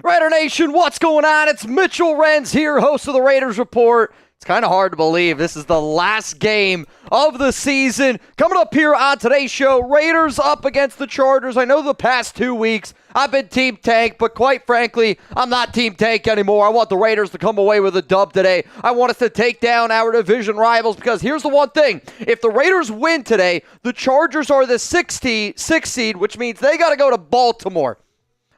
Raider Nation, what's going on? It's Mitchell Renz here, host of the Raiders Report. It's kind of hard to believe this is the last game of the season. Coming up here on today's show, Raiders up against the Chargers. I know the past 2 weeks I've been Team Tank, but quite frankly, I'm not Team Tank anymore. I want the Raiders to come away with a dub today. I want us to take down our division rivals because here's the one thing. If the Raiders win today, the Chargers are the sixth seed, which means they got to go to Baltimore.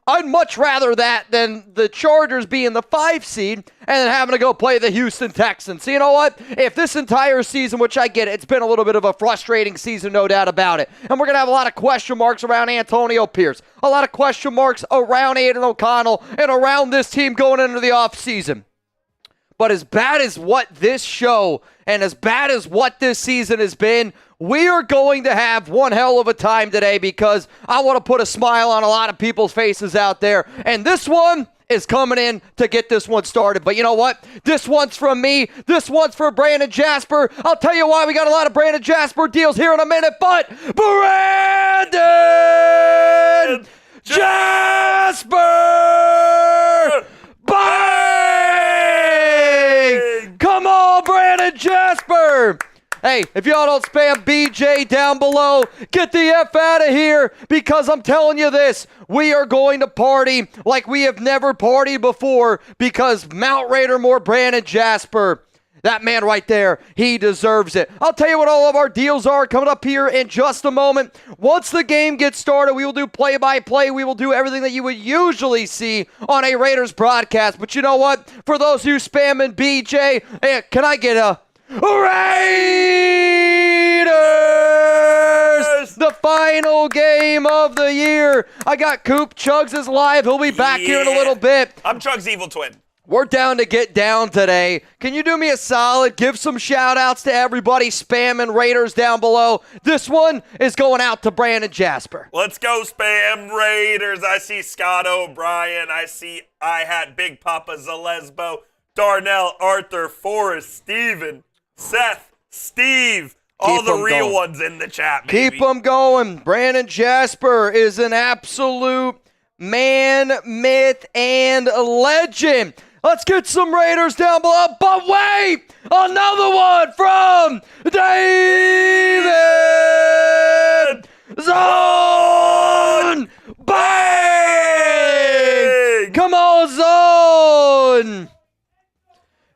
I'd much rather that than the Chargers being the 5 seed and then having to go play the Houston Texans. So you know what? If this entire season, which I get, it's been a little bit of a frustrating season, no doubt about it. And we're going to have a lot of question marks around Antonio Pierce, a lot of question marks around Aidan O'Connell, and around this team going into the offseason. But as bad as what this show and as bad as what this season has been, we are going to have one hell of a time today because I want to put a smile on a lot of people's faces out there. And this one is coming in to get this one started. But you know what? This one's from me. This one's for Brandon Jasper. I'll tell you why we got a lot of Brandon Jasper deals here in a minute. But Brandon Jasper! Bang! Come on, Brandon Jasper! Hey, if y'all don't spam BJ down below, get the F out of here because I'm telling you this, we are going to party like we have never partied before because Mount Raider Brandon Jasper, that man right there, he deserves it. I'll tell you what all of our deals are coming up here in just a moment. Once the game gets started, we will do play-by-play. We will do everything that you would usually see on a Raiders broadcast. But you know what? For those who spamming BJ, hey, can I get a Raiders! The final game of the year. I got Coop. Chugs is live. He'll be back here in a little bit. I'm Chugs' evil twin. We're down to get down today. Can you do me a solid? Give some shout-outs to everybody spamming Raiders down below. This one is going out to Brandon Jasper. Let's go spam Raiders. I see Scott O'Brien. I see I-Hat, Big Papa Zalesbo, Darnell, Arthur, Forrest, Steven, Seth, Steve, all the real ones in the chat, baby. Keep them going. Brandon Jasper is an absolute man, myth, and legend. Let's get some Raiders down below. But wait, another one from David Zone. Bang! Come on, Zone.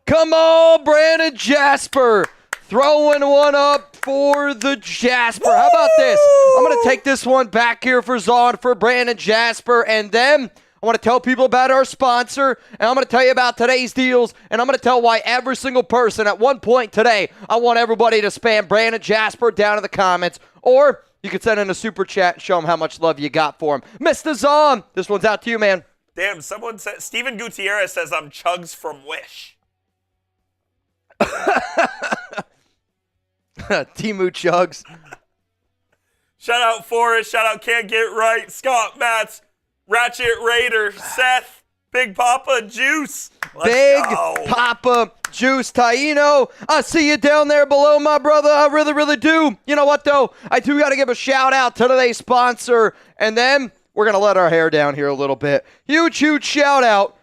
Come on, Brandon Jasper. Throwing one up for the Jasper. How about this? I'm going to take this one back here for Zon for Brandon Jasper. And then I want to tell people about our sponsor. And I'm going to tell you about today's deals. And I'm going to tell why every single person at one point today, I want everybody to spam Brandon Jasper down in the comments. Or you can send in a super chat and show them how much love you got for him. Mr. Zon, this one's out to you, man. Damn, someone said, Steven Gutierrez says I'm Chugs from Wish. Timu Chugs. Shout out Forrest. Shout out Can't Get Right. Scott Matz. Ratchet Raider. Seth. Big Papa Juice. Let's go. Papa Juice Taino. I see you down there below, my brother. I really, really do. You know what, though? I do got to give a shout out to today's sponsor. And then we're going to let our hair down here a little bit. Huge, huge shout out.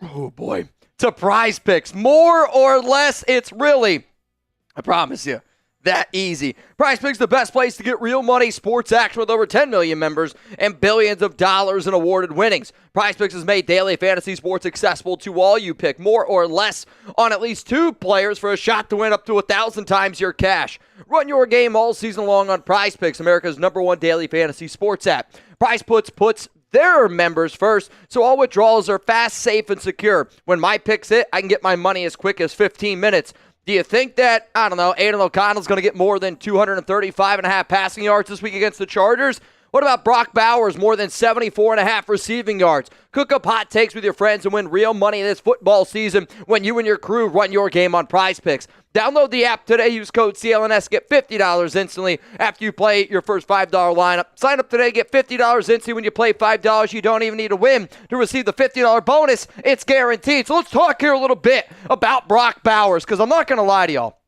Oh, boy. To Prize Picks. More or less, it's really, I promise you, that easy. Prize Picks, the best place to get real money sports action with over 10 million members and billions of dollars in awarded winnings. Prize Picks has made daily fantasy sports accessible to all. You pick more or less on at least 2 players for a shot to win up to 1,000 times your cash. Run your game all season long on Prize Picks, America's #1 daily fantasy sports app. Prize puts their members first, so all withdrawals are fast, safe, and secure. When my picks hit, I can get my money as quick as 15 minutes. Do you think that, I don't know, Aidan O'Connell's going to get more than 235.5 passing yards this week against the Chargers? What about Brock Bowers, more than 74.5 receiving yards? Cook up hot takes with your friends and win real money this football season when you and your crew run your game on Prize Picks. Download the app today. Use code CLNS. Get $50 instantly after you play your first $5 lineup. Sign up today. Get $50 instantly when you play $5. You don't even need to win to receive the $50 bonus. It's guaranteed. So let's talk here a little bit about Brock Bowers, because I'm not going to lie to y'all.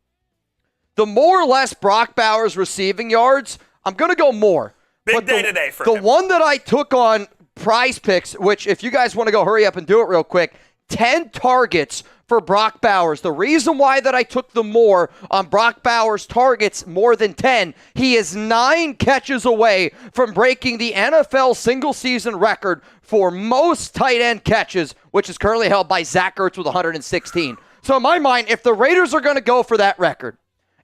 The more or less Brock Bowers receiving yards, I'm going to go more. Big day today for him. him. The one that I took on Prize Picks, which if you guys want to go hurry up and do it real quick, 10 targets for Brock Bowers. The reason why that I took the more on Brock Bowers' targets, more than 10, he is 9 catches away from breaking the NFL single-season record for most tight end catches, which is currently held by Zach Ertz with 116. So in my mind, if the Raiders are going to go for that record,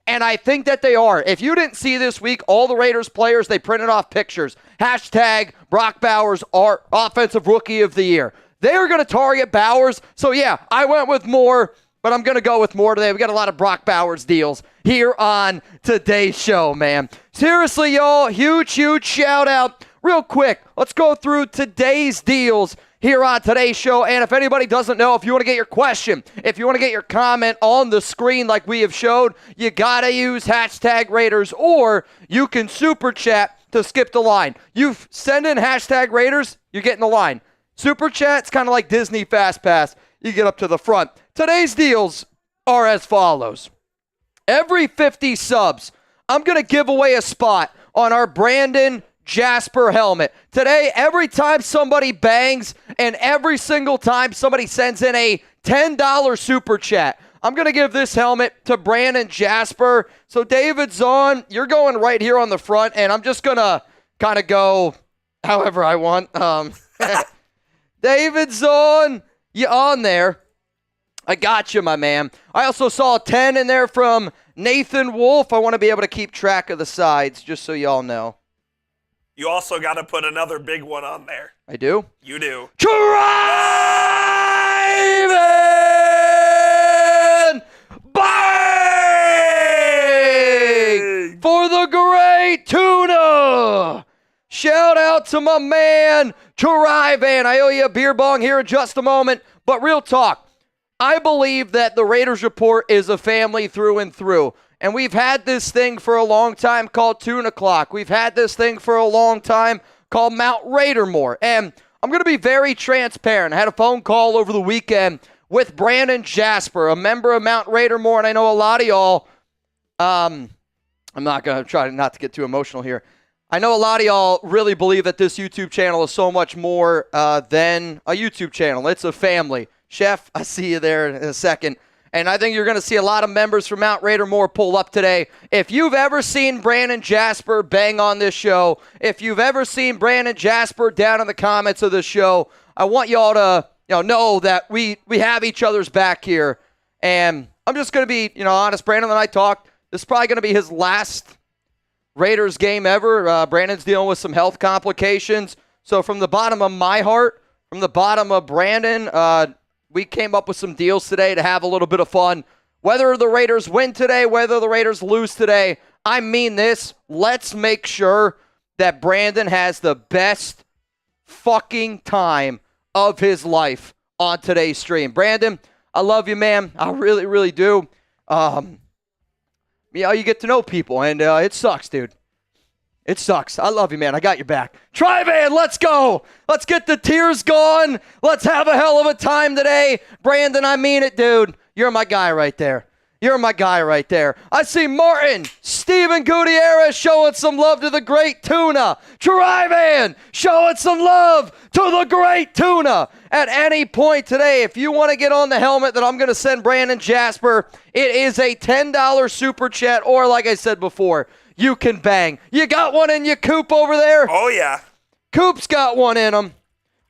and I think that they are. If you didn't see this week, all the Raiders players, they printed off pictures. Hashtag Brock Bowers, our Offensive Rookie of the Year. They're going to target Bowers. So, yeah, I went with more, but I'm going to go with more today. We got a lot of Brock Bowers deals here on today's show, man. Seriously, y'all, huge shout out. Real quick, let's go through today's deals here on today's show. And if anybody doesn't know, if you want to get your question, if you want to get your comment on the screen like we have showed, you got to use hashtag Raiders, or you can super chat to skip the line. You send in hashtag Raiders, you're getting the line. Super chat's kind of like Disney Fast Pass. You get up to the front. Today's deals are as follows. Every 50 subs, I'm going to give away a spot on our Brandon Jasper helmet. Today, every time somebody bangs and every single time somebody sends in a $10 super chat, I'm going to give this helmet to Brandon Jasper. So David Zahn, you're going right here on the front, and I'm just going to kind of go however I want. David Zahn, you on there. I got you, my man. I also saw a 10 in there from Nathan Wolf. I want to be able to keep track of the sides, just so y'all know. You also got to put another big one on there. I do? You do. Driving bang for the great tuna. Shout out to my man, Tre'von. I owe you a beer bong here in just a moment. But real talk, I believe that the Raiders Report is a family through and through. And we've had this thing for a long time called Tuna Clock. We've had this thing for a long time called Mount Raidermore. And I'm going to be very transparent. I had a phone call over the weekend with Brandon Jasper, a member of Mount Raidermore. And I know a lot of y'all, I'm not going to try not to get too emotional here. I know a lot of y'all really believe that this YouTube channel is so much more than a YouTube channel. It's a family. Chef, I see you there in a second. And I think you're going to see a lot of members from Mount Raidermore pull up today. If you've ever seen Brandon Jasper bang on this show, if you've ever seen Brandon Jasper down in the comments of this show, I want y'all to know that we have each other's back here. And I'm just going to be honest. Brandon and I talked. This is probably going to be his last Raiders game ever. Brandon's dealing with some health complications. So from the bottom of my heart, from the bottom of Brandon, we came up with some deals today to have a little bit of fun. Whether the Raiders win today, whether the Raiders lose today, I mean this. Let's make sure that Brandon has the best fucking time of his life on today's stream. Brandon, I love you, man. I really, really do. You get to know people, and it sucks, dude. It sucks. I love you, man. I got your back. Tre'von, let's go. Let's get the tears gone. Let's have a hell of a time today. Brandon, I mean it, dude. You're my guy right there. You're my guy right there. I see Martin, Steven Gutierrez showing some love to the great tuna. Tre'von showing some love to the great tuna. At any point today, if you want to get on the helmet that I'm going to send Brandon Jasper, it is a $10 super chat, or like I said before, you can bang. You got one in your Coop over there? Oh, yeah. Coop's got one in him.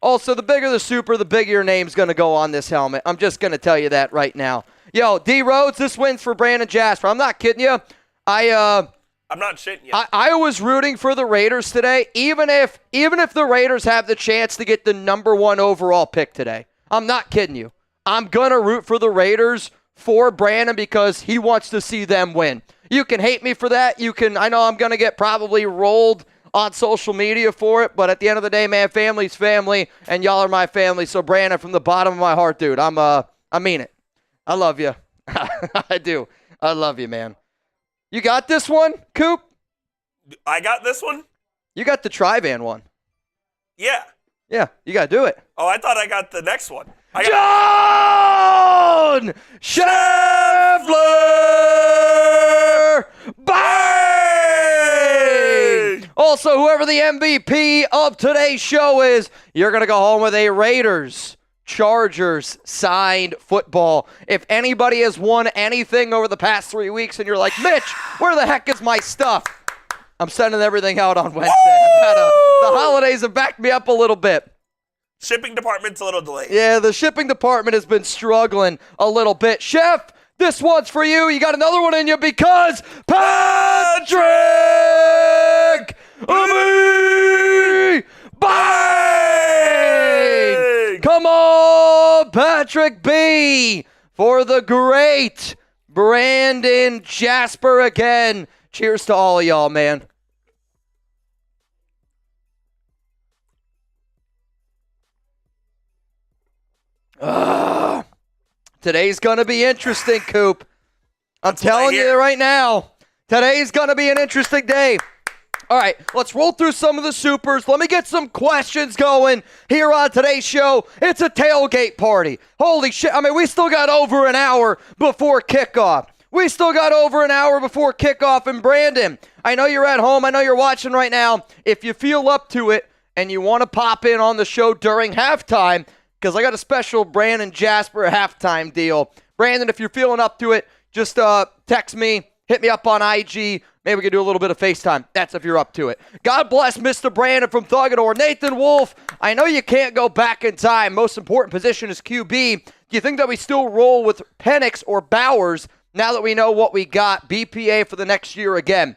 Also, the bigger the super, the bigger your name's going to go on this helmet. I'm just going to tell you that right now. Yo, D. Rhodes, this wins for Brandon Jasper. I'm not kidding you. I'm not shitting you. I was rooting for the Raiders today, even if the Raiders have the chance to get the number 1 overall pick today. I'm not kidding you. I'm going to root for the Raiders for Brandon because he wants to see them win. You can hate me for that. I know I'm going to get probably rolled on social media for it, but at the end of the day, man, family's family, and y'all are my family. So, Brandon, from the bottom of my heart, dude, I mean it. I love you. I do. I love you, man. You got this one, Coop? I got this one? You got the Tre'von one. Yeah. Yeah, you got to do it. Oh, I thought I got the next one. John Scheffler! Bang! Also, whoever the MVP of today's show is, you're going to go home with a Raiders Chargers signed football. If anybody has won anything over the past 3 weeks and you're like, Mitch, where the heck is my stuff? I'm sending everything out on Wednesday. The holidays have backed me up a little bit. Shipping department's a little delayed. Yeah, the shipping department has been struggling a little bit. Chef, this one's for you. You got another one in you because Patrick Bang! Come on, Patrick B. for the great Brandon Jasper again. Cheers to all of y'all, man. Today's going to be interesting, Coop. I'm telling you right now, today's going to be an interesting day. All right, let's roll through some of the supers. Let me get some questions going here on today's show. It's a tailgate party. Holy shit. I mean, we still got over an hour before kickoff. And Brandon, I know you're at home. I know you're watching right now. If you feel up to it and you want to pop in on the show during halftime, because I got a special Brandon Jasper halftime deal. Brandon, if you're feeling up to it, just text me, hit me up on IG. Maybe we can do a little bit of FaceTime. That's if you're up to it. God bless Mr. Brandon from Thugador. Nathan Wolf, I know you can't go back in time. Most important position is QB. Do you think that we still roll with Penix or Bowers now that we know what we got? BPA for the next year again.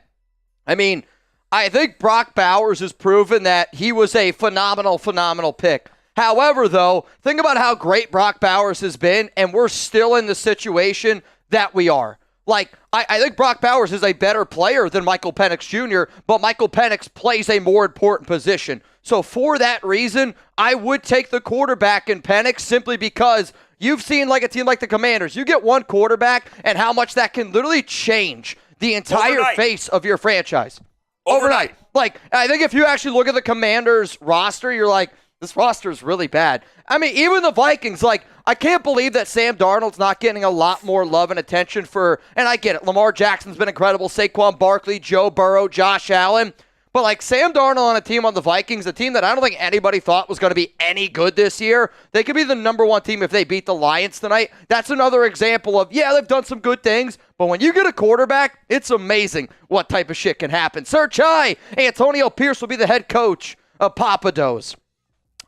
I mean, I think Brock Bowers has proven that he was a phenomenal pick. However, though, think about how great Brock Bowers has been, and we're still in the situation that we are. Like, I think Brock Bowers is a better player than Michael Penix Jr., but Michael Penix plays a more important position. So for that reason, I would take the quarterback in Penix simply because you've seen like a team like the Commanders. You get one quarterback and how much that can literally change the entire face of your franchise. Overnight. Like, I think if you actually look at the Commanders roster, you're like, this roster is really bad. I mean, even the Vikings, like, I can't believe that Sam Darnold's not getting a lot more love and attention for, and I get it, Lamar Jackson's been incredible, Saquon Barkley, Joe Burrow, Josh Allen, but like Sam Darnold on a team on the Vikings, a team that I don't think anybody thought was going to be any good this year, they could be the number one team if they beat the Lions tonight. That's another example of, yeah, they've done some good things, but when you get a quarterback, it's amazing what type of shit can happen. Sir Chai, Antonio Pierce will be the head coach of Papados.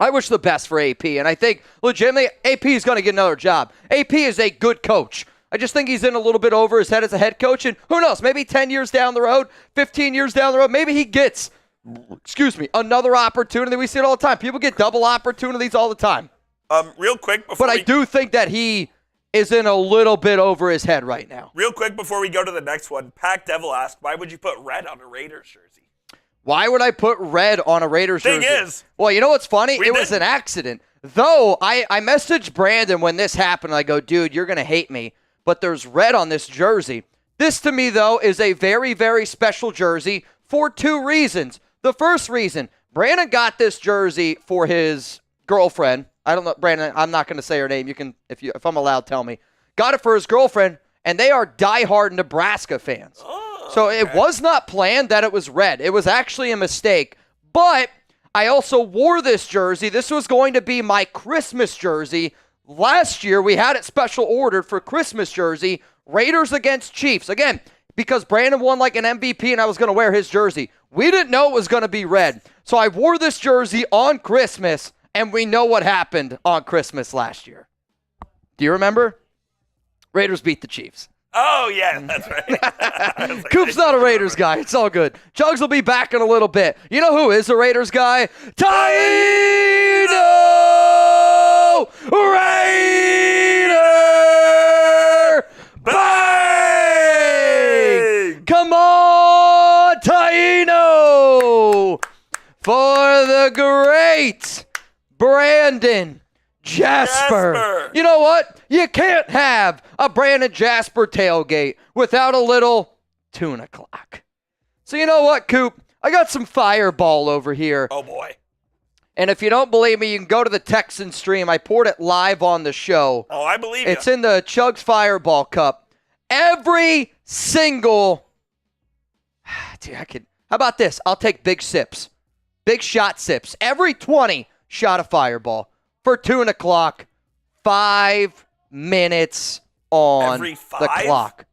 I wish the best for AP, and I think legitimately AP is going to get another job. AP is a good coach. I just think he's in a little bit over his head as a head coach, and who knows, maybe 10 years down the road, 15 years down the road, maybe he gets, another opportunity. We see it all the time. People get double opportunities all the time. Real quick before I do think that he is in a little bit over his head right now. Real quick before we go to the next one, Pac Devil asked, why would you put red on a Raiders jersey? Why would I put red on a Raiders jersey? Thing is, well, you know what's funny? It was an accident. Though, I messaged Brandon when this happened. I go, dude, you're going to hate me, but there's red on this jersey. This, to me, though, is a very, very special jersey for two reasons. The first reason, Brandon got this jersey for his girlfriend. I don't know, Brandon, I'm not going to say her name. You can, if I'm allowed, tell me. Got it for his girlfriend, and they are diehard Nebraska fans. So it was not planned that it was red. It was actually a mistake. But I also wore this jersey. This was going to be my Christmas jersey. Last year, we had it special ordered for Christmas jersey. Raiders against Chiefs. Again, because Brandon won like an MVP and I was going to wear his jersey. We didn't know it was going to be red. So I wore this jersey on Christmas, and we know what happened on Christmas last year. Do you remember? Raiders beat the Chiefs. Oh, yeah, that's right. Coop's not a Raiders guy. It's all good. Jugs will be back in a little bit. You know who is a Raiders guy? Taino Raider Bang! Come on, Taino! For the great Brandon Jasper. You know what? You can't have a Brandon Jasper tailgate without a little tuna clock. So you know what, Coop? I got some Fireball over here. Oh, boy. And if you don't believe me, you can go to the Texan stream. I poured it live on the show. Oh, I believe you. It's in the Chugs Fireball Cup. Every single... Dude, How about this? I'll take big sips. Big shot sips. Every 20, shot a Fireball. For tuna clock, 5 minutes on Every the 5? clock.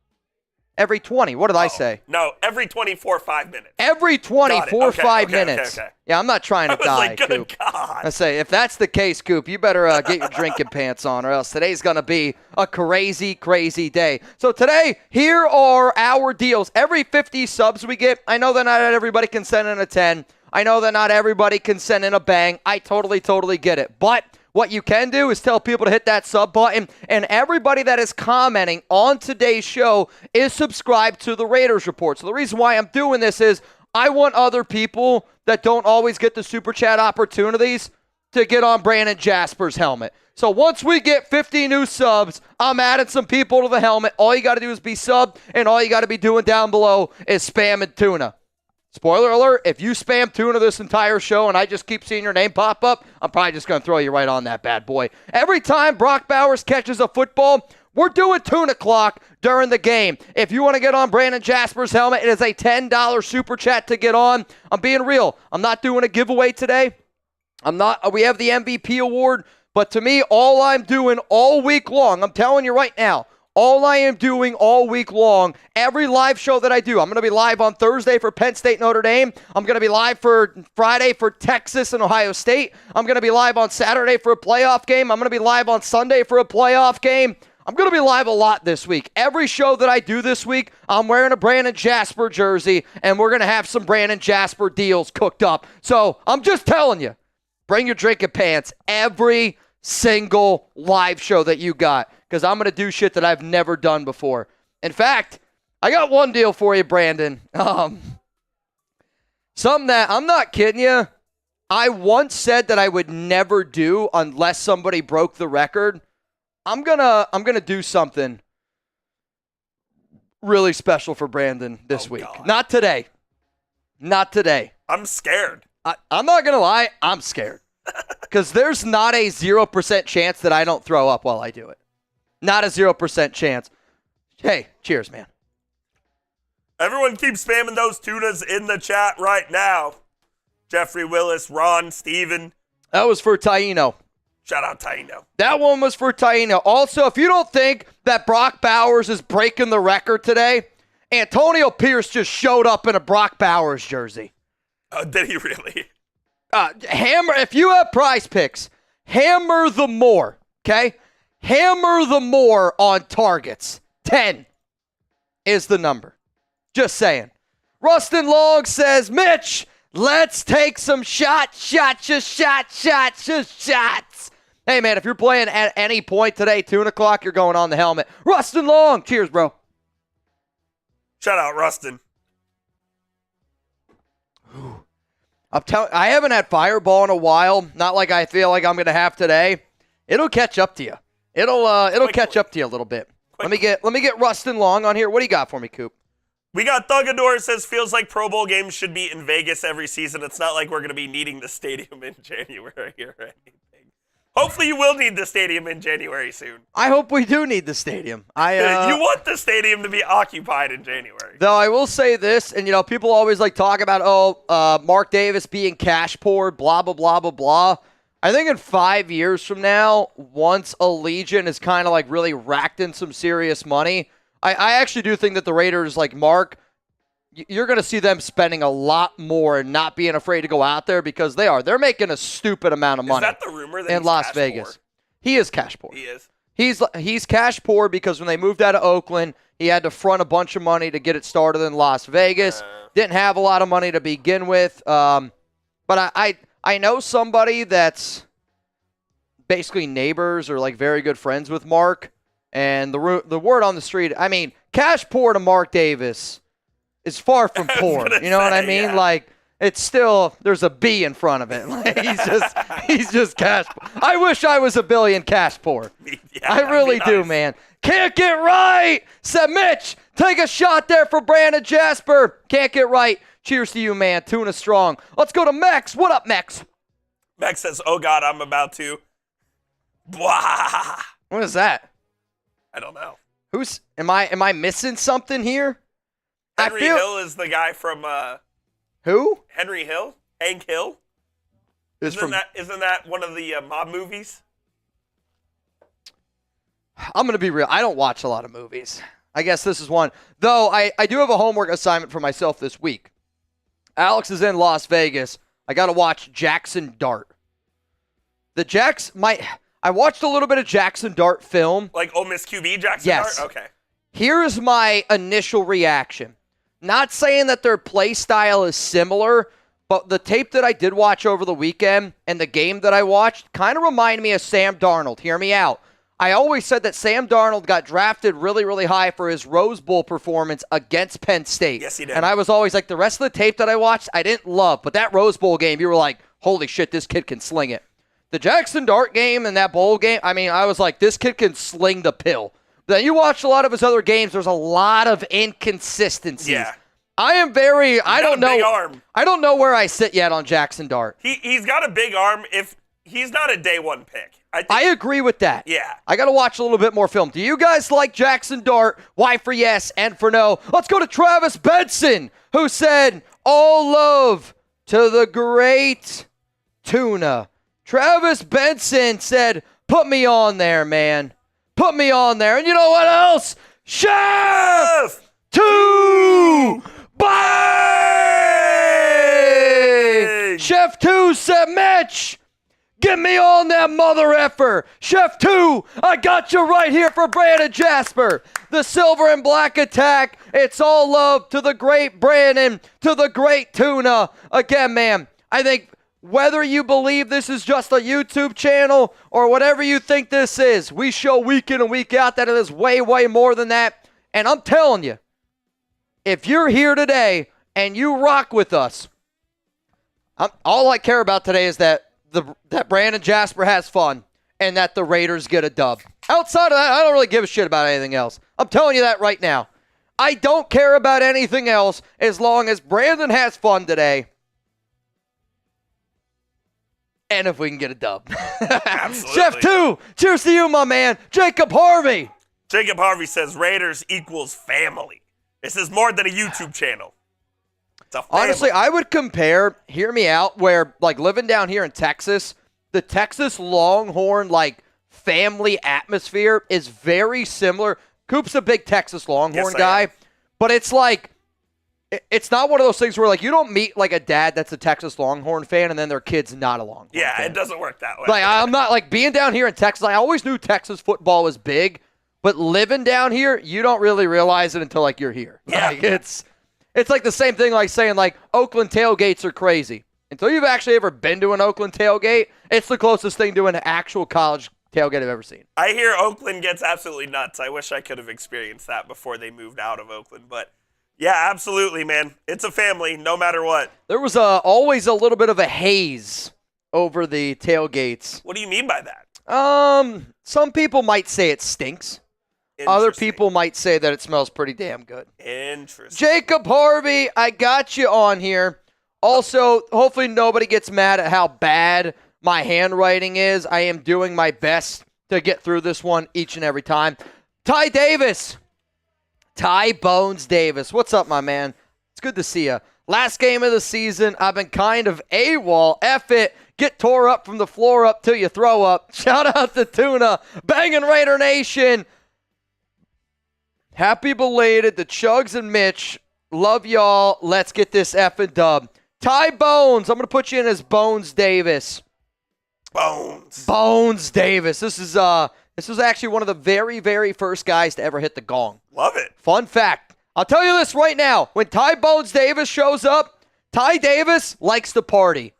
Every 20. What did I say? No, every 24, 5 minutes. Every 24, Okay, 5 okay, minutes. okay. Yeah, I'm not trying to I was die, like, good Coop. God. I say, if that's the case, Coop, you better get your drinking pants on, or else today's going to be a crazy, crazy day. So today, here are our deals. Every 50 subs we get, I know that not everybody can send in a 10. I know that not everybody can send in a bang. I totally get it. But what you can do is tell people to hit that sub button, and everybody that is commenting on today's show is subscribed to the Raiders Report. So the reason why I'm doing this is I want other people that don't always get the Super Chat opportunities to get on Brandon Jasper's helmet. So once we get 50 new subs, I'm adding some people to the helmet. All you got to do is be subbed, and all you got to be doing down below is spamming tuna. Spoiler alert, if you spam tuna this entire show and I just keep seeing your name pop up, I'm probably just going to throw you right on that bad boy. Every time Brock Bowers catches a football, we're doing tuna clock during the game. If you want to get on Brandon Jasper's helmet, it is a $10 super chat to get on. I'm being real. I'm not doing a giveaway today. We have the MVP award, but to me, all I'm doing all week long, I'm telling you right now, all I am doing all week long, every live show that I do, I'm going to be live on Thursday for Penn State, Notre Dame. I'm going to be live for Friday for Texas and Ohio State. I'm going to be live on Saturday for a playoff game. I'm going to be live on Sunday for a playoff game. I'm going to be live a lot this week. Every show that I do this week, I'm wearing a Brandon Jasper jersey, and we're going to have some Brandon Jasper deals cooked up. So I'm just telling you, bring your drinking pants every single live show that you got, because I'm going to do shit that I've never done before. In fact, I got one deal for you, Brandon. Something that, I'm not kidding you, I once said that I would never do unless somebody broke the record. I'm gonna do something really special for Brandon this week. God. Not today. Not today. I'm scared. I'm not going to lie. I'm scared. Because there's not a 0% chance that I don't throw up while I do it. Not a 0% chance. Hey, cheers, man. Everyone keep spamming those tunas in the chat right now. Jeffrey Willis, Ron, Steven. That was for Taino. Shout out Taino. That one was for Taino. Also, if you don't think that Brock Bowers is breaking the record today, Antonio Pierce just showed up in a Brock Bowers jersey. Did he really? Hammer, if you have Prize Picks, hammer the more, okay? Hammer the more on targets. 10 is the number. Just saying. Rustin Long says, Mitch, let's take some shots. Hey, man, if you're playing at any point today, 2 o'clock, you're going on the helmet. Rustin Long. Cheers, bro. Shout out, Rustin. I haven't had Fireball in a while. Not like I feel like I'm going to have today. It'll catch up to you. It'll catch up to you a little bit. Let me get Rustin Long on here. What do you got for me, Coop? We got Thugador says, feels like Pro Bowl games should be in Vegas every season. It's not like we're going to be needing the stadium in January or anything. Hopefully you will need the stadium in January soon. I hope we do need the stadium. You want the stadium to be occupied in January. Though I will say this, and people always like talk about, Mark Davis being cash poor, blah, blah, blah, blah, blah. I think in 5 years from now, once Allegiant is kind of like really racked in some serious money, I actually do think that the Raiders, like Mark, you're going to see them spending a lot more and not being afraid to go out there, because they're making a stupid amount of money. Is that the rumor that in he's Las cash Vegas? poor? He is cash poor. He is. He's cash poor because when they moved out of Oakland, he had to front a bunch of money to get it started in Las Vegas. Didn't have a lot of money to begin with. But I know somebody that's basically neighbors or like very good friends with Mark, and the word on the street, I mean, cash poor to Mark Davis is far from poor. You know what I mean? Yeah. Like, it's still, there's a B in front of it. Like, he's just cash poor. I wish I was a billion cash poor. Yeah, I really do, man. Can't get right. Said Mitch, take a shot there for Brandon Jasper. Can't get right. Cheers to you, man. Tuna strong. Let's go to Mex. What up, Mex? Mex says, oh God, I'm about to. Blah. What is that? I don't know. Am I missing something here? Henry Hill is the guy from Who? Henry Hill? Hank Hill? Isn't that one of the mob movies? I'm going to be real. I don't watch a lot of movies. I guess this is one. Though I do have a homework assignment for myself this week. Alex is in Las Vegas. I got to watch Jackson Dart. I watched a little bit of Jackson Dart film. Like Ole Miss QB Jackson Yes. Dart? Okay. Here's my initial reaction. Not saying that their play style is similar, but the tape that I did watch over the weekend and the game that I watched kind of remind me of Sam Darnold. Hear me out. I always said that Sam Darnold got drafted really, really high for his Rose Bowl performance against Penn State. Yes, he did. And I was always like, the rest of the tape that I watched, I didn't love. But that Rose Bowl game, you were like, holy shit, this kid can sling it. The Jackson Dart game and that bowl game, I was like, this kid can sling the pill. Then you watch a lot of his other games, there's a lot of inconsistencies. Yeah. I don't know. Big arm. I don't know where I sit yet on Jackson Dart. He's got a big arm. If he's not a day one pick. I agree with that. Yeah. I got to watch a little bit more film. Do you guys like Jackson Dart? Why for yes and for no? Let's go to Travis Benson, who said, all love to the great tuna. Travis Benson said, put me on there, man. Put me on there. And you know what else? Chef 2 Bang! Chef 2 said, Mitch, get me on that mother effer. Chef 2, I got you right here for Brandon Jasper. The silver and black attack. It's all love to the great Brandon, to the great tuna. Again, man, I think whether you believe this is just a YouTube channel or whatever you think this is, we show week in and week out that it is way, way more than that. And I'm telling you, if you're here today and you rock with us, all I care about today is that Brandon Jasper has fun and that the Raiders get a dub. Outside of that, I don't really give a shit about anything else. I'm telling you that right now. I don't care about anything else as long as Brandon has fun today. And if we can get a dub. Absolutely. Chef 2, cheers to you, my man. Jacob Harvey. Jacob Harvey says Raiders equals family. This is more than a YouTube channel. It's a family. Honestly, I would compare, hear me out, where like living down here in Texas, the Texas Longhorn family atmosphere is very similar. Coop's a big Texas Longhorn guy, but it's like, it's not one of those things where you don't meet a dad that's a Texas Longhorn fan and then their kid's not a Longhorn fan. It doesn't work that way. I'm not being down here in Texas. I always knew Texas football was big, but living down here, you don't really realize it until you're here. Yeah. It's like the same thing saying Oakland tailgates are crazy. Until you've actually ever been to an Oakland tailgate, it's the closest thing to an actual college tailgate I've ever seen. I hear Oakland gets absolutely nuts. I wish I could have experienced that before they moved out of Oakland, but yeah, absolutely, man. It's a family, no matter what. There was always a little bit of a haze over the tailgates. What do you mean by that? Some people might say it stinks. Other people might say that it smells pretty damn good. Interesting. Jacob Harvey, I got you on here. Also, hopefully nobody gets mad at how bad my handwriting is. I am doing my best to get through this one each and every time. Ty Bones Davis. What's up, my man? It's good to see you. Last game of the season, I've been kind of AWOL. F it. Get tore up from the floor up till you throw up. Shout out to Tuna. Bangin' Raider Nation. Happy belated to Chugs and Mitch. Love y'all. Let's get this effing dub. Ty Bones. I'm going to put you in as Bones Davis. Bones Davis. This is actually one of the very, very first guys to ever hit the gong. Love it. Fun fact. I'll tell you this right now. When Ty Bones Davis shows up, Ty Davis likes to party.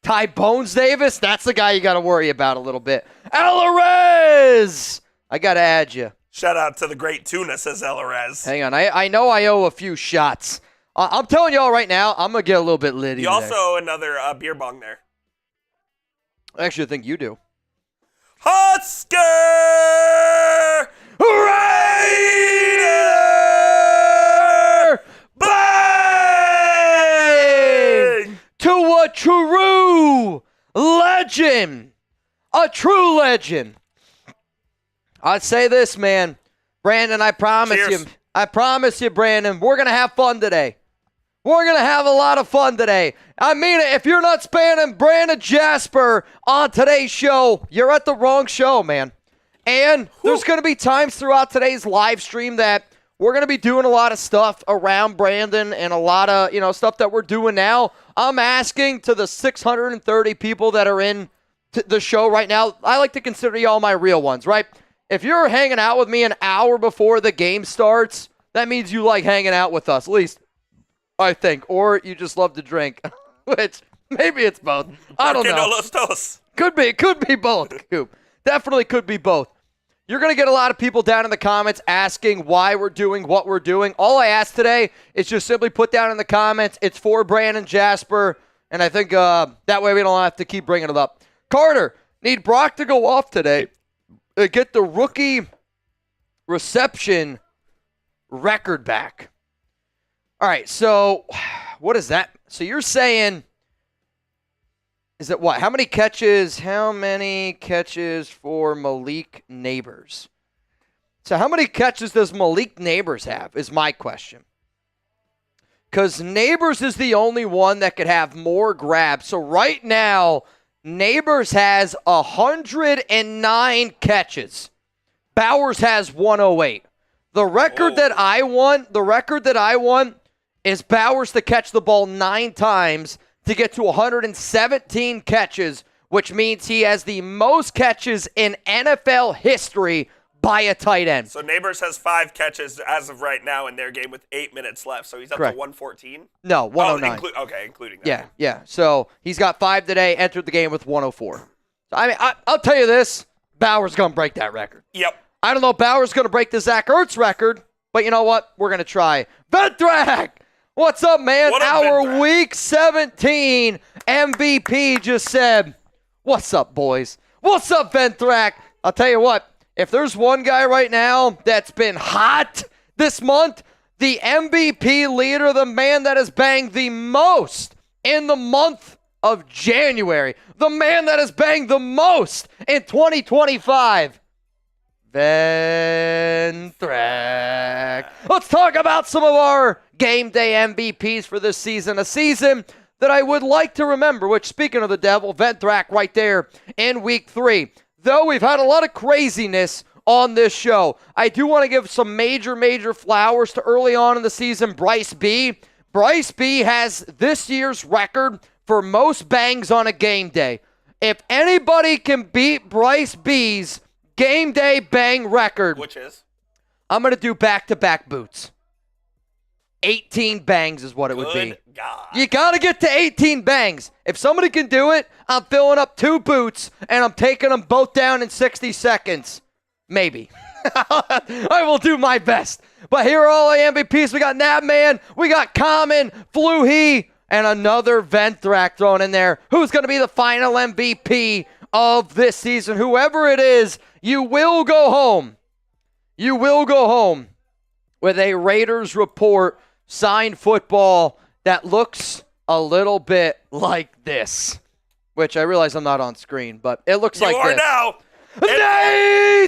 Ty Bones Davis, that's the guy you got to worry about a little bit. Alvarez! I got to add you. Shout out to the great Tuna, says Alvarez. Hang on. I know I owe a few shots. I'm telling y'all right now, I'm going to get a little bit litty. You also owe another beer bong there. Actually, I think you do. Husker Raider Bang! To a true legend. A true legend. I'd say this, man. Brandon, I promise Cheers. you. I promise you, Brandon, we're going to have fun today. We're going to have a lot of fun today. I mean, if you're not spamming Brandon Jasper on today's show, you're at the wrong show, man. And there's going to be times throughout today's live stream that we're going to be doing a lot of stuff around Brandon and a lot of, stuff that we're doing now. I'm asking to the 630 people that are in the show right now, I like to consider y'all my real ones, right? If you're hanging out with me an hour before the game starts, that means you like hanging out with us, at least I think. Or you just love to drink, which maybe it's both. I don't know. Could be both, Coop. Definitely could be both. You're going to get a lot of people down in the comments asking why we're doing what we're doing. All I ask today is just simply put down in the comments, it's for Brandon Jasper, and I think that way we don't have to keep bringing it up. Carter, need Brock to go off today. Get the rookie reception record back. All right, so what is that? So you're saying, is it what? How many catches for Malik Neighbors? So how many catches does Malik Neighbors have is my question. Because Neighbors is the only one that could have more grabs. So right now, Neighbors has 109 catches. Bowers has 108. The record that I want is Bowers to catch the ball 9 times to get to 117 catches, which means he has the most catches in NFL history by a tight end. So Neighbors has 5 catches as of right now in their game with 8 minutes left. So he's up Correct. To 114? No, 109. Including that. Yeah. So he's got 5 today, entered the game with 104. So, I mean, I'll tell you this, Bowers going to break that record. Yep. I don't know if Bowers going to break the Zach Ertz record, but you know what? We're going to try. Ventrak! What's up, man? Our Week 17 MVP just said, what's up, boys? What's up, Ventrak? I'll tell you what, if there's one guy right now that's been hot this month, the MVP leader, the man that has banged the most in the month of January, the man that has banged the most in 2025, Ventrak. Let's talk about some of our game day MVPs for this season. A season that I would like to remember, which, speaking of the devil, Ventrak right there in week 3. Though we've had a lot of craziness on this show, I do want to give some major flowers to early on in the season, Bryce B. Bryce B has this year's record for most bangs on a game day. If anybody can beat Bryce B's game day bang record, which is? I'm going to do back-to-back boots. 18 bangs is what it would be. God. You got to get to 18 bangs. If somebody can do it, I'm filling up 2 boots, and I'm taking them both down in 60 seconds. Maybe. I will do my best. But here are all the MVPs. We got Nabman, we got Common, Fluhey, and another Ventrak thrown in there. Who's going to be the final MVP of this season? Whoever it is, you will go home. You will go home with a Raiders report signed football that looks a little bit like this, which I realize I'm not on screen, but it looks like this. You are now.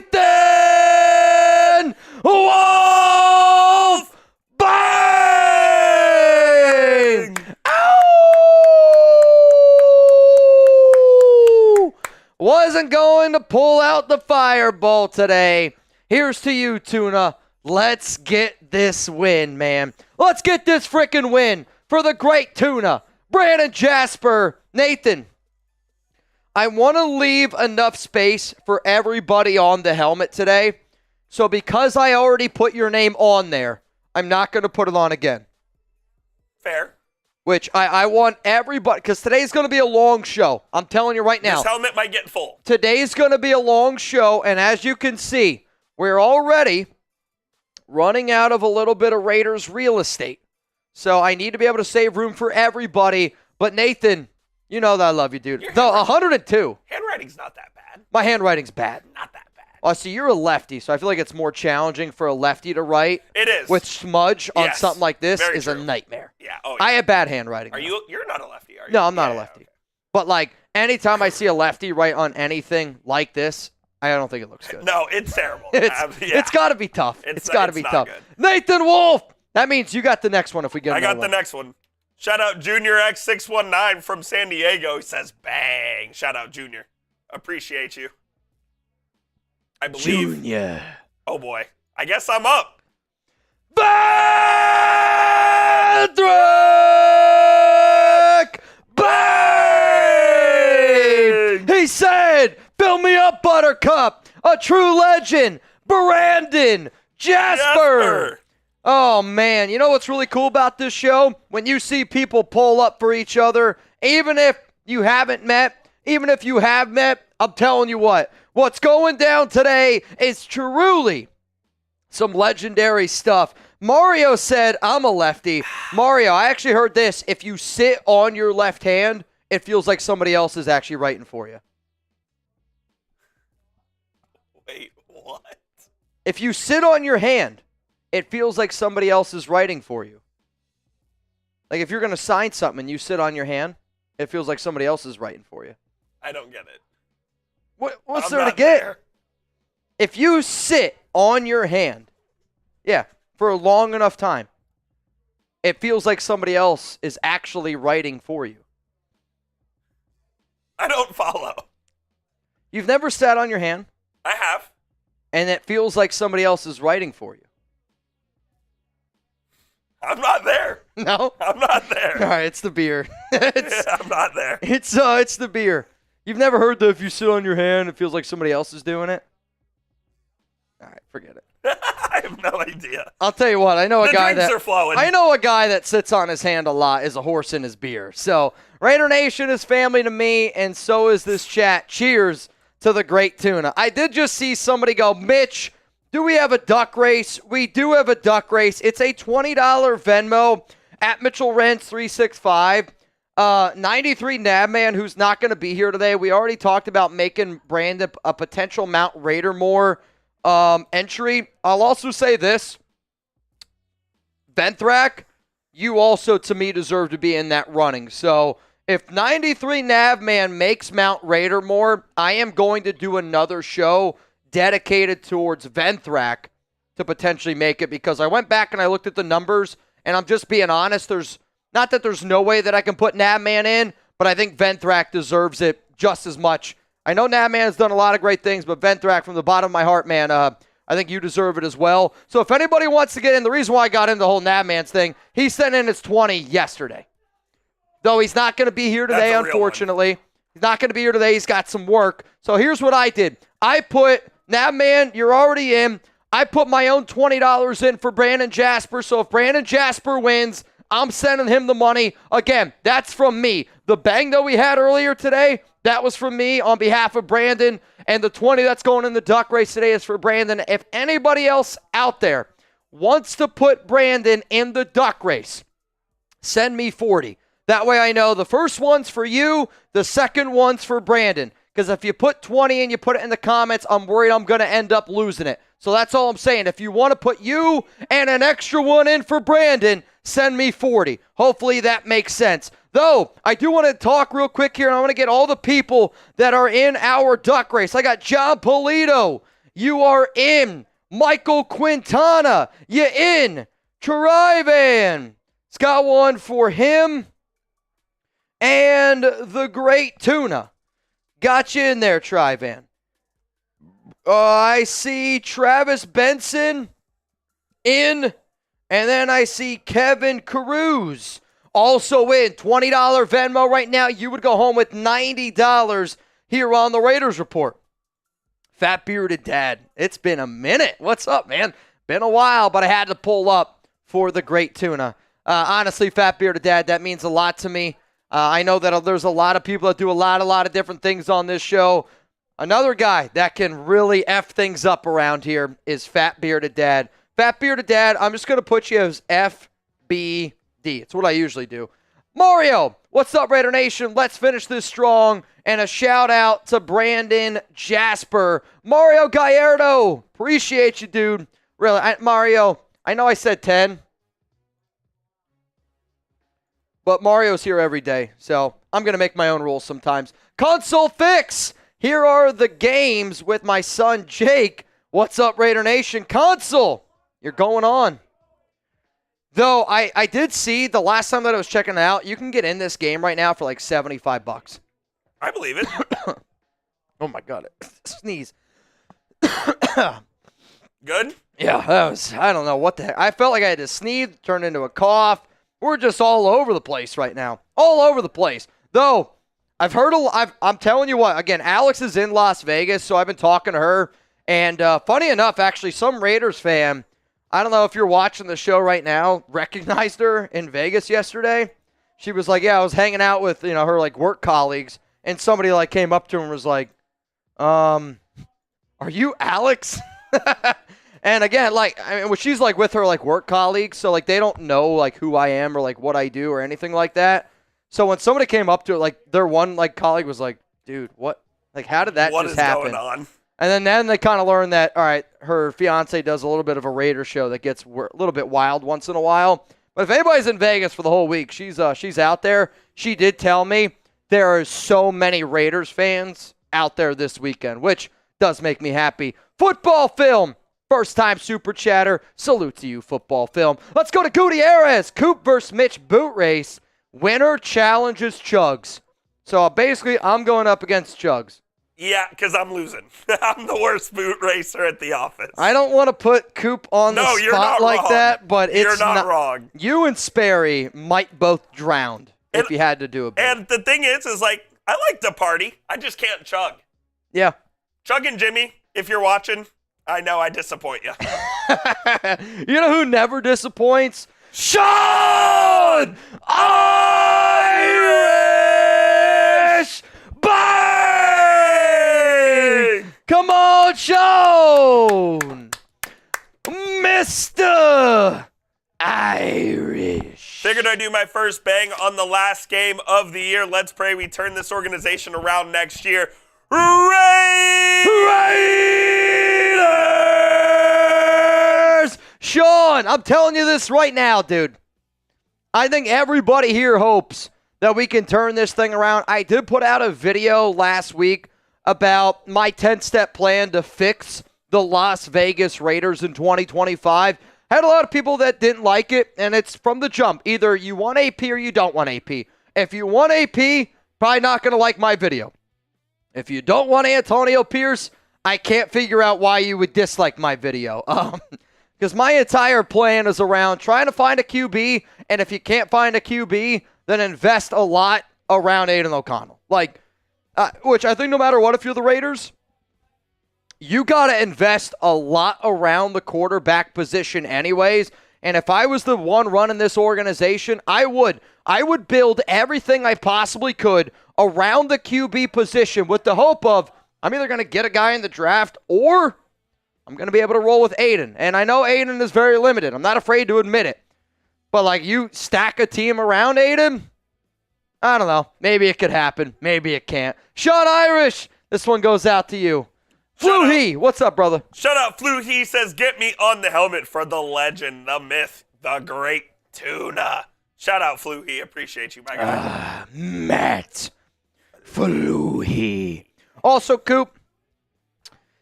Nathan Wolf Bang! Ow! Wasn't going to pull out the fireball today. Here's to you, Tuna. Let's get this win, man. Let's get this freaking win for the great Tuna. Brandon Jasper, Nathan. I want to leave enough space for everybody on the helmet today. So because I already put your name on there, I'm not going to put it on again. Fair. Which I want everybody, because today's going to be a long show. I'm telling you right now. This helmet might get full. Today's going to be a long show, and as you can see, we're already running out of a little bit of Raiders real estate. So I need to be able to save room for everybody. But Nathan, you know that I love you, dude. The 102. Handwriting's not that bad. My handwriting's bad. Not that bad. Oh, so you're a lefty, so I feel like it's more challenging for a lefty to write. It is. With smudge on something like this Very is true. a nightmare. Yeah. Oh, I have bad handwriting. You're not a lefty, are you? No, I'm not a lefty. Okay. But like anytime I see a lefty write on anything like this, I don't think it looks good. No, it's terrible. It's got to be tough. It's got to be not tough. Good. Nathan Wolf. That means you got the next one if we get I another got one. the next one. Shout out Junior X619 from San Diego. He says, bang. Shout out Junior. Appreciate you. I believe. Junior. Oh boy. I guess I'm up. Patrick! Bang! He said, fill me up, Buttercup. A true legend. Brandon Jasper. Oh, man. You know what's really cool about this show? When you see people pull up for each other, even if you haven't met, even if you have met, I'm telling you what's going down today is truly some legendary stuff. Mario said, I'm a lefty. Mario, I actually heard this. If you sit on your left hand, it feels like somebody else is actually writing for you. Wait, what? If you sit on your hand, it feels like somebody else is writing for you. Like if you're going to sign something and you sit on your hand, it feels like somebody else is writing for you. I don't get it. What's there to get? There. If you sit on your hand, for a long enough time, it feels like somebody else is actually writing for you. I don't follow. You've never sat on your hand? I have. And it feels like somebody else is writing for you. I'm not there. No? I'm not there. All right, it's the beer. I'm not there. It's the beer. You've never heard that if you sit on your hand, it feels like somebody else is doing it? All right, forget it. I have no idea. I'll tell you what, I know a guy that sits on his hand a lot is a horse in his beer. So, Raider Nation is family to me, and so is this chat. Cheers to the great tuna. I did just see somebody go, Mitch, do we have a duck race? We do have a duck race. It's a $20 Venmo at Mitchell Renz 365. 93 Nabman, who's not going to be here today. We already talked about making Brandon a potential Mount Raidermore entry. I'll also say this. Venthrak, you also, to me, deserve to be in that running. So, if 93 Navman makes Mount Raidermore, I am going to do another show dedicated towards Venthrak to potentially make it, because I went back and I looked at the numbers, and I'm just being honest. There's not that there's no way that I can put Navman in, but I think Venthrak deserves it just as much. I know Navman has done a lot of great things, but Venthrak, from the bottom of my heart, man, I think you deserve it as well. So if anybody wants to get in, the reason why I got into the whole Navman's thing, he sent in his 20 yesterday. Though he's not going to be here today, unfortunately. He's not going to be here today. He's got some work. So here's what I did. I put, Navman, you're already in. I put my own $20 in for Brandon Jasper. So if Brandon Jasper wins, I'm sending him the money. Again, that's from me. The bang that we had earlier today, that was from me on behalf of Brandon. And the 20 that's going in the duck race today is for Brandon. If anybody else out there wants to put Brandon in the duck race, send me 40. That way I know the first one's for you, the second one's for Brandon. Because if you put 20 and you put it in the comments, I'm worried I'm going to end up losing it. So that's all I'm saying. If you want to put you and an extra one in for Brandon, send me 40. Hopefully that makes sense. Though, I do want to talk real quick here, and I want to get all the people that are in our duck race. I got John Polito. You are in. Michael Quintana. You in. Tre'von. It's got one for him. And the great tuna. Got you in there, Tre'von. I see Travis Benson in. And then I see Kevin Caruso also in. $20 Venmo right now. You would go home with $90 here on the Raiders Report. Fat Bearded Dad. It's been a minute. What's up, man? Been a while, but I had to pull up for the great tuna. Honestly, Fat Bearded Dad, that means a lot to me. I know that there's a lot of people that do a lot of different things on this show. Another guy that can really F things up around here is Fat Bearded Dad. Fat Bearded Dad, I'm just going to put you as FBD. It's what I usually do. Mario, what's up, Raider Nation? Let's finish this strong. And a shout out to Brandon Jasper. Mario Gallardo, appreciate you, dude. Really, Mario, I know I said 10. But Mario's here every day, so I'm going to make my own rules sometimes. Console Fix! Here are the games with my son, Jake. What's up, Raider Nation? Console, you're going on. Though I did see the last time that I was checking it out, you can get in this game right now for like $75. I believe it. Oh my God. Sneeze. Good? Yeah, that was, I don't know what the heck. I felt like I had to sneeze, turn into a cough. We're just all over the place right now. All over the place. Though, I've heard I'm telling you what, again, Alex is in Las Vegas, so I've been talking to her. And funny enough, actually, some Raiders fan, I don't know if you're watching the show right now, recognized her in Vegas yesterday. She was like, yeah, I was hanging out with, her like work colleagues, and somebody like came up to her and was like, are you Alex? And again, she's like with her like work colleagues, so like they don't know like who I am or like what I do or anything like that. So when somebody came up to her, like their one like colleague was like, dude, what? Like how did that just happen? What is going on? And then they kind of learned that, all right, her fiance does a little bit of a Raider show that gets a little bit wild once in a while. But if anybody's in Vegas for the whole week, she's out there. She did tell me there are so many Raiders fans out there this weekend, which does make me happy. Football Film. First time super chatter. Salute to you, Football Film. Let's go to Gutierrez. Coop versus Mitch boot race. Winner challenges Chugs. So basically, I'm going up against Chugs. Yeah, because I'm losing. I'm the worst boot racer at the office. I don't want to put Coop on the spot like wrong. that, but you're it's not wrong. You and Sperry might both drown if you had to do a bit. And the thing is like, I like to party. I just can't chug. Yeah. Chug and Jimmy, if you're watching, I know I disappoint you. You know who never disappoints? Sean Irish Bang! Come on, Sean! Mr. Irish. Figured I'd do my first bang on the last game of the year. Let's pray we turn this organization around next year. Raiders! Sean, I'm telling you this right now, dude. I think everybody here hopes that we can turn this thing around. I did put out a video last week about my 10-step plan to fix the Las Vegas Raiders in 2025. Had a lot of people that didn't like it, and it's from the jump. Either you want AP or you don't want AP. If you want AP, probably not going to like my video. If you don't want Antonio Pierce, I can't figure out why you would dislike my video. Because my entire plan is around trying to find a QB, and if you can't find a QB, then invest a lot around Aidan O'Connell. Which I think no matter what, if you're the Raiders, you got to invest a lot around the quarterback position anyways. And if I was the one running this organization, I would build everything I possibly could around the QB position with the hope of I'm either going to get a guy in the draft or I'm going to be able to roll with Aidan. And I know Aidan is very limited. I'm not afraid to admit it. But you stack a team around Aidan, I don't know. Maybe it could happen. Maybe it can't. Sean Irish, this one goes out to you. Fluhee, what's up, brother? Shut up, Fluhee says, get me on the helmet for the legend, the myth, the great Tuna. Shout out, Fluhee. Appreciate you, my guy. Matt Fluhee. Also, Coop,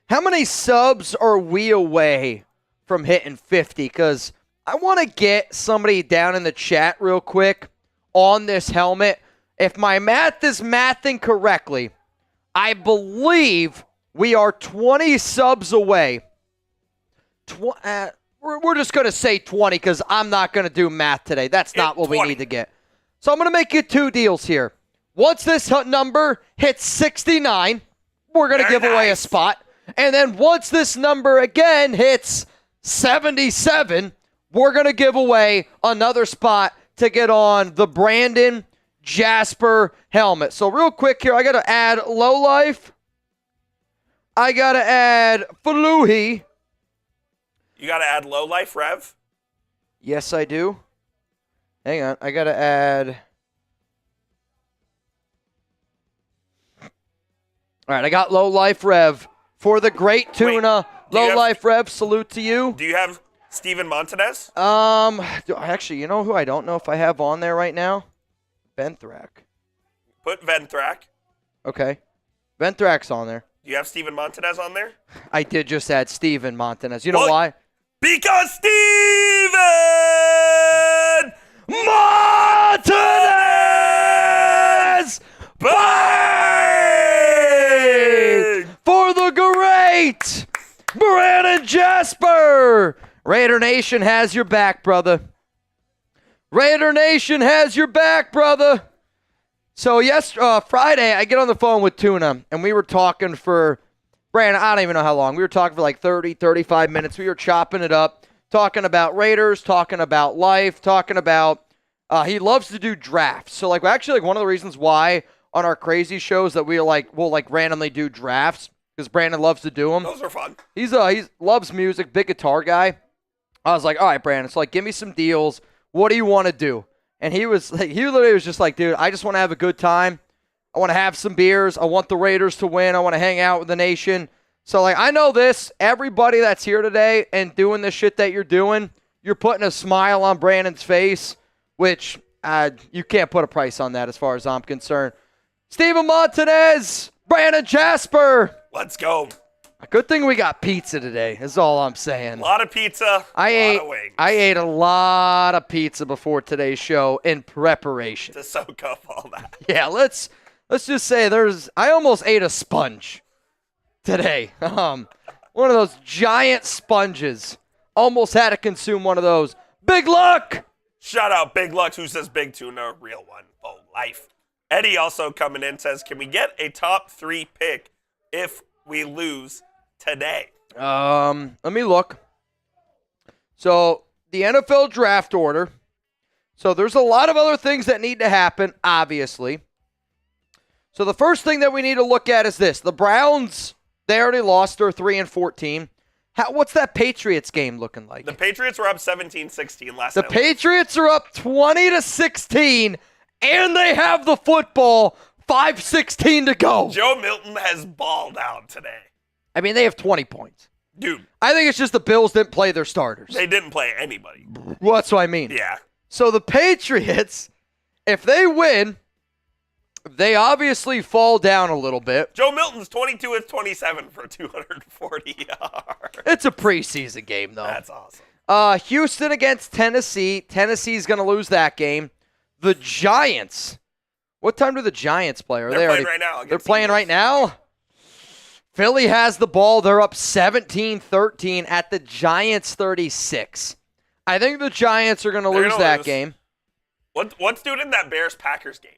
how many subs are we away from hitting 50? Because I want to get somebody down in the chat real quick on this helmet. If my math is mathing correctly, I believe we are 20 subs away. We're just going to say 20 because I'm not going to do math today. That's not what 20. We need to get. So I'm going to make you two deals here. Once this number hits 69, we're going to give away a spot. And then once this number again hits 77, we're going to give away another spot to get on the Brandon Jasper helmet. So real quick here, I got to add Lowlife. I got to add Fluhee. You got to add Lowlife, Rev? Yes, I do. Hang on. I got to add... All right, I got Lowlife Rev for the great Tuna. Lowlife Rev, salute to you. Do you have Steven Montanez? Actually, you know who I don't know if I have on there right now? Venthrak. Put Venthrak. Okay. Venthrak's on there. Do you have Steven Montanez on there? I did just add Steven Montanez. You know why? Because Steven! Martinez! Bang! For the great Brandon Jasper! Raider Nation has your back, brother. Raider Nation has your back, brother. So Friday, I get on the phone with Tuna, and we were talking for, Brandon, I don't even know how long. We were talking for like 30, 35 minutes. We were chopping it up, talking about Raiders, talking about life, talking about, he loves to do drafts. So, actually, one of the reasons why on our crazy shows that we'll randomly do drafts, because Brandon loves to do them. Those are fun. He loves music, big guitar guy. I was like, all right, Brandon, so give me some deals. What do you want to do? And he literally was just like, dude, I just want to have a good time. I want to have some beers. I want the Raiders to win. I want to hang out with the nation. So, I know this. Everybody that's here today and doing the shit that you're doing, you're putting a smile on Brandon's face, which you can't put a price on that as far as I'm concerned. Steven Martinez, Brandon Jasper. Let's go. Good thing we got pizza today, is all I'm saying. A lot of pizza, lot of wings. I ate a lot of pizza before today's show in preparation. To soak up all that. Yeah, let's just say I almost ate a sponge today. One of those giant sponges. Almost had to consume one of those. Big Luck! Shout out Big Luck, who says Big Tuna, real one. Oh, life. Eddie also coming in says, can we get a top 3 pick if we lose today? Let me look. So, the NFL draft order. So, there's a lot of other things that need to happen, obviously. So, the first thing that we need to look at is this. The Browns, they already lost. They're 3-14. What's that Patriots game looking like? The Patriots were up 17-16 last The night. Patriots are up 20-16, and they have the football. 5:16 to go. Joe Milton has balled out today. I mean, they have 20 points. Dude. I think it's just the Bills didn't play their starters. They didn't play anybody. Well, that's what I mean. Yeah. So the Patriots, if they win, they obviously fall down a little bit. Joe Milton's 22-27 for 240 yards. It's a preseason game, though. That's awesome. Houston against Tennessee. Tennessee's going to lose that game. The Giants. What time do the Giants play? They're playing right now. They're playing right now? Philly has the ball. They're up 17-13 at the Giants 36. I think the Giants are going to lose that game. What's doing in that Bears-Packers game?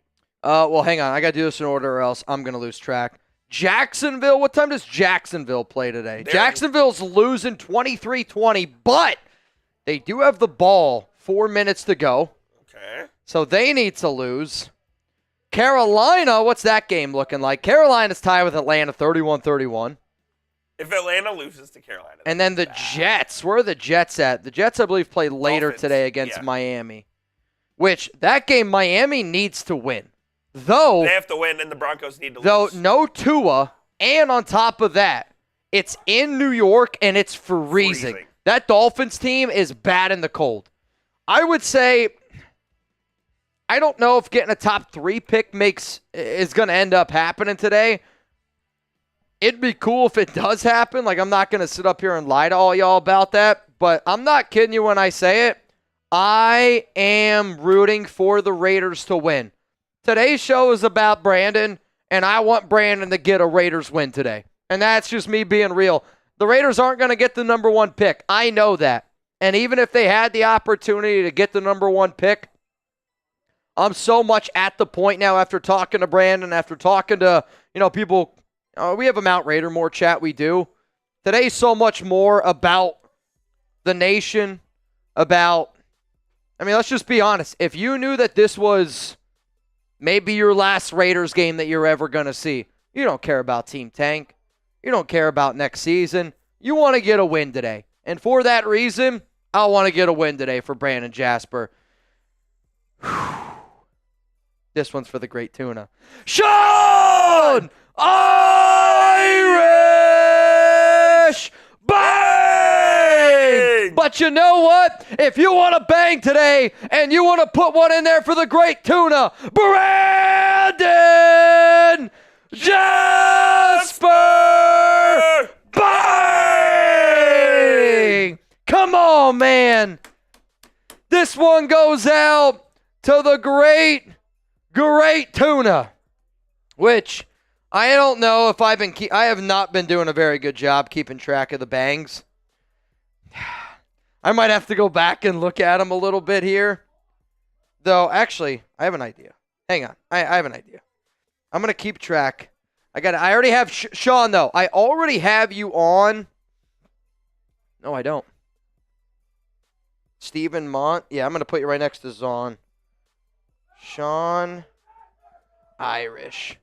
Well, hang on. I got to do this in order or else I'm going to lose track. Jacksonville. What time does Jacksonville play today? Jacksonville's losing 23-20, but they do have the ball. 4 minutes to go. Okay. So they need to lose. Carolina, what's that game looking like? Carolina's tied with Atlanta 31-31. If Atlanta loses to Carolina. And then the Jets. Where are the Jets at? The Jets, I believe, play later today against Miami. Which, that game, Miami needs to win. Though they have to win, and the Broncos need to lose. Though no Tua, and on top of that, it's in New York, and it's freezing. That Dolphins team is bad in the cold. I would say, I don't know if getting a top 3 pick is going to end up happening today. It'd be cool if it does happen. I'm not going to sit up here and lie to all y'all about that, but I'm not kidding you when I say it. I am rooting for the Raiders to win. Today's show is about Brandon, and I want Brandon to get a Raiders win today. And that's just me being real. The Raiders aren't going to get the number 1 pick. I know that. And even if they had the opportunity to get the number 1 pick, I'm so much at the point now after talking to Brandon, after talking to, people. We have a Mount Raider more chat, we do. Today's so much more about the nation, let's just be honest. If you knew that this was maybe your last Raiders game that you're ever going to see, you don't care about Team Tank. You don't care about next season. You want to get a win today. And for that reason, I want to get a win today for Brandon Jasper. This one's for the great Tuna. Sean Irish Bang! But you know what? If you want to bang today and you want to put one in there for the great Tuna, Brandon Jasper Bang! Come on, man. This one goes out to the great Tuna, which I don't know if I have not been doing a very good job keeping track of the bangs. I might have to go back and look at them a little bit here. Though, actually, I have an idea. Hang on. I have an idea. I'm going to keep track. I already have Sean, though. I already have you on. No, I don't. Stephen Mont. Yeah, I'm going to put you right next to Zahn. Sean Irish.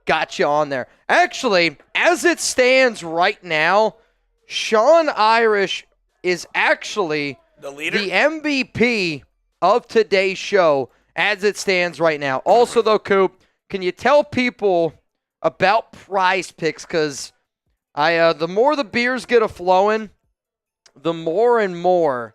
Got you on there. Actually, as it stands right now, Sean Irish is actually the leader, the MVP of today's show as it stands right now. Also, though, Coop, can you tell people about Prize Picks? Because the more the beers get a-flowing, the more and more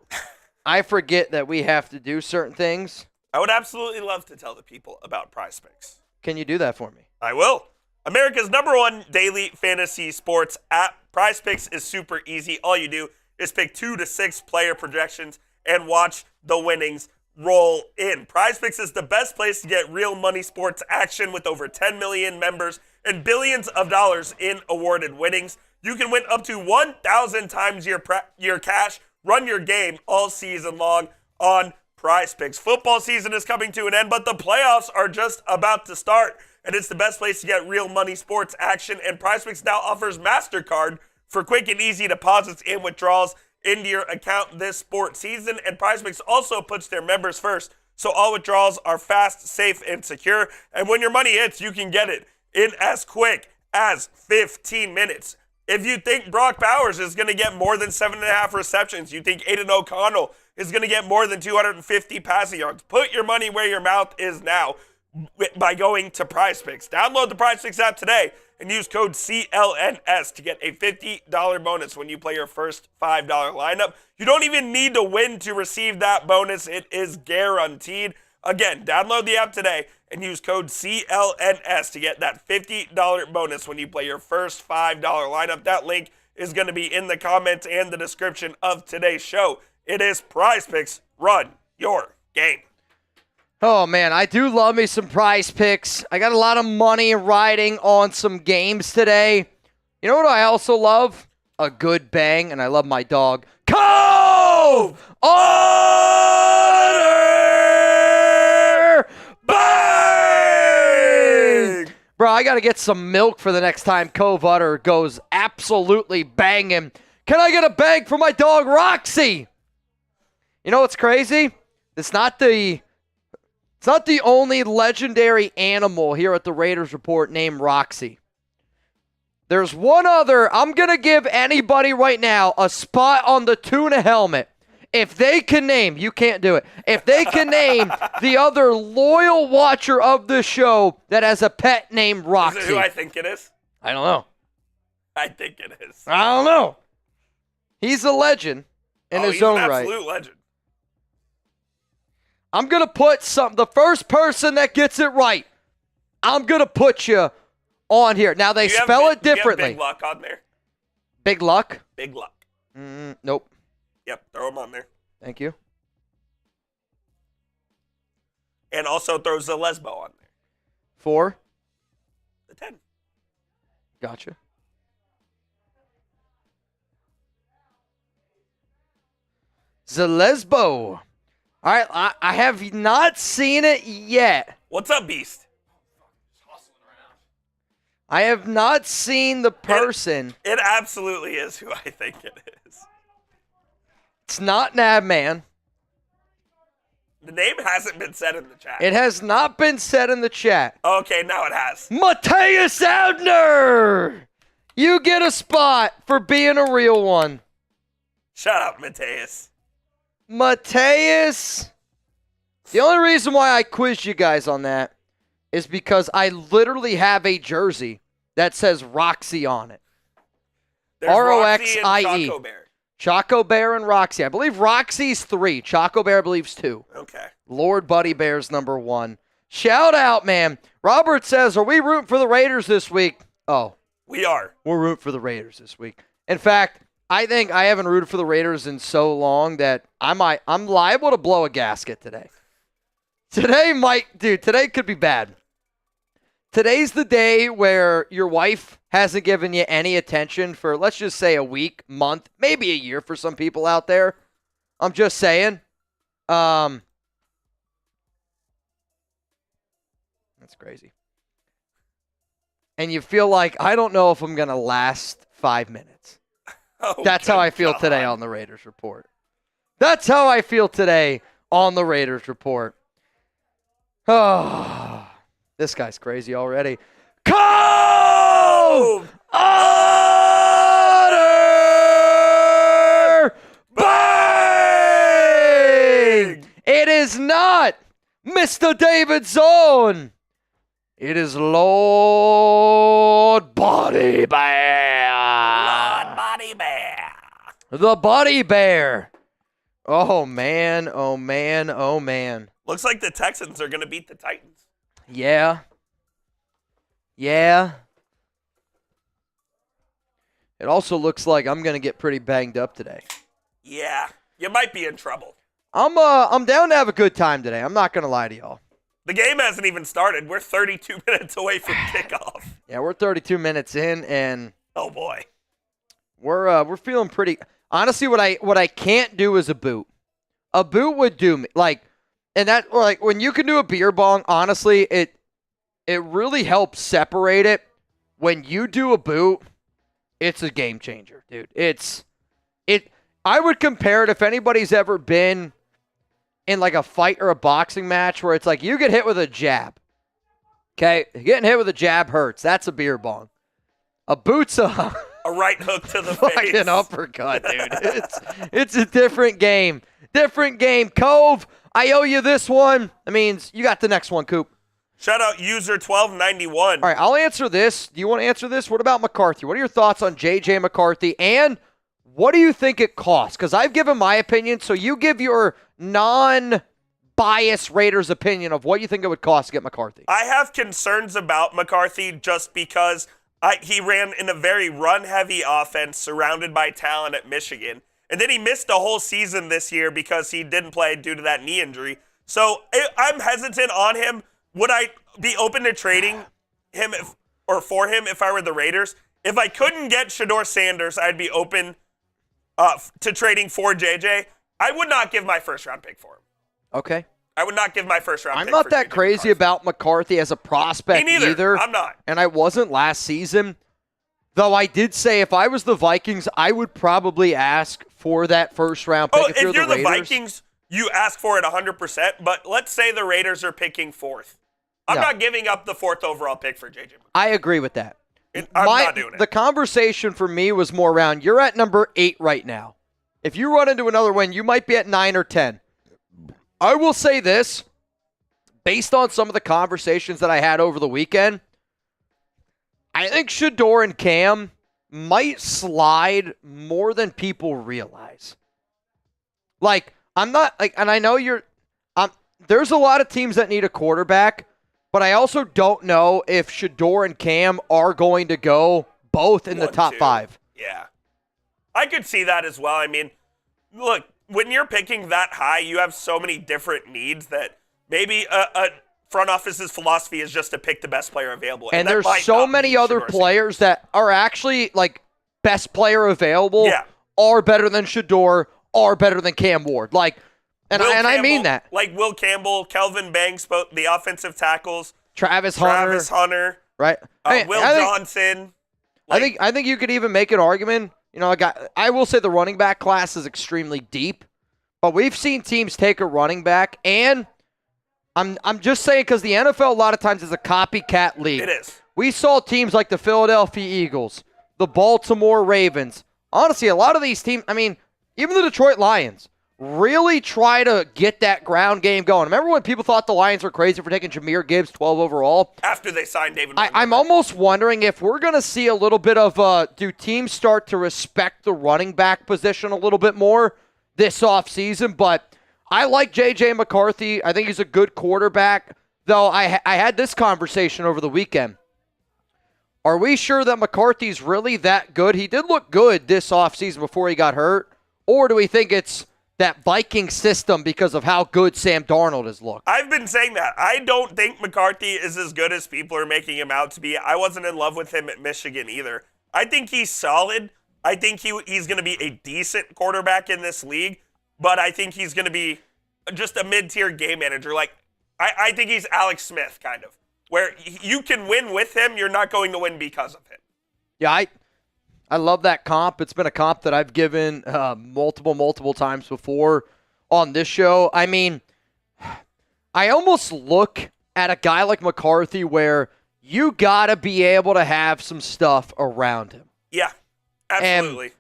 I forget that we have to do certain things. I would absolutely love to tell the people about Prize Picks. Can you do that for me? I will. America's #1 daily fantasy sports app. Prize Picks is super easy. All you do is pick 2 to 6 player projections and watch the winnings roll in. Prize Picks is the best place to get real money sports action with over 10 million members and billions of dollars in awarded winnings. You can win up to 1,000 times your cash. Run your game all season long on Prize Picks. Football season is coming to an end, but the playoffs are just about to start, and it's the best place to get real money sports action. And Prize Picks now offers MasterCard for quick and easy deposits and withdrawals into your account this sports season. And Prize Picks also puts their members first, so all withdrawals are fast, safe, and secure. And when your money hits, you can get it in as quick as 15 minutes. If you think Brock Bowers is going to get more than 7.5 receptions, you think Aidan O'Connell is going to get more than 250 passing yards, put your money where your mouth is now by going to Prize Picks. Download the Prize Picks app today and use code CLNS to get a $50 bonus when you play your first $5 lineup. You don't even need to win to receive that bonus. It is guaranteed. Again, download the app today and use code CLNS to get that $50 bonus when you play your first $5 lineup. That link is going to be in the comments and the description of today's show. It is Prize Picks. Run your game. Oh, man, I do love me some Prize Picks. I got a lot of money riding on some games today. You know what I also love? A good bang, and I love my dog. Cove Honor Bang! Bro, I got to get some milk for the next time Cove Honor goes absolutely banging. Can I get a bang for my dog, Roxy? You know what's crazy? It's not the only legendary animal here at the Raiders Report named Roxy. There's one other. I'm going to give anybody right now a spot on the tuna helmet. If they can name, you can't do it. If they can name the other loyal watcher of the show that has a pet named Roxy. Is it who I think it is? I don't know. I think it is. I don't know. He's a legend in his own right. He's an absolute legend. I'm going to put the first person that gets it right, I'm going to put you on here. Now, they spell it differently. Do you have Big Luck on there? Big Luck? Big Luck. Nope. Yep, throw him on there. Thank you. And also throw Zalesbo on there. 4? The 10. Gotcha. Zalesbo. All right, I have not seen it yet. What's up, Beast? I have not seen the person. It absolutely is who I think it is. It's not Nabman. The name hasn't been said in the chat. It has not been said in the chat. Okay, now it has. Mateus Abner! You get a spot for being a real one. Shut up, Mateus. Mateus. The only reason why I quizzed you guys on that is because I literally have a jersey that says Roxy on it. R-O-X-I-E. Choco Bear. Choco Bear and Roxy. I believe Roxy's 3. Choco Bear believes 2. Okay. Lord Buddy Bear's number 1. Shout out, man. Robert says, are we rooting for the Raiders this week? Oh. We are. We're rooting for the Raiders this week. In fact, I think I haven't rooted for the Raiders in so long that I'm liable to blow a gasket today. Today could be bad. Today's the day where your wife hasn't given you any attention for, let's just say, a week, month, maybe a year for some people out there. I'm just saying. That's crazy. And you feel like, I don't know if I'm going to last 5 minutes. Oh, That's how I feel today on the Raiders Report. That's how I feel today on the Raiders Report. Oh, this guy's crazy already. Cove Otter Bang! It is not Mr. David Zone. It is Lord Body Bear. Lord Body Bear. The Body Bear. Oh, man. Oh, man. Oh, man. Looks like the Texans are going to beat the Titans. Yeah. Yeah. It also looks like I'm going to get pretty banged up today. Yeah. You might be in trouble. I'm down to have a good time today. I'm not going to lie to y'all. The game hasn't even started. We're 32 minutes away from kickoff. Yeah, we're 32 minutes in, and oh boy, we're feeling pretty. Honestly, what I can't do is a boot. A boot would do me and that, or like when you can do a beer bong. Honestly, it really helps separate it. When you do a boot, it's a game changer, dude. I would compare it if anybody's ever been in like a fight or a boxing match where it's like you get hit with a jab. Okay? Getting hit with a jab hurts. That's a beer bong. A boot's a right hook to the face. Fucking uppercut, dude. It's a different game. Different game. Cove, I owe you this one. That means you got the next one, Coop. Shout out user 1291. All right, I'll answer this. Do you want to answer this? What about McCarthy? What are your thoughts on J.J. McCarthy? And what do you think it costs? Because I've given my opinion, so you give your non-biased Raiders opinion of what you think it would cost to get McCarthy. I have concerns about McCarthy just because he ran in a very run-heavy offense surrounded by talent at Michigan. And then he missed a whole season this year because he didn't play due to that knee injury. So I'm hesitant on him. Would I be open to trading him for him if I were the Raiders? If I couldn't get Shedeur Sanders, I'd be open to trading for JJ. I would not give my first-round pick for him. Okay. I would not give my first-round pick I'm not for that JJ crazy McCarthy. about McCarthy as a prospect Me neither. either. I'm not. And I wasn't last season. Though I did say if I was the Vikings, I would probably ask for that first-round pick. If you're the Raiders. Vikings, you ask for it 100%. But let's say the Raiders are picking fourth. I'm not giving up the fourth overall pick for JJ McCarthy. I agree with that. I'm not doing it. The conversation for me was more around, you're at number 8 right now. If you run into another win, you might be at 9 or 10. I will say this, based on some of the conversations that I had over the weekend, I think Shedeur and Cam might slide more than people realize. Like, I'm not, like, and I know there's a lot of teams that need a quarterback, but I also don't know if Shedeur and Cam are going to go both in the top 5. Yeah. I could see that as well. I mean, look, when you're picking that high, you have so many different needs that maybe a front office's philosophy is just to pick the best player available. And there's so many other players that are actually, like, best player available are better than Shedeur, are better than Cam Ward. Like, and I mean that. Like Will Campbell, Kelvin Banks, both the offensive tackles. Travis Hunter. Right. Will Johnson. I think you could even make an argument. You know, I will say the running back class is extremely deep, but we've seen teams take a running back, and I'm just saying because the NFL a lot of times is a copycat league. It is. We saw teams like the Philadelphia Eagles, the Baltimore Ravens. Honestly, a lot of these teams, I mean, even the Detroit Lions, really try to get that ground game going. Remember when people thought the Lions were crazy for taking Jahmyr Gibbs 12 overall? After they signed David Montgomery. I'm almost wondering if we're going to see a little bit of do teams start to respect the running back position a little bit more this offseason? But I like J.J. McCarthy. I think he's a good quarterback. Though I had this conversation over the weekend. are we sure that McCarthy's really that good? He did look good this offseason before he got hurt. Or do we think it's that Viking system because of how good Sam Darnold has looked? I've been saying that. I don't think McCarthy is as good as people are making him out to be. I wasn't in love with him at Michigan either. I think he's solid. I think he's going to be a decent quarterback in this league, but I think he's going to be just a mid-tier game manager. Like, I think he's Alex Smith, kind of, where you can win with him, you're not going to win because of him. Yeah, I love that comp. It's been a comp that I've given multiple times before on this show. I mean, I almost look at a guy like McCarthy where you got to be able to have some stuff around him. Yeah, absolutely.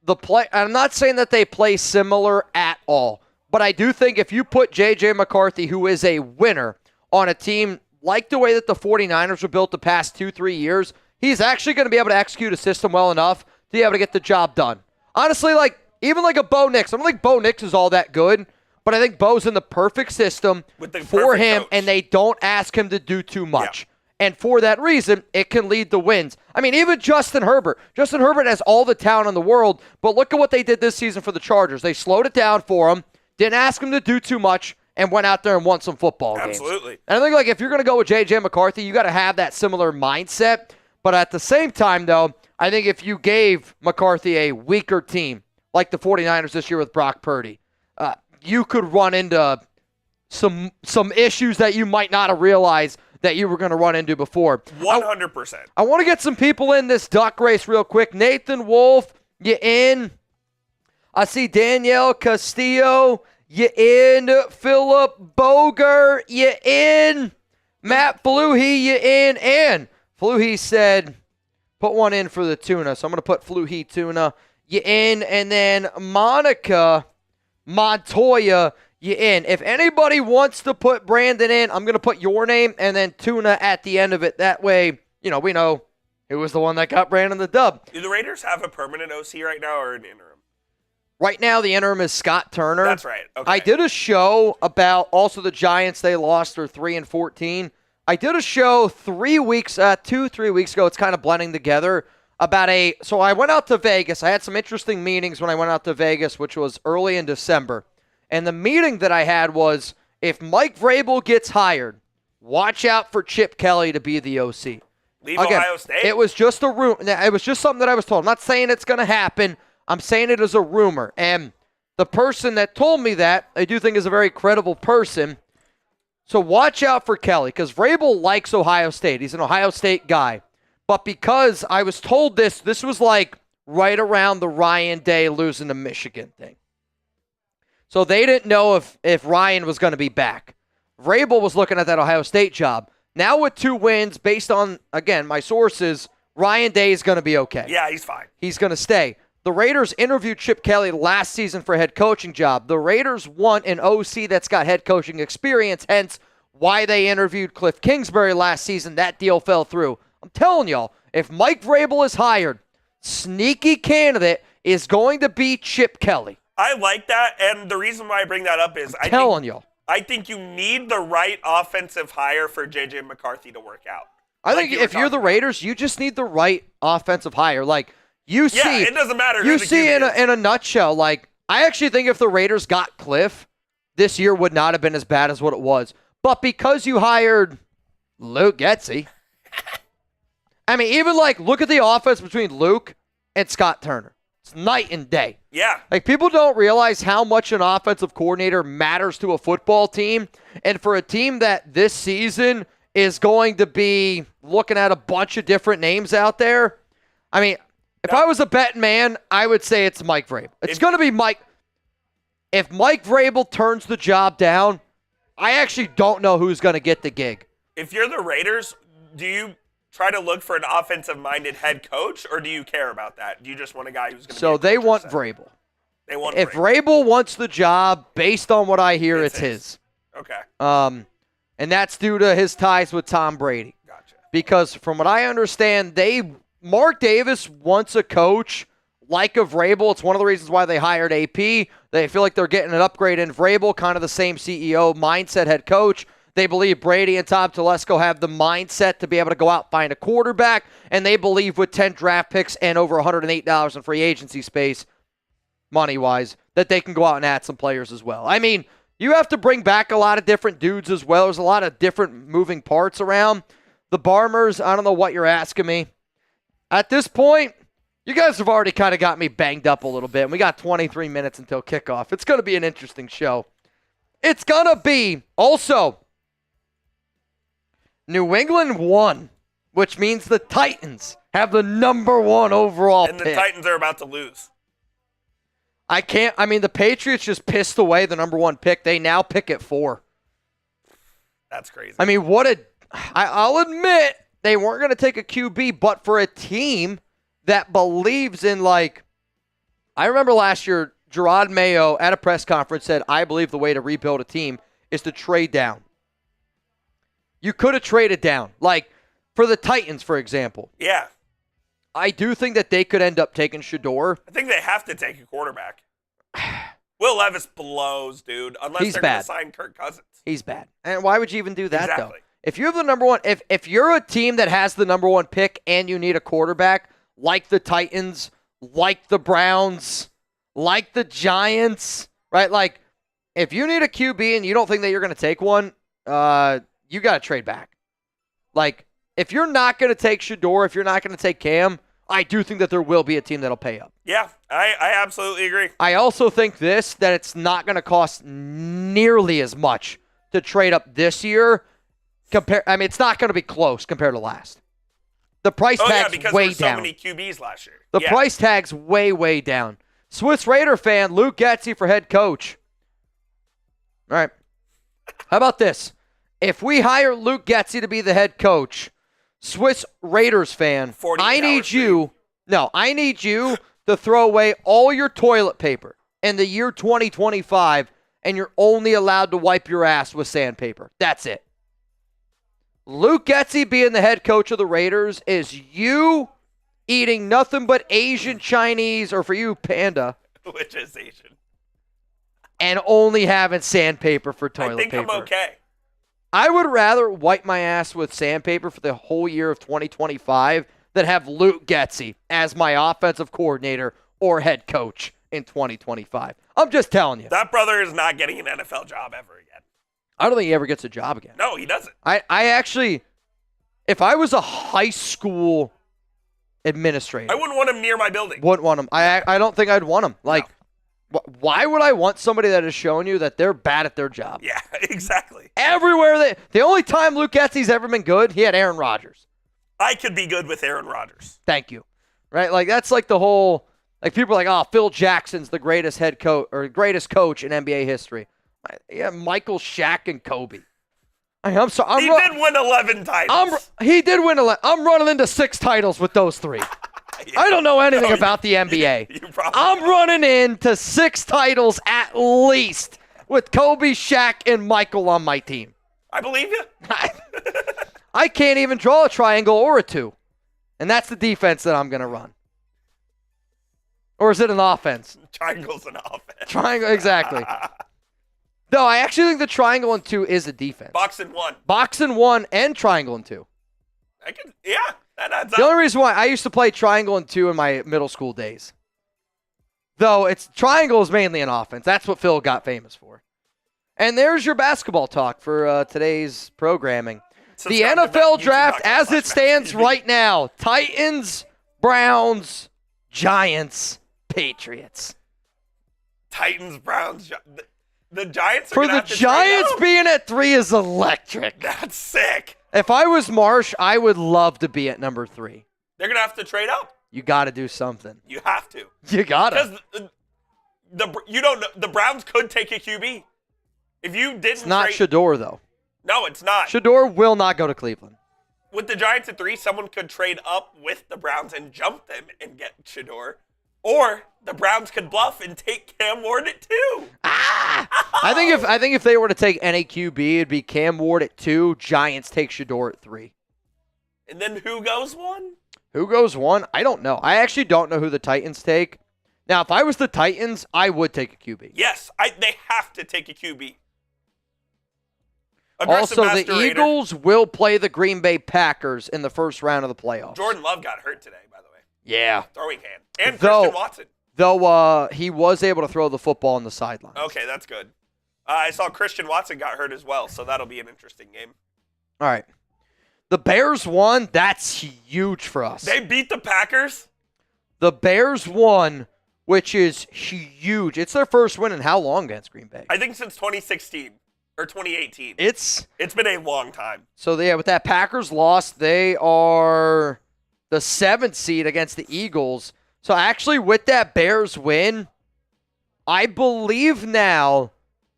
And I'm not saying that they play similar at all, but I do think if you put J.J. McCarthy, who is a winner, on a team like the way that the 49ers were built the past 2-3 years, he's actually going to be able to execute a system well enough to be able to get the job done. Honestly, even like a Bo Nix. I don't think Bo Nix is all that good, but I think Bo's in the perfect system for him, coach. And they don't ask him to do too much. Yeah. And for that reason, it can lead to wins. I mean, even Justin Herbert. Justin Herbert has all the talent in the world, but look at what they did this season for the Chargers. They slowed it down for him, didn't ask him to do too much, and went out there and won some football games. Absolutely. And I think if you're going to go with J.J. McCarthy, you got to have that similar mindset. But at the same time, though, I think if you gave McCarthy a weaker team, like the 49ers this year with Brock Purdy, you could run into some issues that you might not have realized that you were going to run into before. 100%. I want to get some people in this duck race real quick. Nathan Wolf, you in? I see Danielle Castillo, you in? Philip Boger, you in? Matt Fluhey, you in? And Fluhey said, put one in for the tuna. So I'm going to put Fluhey tuna, you in? And then Monica Montoya, you in. If anybody wants to put Brandon in, I'm going to put your name and then tuna at the end of it. That way, we know who was the one that got Brandon the dub. Do the Raiders have a permanent OC right now or an interim? Right now, the interim is Scott Turner. That's right. Okay. I did a show about also the Giants. They lost their 3-14. I did a show 3 weeks ago. It's kind of blending together about so I went out to Vegas. I had some interesting meetings when I went out to Vegas, which was early in December. And the meeting that I had was, if Mike Vrabel gets hired, watch out for Chip Kelly to be the OC. Leave Ohio State? It was just a rumor. It was just something that I was told. I'm not saying it's going to happen. I'm saying it as a rumor. And the person that told me that, I do think is a very credible person. So watch out for Kelly, because Vrabel likes Ohio State. He's an Ohio State guy. But because I was told this was like right around the Ryan Day losing to Michigan thing. So they didn't know if Ryan was going to be back. Vrabel was looking at that Ohio State job. Now with 2 wins, based on, again, my sources, Ryan Day is going to be okay. Yeah, he's fine. He's going to stay. The Raiders interviewed Chip Kelly last season for a head coaching job. The Raiders want an OC that's got head coaching experience, hence why they interviewed Cliff Kingsbury last season. That deal fell through. I'm telling y'all, if Mike Vrabel is hired, sneaky candidate is going to be Chip Kelly. I like that, and the reason why I bring that up is I think you need the right offensive hire for J.J. McCarthy to work out. I think if you're the Raiders, you just need the right offensive hire. It doesn't matter. You see in a nutshell, I actually think if the Raiders got Cliff, this year would not have been as bad as what it was. But because you hired Luke Getsy, I mean, even look at the offense between Luke and Scott Turner. It's night and day. Yeah. People don't realize how much an offensive coordinator matters to a football team. And for a team that this season is going to be looking at a bunch of different names out there, I mean, if I was a betting man, I would say it's Mike Vrabel. It's going to be Mike. If Mike Vrabel turns the job down, I actually don't know who's going to get the gig. If you're the Raiders, do you try to look for an offensive-minded head coach, or do you care about that? Do you just want a guy who's going to So they want Vrabel. If Vrabel wants the job, based on what I hear, it's his. Okay. And that's due to his ties with Tom Brady. Gotcha. Because from what I understand, Mark Davis wants a coach like a Vrabel. It's one of the reasons why they hired AP. They feel like they're getting an upgrade in Vrabel, kind of the same CEO mindset head coach. They believe Brady and Tom Telesco have the mindset to be able to go out and find a quarterback, and they believe with 10 draft picks and over $108 in free agency space, money-wise, that they can go out and add some players as well. I mean, you have to bring back a lot of different dudes as well. There's a lot of different moving parts around. The Barmers, I don't know what you're asking me. At this point, you guys have already kind of got me banged up a little bit, and we got 23 minutes until kickoff. It's going to be an interesting show. It's going to be also New England won, which means the Titans have the number 1 overall pick. And the Titans are about to lose. The Patriots just pissed away the number 1 pick. They now pick at 4. That's crazy. I mean, I'll admit they weren't going to take a QB, but for a team that believes in, I remember last year, Gerard Mayo at a press conference said, I believe the way to rebuild a team is to trade down. You could have traded down. For the Titans, for example. Yeah. I do think that they could end up taking Shedeur. I think they have to take a quarterback. Will Levis blows, dude. Unless they're going to sign Kirk Cousins. He's bad. And why would you even do that, exactly. though? If you have the number 1, if you're a team that has the number 1 pick and you need a quarterback, like the Titans, like the Browns, like the Giants, right? If you need a QB and you don't think that you're going to take one, you got to trade back. If you're not going to take Shedeur, if you're not going to take Cam, I do think that there will be a team that'll pay up. Yeah, I absolutely agree. I also think that it's not going to cost nearly as much to trade up this year. It's not going to be close compared to last. The price tag's because way there were so down. Many QBs last year. The price tag's way, way down. Swiss Raider fan, Luke Getsy for head coach. All right. How about this? If we hire Luke Getsy to be the head coach, Swiss Raiders fan, I need you to throw away all your toilet paper in the year 2025, and you're only allowed to wipe your ass with sandpaper. That's it. Luke Getsy being the head coach of the Raiders is you eating nothing but Asian Chinese, or for you, panda. Which is Asian. And only having sandpaper for toilet paper. I think I'm okay. I would rather wipe my ass with sandpaper for the whole year of 2025 than have Luke Getsy as my offensive coordinator or head coach in 2025. I'm just telling you. That brother is not getting an NFL job ever again. I don't think he ever gets a job again. No, he doesn't. I actually, if I was a high school administrator, I wouldn't want him near my building. Wouldn't want him. I don't think I'd want him. No. Why would I want somebody that has shown you that they're bad at their job? Yeah, exactly. Everywhere the only time Luke Getsy's ever been good, he had Aaron Rodgers. I could be good with Aaron Rodgers. Thank you. Right? That's the whole, people are like, oh, Phil Jackson's the greatest head coach or greatest coach in NBA history. Yeah, Michael, Shaq, and Kobe. I'm sorry. He did win 11 titles. He did win 11. I'm running into 6 titles with those 3. Yeah. I don't know anything about the NBA. I'm running into 6 titles at least with Kobe, Shaq, and Michael on my team. I believe you. I can't even draw a triangle or a 2. And that's the defense that I'm going to run. Or is it an offense? Triangle's an offense. Triangle, exactly. No, I actually think the triangle and 2 is a defense. Box and 1. Box and 1 and triangle and 2. That adds up. The only reason why I used to play triangle and 2 in my middle school days. Though triangle is mainly an offense. That's what Phil got famous for. And there's your basketball talk for today's programming. The NFL draft as it stands right now. Titans, Browns, Giants, Patriots. Titans, Browns, the Giants are for the Giants being at 3 is electric. That's sick. If I was Marsh, I would love to be at number 3. They're gonna have to trade up. You got to do something. You have to. You got to. Because you don't know, the Browns could take a QB. If you didn't, it's not Shedeur though. No, it's not. Shedeur will not go to Cleveland. With the Giants at 3, someone could trade up with the Browns and jump them and get Shedeur. Or the Browns could bluff and take Cam Ward at 2. I think if they were to take any QB, it'd be Cam Ward at 2, Giants take Shedeur at 3. And then who goes 1? Who goes 1? I don't know. I actually don't know who the Titans take. Now, if I was the Titans, I would take a QB. Yes, they have to take a QB. Aggressive Also, Master the Raider. Eagles will play the Green Bay Packers in the first round of the playoffs. Jordan Love got hurt today, by the way. Yeah. Throwing hand. And Christian Watson. Though he was able to throw the football on the sidelines. Okay, that's good. I saw Christian Watson got hurt as well, so that'll be an interesting game. All right. The Bears won. That's huge for us. They beat the Packers? The Bears won, which is huge. It's their first win in how long against Green Bay? I think since 2016 or 2018. It's been a long time. So, yeah, with that Packers loss, they are the 7th seed against the Eagles. So, actually, with that Bears win, I believe now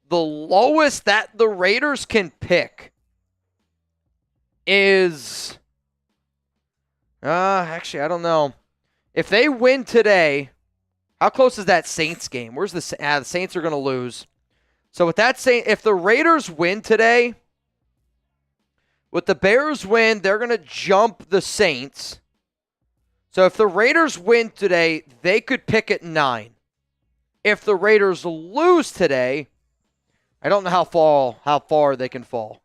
the lowest that the Raiders can pick is, actually, I don't know. If they win today, how close is that Saints game? Where's the Saints are going to lose. So with that if the Raiders win today, with the Bears win, they're going to jump the Saints. So if the Raiders win today, they could pick at 9. If the Raiders lose today, I don't know how far they can fall.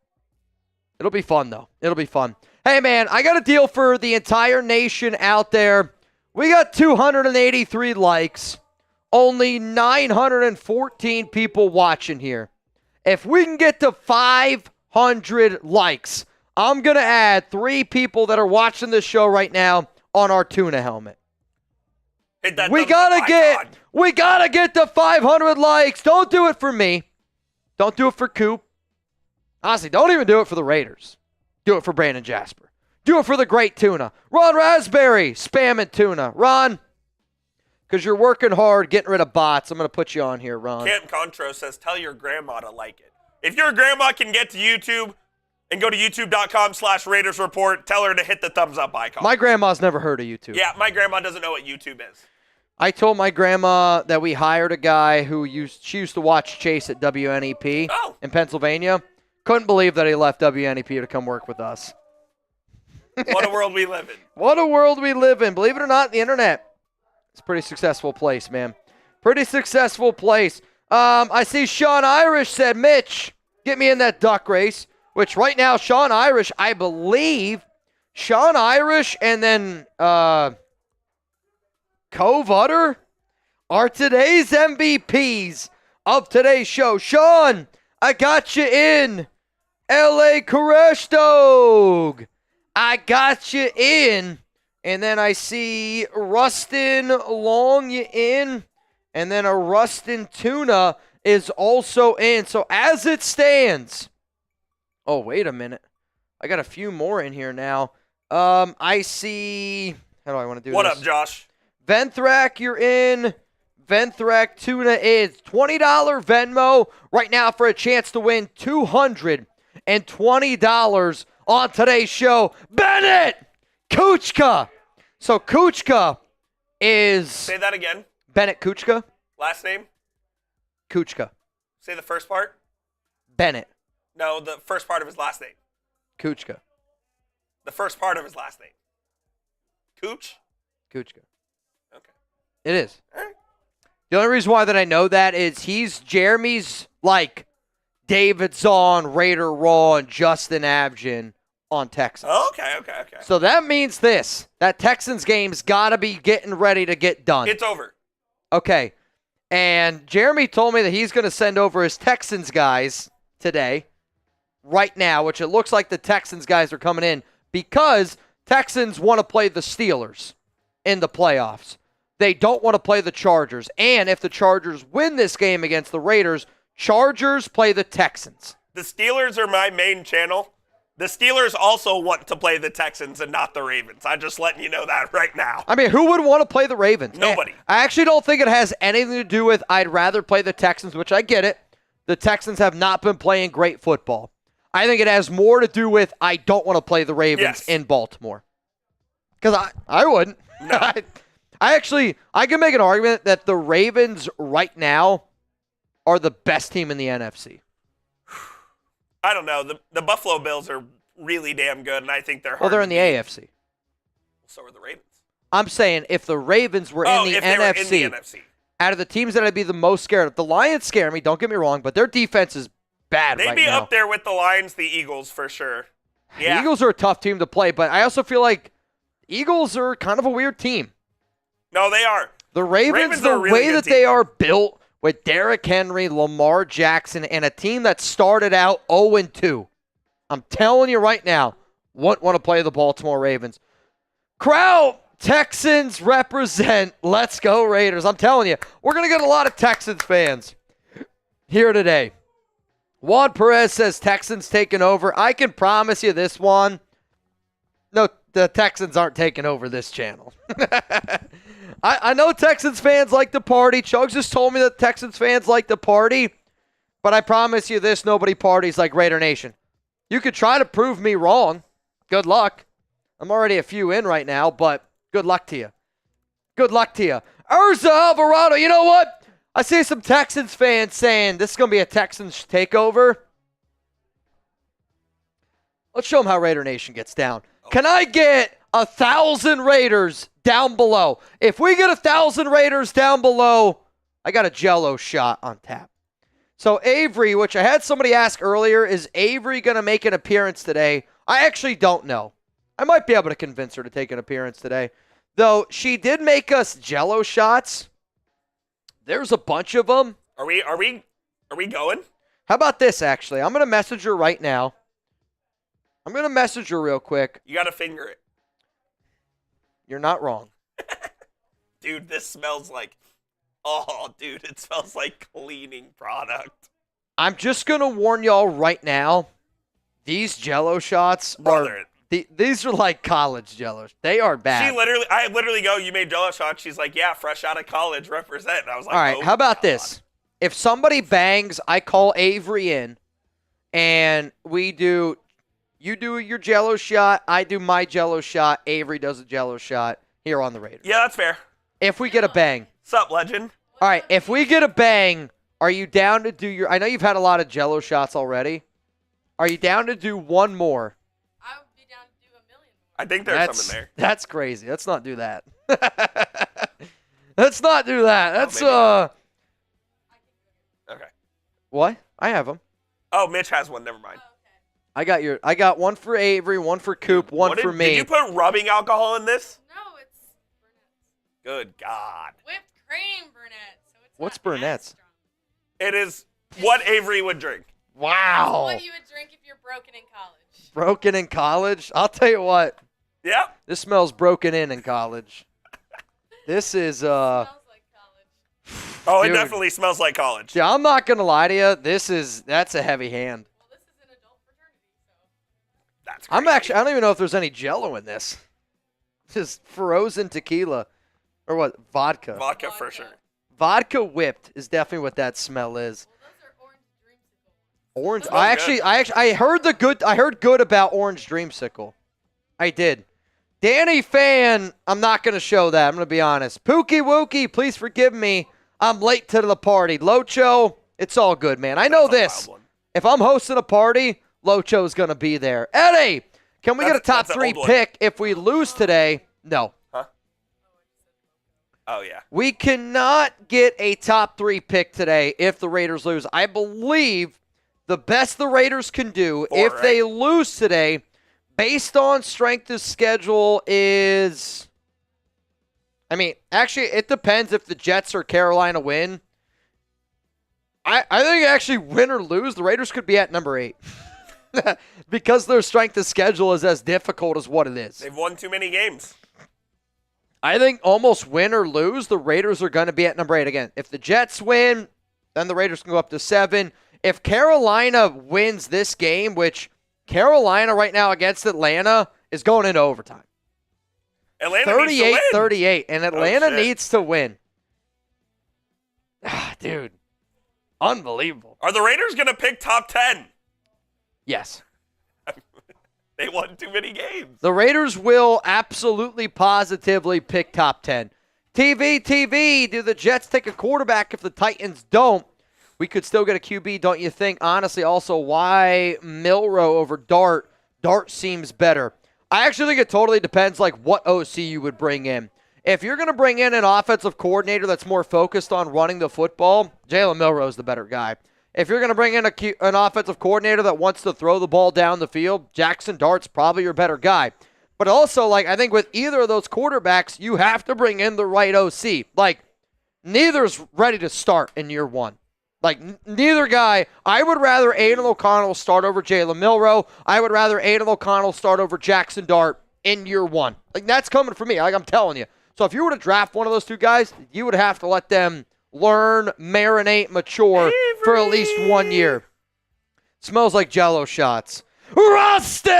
It'll be fun, though. It'll be fun. Hey, man, I got a deal for the entire nation out there. We got 283 likes. Only 914 people watching here. If we can get to 500 likes, I'm going to add 3 people that are watching this show right now on our tuna helmet. We gotta get to 500 likes. Don't do it for me. Don't do it for Coop. Honestly, don't even do it for the Raiders. Do it for Brandon Jasper. Do it for the great tuna. Ron Raspberry, spamming tuna. Ron, because you're working hard getting rid of bots, I'm going to put you on here, Ron. Camp Contro says, tell your grandma to like it. If your grandma can get to YouTube and go to youtube.com/Raiders Report, tell her to hit the thumbs up icon. My grandma's never heard of YouTube. Yeah, my grandma doesn't know what YouTube is. I told my grandma that we hired a guy she used to watch Chase at WNEP in Pennsylvania. Couldn't believe that he left WNEP to come work with us. What a world we live in. What a world we live in. Believe it or not, the internet. It's a pretty successful place, man. Pretty successful place. I see Sean Irish said, Mitch, get me in that duck race. Which right now, Sean Irish, I believe, Sean Irish and then Cove Utter are today's MVPs of today's show. Sean, I got you in. L.A. Koresh Dog. I got you in. And then I see Rustin Long in. And then a Rustin Tuna is also in. So as it stands. Oh, wait a minute. I got a few more in here now. I see. How do I want to do this? What up, Josh? Venthrak, you're in. Venthrak Tuna is $20 Venmo right now for a chance to win $220 on today's show. Bennett Kuchka. So Kuchka is... Say that again. Bennett Kuchka. Last name? Kuchka. Say the first part. Bennett. No, the first part of his last name. Kuchka. The first part of his last name. Cooch? Kuchka. Okay. It is. All right. The only reason why that I know that is he's Jeremy's, like, David Zahn, Raider Raw, and Justin Abgen on Texans. Oh, okay. So that means this. That Texans game's got to be getting ready to get done. It's over. Okay. And Jeremy told me that he's going to send over his Texans guys today, right now, which it looks like the Texans guys are coming in because Texans want to play the Steelers in the playoffs. They don't want to play the Chargers. And if the Chargers win this game against the Raiders, Chargers play the Texans. The Steelers are my main channel. The Steelers also want to play the Texans and not the Ravens. I'm just letting you know that right now. I mean, who would want to play the Ravens? Nobody. I actually don't think it has anything to do with I'd rather play the Texans, which I get it. The Texans have not been playing great football. I think it has more to do with I don't want to play the Ravens in Baltimore. Because I wouldn't. No. I can make an argument that the Ravens right now are the best team in the NFC. I don't know. The Buffalo Bills are really damn good, and I think they're hard. Well, they're in the AFC. So are the Ravens. I'm saying if the Ravens were in the NFC, NFC, out of the teams that I'd be the most scared of, the Lions scare me, don't get me wrong, but their defense is bad They'd right be now. up there with the Lions, the Eagles for sure. Yeah. The Eagles are a tough team to play, but I also feel like Eagles are kind of a weird team. No, they are. The Ravens are the a really way good that team. they are built with Derrick Henry, Lamar Jackson, and a team that started out 0-2. I'm telling you right now, wouldn't want to play the Baltimore Ravens. Crowd, Texans represent. Let's go Raiders. I'm telling you, we're going to get a lot of Texans fans here today. Juan Perez says Texans taking over. I can promise you this one. No, the Texans aren't taking over this channel. I know Texans fans like to party. Chugs just told me that Texans fans like to party. But I promise you this, nobody parties like Raider Nation. You could try to prove me wrong. Good luck. I'm already a few in right now, but good luck to you. Good luck to you. Urza Alvarado, you know what? I see some Texans fans saying this is going to be a Texans takeover. Let's show them how Raider Nation gets down. Can I get 1,000 Raiders down below? If we get 1,000 Raiders down below, I got a Jell-O shot on tap. So Avery, which I had somebody ask earlier, is Avery going to make an appearance today? I actually don't know. I might be able to convince her to take an appearance today. Though she did make us Jell-O shots. There's a bunch of them. Are we going? How about this, actually? I'm going to message her right now. I'm going to message her real quick. You got to finger it. You're not wrong. Dude, this smells like, oh, dude, it smells like cleaning product. I'm just going to warn y'all right now. These Jell-O shots Brother. These are like college Jell-O. They are bad. I literally go, you made Jell-O shots. She's like, yeah, fresh out of college, represent. And I was like, all right, oh, how about God. this? If somebody bangs, I call Avery in, and you do your Jell-O shot, I do my Jell-O shot, Avery does a Jell-O shot here on the Raiders. Yeah, that's fair. If we get a bang. Sup, legend? All right, if we get a bang, are you down to do your – I know you've had a lot of Jell-O shots already. Are you down to do one more? I would be down to do a million more. I think there's some in there. That's crazy. Let's not do that. Let's not do that. That's Okay. What? I have them. Oh, Mitch has one. Never mind. Oh, okay. I got one for Avery, one for Coop, one for me. Did you put rubbing alcohol in this? No, it's Burnett's. Good God. Whipped cream Burnett's. So it's What's not Burnett's? as strong. It is what Avery would drink. Wow. What you would drink if you're broken in college. Broken in college? I'll tell you what. Yeah. This smells broken in college. This is Smells like college. Oh, Dude. it definitely smells like college. Yeah, I'm not gonna lie to you. That's a heavy hand. Well, this is an adult fraternity, so. That's crazy. I don't even know if there's any Jell-O in this. Just frozen tequila. Or what? Vodka. Vodka for sure. Vodka whipped is definitely what that smell is. Well, those are orange dreamsicle. Orange. I heard good about orange dreamsicle. I did. Danny Fan, I'm not going to show that. I'm going to be honest. Pookie Wookie, please forgive me. I'm late to the party. Locho, it's all good, man. I know That's a this. wild one. If I'm hosting a party, Locho's going to be there. Eddie, can we get a top That's an 3 old one. pick if we lose today? No. Oh, yeah. We cannot get a top 3 pick today if the Raiders lose. I believe the best the Raiders can do 4, if right? they lose today, based on strength of schedule, is... I mean, actually, it depends if the Jets or Carolina win. I think actually win or lose, the Raiders could be at number 8. Because their strength of schedule is as difficult as what it is. They've won too many games. I think almost win or lose, the Raiders are going to be at number 8 again. If the Jets win, then the Raiders can go up to 7. If Carolina wins this game, which Carolina right now against Atlanta is going into overtime. Atlanta needs to win. 38-38, and Atlanta shit. needs to win. Dude, unbelievable. Are the Raiders going to pick top 10? Yes. They won too many games. The Raiders will absolutely positively pick top 10. TV, do the Jets take a quarterback if the Titans don't? We could still get a QB, don't you think? Honestly, also, why Milroe over Dart? Dart seems better. I actually think it totally depends like what OC you would bring in. If you're going to bring in an offensive coordinator that's more focused on running the football, Jalen Milroe is the better guy. if you're going to bring in an offensive coordinator that wants to throw the ball down the field, Jackson Dart's probably your better guy. But also, like, I think with either of those quarterbacks, you have to bring in the right OC. Like, neither's ready to start in year one. Like, neither guy. I would rather Aidan O'Connell start over Jalen Milroe. I would rather Aidan O'Connell start over Jackson Dart in year one. Like, that's coming for me. Like, I'm telling you. So if you were to draft one of those two guys, you would have to let them learn, marinate, mature for at least 1 year. Smells like Jell-O shots. Rustin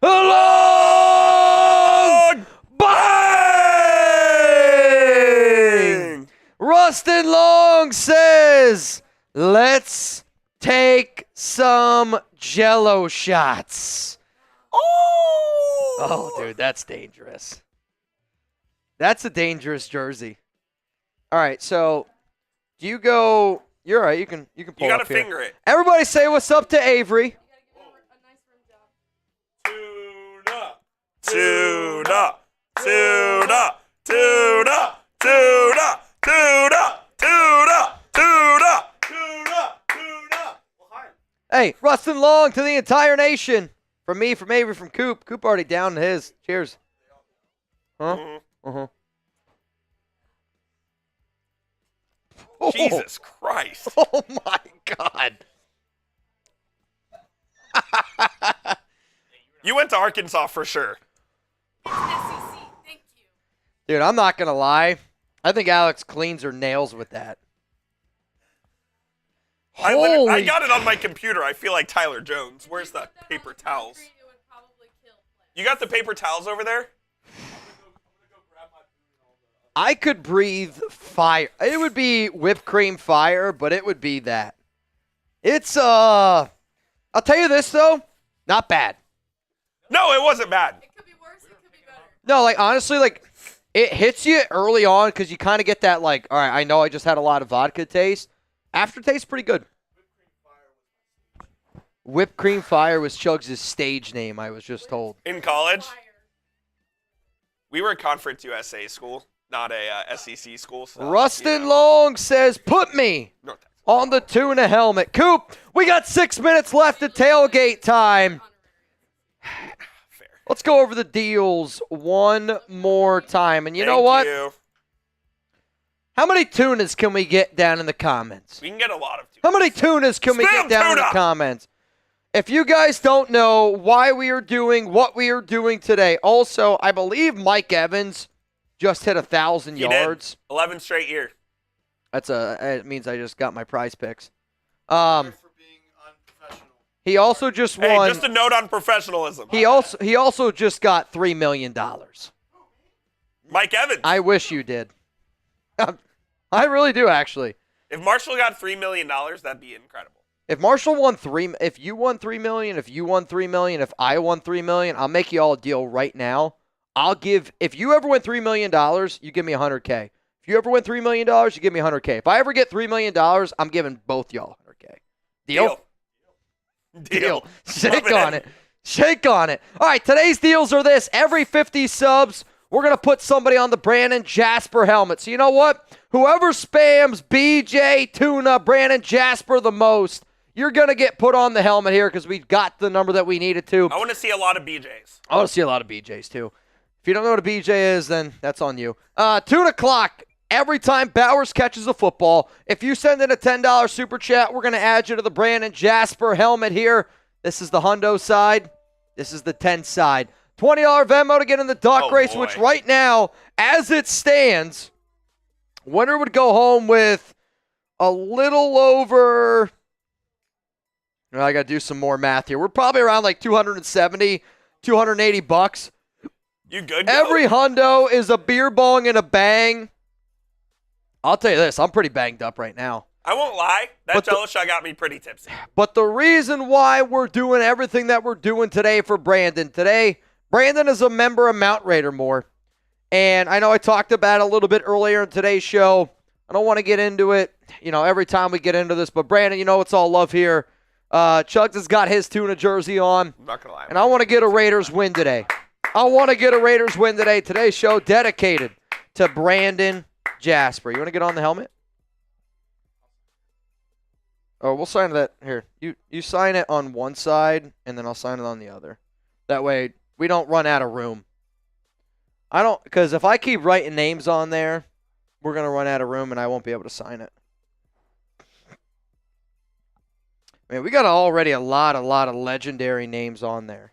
Long Bang! Rustin Long says, let's take some Jell-O shots. Oh, dude, that's dangerous. That's a dangerous jersey. All right, so do you go? You're all right. You can pull. You gotta up here. finger it. Everybody, say what's up to Avery. Tuna, tuna, tuna, tuna, tuna, tuna, tuna, tuna, tuna. Hey, Rustin Long to the entire nation. From me, from Avery, from Coop. Coop already down his. Cheers. Huh? Uh-huh. Jesus Christ. Oh, my God. You went to Arkansas for sure. SEC, thank you. Dude, I'm not going to lie. I think Alex cleans her nails with that. I Holy got it on my computer. I feel like Tyler Jones. Where's the paper towels? You got the paper towels over there? I could breathe fire. It would be whipped cream fire, but it would be that. It's, I'll tell you this, though. Not bad. No, it wasn't bad. It could be worse, it could be better. No, like, honestly, like, it hits you early on because you kind of get that, like, all right, I know I just had a lot of vodka taste. Aftertaste, pretty good. Whipped cream fire was Chugs' stage name, I was just told. In college, Fire. we were a Conference USA school, not a SEC school. So, Rustin Long says, put me North Texas. on the tuna helmet. Coop, we got 6 minutes left at tailgate time. Fair. Let's go over the deals one more time. And you know what? You. How many tunas can we get down in the comments? We can get a lot of How many tunas can we Spam get down in the tuna! comments? If you guys don't know why we are doing what we are doing today, also, I believe Mike Evans just hit 1,000 He did. yards. 11 straight year. It means I just got my prize picks. For being unprofessional. He also just Hey, won. just a note on professionalism. He also just got $3 million. Mike Evans. I wish you did. I really do, actually. If Marshall got $3 million, that'd be incredible. If Marshall won if you won $3 million, if you won $3 million, if I won $3 million, I'll make you all a deal right now. If you ever win $3 million, you give me $100K. If you ever win $3 million, you give me $100K. If I ever get $3 million, I'm giving both y'all $100K. Deal? Deal. Shake on it. Shake on it. All right, today's deals are this. Every 50 subs, we're going to put somebody on the Brandon Jasper helmet. So you know what? Whoever spams BJ, Tuna, Brandon Jasper the most, you're going to get put on the helmet here because we got the number that we needed to. I want to see a lot of BJs. I want to see a lot of BJs too. If you don't know what a BJ is, then that's on you. Tuna clock. Every time Bowers catches a football, if you send in a $10 super chat, we're going to add you to the Brandon Jasper helmet here. This is the hundo side. This is the 10 side. $20 Venmo to get in the duck race, boy. which right now, as it stands, winner would go home with a little over. I got to do some more math here. We're probably around like 270, 280 bucks. You good? Every hundo is a beer bong and a bang. I'll tell you this, I'm pretty banged up right now. I won't lie. That But the- Jello shot got me pretty tipsy. But the reason why we're doing everything that we're doing today for Brandon, Brandon is a member of Mount Raider more. And I know I talked about it a little bit earlier in today's show. I don't want to get into it, every time we get into this. But Brandon, it's all love here. Chugs has got his Tuna jersey on. I'm not going to lie. And I want to get a Raiders win today. Today's show dedicated to Brandon Jasper. You want to get on the helmet? Oh, we'll sign that here. You sign it on one side, and then I'll sign it on the other. That way, we don't run out of room. Because if I keep writing names on there, we're going to run out of room, and I won't be able to sign it. Man, we got already a lot of legendary names on there.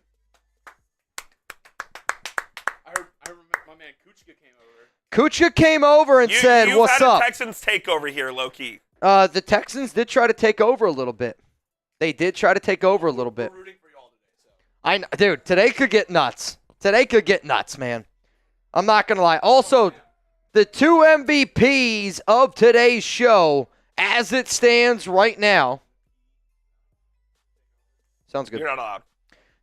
I remember my man Kuchka came over. Kuchka came over and said, "What's You've had up?" a Texans takeover here, low key. The Texans did try to take over a little bit. They did try to take over a little bit. We're rooting for y'all today, so. Dude, today could get nuts. Today could get nuts, man. I'm not going to lie. Also, the two MVPs of today's show, as it stands right now. Sounds good. You're not allowed.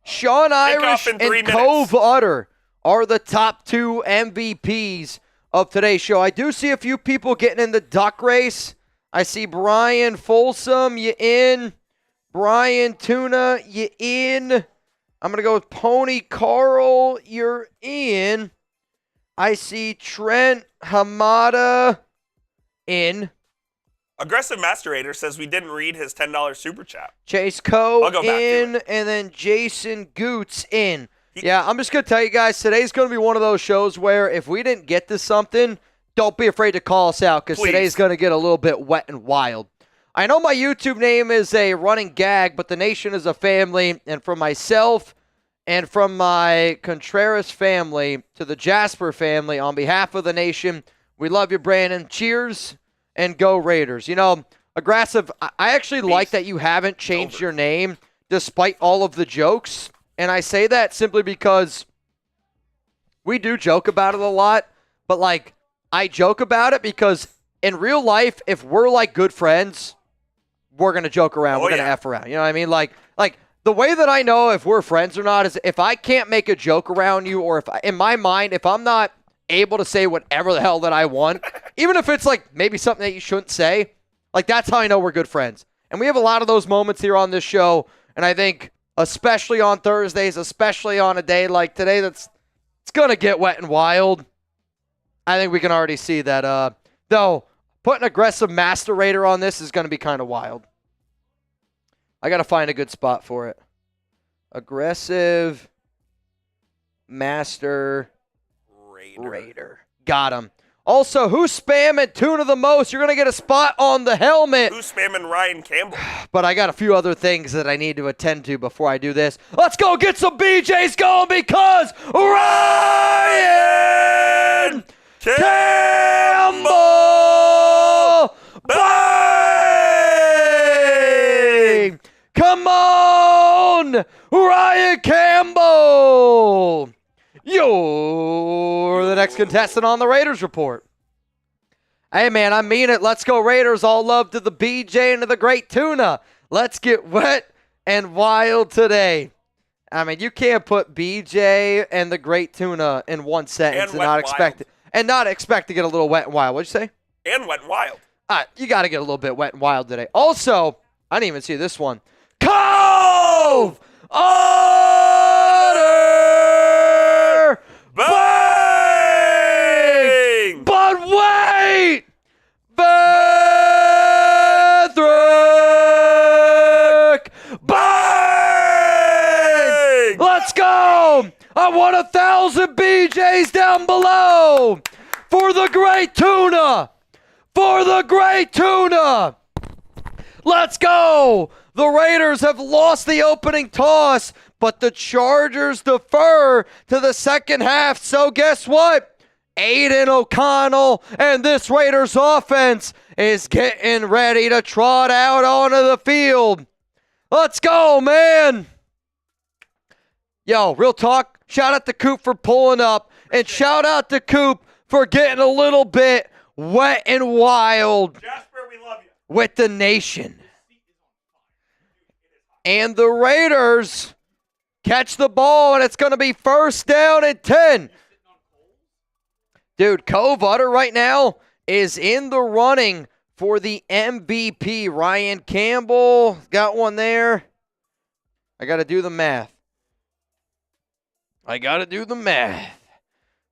Sean Irish in and 3 minutes. Cove Utter are the top two MVPs of today's show. I do see a few people getting in the duck race. I see Brian Folsom, you in. Brian Tuna, you in. I'm going to go with Pony Carl, you're in. I see Trent Hamada in. Aggressive Masterator says we didn't read his $10 super chat. Chase Coe I'll go back to in, it. and then Jason Goots in. Yeah, I'm just going to tell you guys, today's going to be one of those shows where if we didn't get to something, don't be afraid to call us out because Please. today's going to get a little bit wet and wild. I know my YouTube name is a running gag, but the nation is a family, and from myself and from my Contreras family to the Jasper family, on behalf of the nation, we love you, Brandon. Cheers. And go Raiders. You know, Aggressive, I actually like that you haven't changed your name despite all of the jokes. And I say that simply because we do joke about it a lot. But, like, I joke about it because in real life, if we're, like, good friends, we're going to joke around. We're going to F around. You know what I mean? Like the way that I know if we're friends or not is if I can't make a joke around you or if in my mind, if I'm not able to say whatever the hell that I want, even if it's like maybe something that you shouldn't say, like that's how I know we're good friends. And we have a lot of those moments here on this show, and I think especially on Thursdays, especially on a day like today it's going to get wet and wild. I think we can already see that. Though, putting Aggressive Masterator on this is going to be kind of wild. I got to find a good spot for it. Aggressive Master Raider. Got him. Also, who's spamming Tuna the most? You're going to get a spot on the helmet. Who's spamming Ryan Campbell? But I got a few other things that I need to attend to before I do this. Let's go get some BJs going because Ryan Campbell! Bang! Come on, Ryan Campbell! You're the next contestant on the Raiders Report. Hey, man, I mean it. Let's go Raiders. All love to the BJ and to the great Tuna. Let's get wet and wild today. I mean, you can't put BJ and the great Tuna in one sentence and not expect to get a little wet and wild. What'd you say? And wet and wild. You got to get a little bit wet and wild today. Also, I didn't even see this one. Cove Otter! Bang! But wait! Patrick! Bang! Let's go! I want 1,000 BJs down below for the great Tuna! For the great Tuna! Let's go! The Raiders have lost the opening toss, but the Chargers defer to the second half. So guess what? Aidan O'Connell and this Raiders offense is getting ready to trot out onto the field. Let's go, man. Yo, real talk, shout out to Coop for pulling up, and shout out to Coop for getting a little bit wet and wild Jasper, we love you. with the nation. And the Raiders catch the ball, and it's going to be first down and 10. Dude, Cove Utter right now is in the running for the MVP. Ryan Campbell got one there. I got to do the math.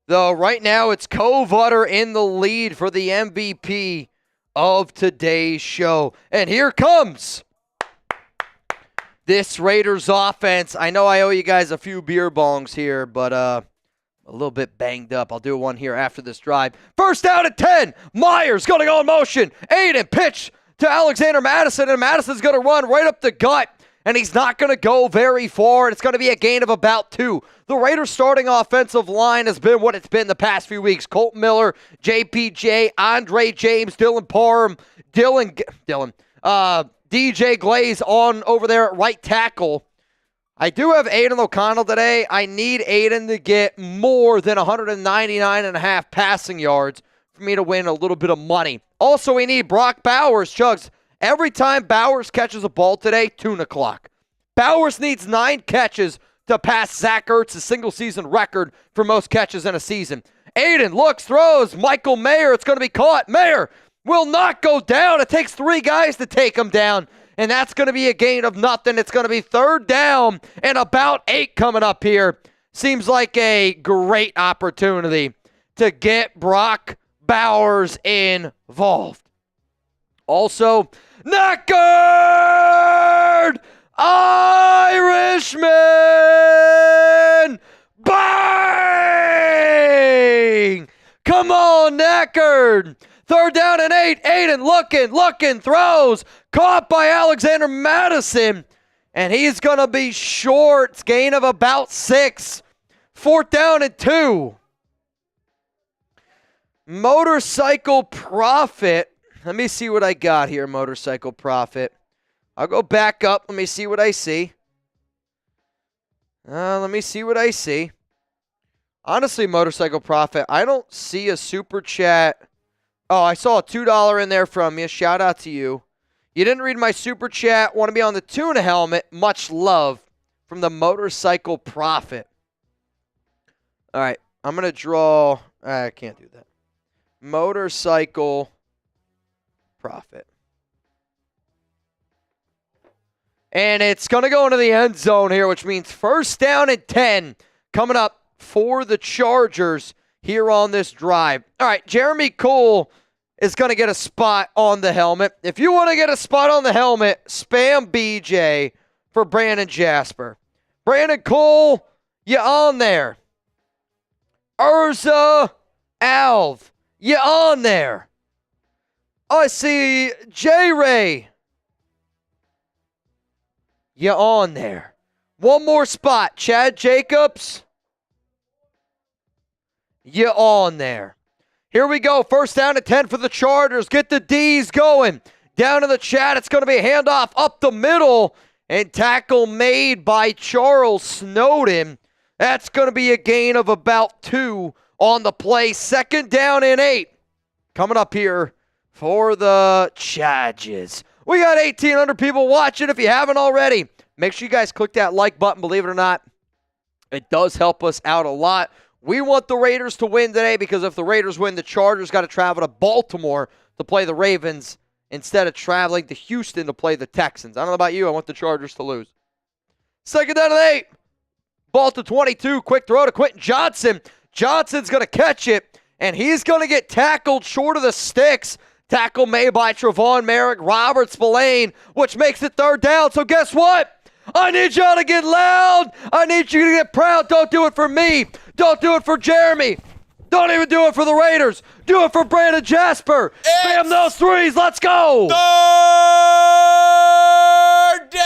Though right now it's Cove Utter in the lead for the MVP of today's show. And here comes this Raiders offense. I know I owe you guys a few beer bongs here, but a little bit banged up. I'll do one here after this drive. First down at 10. Meyers going to go in motion. Aidan pitch to Alexander Mattison, and Madison's going to run right up the gut, and he's not going to go very far, and it's going to be a gain of about 2. The Raiders' starting offensive line has been what it's been the past few weeks. Colton Miller, JPJ, Andre James, Dylan Parham, DJ Glaze on over there at right tackle. I do have Aidan O'Connell today. I need Aidan to get more than 199.5 passing yards for me to win a little bit of money. Also, we need Brock Bowers. Chugs, every time Bowers catches a ball today, tuna clock. Bowers needs 9 catches to pass Zach Ertz's single-season record for most catches in a season. Aidan looks, throws. Michael Mayer, it's going to be caught. Mayer will not go down. It takes 3 guys to take him down, and that's going to be a gain of nothing. It's going to be 3rd down and about 8 coming up here. Seems like a great opportunity to get Brock Bowers involved. Also, knackered Irishman! Bang! Come on, knackered! 3rd down and 8. Aidan looking, throws. Caught by Alexander Mattison. And he's going to be short. Gain of about 6. 4th down and 2. Motorcycle Prophet. Let me see what I got here, Motorcycle Prophet. I'll go back up. Let me see what I see. Let me see what I see. Honestly, Motorcycle Prophet, I don't see a super chat. Oh, I saw a $2 in there from you. Shout out to you. You didn't read my super chat. Want to be on the tuna helmet. Much love from the Motorcycle Prophet. All right, I'm going to draw. I can't do that. Motorcycle Prophet. And it's going to go into the end zone here, which means 1st down and 10 coming up for the Chargers here on this drive. All right, Jeremy Cole is going to get a spot on the helmet. If you want to get a spot on the helmet, spam BJ for Brandon Jasper. Brandon Cole, you on there. Urza Alv, you on there. I see J-Ray. You on there. One more spot. Chad Jacobs. You on there. Here we go. 1st down and 10 for the Chargers. Get the D's going. Down in the chat, it's going to be a handoff up the middle. And tackle made by Charles Snowden. That's going to be a gain of about 2 on the play. 2nd down and 8. Coming up here for the Chargers. We got 1,800 people watching. If you haven't already, make sure you guys click that like button. Believe it or not, it does help us out a lot. We want the Raiders to win today because if the Raiders win, the Chargers got to travel to Baltimore to play the Ravens instead of traveling to Houston to play the Texans. I don't know about you. I want the Chargers to lose. 2nd down and 8. Ball to 22. Quick throw to Quentin Johnson. Johnson's going to catch it, and he's going to get tackled short of the sticks. Tackle made by Tre'von Moehrig, Robert Spillane, which makes it 3rd down. So guess what? I need y'all to get loud. I need you to get proud. Don't do it for me. Don't do it for Jeremy. Don't even do it for the Raiders. Do it for Brandon Jasper. Spam those 3s. Let's go. 3rd down.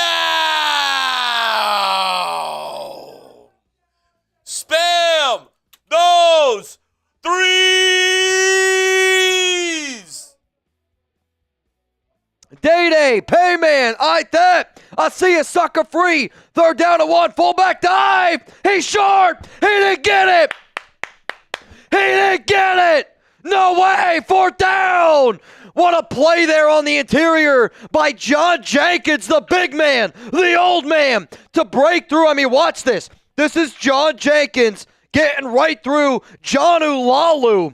Spam those 3s. Day-Day, Payman, that. I see a sucker free. 3rd down and 1. Fullback dive. He's short. He didn't get it. He didn't get it. No way. 4th down. What a play there on the interior by John Jenkins, the big man, the old man, to break through. I mean, watch this. This is John Jenkins getting right through. Jonnu Lalu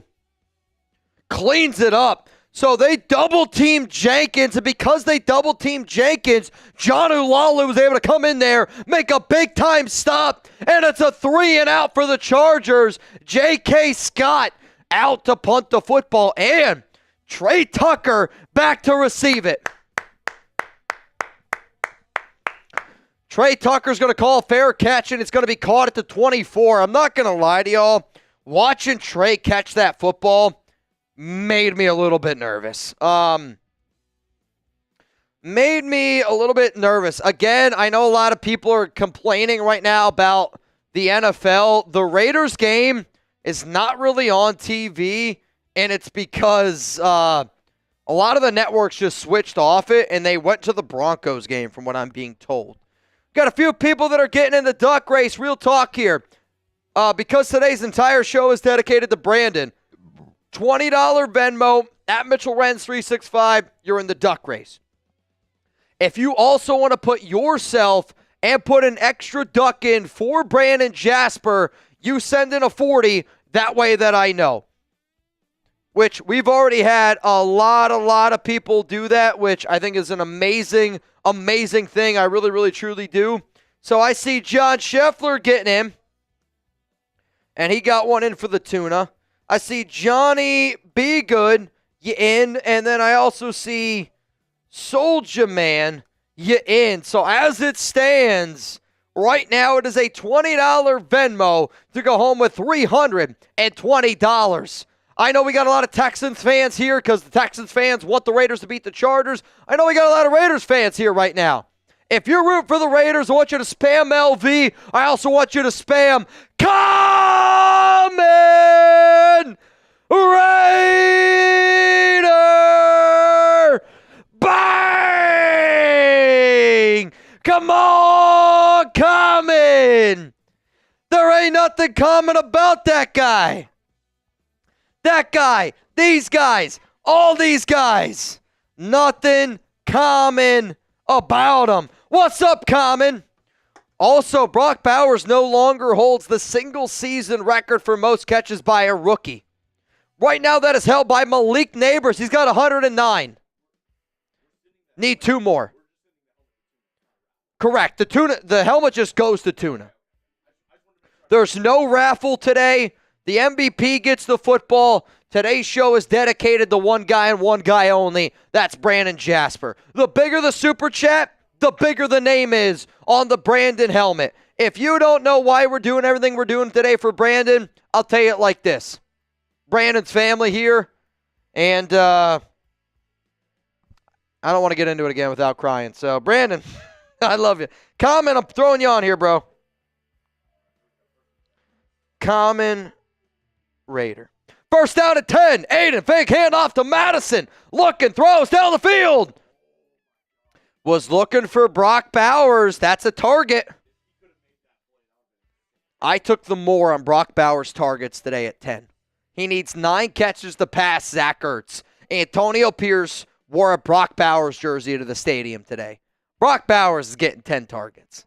cleans it up. So they double-teamed Jenkins, and because they double-teamed Jenkins, Jonnu Lalu was able to come in there, make a big-time stop, and it's a 3-and-out for the Chargers. J.K. Scott out to punt the football, and Tre Tucker back to receive it. Tre Tucker's going to call a fair catch, and it's going to be caught at the 24. I'm not going to lie to y'all. Watching Tre catch that football made me a little bit nervous. Made me a little bit nervous. Again, I know a lot of people are complaining right now about the NFL. The Raiders game is not really on TV, and it's because a lot of the networks just switched off it, and they went to the Broncos game, from what I'm being told. Got a few people that are getting in the duck race. Real talk here. Because today's entire show is dedicated to Brandon, $20 Venmo at Mitchell Renz 365. You're in the duck race. If you also want to put yourself and put an extra duck in for Brandon Jasper, you send in a 40. That way that I know. Which we've already had a lot of people do that, which I think is an amazing thing. I really, really, truly do. So I see John Scheffler getting in, and he got one in for the tuna. I see Johnny Be Good, you in, and then I also see Soulja Man, you in. So as it stands, right now it is a $20 Venmo to go home with $320. I know we got a lot of Texans fans here because the Texans fans want the Raiders to beat the Chargers. I know we got a lot of Raiders fans here right now. If you're rooting for the Raiders, I want you to spam LV. I also want you to spam Common Raider! Bang! Come on, Common! There ain't nothing common about that guy. That guy, these guys, all these guys. Nothing common about them. What's up, Common? Also, Brock Bowers no longer holds the single-season record for most catches by a rookie. Right now, that is held by Malik Neighbors. He's got 109. Need 2 more. Correct. The helmet just goes to Tuna. There's no raffle today. The MVP gets the football. Today's show is dedicated to one guy and one guy only. That's Brandon Jasper. The bigger the super chat, the bigger the name is on the Brandon helmet. If you don't know why we're doing everything we're doing today for Brandon, I'll tell you it like this. Brandon's family here, and I don't want to get into it again without crying. So, Brandon, I love you. Common, I'm throwing you on here, bro. Common Raider. First down at 10. Aidan, fake handoff to Mattison. Looking, throws down the field. Was looking for Brock Bowers. That's a target. I took the more on Brock Bowers' targets today at 10. He needs 9 catches to pass Zach Ertz. Antonio Pierce wore a Brock Bowers jersey to the stadium today. Brock Bowers is getting 10 targets.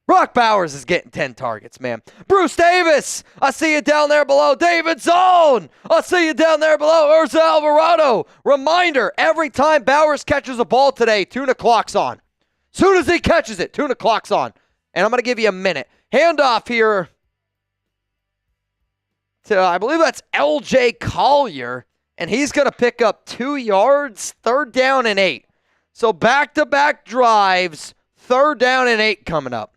Brock Bowers is getting 10 targets, man. Bruce Davis, I see you down there below. David Zone, I see you down there below. Urza Alvarado. Reminder, every time Bowers catches a ball today, Tuna clock's on. Soon as he catches it, Tuna clock's on. And I'm going to give you a minute. Handoff here to, I believe that's L.J. Collier, and he's going to pick up 2 yards, 3rd down and 8. So back-to-back drives, 3rd down and 8 coming up.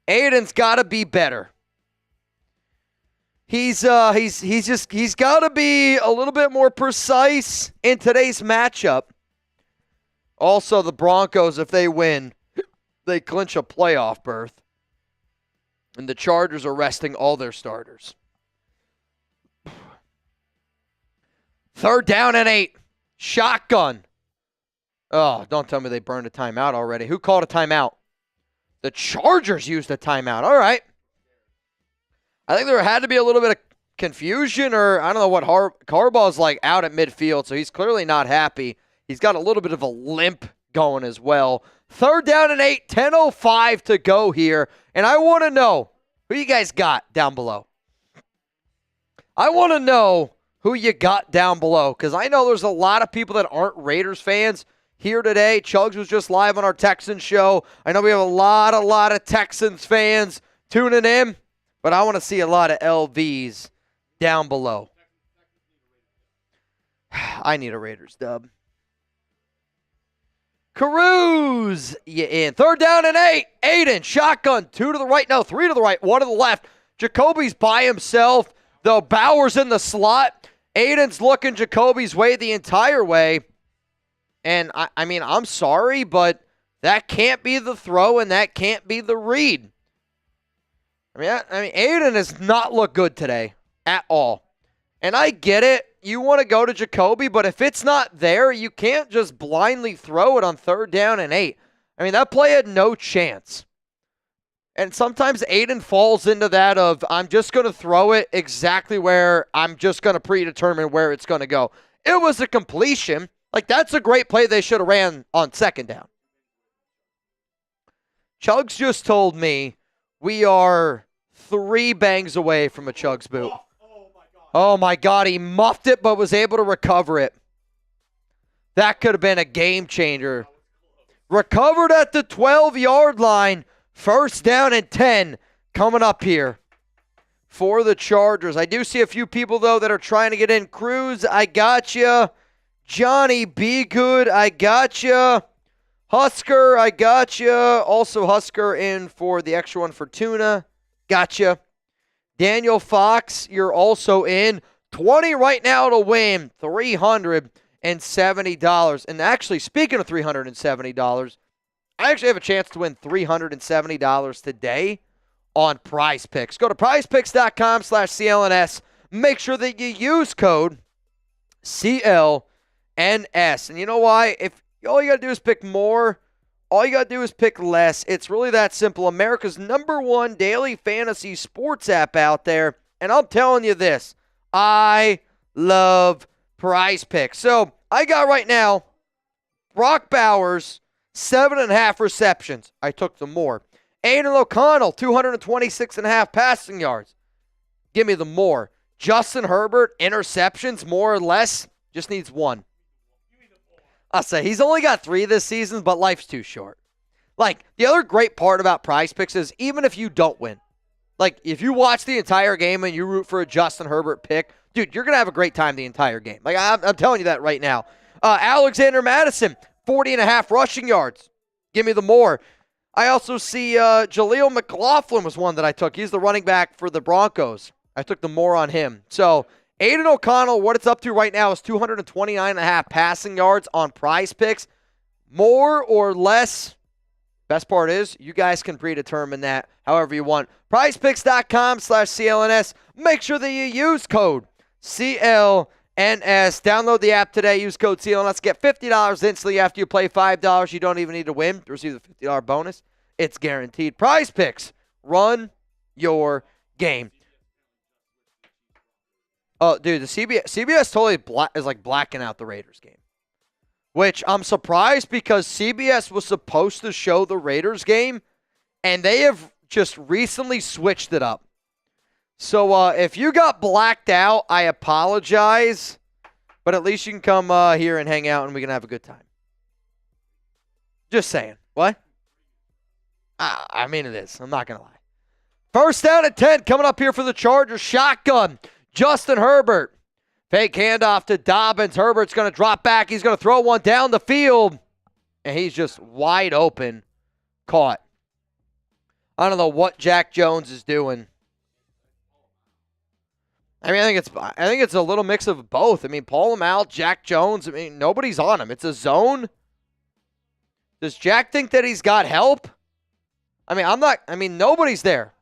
Aidan's got to be better. He's got to be a little bit more precise in today's matchup. Also, the Broncos, if they win, they clinch a playoff berth. And the Chargers are resting all their starters. 3rd down and 8. Shotgun. Oh, don't tell me they burned a timeout already. Who called a timeout? The Chargers used a timeout. All right. I think there had to be a little bit of confusion, or I don't know what Harbaugh's like out at midfield, so he's clearly not happy. He's got a little bit of a limp going as well. 3rd down and 8, 10:05 to go here. And I want to know who you guys got down below. I want to know who you got down below, because I know there's a lot of people that aren't Raiders fans here today. Chugs was just live on our Texans show. I know we have a lot of Texans fans tuning in, but I want to see a lot of LVs down below. I need a Raiders dub. Caruso, you in. 3rd down and 8. Aidan, shotgun. 2 to the right. No, 3 to the right. 1 to the left. Jakobi's by himself, though Bauer's in the slot. Aidan's looking Jakobi's way the entire way. And, I mean, I'm sorry, but that can't be the throw and that can't be the read. I mean, Aidan has not looked good today at all. And I get it. You want to go to Jakobi, but if it's not there, you can't just blindly throw it on 3rd down and 8. I mean, that play had no chance. And sometimes Aidan falls into that of, I'm just going to throw it exactly where I'm just going to predetermine where it's going to go. It was a completion. Like, that's a great play they should have ran on 2nd down. Chugs just told me we are 3 bangs away from a Chugs boot. Oh, my God. He muffed it but was able to recover it. That could have been a game changer. Recovered at the 12-yard line. 1st down and 10 coming up here for the Chargers. I do see a few people, though, that are trying to get in. Cruz, I got you. Johnny, be good. I got you. Husker, I got you. Also Husker in for the extra one for Tuna. Gotcha. Daniel Fox, you're also in. 20 right now to win. $370. And actually, speaking of $370, I actually have a chance to win $370 today on Prize Picks. Go to prizepicks.com/CLNS. Make sure that you use code CLNS. And you know why? If all you got to do is pick more, all you got to do is pick less. It's really that simple. America's #1 daily fantasy sports app out there. And I'm telling you this, I love Prize Picks. So I got right now Brock Bowers, 7.5 receptions. I took the more. Aidan O'Connell, 226.5 passing yards. Give me the more. Justin Herbert, interceptions, more or less, just needs 1. I'll say he's only got 3 this season, but life's too short. Like, the other great part about Prize Picks is even if you don't win, like, if you watch the entire game and you root for a Justin Herbert pick, dude, you're going to have a great time the entire game. Like, I'm telling you that right now. Alexander Mattison, 40.5 rushing yards. Give me the more. I also see Jaleel McLaughlin was one that I took. He's the running back for the Broncos. I took the more on him. So, Aidan O'Connell, what it's up to right now is 229.5 passing yards on Prize Picks. More or less, best part is you guys can predetermine that however you want. PrizePicks.com/CLNS. Make sure that you use code CLNS. Download the app today. Use code CLNS. Get $50 instantly after you play $5. You don't even need to win to receive the $50 bonus. It's guaranteed. Prize Picks. Run your game. Oh, dude, the CBS totally is like blacking out the Raiders game. Which I'm surprised because CBS was supposed to show the Raiders game, and they have just recently switched it up. So if you got blacked out, I apologize. But at least you can come here and hang out, and we can have a good time. Just saying. What? I mean it is. I'm not going to lie. 1st down and 10 coming up here for the Chargers. Shotgun. Justin Herbert. Fake handoff to Dobbins. Herbert's going to drop back. He's going to throw one down the field. And he's just wide open. Caught. I don't know what Jack Jones is doing. I mean, I think it's a little mix of both. I mean, Paul him out, Jack Jones. I mean, nobody's on him. It's a zone. Does Jack think that he's got help? I mean, nobody's there.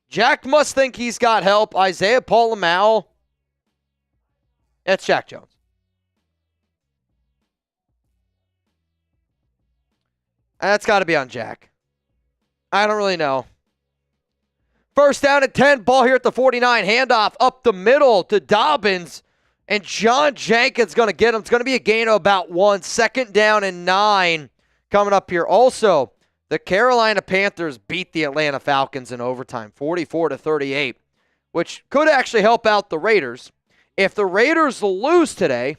Jack must think he's got help. Isaiah Paul-Amal. It's Jack Jones. That's got to be on Jack. I don't really know. 1st down and 10. Ball here at the 49. Handoff up the middle to Dobbins. And John Jenkins going to get him. It's going to be a gain of about 1. 2nd down and 9 coming up here. Also, the Carolina Panthers beat the Atlanta Falcons in overtime, 44-38, which could actually help out the Raiders. If the Raiders lose today,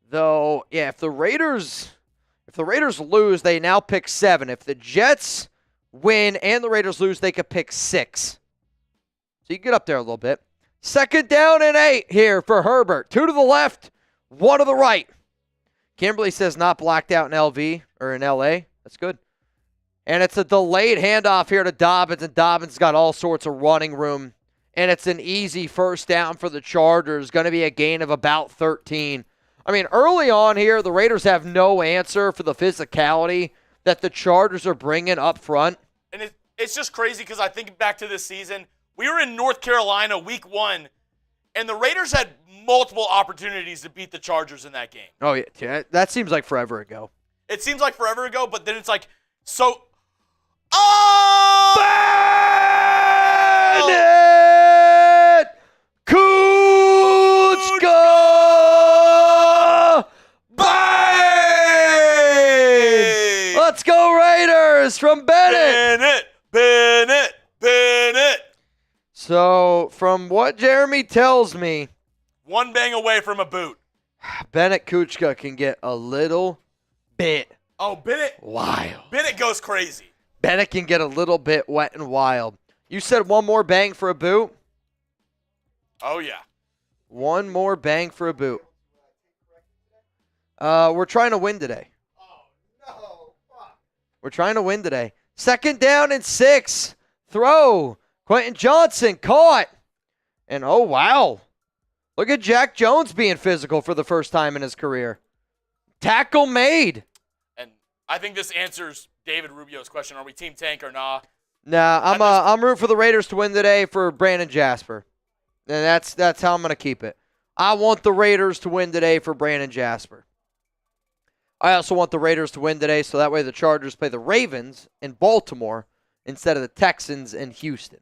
though, yeah, if the Raiders lose, they now pick 7. If the Jets win and the Raiders lose, they could pick 6. So you get up there a little bit. 2nd down and 8 here for Herbert. 2 to the left, 1 to the right. Kimberly says not blacked out in LV or in LA. That's good. And it's a delayed handoff here to Dobbins, and Dobbins got all sorts of running room. And it's an easy 1st down for the Chargers. Going to be a gain of about 13. I mean, early on here, the Raiders have no answer for the physicality that the Chargers are bringing up front. And it's just crazy because I think back to this season. We were in North Carolina week 1, and the Raiders had multiple opportunities to beat the Chargers in that game. Oh, yeah. That seems like forever ago. It seems like forever ago, but then it's like, so. Oh! Bennett! Kuchka! Bang! Let's go Raiders from Bennett! Bennett! So, from what Jeremy tells me, one bang away from a boot. Bennett Kuchka can get a little bit wild. Bennett goes crazy. Bennett can get a little bit wet and wild. You said one more bang for a boot? Oh, yeah. One more bang for a boot. We're trying to win today. We're trying to win today. 2nd down and 6. Throw. Quentin Johnson caught. And oh, wow. Look at Jack Jones being physical for the first time in his career. Tackle made. And I think this answers David Rubio's question. Are we team tank or nah? Nah, I'm rooting for the Raiders to win today for Brandon Jasper. And that's how I'm going to keep it. I want the Raiders to win today for Brandon Jasper. I also want the Raiders to win today so that way the Chargers play the Ravens in Baltimore instead of the Texans in Houston.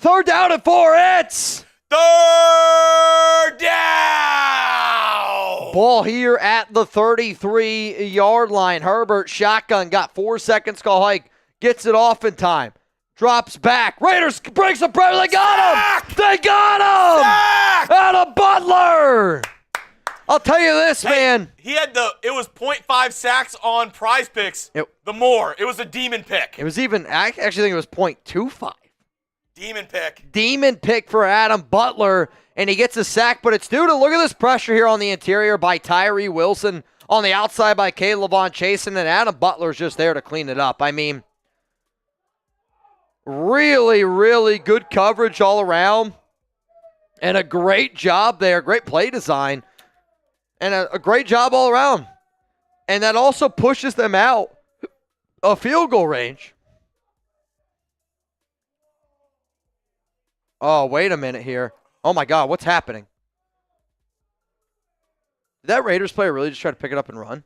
3rd down and 4. It's 3rd down. Ball here at the 33-yard line. Herbert shotgun, got 4 seconds, call hike, gets it off in time. Drops back. Raiders breaks the pressure. They got him. They got him. Out of Butler. I'll tell you this, man. He had it was 0.5 sacks on Prize Picks. It was a demon pick. It was even, I actually think it was 0.25. Demon pick. Demon pick for Adam Butler, and he gets a sack, but it's due to, look at this pressure here on the interior by Tyree Wilson, on the outside by Levon Chasen, and Adam Butler's just there to clean it up. I mean, really, really good coverage all around, and a great job there, great play design, and a great job all around. And that also pushes them out of field goal range. Oh, wait a minute here. Oh, my God, what's happening? Did that Raiders player really just try to pick it up and run?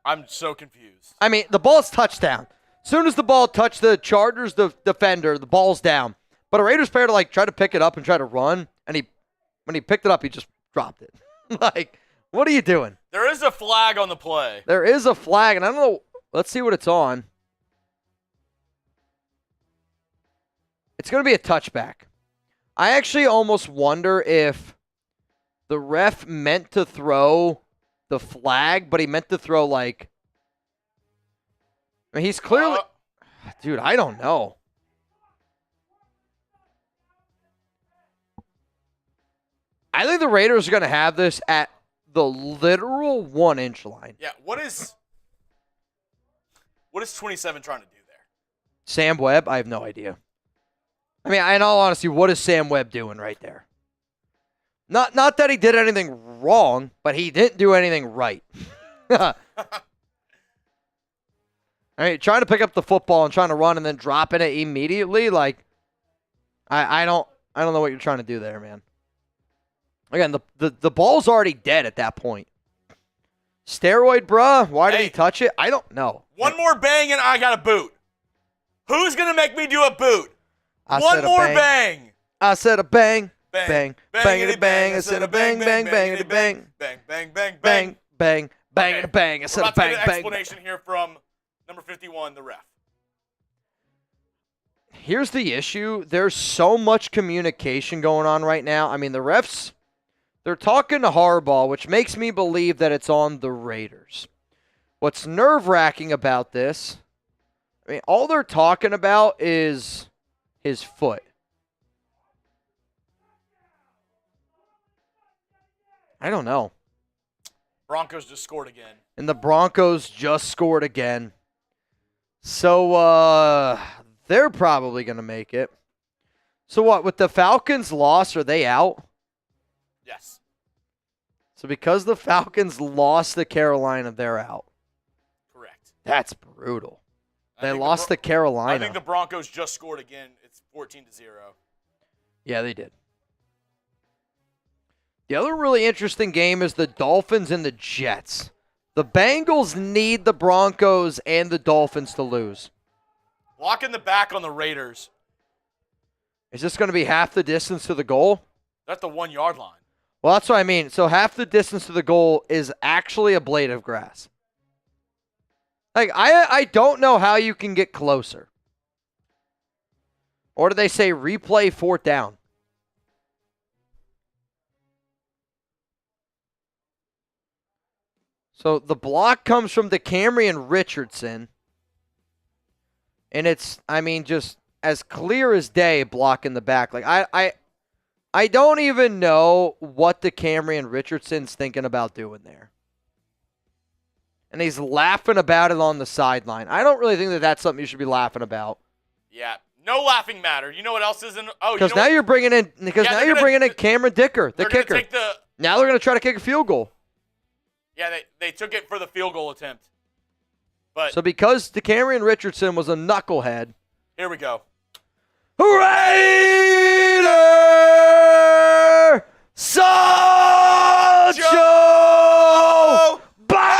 I'm so confused. I mean, the ball's touchdown. As soon as the ball touched the Chargers defender, the ball's down. But a Raiders player to try to pick it up and try to run, and when he picked it up, he just dropped it. What are you doing? There is a flag on the play. There is a flag, and I don't know. Let's see what it's on. It's going to be a touchback. I actually almost wonder if the ref meant to throw the flag, but he meant to throw I mean, he's clearly... Dude, I don't know. I think the Raiders are going to have this at the literal 1-inch line. Yeah, what is 27 trying to do there? Sam Webb? I have no idea. I mean, in all honesty, what is Sam Webb doing right there? Not that he did anything wrong, but he didn't do anything right. I mean, trying to pick up the football and trying to run and then dropping it immediately, I don't know what you're trying to do there, man. Again, the ball's already dead at that point. Steroid, bruh. Why did he touch it? I don't know. One more bang and I got a boot. Who's going to make me do a boot? One more bang. I said a bang. Bang. Bangity bang. I said a bang, bang, bangity bang. Bang. Bang, bang, bangity bang. I said a bang, We're about to get an bang. explanation here from number 51, the ref. Here's the issue. There's so much communication going on right now. I mean, the refs, they're talking to Harbaugh, which makes me believe that it's on the Raiders. What's nerve-wracking about this, I mean, all they're talking about is his foot. I don't know. Broncos just scored again. And the Broncos just scored again. So they're probably going to make it. So what, with the Falcons' loss, are they out? Yes. So because the Falcons lost to Carolina, they're out. Correct. That's brutal. I They think lost to Carolina. I think the Broncos just scored again. It's 14-0. Yeah, they did. The other really interesting game is the Dolphins and the Jets. The Bengals need the Broncos and the Dolphins to lose. Lock in the back on the Raiders. Is this going to be half the distance to the goal? That's the 1 yard line. Well, that's what I mean. So half the distance to the goal is actually a blade of grass. Like, I don't know how you can get closer. Or do they say replay 4th down? So the block comes from DeCamerion Richardson. And it's, I mean, just as clear as day block in the back. Like, I don't even know what DeCamerion Richardson's thinking about doing there. And he's laughing about it on the sideline. I don't really think that that's something you should be laughing about. Yeah. No laughing matter. You know what else isn't? Oh, Because you know now you're bringing in Cameron Dicker, the they're gonna kicker. take Now they're going to try to kick a field goal. Yeah, they took it for the field goal attempt. But So because DeCamerion Richardson was a knucklehead, here we go. Raider Sancho! Bang!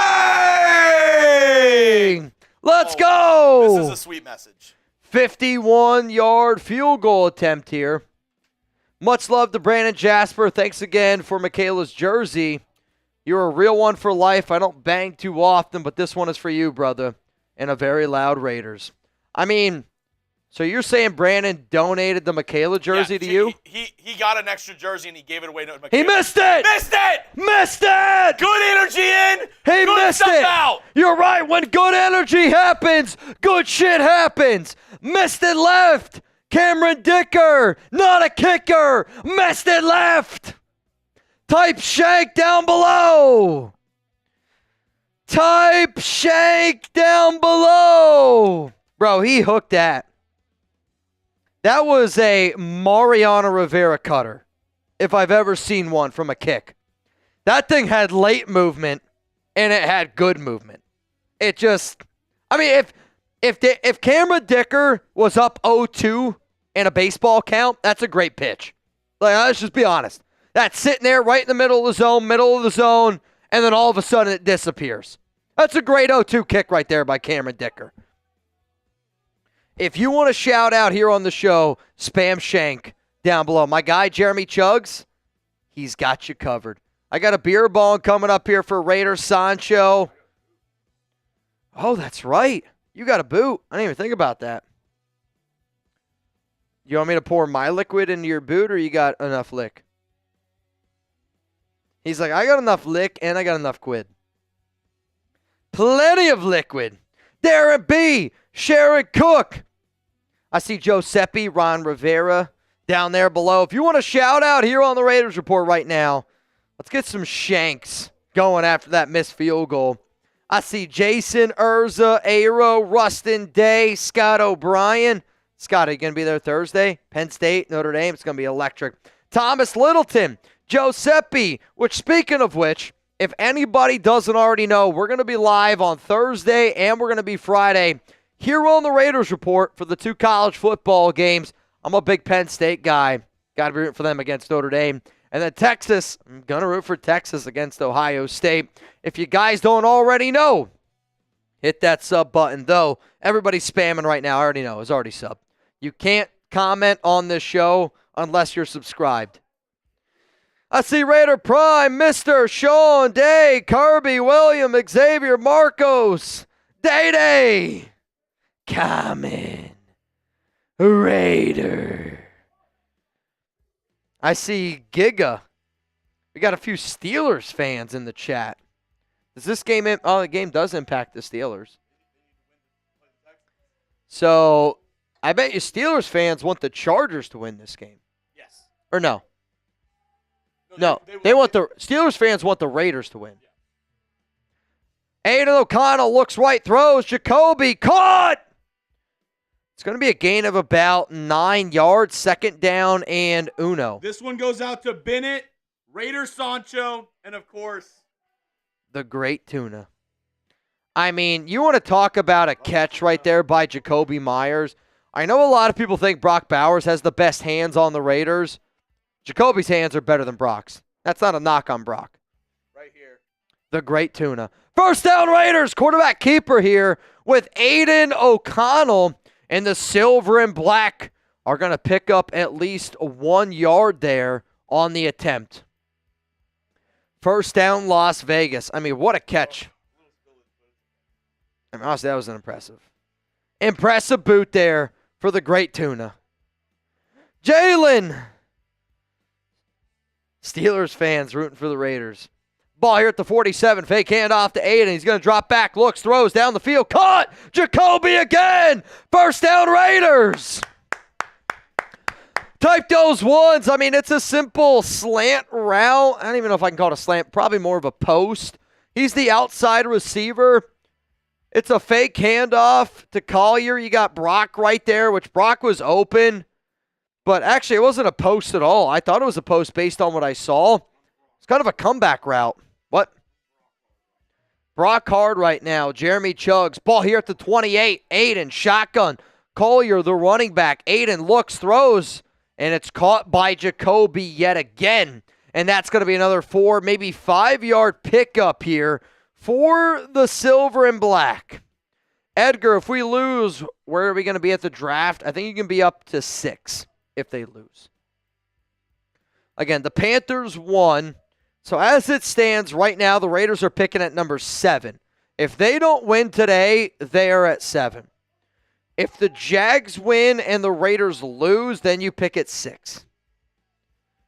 Let's go! This is a sweet message. 51-yard field goal attempt here. Much love to Brandon Jasper. Thanks again for Michaela's jersey. You're a real one for life. I don't bang too often, but this one is for you, brother. And a very loud Raiders. I mean, so you're saying Brandon donated the Michaela jersey to you? He got an extra jersey and he gave it away to Michaela. He missed it! Missed it! Missed it! Good energy in. He good missed stuff it! out. You're right. When good energy happens, good shit happens. Missed it left. Cameron Dicker, not a kicker. Missed it left. Type shank down below. Type shank down below. Bro, he hooked that. That was a Mariano Rivera cutter, if I've ever seen one from a kick. That thing had late movement, and it had good movement. It just, I mean, if Cameron Dicker was up 0-2 in a baseball count, that's a great pitch. Like, let's just be honest. That's sitting there right in the middle of the zone, and then all of a sudden it disappears. That's a great 0-2 kick right there by Cameron Dicker. If you want to shout out here on the show, spam shank down below. My guy, Jeremy Chugs, he's got you covered. I got a beer bong coming up here for Raider Sancho. Oh, that's right. You got a boot. I didn't even think about that. You want me to pour my liquid into your boot, or you got enough lick? He's like, I got enough lick and I got enough quid. Plenty of liquid. Darren B. Sharon Cook. I see Giuseppe, Ron Rivera down there below. If you want to shout out here on the Raiders Report right now, let's get some shanks going after that missed field goal. I see Jason, Urza, Aero, Rustin Day, Scott O'Brien. Scott, are you going to be there Thursday? Penn State, Notre Dame. It's going to be electric. Thomas Littleton, Giuseppe, which speaking of which, if anybody doesn't already know, we're going to be live on Thursday and we're going to be Friday here on the Raiders Report for the 2 college football games. I'm a big Penn State guy. Got to be rooting for them against Notre Dame. And then Texas, I'm going to root for Texas against Ohio State. If you guys don't already know, hit that sub button. Though, everybody's spamming right now. I already know. It's already sub. You can't comment on this show unless you're subscribed. I see Raider Prime, Mr. Sean Day, Kirby, William, Xavier, Marcos, Day-Day, Common, Raider. I see Giga. We got a few Steelers fans in the chat. Does this game, the game does impact the Steelers. So, I bet you Steelers fans want the Chargers to win this game. Yes. Or no? No, they want the Steelers fans want the Raiders to win. Aidan O'Connell looks right, throws. Jakobi caught. It's going to be a gain of about 9 yards, second down and uno. This one goes out to Bennett, Raider Sancho, and of course, The great tuna. I mean, you want to talk about a catch right there by Jakobi Meyers. I know a lot of people think Brock Bowers has the best hands on the Raiders. Jacoby's hands are better than Brock's. That's not a knock on Brock. right here. The great tuna. First down Raiders, quarterback keeper here with Aidan O'Connell, and the silver and black are going to pick up at least 1 yard there on the attempt. First down Las Vegas. I mean, what a catch. I mean, honestly, that was an impressive boot there for the great tuna. Jalen. Steelers fans rooting for the Raiders. Ball here at the 47. Fake handoff to Aidan. He's going to drop back. Looks, throws down the field. Caught. Jakobi again. First down Raiders. Type those ones. I mean, it's a simple slant route. I don't even know if I can call it a slant. Probably more of a post. He's the outside receiver. It's a fake handoff to Collier. You got Brock right there, which Brock was open. But actually, it wasn't a post at all. I thought it was a post based on what I saw. It's kind of a comeback route. What? Brock hard right now. Jeremy Chugs. Ball here at the 28. Aidan, shotgun. Collier, the running back. Aidan looks, throws, and it's caught by Jakobi yet again. And that's going to be another 4, maybe 5 yard pickup here for the silver and black. Edgar, if we lose, where are we going to be at the draft? I think you can be up to 6 if they lose. Again, the Panthers won. So as it stands right now, the Raiders are picking at number 7. If they don't win today, they are at 7. If the Jags win and the Raiders lose, then you pick at 6.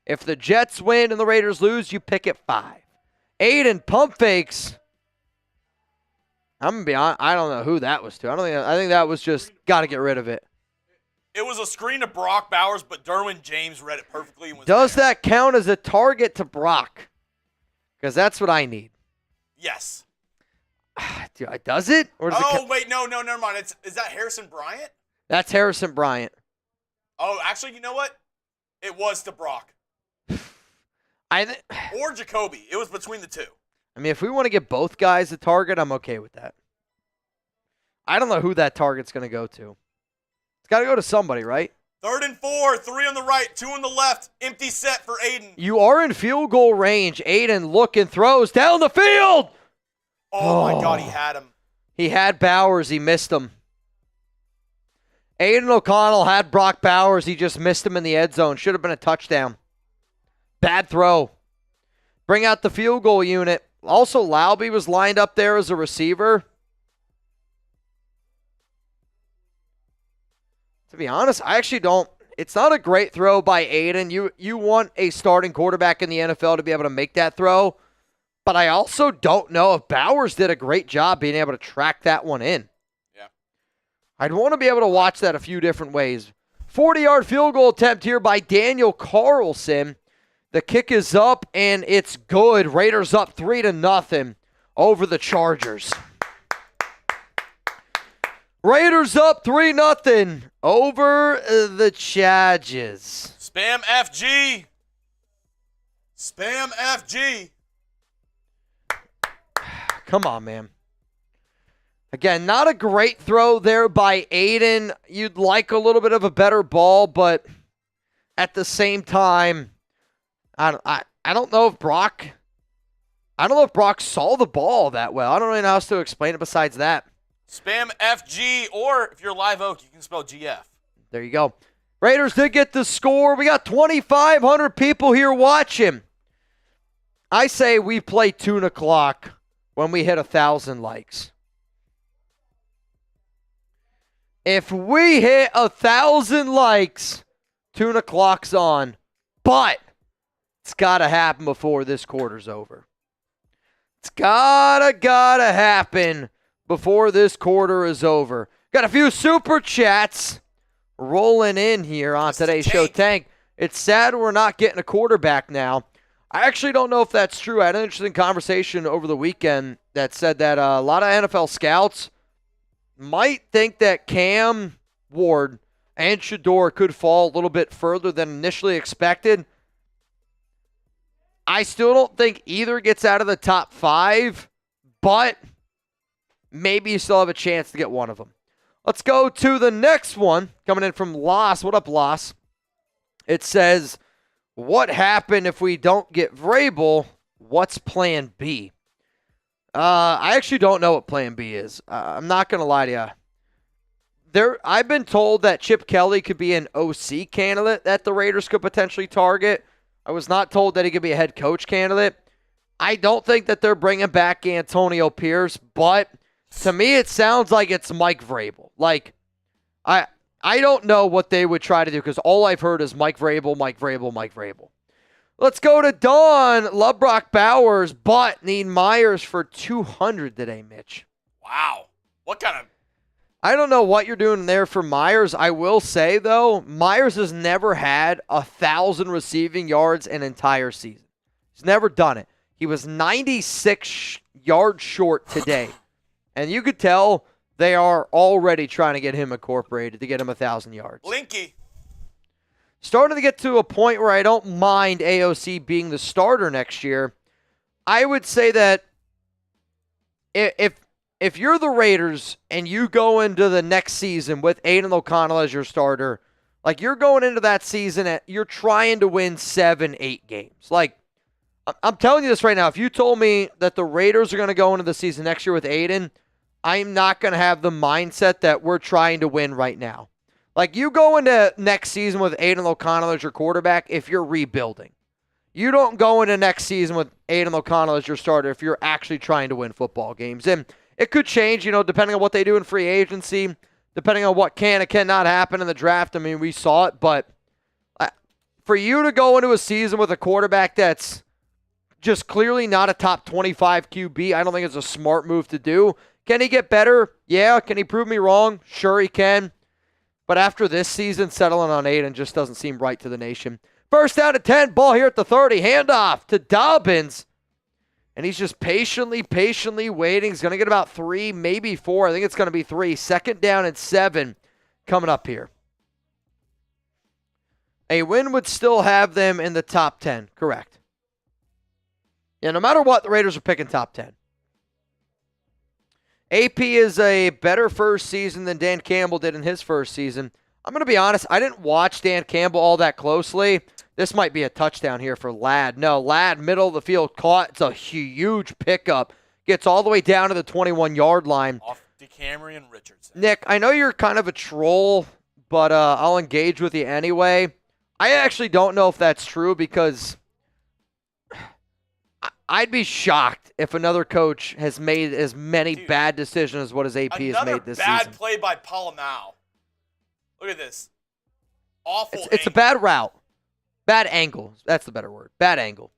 If the Jets win and the Raiders lose, you pick at 5. Aidan pump fakes. I'm going to be honest, I don't know who that was to. I think that was just got to get rid of it. It was a screen to Brock Bowers, but Derwin James read it perfectly. And was Does there. that count as a target to Brock? Because that's what I need. Yes. Does it? Or does it Wait, no, never mind. Is that Harrison Bryant? That's Harrison Bryant. Oh, actually, you know what? It was to Brock. Or Jakobi. It was between the two. I mean, if we want to get both guys a target, I'm okay with that. I don't know who that target's going to go to. It's got to go to somebody, right? 3rd and 4, 3 on the right, 2 on the left. Empty set for Aidan. You are in field goal range. Aidan looking, throws down the field. Oh, my God, he had him. He had Bowers. He missed him. Aidan O'Connell had Brock Bowers. He just missed him in the end zone. Should have been a touchdown. Bad throw. Bring out the field goal unit. Also, Laube was lined up there as a receiver. To be honest, I actually don't. It's not a great throw by Aidan. You want a starting quarterback in the NFL to be able to make that throw. But I also don't know if Bowers did a great job being able to track that one in. Yeah. I'd want to be able to watch that a few different ways. 40-yard field goal attempt here by Daniel Carlson. The kick is up, and it's good. Raiders up 3-0 over the Chargers. Raiders up 3-0 over the Chargers. Spam FG. Spam FG. Come on, man. Again, not a great throw there by Aidan. You'd like a little bit of a better ball, but at the same time, I don't know if Brock saw the ball that well. I don't really know how else to explain it besides that. Spam FG, or if you're Live Oak, you can spell GF. There you go. Raiders did get the score. We got 2,500 people here watching. I say we play tuna clock when we hit 1,000 likes. If we hit 1,000 likes, tuna clock's on. But it's got to happen before this quarter's over. It's gotta happen before this quarter is over. Got a few super chats rolling in here on today's show. Tank, it's sad we're not getting a quarterback now. I actually don't know if that's true. I had an interesting conversation over the weekend that said that a lot of NFL scouts might think that Cam Ward and Shedeur could fall a little bit further than initially expected. I still don't think either gets out of the top 5, but maybe you still have a chance to get one of them. Let's go to the next one coming in from Las. What up, Las? It says, what happened if we don't get Vrabel? What's plan B? I actually don't know what plan B is. I'm not going to lie to you. I've been told that Chip Kelly could be an OC candidate that the Raiders could potentially target. I was not told that he could be a head coach candidate. I don't think that they're bringing back Antonio Pierce, but to me it sounds like it's Mike Vrabel. Like, I don't know what they would try to do because all I've heard is Mike Vrabel, Mike Vrabel, Mike Vrabel. Let's go to Dawn. Love Brock Bowers, but need Meyers for 200 today, Mitch. Wow. What kind of... I don't know what you're doing there for Meyers. I will say, though, Meyers has never had 1,000 receiving yards an entire season. He's never done it. He was 96 yards short today. And you could tell they are already trying to get him incorporated to get him 1,000 yards. Blinky. Starting to get to a point where I don't mind AOC being the starter next year. I would say that if you're the Raiders and you go into the next season with Aidan O'Connell as your starter, like you're going into that season, you're trying to win 7-8 games. Like, I'm telling you this right now. If you told me that the Raiders are going to go into the season next year with Aidan, I'm not going to have the mindset that we're trying to win right now. Like, you go into next season with Aidan O'Connell as your quarterback if you're rebuilding. You don't go into next season with Aidan O'Connell as your starter if you're actually trying to win football games. And it could change, depending on what they do in free agency, depending on what can and cannot happen in the draft. I mean, we saw it, but for you to go into a season with a quarterback that's just clearly not a top 25 QB, I don't think it's a smart move to do. Can he get better? Yeah. Can he prove me wrong? Sure he can. But after this season, settling on Aidan just doesn't seem right to the nation. First down at 10, ball here at the 30, handoff to Dobbins. And he's just patiently waiting. He's going to get about 3, maybe 4. I think it's going to be 3. Second down and 7 coming up here. A win would still have them in the top 10, correct. Yeah, no matter what, the Raiders are picking top 10. AP is a better first season than Dan Campbell did in his first season. I'm going to be honest, I didn't watch Dan Campbell all that closely. This might be a touchdown here for Ladd. No, Ladd, middle of the field, caught. It's a huge pickup. Gets all the way down to the 21-yard line. Off DeCamerion Richardson. Nick, I know you're kind of a troll, but I'll engage with you anyway. I actually don't know if that's true because I'd be shocked if another coach has made as many bad decisions as what his AP has made this season. Another bad play by Palomau. Look at this. Awful It's a bad route. Bad angle. That's the better word. Bad angle.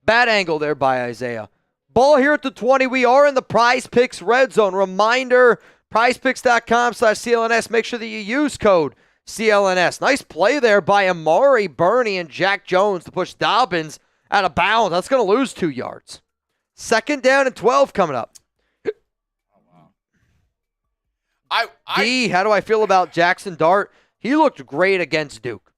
Bad angle there by Isaiah. Ball here at the 20. We are in the Prize Picks red zone. Reminder, prizepicks.com/CLNS. Make sure that you use code CLNS. Nice play there by Amari Burney and Jack Jones to push Dobbins out of bounds. That's going to lose 2 yards. Second down and 12 coming up. D, how do I feel about Jackson Dart? He looked great against Duke.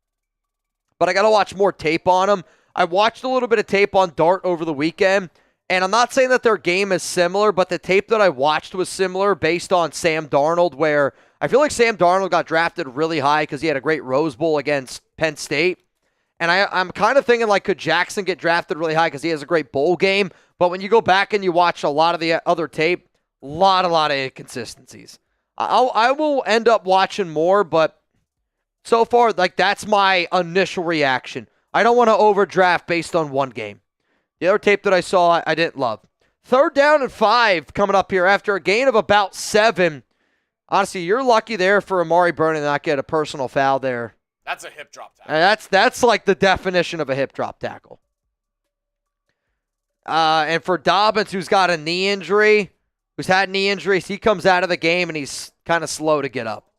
But I got to watch more tape on him. I watched a little bit of tape on Dart over the weekend, and I'm not saying that their game is similar, but the tape that I watched was similar based on Sam Darnold, where I feel like Sam Darnold got drafted really high because he had a great Rose Bowl against Penn State. And I'm kind of thinking, like, could Jackson get drafted really high because he has a great bowl game? But when you go back and you watch a lot of the other tape, a lot of inconsistencies. I will end up watching more, but so far, like, that's my initial reaction. I don't want to overdraft based on one game. The other tape that I saw, I didn't love. Third down and 5 coming up here after a gain of about 7. Honestly, you're lucky there for Amari Burney to not get a personal foul there. That's a hip drop tackle. And that's like the definition of a hip drop tackle. And for Dobbins, who's got a knee injury, who's had knee injuries, he comes out of the game and he's kind of slow to get up.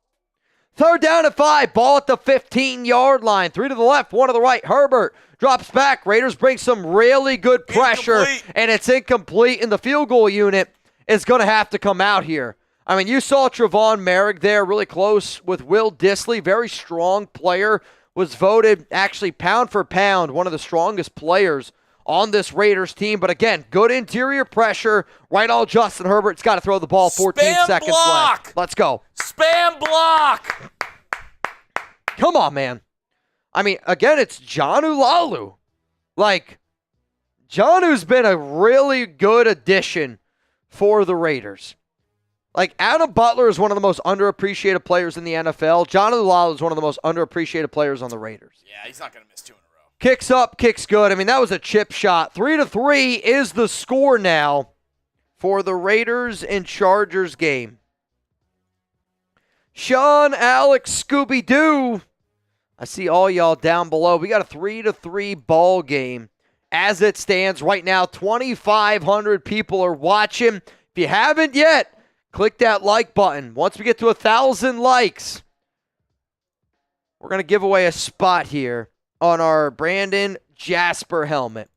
Third down and 5. Ball at the 15-yard line. 3 to the left, 1 to the right. Herbert drops back. Raiders bring some really good pressure, and it's incomplete, and the field goal unit is going to have to come out here. I mean, you saw Tre'von Moehrig there really close with Will Dissly, very strong player, was voted actually pound for pound one of the strongest players on this Raiders team. But again, good interior pressure. Right on Justin Herbert's got to throw the ball 14 Spam seconds block. left. Let's go. Spam block. Come on, man. I mean, again, it's Jonnu Lalu. Like, Jonnu's been a really good addition for the Raiders. Like, Adam Butler is one of the most underappreciated players in the NFL. Jonnu Lalu is one of the most underappreciated players on the Raiders. Yeah, he's not going to miss 2 in a row. Kicks up, kicks good. I mean, that was a chip shot. 3-3 is the score now for the Raiders and Chargers game. Sean, Alex, Scooby-Doo. I see all y'all down below. We got a 3-3 ball game as it stands right now. 2,500 people are watching. If you haven't yet, click that like button. Once we get to 1,000 likes, we're going to give away a spot here on our Brandon Jasper helmet.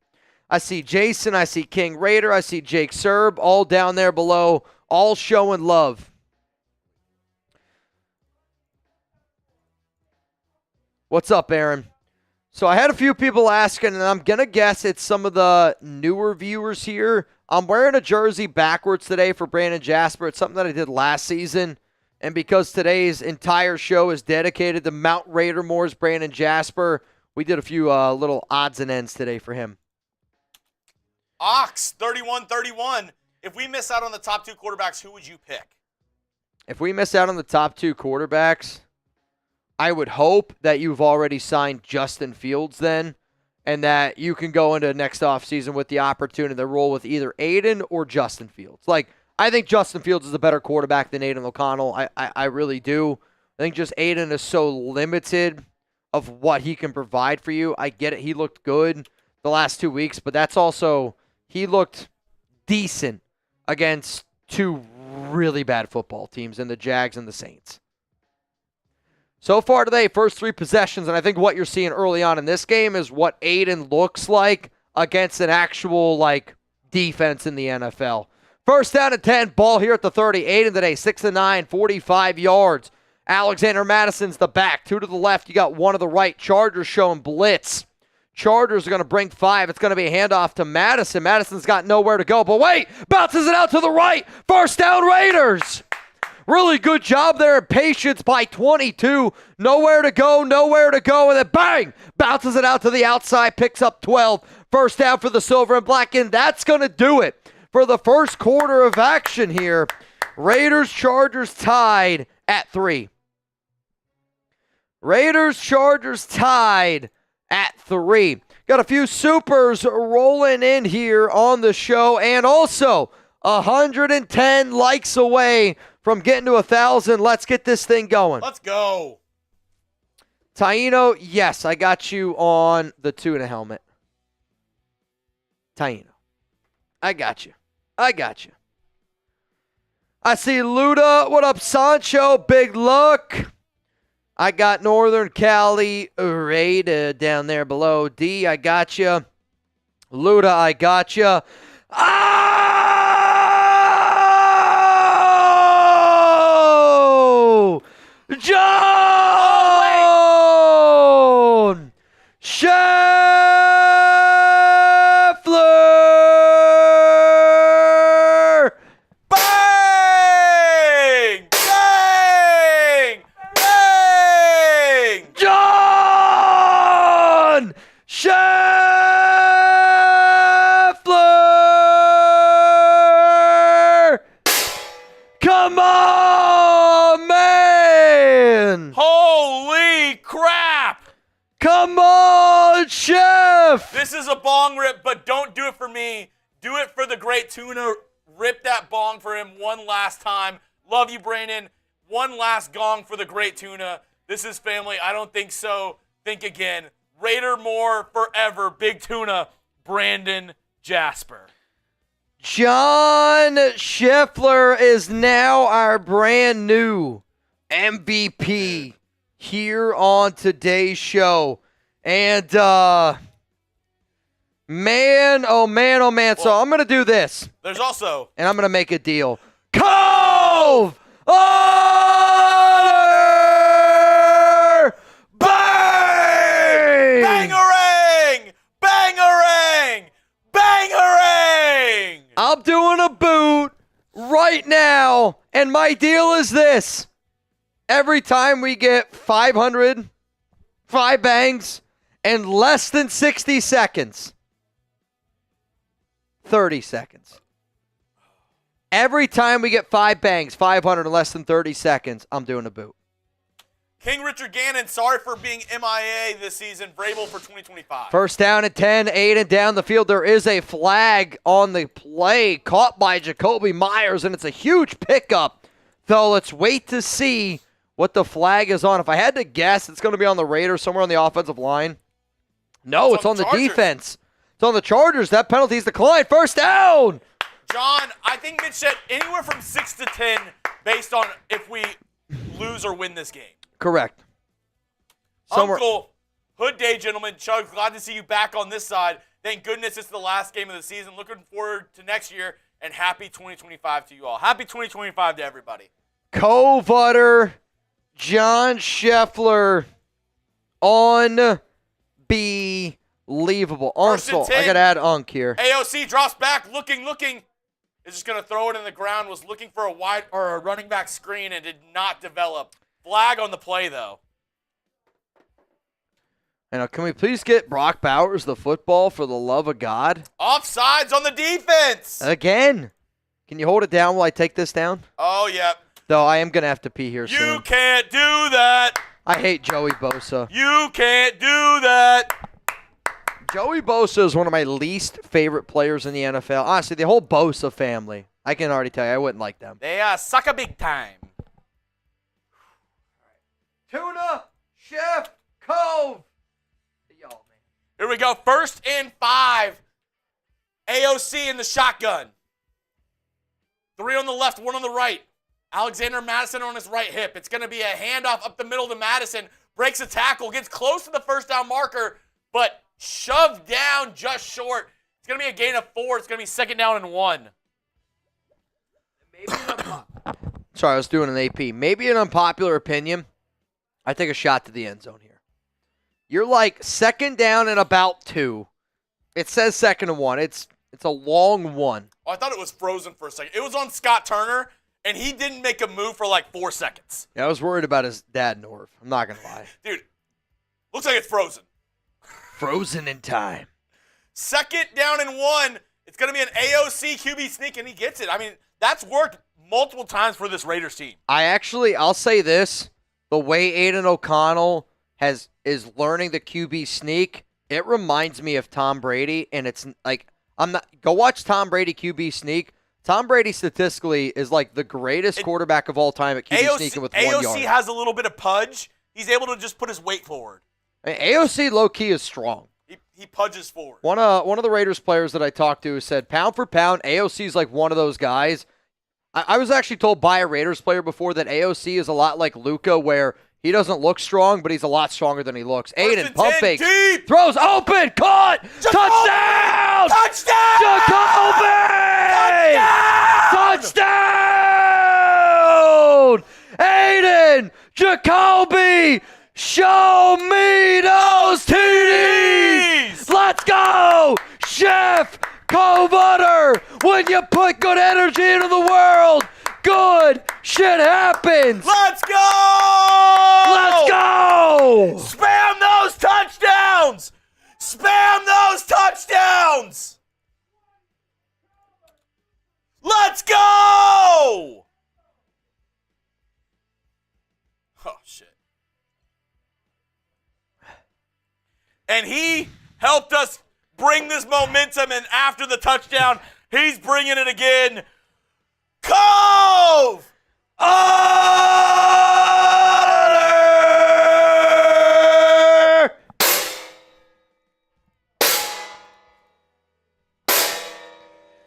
I see Jason, I see King Raider, I see Jake Serb, all down there below, all showing love. What's up, Aaron? So I had a few people asking, and I'm going to guess it's some of the newer viewers here. I'm wearing a jersey backwards today for Brandon Jasper. It's something that I did last season. And because today's entire show is dedicated to Mount Raider Moore's Brandon Jasper, we did a few little odds and ends today for him. Ox, 31-31. If we miss out on the top 2 quarterbacks, who would you pick? If we miss out on the top 2 quarterbacks, I would hope that you've already signed Justin Fields then, and that you can go into next offseason with the opportunity to roll with either Aidan or Justin Fields. Like, I think Justin Fields is a better quarterback than Aidan O'Connell. I really do. I think just Aidan is so limited of what he can provide for you. I get it. He looked good the last 2 weeks, but that's also, he looked decent against 2 really bad football teams in the Jags and the Saints. So far today, first 3 possessions, and I think what you're seeing early on in this game is what Aidan looks like against an actual, like, defense in the NFL. First down and 10, ball here at the 30. Aidan today, 6-9, 45 yards. Alexander Mattison's the back, 2 to the left. You got 1 to the right. Chargers showing blitz. Chargers are going to bring 5. It's going to be a handoff to Mattison. Mattison's got nowhere to go, but wait, bounces it out to the right. First down, Raiders. Really good job there in patience by 22. Nowhere to go, and then bang! Bounces it out to the outside, picks up 12. First down for the Silver and Black, and that's going to do it for the first quarter of action here. Raiders-Chargers tied at 3. Raiders-Chargers tied at 3. Got a few supers rolling in here on the show, and also 110 likes away from getting to 1,000. Let's get this thing going. Let's go. Taino, yes, I got you on the tuna helmet. Taino, I got you. I see Luda. What up, Sancho? Big luck. I got Northern Cali rated down there below. D, I got you. Luda, I got you. Oh! John! Scheffler! Bang! Bang! Bang! John Scheffler! Come on, man! Holy crap! Come on, Chef! This is a bong rip, but don't do it for me. Do it for the great tuna. Rip that bong for him one last time. Love you, Brandon. One last gong for the great tuna. This is family. I don't think so. Think again. Raider more forever. Big tuna. Brandon Jasper. John Scheffler is now our brand new MVP here on today's show. And, man, oh, man, oh, man. So I'm going to do this. There's also. And I'm going to make a deal. Cove! Honor! Bang! Bangarang! Bangarang! Bangarang! I'm doing a boot right now, and my deal is this. Every time we get 500, 5 bangs, in less than 60 seconds, 30 seconds. Every time we get 5 bangs, 500 in less than 30 seconds, I'm doing a boot. King Richard Gannon, sorry for being MIA this season. Vrabel for 2025. First down and 10, Aidan down the field. There is a flag on the play caught by Jakobi Meyers, and it's a huge pickup. Though let's wait to see what the flag is on. If I had to guess, it's going to be on the Raiders, somewhere on the offensive line. No, it's on the defense. It's on the Chargers. That penalty is declined. First down. John, I think Mitch said anywhere from 6 to 10 based on if we lose or win this game. Correct. Uncle, Hood Day, gentlemen. Chug, glad to see you back on this side. Thank goodness it's the last game of the season. Looking forward to next year, and happy 2025 to you all. Happy 2025 to everybody. Co-Butter, John Scheffler, unbelievable. Unsole. I got to add Unk here. AOC drops back, looking. Is just going to throw it in the ground. Was looking for a running back screen and did not develop. Flag on the play, though. And can we please get Brock Bowers the football for the love of God? Offsides on the defense. Again. Can you hold it down while I take this down? Oh, yep. Though I am going to have to pee here soon. You can't do that. I hate Joey Bosa. You can't do that. Joey Bosa is one of my least favorite players in the NFL. Honestly, the whole Bosa family. I can already tell you, I wouldn't like them. They suck a big time. Tuna, Chef, Cove. Y'all, man. Here we go. 1st and 5. AOC in the shotgun. 3 on the left, 1 on the right. Alexander Mattison on his right hip. It's going to be a handoff up the middle to Mattison. Breaks a tackle, gets close to the first down marker, but shoved down just short. It's going to be a gain of 4. It's going to be 2nd down and 1. Sorry, I was doing an AP. Maybe an unpopular opinion. I take a shot to the end zone here. You're like 2nd down and about 2. It says 2nd and 1. It's a long 1. Oh, I thought it was frozen for a second. It was on Scott Turner, and he didn't make a move for like 4 seconds. Yeah, I was worried about his dad, Norv. I'm not going to lie. Dude, looks like it's frozen. Frozen in time. 2nd down and 1. It's going to be an AOC QB sneak, and he gets it. I mean, that's worked multiple times for this Raiders team. I'll say this. The way Aidan O'Connell is learning the QB sneak, it reminds me of Tom Brady, and it's like go watch Tom Brady QB sneak. Tom Brady statistically is like the greatest quarterback of all time at QB sneaking with 1 yard. AOC has a little bit of pudge. He's able to just put his weight forward. I mean, AOC low key is strong. He pudges forward. One of the Raiders players that I talked to said pound for pound, AOC is like one of those guys. I was actually told by a Raiders player before that AOC is a lot like Luka, where he doesn't look strong, but he's a lot stronger than he looks. Aidan, pump fake, throws open, caught, touchdown! Jakobi! Touchdown! Aidan, Jakobi, show me those TDs! Let's go! Chef Co-Butter, when you put good energy into the world, good shit happens. Let's go! Let's go! Spam those touchdowns! Spam those touchdowns! Let's go! Oh, shit. And he helped us bring this momentum, and after the touchdown, he's bringing it again. Cove! Honor!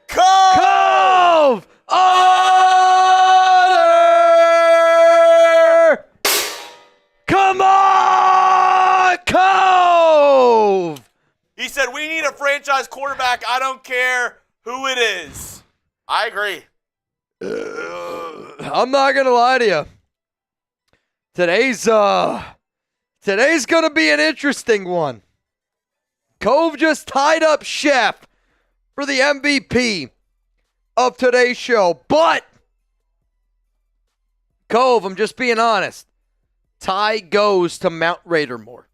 Cove! Honor! He said, we need a franchise quarterback. I don't care who it is. I agree. I'm not going to lie to you. Today's going to be an interesting one. Cove just tied up Chef for the MVP of today's show. But, Cove, I'm just being honest. Tie goes to Mount Raidermore.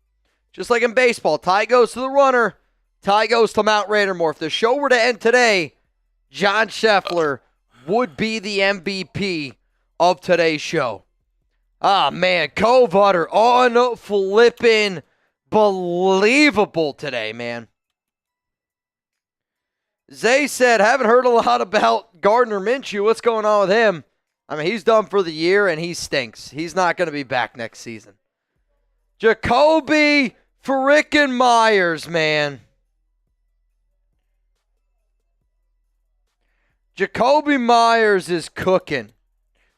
Just like in baseball, tie goes to the runner, tie goes to Mount Raidermore. If the show were to end today, John Scheffler would be the MVP of today's show. Ah, man, Cove Utter on flipping believable today, man. Zay said, haven't heard a lot about Gardner Minshew. What's going on with him? I mean, he's done for the year, and he stinks. He's not going to be back next season. Jakobi frickin' Meyers, man. Jakobi Meyers is cooking.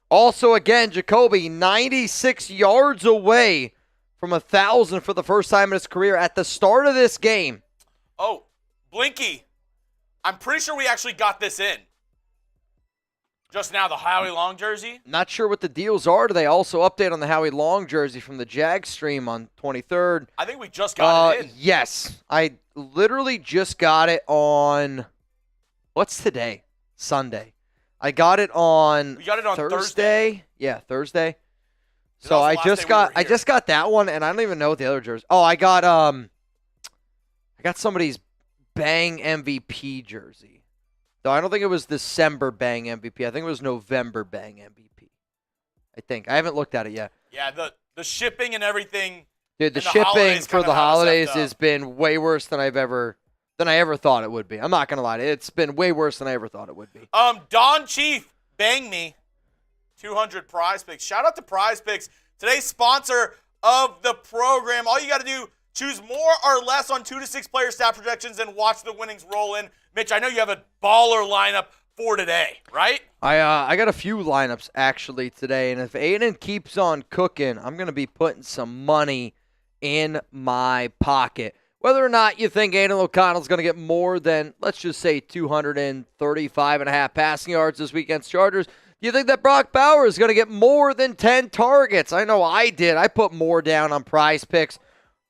Also, again, Jakobi 96 yards away from 1,000 for the first time in his career at the start of this game. Oh, Blinky. I'm pretty sure we actually got this in. Just now, the Howie Long jersey. Not sure what the deals are. Do they also update on the Howie Long jersey from the Jag stream on 23rd? I think we just got it in. Yes. I literally just got it on, what's today? Sunday. I got it on, We got it on Thursday. Yeah, Thursday. That So was the I last just day we got were I here. just got that one, and I don't even know what the other jersey. Oh, I got somebody's Bang MVP jersey. Though I don't think it was December Bang MVP. I think it was November Bang MVP. I think. I haven't looked at it yet. Yeah, the shipping and everything. Dude, the And the shipping holidays for kinda the have us holidays effed up. has been way worse than I ever thought it would be. I'm not gonna lie to you. It's been way worse than I ever thought it would be. Don Chief, bang me. 200 Prize Picks. Shout out to Prize Picks, today's sponsor of the program. All you got to do, choose more or less on 2 to 6 player stat projections and watch the winnings roll in. Mitch, I know you have a baller lineup for today, right? I got a few lineups actually today, and if Aidan keeps on cooking, I'm gonna be putting some money in my pocket. Whether or not you think Aidan O'Connell's going to get more than, let's just say, 235.5 passing yards this week against Chargers, do you think that Brock Bowers is going to get more than 10 targets? I know I did. I put more down on Prize Picks.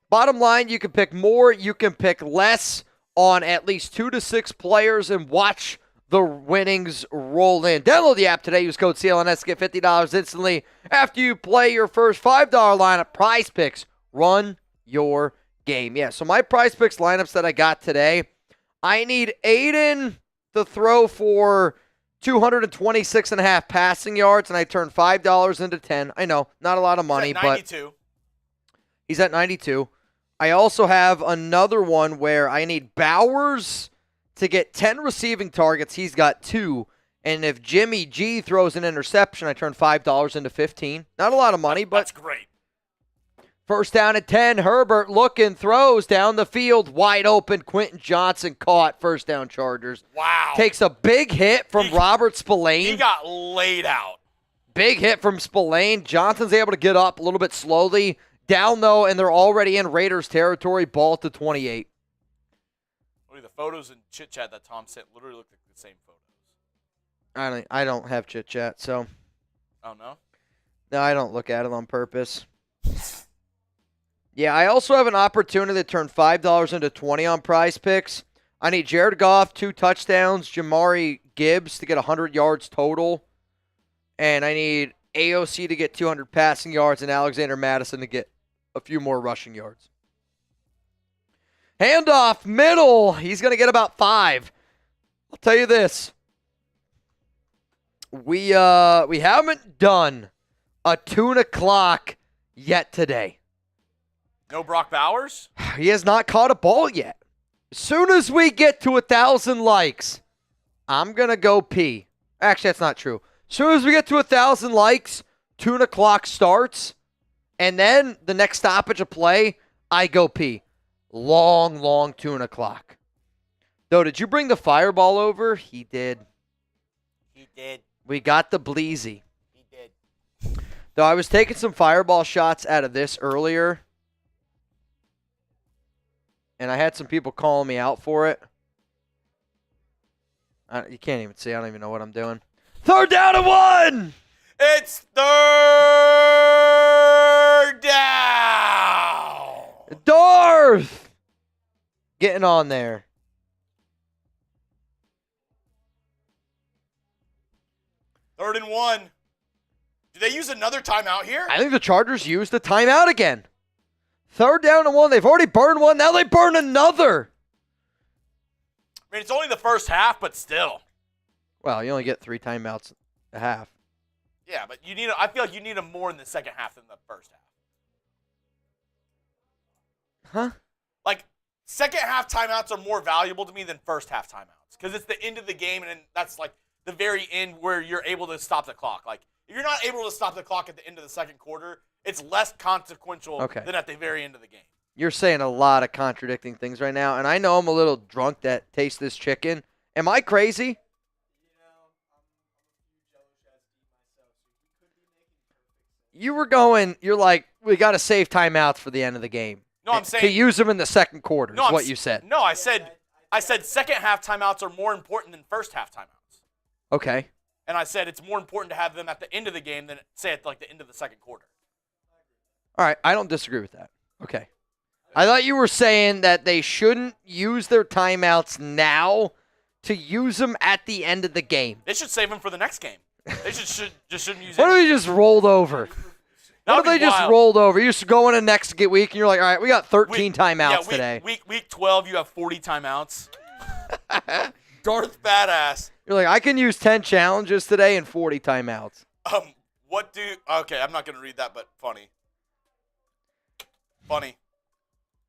Bottom line, you can pick more, you can pick less on at least 2 to 6 players and watch the winnings roll in. Download the app today. Use code CLNS to get $50 instantly after you play your first $5 lineup. Prize Picks. Run your game. Yeah, so my Prize Picks lineups that I got today, I need Aidan to throw for 226.5 passing yards, and I turned $5 into 10. I know, not a lot of money, He's at but 92. he's at 92. I also have another one where I need Bowers to get 10 receiving targets. He's got 2. And if Jimmy G throws an interception, I turn $5 into 15. Not a lot of money, but That's great. first down at 10, Herbert looking, throws down the field, wide open. Quentin Johnson caught, first down Chargers. Wow. Takes a big hit from Robert He Spillane. got laid out. Big hit from Spillane. Johnson's able to get up a little bit slowly. Down, though, and they're already in Raiders territory. Ball to 28. Look at the photos and chit-chat that Tom sent literally look like the same photos. I don't have chit chat, so Oh, no? no, I don't look at it on purpose. Yeah, I also have an opportunity to turn $5 into 20 on Prize Picks. I need Jared Goff, 2 touchdowns, Jamari Gibbs to get 100 yards total, and I need AOC to get 200 passing yards and Alexander Mattison to get a few more rushing yards. Handoff, middle. He's going to get about 5. I'll tell you this. We haven't done a tuna clock yet today. No Brock Bowers? He has not caught a ball yet. As soon as we get to 1,000 likes, I'm going to go pee. Actually, that's not true. As soon as we get to 1,000 likes, tuna clock starts, and then the next stoppage of play, I go pee. Long, long tuna clock. Though, did you bring the fireball over? He did. He did. We got the bleezy. He did. Though I was taking some fireball shots out of this earlier, and I had some people calling me out for it. You can't even see. I don't even know what I'm doing. 3rd down and 1! It's 3rd down. Darth! Getting on there. Third and 1. Did they use another timeout here? I think the Chargers used the timeout again. 3rd down and 1. They've already burned one. Now they burn another. I mean, it's only the first half, but still. Well, you only get 3 timeouts a half. Yeah, but I feel like you need them more in the second half than the first half. Huh? Like, second half timeouts are more valuable to me than first half timeouts because it's the end of the game, and that's like the very end where you're able to stop the clock. Like, if you're not able to stop the clock at the end of the second quarter, it's less consequential than at the very end of the game. You're saying a lot of contradicting things right now, and I know I'm a little drunk that tastes this chicken. Am I crazy? You're like, we got to save timeouts for the end of the game. No, I'm saying to use them in the second quarter is what you said. No, I said second half timeouts are more important than first half timeouts. Okay. And I said it's more important to have them at the end of the game than say at like the end of the second quarter. All right, I don't disagree with that. Okay. I thought you were saying that they shouldn't use their timeouts now to use them at the end of the game. They should save them for the next game. They shouldn't use What it. if they just rolled over? What if they just rolled over? You just go in the next week and you're like, all right, we got 13 timeouts today. Week 12, you have 40 timeouts. Darth Badass. You're like, I can use 10 challenges today and 40 timeouts. Okay, I'm not going to read that, but funny. Funny.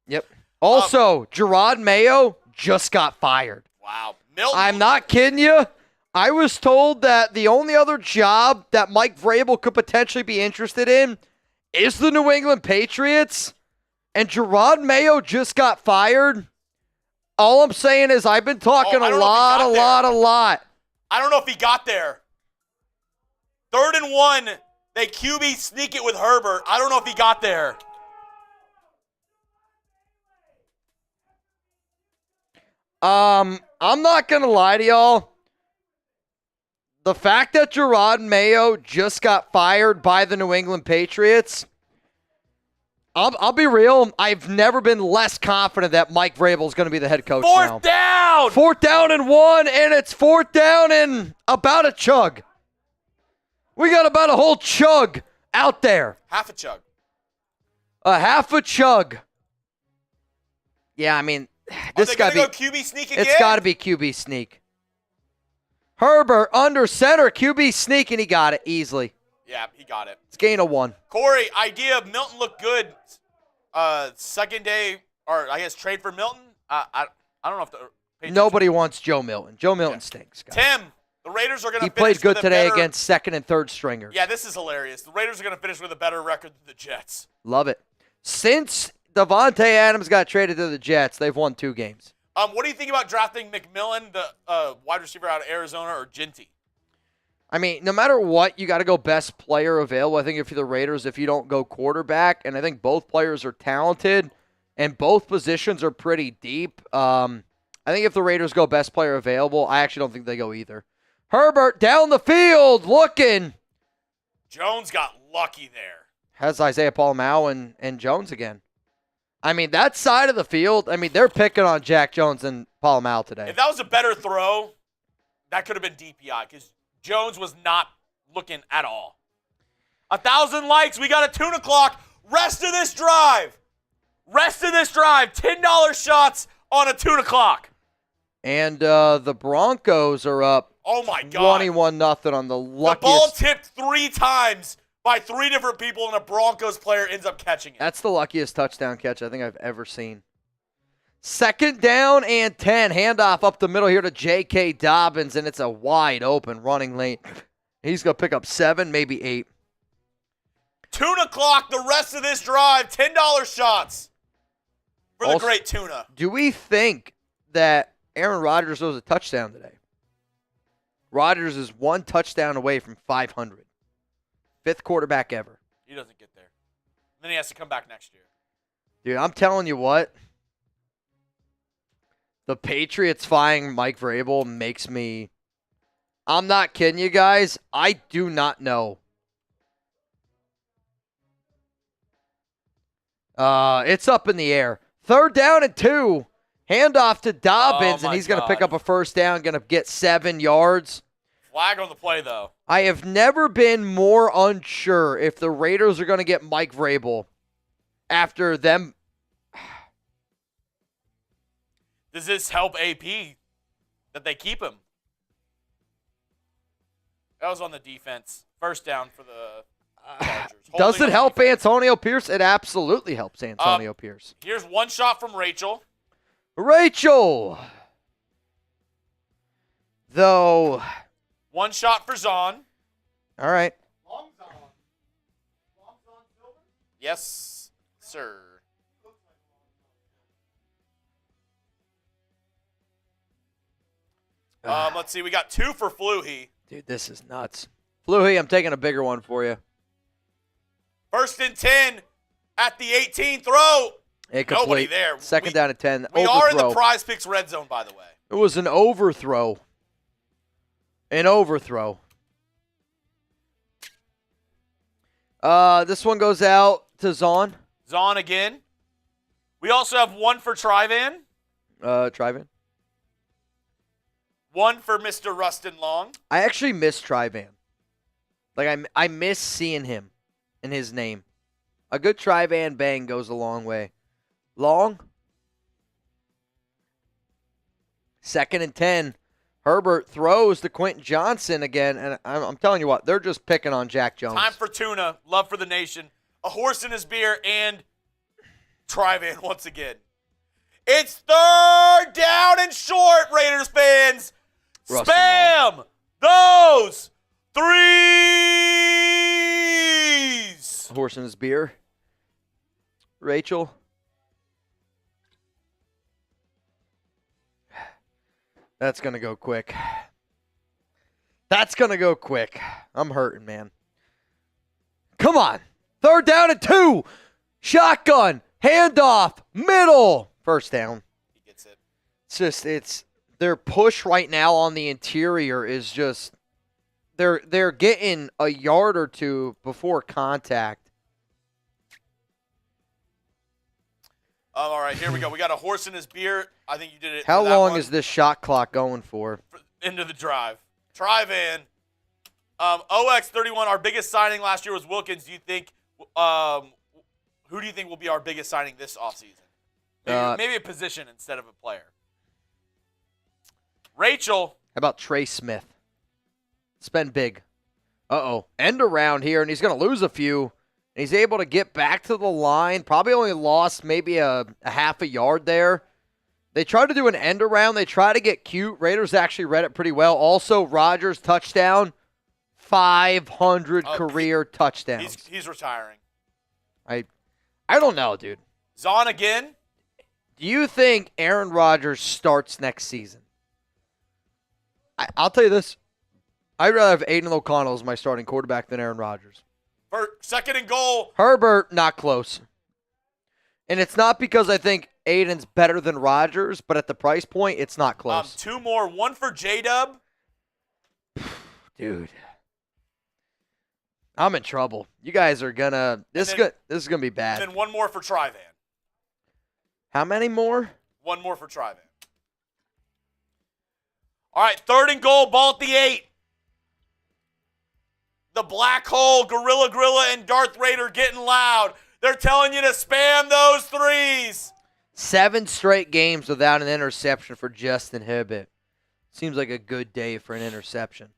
Yep. Also, Gerard Mayo just got fired. Wow. Milton. I'm not kidding you. I was told that the only other job that Mike Vrabel could potentially be interested in is the New England Patriots, and Gerard Mayo just got fired. All I'm saying is I've been talking a lot. I don't know if he got there. 3rd and 1, they QB sneak it with Herbert. I don't know if he got there. I'm not going to lie to y'all. The fact that Gerard Mayo just got fired by the New England Patriots, I'll be real. I've never been less confident that Mike Vrabel is going to be the head coach now. 4th down! 4th down and 1, and it's 4th down and about a chug. We got about a whole chug out there. Half a chug. A half a chug. Yeah, I mean, this got to be go QB sneak again? It's got to be QB sneak. Herbert under center, QB sneak, and he got it easily. Yeah, he got it. It's gain of 1. Corey, idea of Milton looked good. Second day, or I guess trade for Milton. I don't know if the Patriots Nobody wants Joe Milton. Joe Milton stinks, guys. Tim, the Raiders are going to. He played good today against second and third stringers. Yeah, this is hilarious. The Raiders are going to finish with a better record than the Jets. Love it. Since Devontae Adams got traded to the Jets, they've won 2 games. What do you think about drafting McMillan, the wide receiver out of Arizona, or Ginty? I mean, no matter what, you got to go best player available. I think if you're the Raiders, if you don't go quarterback, and I think both players are talented, and both positions are pretty deep. I think if the Raiders go best player available, I actually don't think they go either. Herbert down the field looking. Jones got lucky there. Has Isaiah Paul-Mao and Jones again. I mean, that side of the field, I mean, they're picking on Jack Jones and Paul-Mao today. If that was a better throw, that could have been DPI because Jones was not looking at all. 1,000 likes. We got a tune o'clock. Rest of this drive. $10 shots on a tune o'clock. And the Broncos are up. Oh, my God. 21-0 on the luckiest. The ball tipped 3 times by 3 different people, and a Broncos player ends up catching it. That's the luckiest touchdown catch I think I've ever seen. 2nd down and 10. Handoff up the middle here to J.K. Dobbins, and it's a wide open running lane. He's going to pick up 7, maybe 8. Tune o'clock, the rest of this drive. $10 shots for the great tuna. Do we think that Aaron Rodgers throws a touchdown today? Rodgers is 1 touchdown away from 500. 5th quarterback ever. He doesn't get there. Then he has to come back next year. Dude, I'm telling you what. The Patriots firing Mike Vrabel makes me... I'm not kidding you guys. I do not know. It's up in the air. 3rd down and 2. Handoff to Dobbins, and he's going to pick up a first down, going to get 7 yards. Flag on the play, though. I have never been more unsure if the Raiders are going to get Mike Vrabel after them. Does this help AP that they keep him? That was on the defense. First down for the Chargers. Does it help Antonio Pierce? It absolutely helps Antonio Pierce. Here's one shot from Rachel. Rachel! Though. One shot for Zahn. All right. Yes, sir. Let's see. We got 2 for Fluhey. Dude, this is nuts. Fluhey, I'm taking a bigger one for you. 1st and 10 at the 18. Throw. Incomplete. Nobody there. Second down and 10. We overthrow. are in the Prize Picks red zone, by the way. It was an overthrow. An overthrow. This one goes out to Zahn. Zahn again. We also have 1 for Tre'von. Tre'von. 1 for Mr. Rustin Long. I actually miss Tre'von. Like, I miss seeing him and his name. A good Tre'von bang goes a long way. Long. 2nd and 10. Herbert throws to Quentin Johnson again, and I'm telling you what, they're just picking on Jack Jones. Time for tuna. Love for the nation. A horse in his beer, and Tre'von once again. It's 3rd down and short, Raiders fans. Rustin Spam those threes. Horse in his beer. Rachel. That's going to go quick. That's going to go quick. I'm hurting, man. Come on. 3rd down and 2. Shotgun. Handoff. Middle. First down. He gets it. It's their push right now on the interior is just they're getting a yard or 2 before contact. All right, here we go. We got a horse in his beer. I think you did it. How for that long one. is this shot clock going for? Into the drive? Tre'von. OX31, our biggest signing last year was Wilkins. Do you think who do you think will be our biggest signing this offseason? Maybe a position instead of a player. Rachel. How about Trey Smith? Spend big. Uh-oh. End around here, and he's going to lose a few. And he's able to get back to the line. Probably only lost maybe a half a yard there. They tried to do an end around. They tried to get cute. Raiders actually read it pretty well. Also, Rodgers touchdown. 500 career touchdowns. He's retiring. I don't know, dude. Zahn again. Do you think Aaron Rodgers starts next season? I'll tell you this. I'd rather have Aidan O'Connell as my starting quarterback than Aaron Rodgers. For 2nd and goal. Herbert, not close. And it's not because I think Aiden's better than Rodgers, but at the price point, it's not close. 2 more. 1 for J-Dub. Dude. I'm in trouble. You guys are going to – this is going to be bad. And then 1 more for Tre'von. How many more? 1 more for Tre'von. All right, 3rd and goal, ball at the 8. The Black Hole, Gorilla, and Darth Raider getting loud. They're telling you to spam those threes. 7 straight games without an interception for Justin Herbert. Seems like a good day for an interception.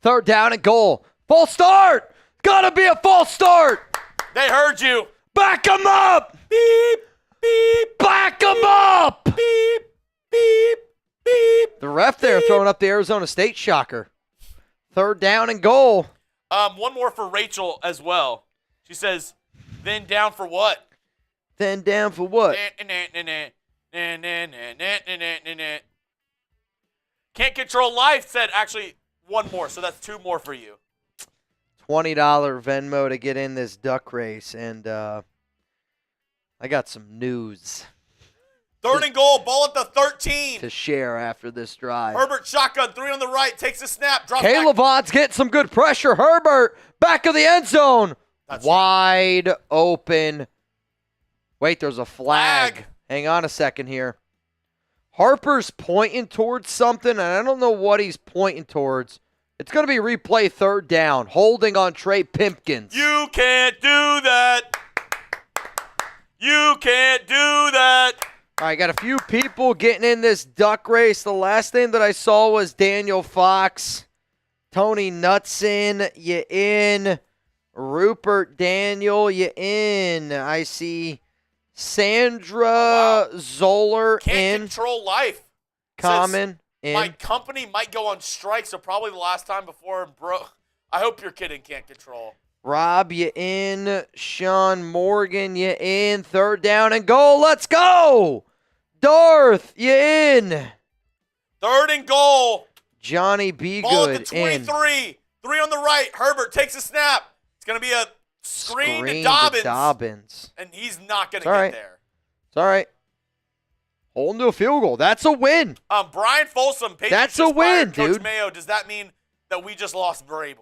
3rd down and goal. False start. Gotta be a false start. They heard you. Back him up. Beep, beep. Back him up. Beep, beep, beep. The ref there throwing up the Arizona State shocker. 3rd down and goal. 1 more for Rachel as well. She says, then down for what? Then down for what? Can't control life said actually 1 more, so that's 2 more for you. $20 Venmo to get in this duck race, and I got some news. Third and goal, ball at the 13. to share after this drive. Herbert shotgun, 3 on the right, takes a snap, drops Caleb back. Vaughn's getting some good pressure. Herbert, back of the end zone. That's Wide open. Wait, there's a flag. Flag. Hang on a second here. Harper's pointing towards something, and I don't know what he's pointing towards. It's going to be replay third down. Holding on Trey Pimpkins. You can't do that. You can't do that. All right, got a few people getting in this duck race. The last name that I saw was Daniel Fox. Tony Knutson, you in. Rupert Daniel, you in. I see Sandra Zoller Can't in. control life. Common Says, my in. company might go on strike, so probably the last time before I hope you're kidding, can't control. Rob, you in. Sean Morgan, you in. Third down and goal. Let's go. Darth, you in. Third and goal. Johnny B. Ball at Good the in. 23. 3 on the right. Herbert takes a snap. It's going to be a screen to Dobbins. And he's not going to get there. It's all right. Holding to a field goal. That's a win. Brian Folsom, Patriots That's a just fired win, Coach dude. Mayo. Does that mean that we just lost Vrabel?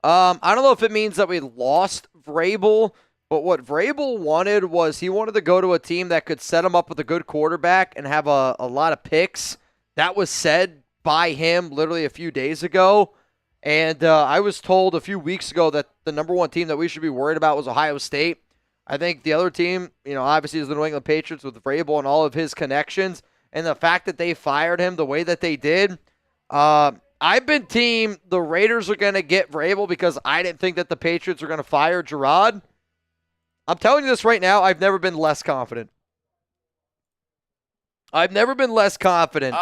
I don't know if it means that we lost Vrabel, but what Vrabel wanted was he wanted to go to a team that could set him up with a good quarterback and have a lot of picks. That was said by him literally a few days ago. And I was told a few weeks ago that the number one team that we should be worried about was Ohio State. I think the other team, obviously is the New England Patriots with Vrabel and all of his connections. And the fact that they fired him the way that they did, I've been team the Raiders are going to get Vrabel because I didn't think that the Patriots were going to fire Gerard. I'm telling you this right now, I've never been less confident. I've never been less confident.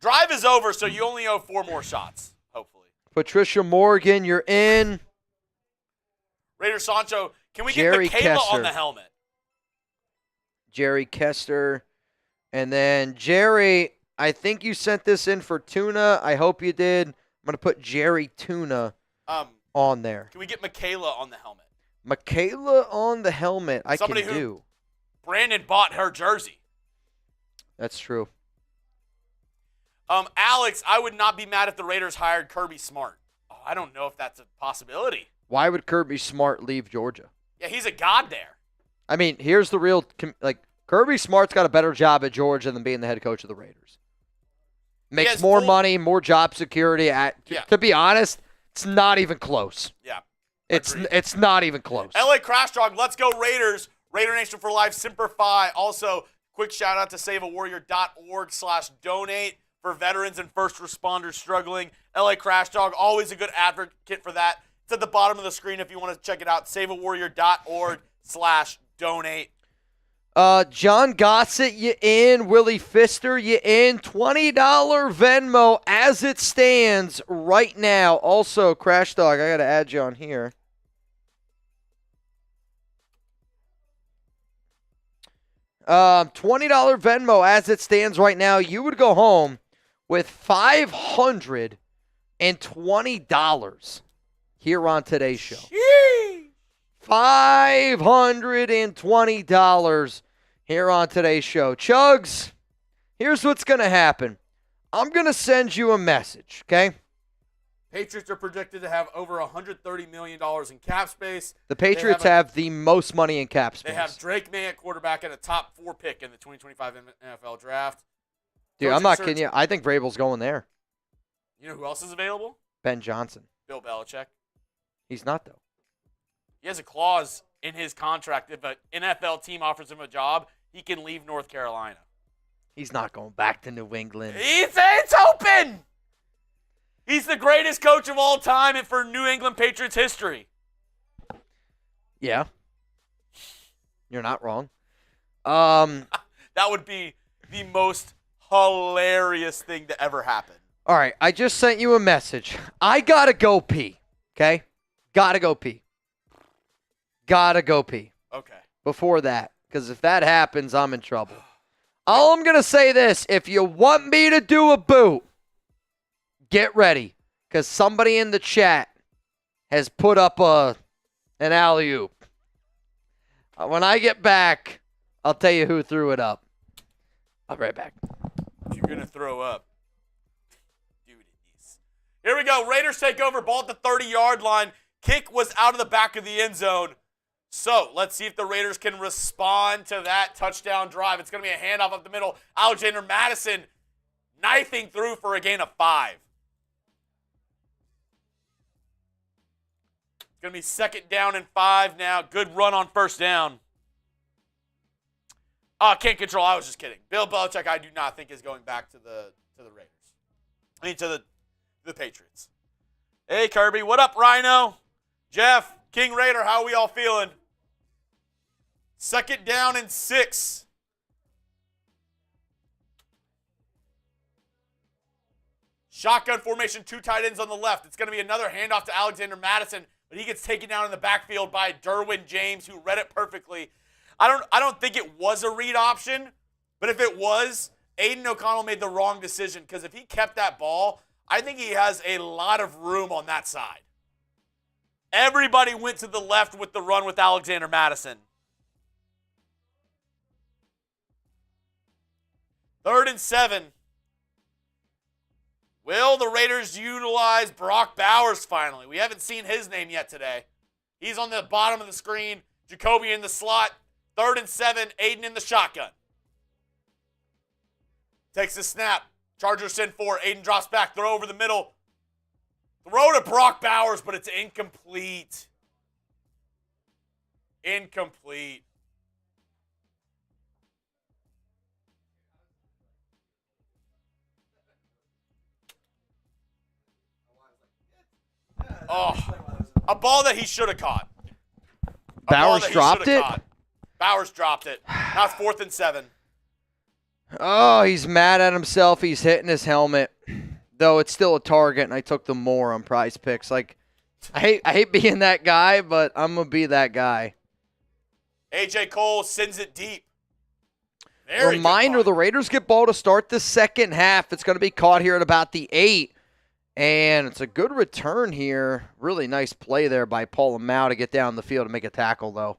Drive is over, so you only owe 4 more shots, hopefully. Patricia Morgan, you're in. Raider Sancho, can we Jerry get Michaela Kessler. on the helmet? Jerry Kester. And then Jerry, I think you sent this in for Tuna. I hope you did. I'm going to put Jerry Tuna on there. Can we get Michaela on the helmet? Michaela on the helmet. Somebody I can who- do. Brandon bought her jersey. That's true. Alex, I would not be mad if the Raiders hired Kirby Smart. Oh, I don't know if that's a possibility. Why would Kirby Smart leave Georgia? Yeah, he's a god there. I mean, here's the real Kirby Smart's got a better job at Georgia than being the head coach of the Raiders. Makes has more full- money, more job security. Yeah. To be honest, it's not even close. Yeah. It's Agreed. it's not even close. LA Crash Dog, let's go Raiders. Raider Nation for Life, Semper Fi. Also, quick shout out to saveawarrior.org/donate for veterans and first responders struggling. LA Crash Dog, always a good advocate for that. It's at the bottom of the screen if you want to check it out. saveawarrior.org/donate. John Gossett, you in. Willie Pfister, you in. $20 Venmo as it stands right now. Also, Crash Dog, I got to add you on here. $20 Venmo as it stands right now. You would go home with $520 here on today's show. $520 here on today's show. Chugs, here's what's going to happen. I'm going to send you a message, okay? Patriots are projected to have over $130 million in cap space. The Patriots have the most money in cap space. They have Drake May at quarterback and a top 4 pick in the 2025 NFL draft. Dude, I'm Coaching not search- kidding you. I think Vrabel's going there. You know who else is available? Ben Johnson. Bill Belichick. He's not, though. He has a clause in his contract. If an NFL team offers him a job, he can leave North Carolina. He's not going back to New England. It's open! He's the greatest coach of all time and for New England Patriots history. Yeah. You're not wrong. That would be the most hilarious thing to ever happen. All right, I just sent you a message. I got to go pee, okay? Got to go pee. Got to go pee Okay. before that, because if that happens, I'm in trouble. All I'm going to say this, if you want me to do a boot, get ready, because somebody in the chat has put up an alley-oop. When I get back, I'll tell you who threw it up. I'll be right back. If you're going to throw up, do it. Here we go. Raiders take over. Ball at the 30-yard line. Kick was out of the back of the end zone. So let's see if the Raiders can respond to that touchdown drive. It's going to be a handoff up the middle. Alexander Mattison knifing through for a gain of 5. It's going to be 2nd down and 5 now. Good run on 1st down. Can't control. I was just kidding. Bill Belichick, I do not think is going back to the Raiders. I mean, to the Patriots. Hey, Kirby. What up, Rhino? Jeff, King Raider, how are we all feeling? 2nd down and 6. Shotgun formation, 2 tight ends on the left. It's going to be another handoff to Alexander Mattison, but he gets taken down in the backfield by Derwin James, who read it perfectly. I don't think it was a read option, but if it was, Aidan O'Connell made the wrong decision, because if he kept that ball, I think he has a lot of room on that side. Everybody went to the left with the run with Alexander Mattison. 3rd and 7. Will the Raiders utilize Brock Bowers finally? We haven't seen his name yet today. He's on the bottom of the screen. Jakobi in the slot. 3rd and 7. Aidan in the shotgun. Takes the snap. Chargers send 4. Aidan drops back. Throw over the middle. Throw to Brock Bowers, but it's incomplete. Incomplete. Oh, a ball that he should have caught. Bowers dropped it? Bowers dropped it. Now it's 4th and 7. Oh, he's mad at himself. He's hitting his helmet. Though it's still a target, and I took the more on Prize Picks. Like, I hate being that guy, but I'm going to be that guy. A.J. Cole sends it deep. Very Reminder, the Raiders get ball to start the second half. It's going to be caught here at about the 8. And it's a good return here. Really nice play there by Paul Amau to get down the field and make a tackle, though.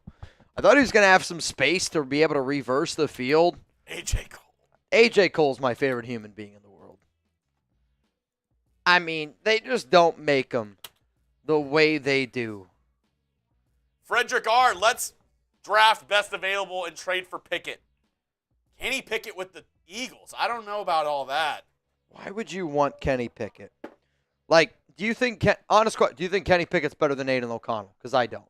I thought he was going to have some space to be able to reverse the field. A.J. Cole. A.J. Cole's my favorite human being in the world. I mean, they just don't make them the way they do. Frederick R., let's draft best available and trade for Pickett. Kenny Pickett with the Eagles. I don't know about all that. Why would you want Kenny Pickett? Like, do you think, honest question, do you think Kenny Pickett's better than Aidan O'Connell? Because I don't.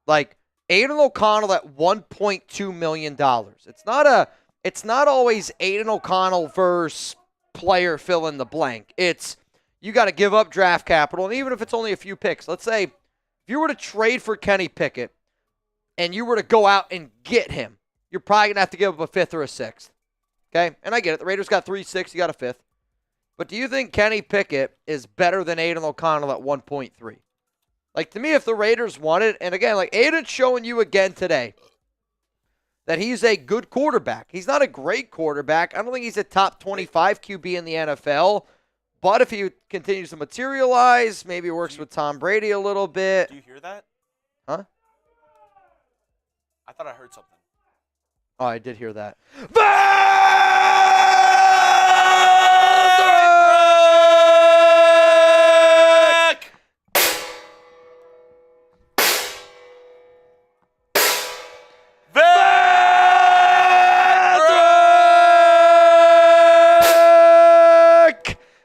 Like, Aidan O'Connell at $1.2 million. It's not always Aidan O'Connell versus player fill in the blank. It's, you got to give up draft capital, and even if it's only a few picks. Let's say, if you were to trade for Kenny Pickett, and you were to go out and get him, you're probably going to have to give up a 5th or a 6th. Okay? And I get it. The Raiders got 3 6, you got a 5th. But do you think Kenny Pickett is better than Aidan O'Connell at 1.3? Like, to me, if the Raiders wanted, and again, like, Aidan's showing you again today that he's a good quarterback. He's not a great quarterback. I don't think he's a top 25 QB in the NFL. But if he continues to materialize, maybe works with Tom Brady a little bit. Do you hear that? Huh? I thought I heard something. Oh, I did hear that.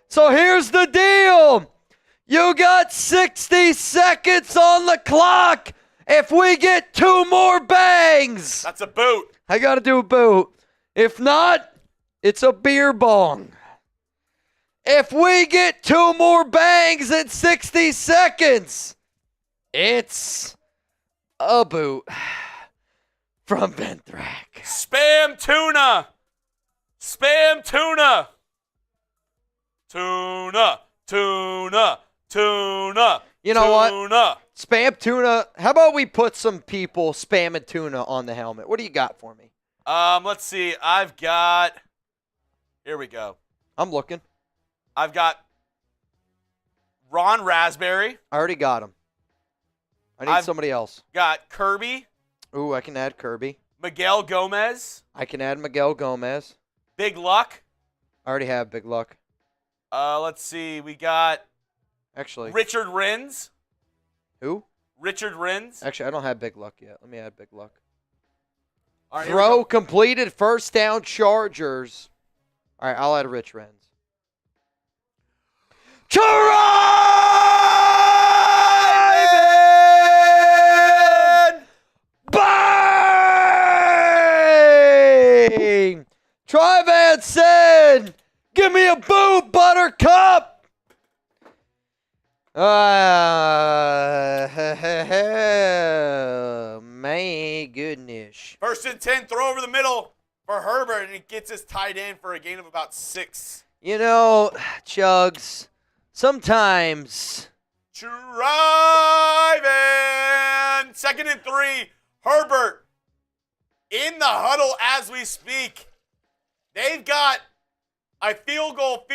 So here's the deal. You got 60 seconds on the clock. If we get 2 more bangs. That's a boot. I got to do a boot. If not, it's a beer bong. If we get 2 more bangs in 60 seconds, it's a boot from Ventrac. Spam tuna. Spam tuna. Tuna. Tuna. Tuna. You know tuna. what? Spam tuna. How about we put some people spamming tuna on the helmet? What do you got for me? Let's see. I've got. Here we go. I'm looking. I've got Ron Raspberry. I already got him. I need somebody else. Got Kirby. Ooh, I can add Kirby. Miguel Gomez. I can add Miguel Gomez. Big Luck. I already have Big Luck. Let's see. We got Actually, Richard Renz. who? Richard Renz. Actually, I don't have Big Luck yet. Let me add Big Luck. All right, here we Throw go. completed, first down, Chargers. All right, I'll add Rich Renz. Tre'von! Bang! Tre'von said, give me a boot, Buttercup! My goodness. First and 10, throw over the middle for Herbert, and he gets his tight end for a gain of about 6. You know, Chugs, sometimes... Driving. 2nd and 3. Herbert in the huddle as we speak. They've got a field goal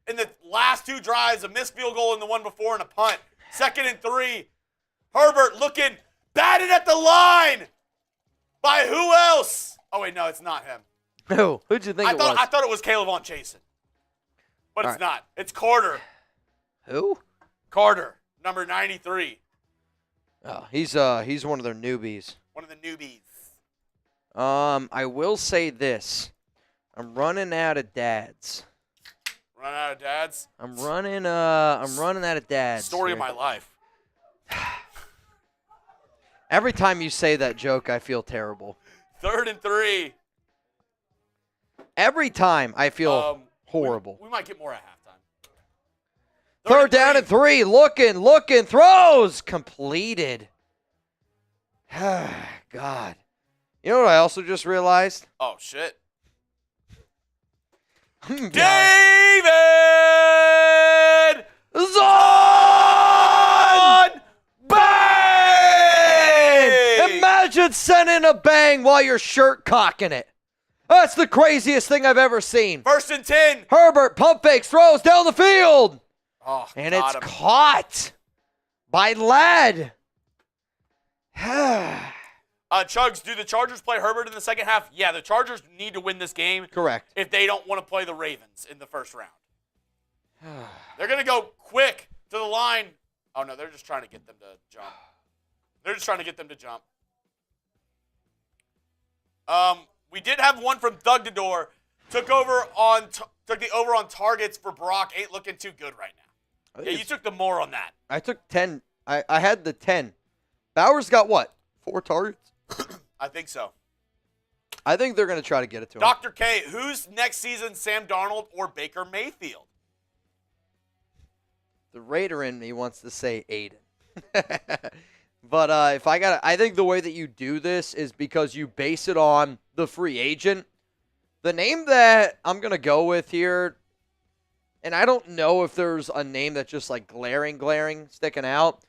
in the last 2 drives, a missed field goal in the one before, and a punt. 2nd and 3. Herbert looking batted at the line. By who else? Oh, wait, no, it's not him. Who? Who'd you think it was? I thought it was Caleb on Chasen. But All it's right. not. It's Carter. Who? Carter, number 93. Oh, he's one of their newbies. One of the newbies. I will say this. I'm running out of dads. Run out of dads. I'm running out of dads. Story here. of my life. Every time you say that joke, I feel terrible. 3rd and 3. Every time I feel horrible. We might get more at halftime. 3rd down and 3. Looking, throws. Completed. God. You know what I also just realized? Oh, shit. God. David Zon! Bang! Imagine sending a bang while you're shirt cocking it. That's the craziest thing I've ever seen. 1st and 10. Herbert pump fakes, throws down the field. Oh, And got it's him. caught by Ladd. Chugs, do the Chargers play Herbert in the second half? Yeah, the Chargers need to win this game Correct. if they don't want to play the Ravens in the first round. They're going to go quick to the line. Oh, no, they're just trying to get them to jump. We did have one from Thug Dador. Took the over on targets for Brock. Ain't looking too good right now. Yeah, you took the more on that. I took 10. I had the 10. Bowers got what? 4 targets? I think so. I think they're going to try to get it to him. Dr. K, who's next season, Sam Darnold or Baker Mayfield? The Raider in me wants to say Aidan. But I think the way that you do this is because you base it on the free agent. The name that I'm going to go with here, and I don't know if there's a name that's just like glaring, sticking out,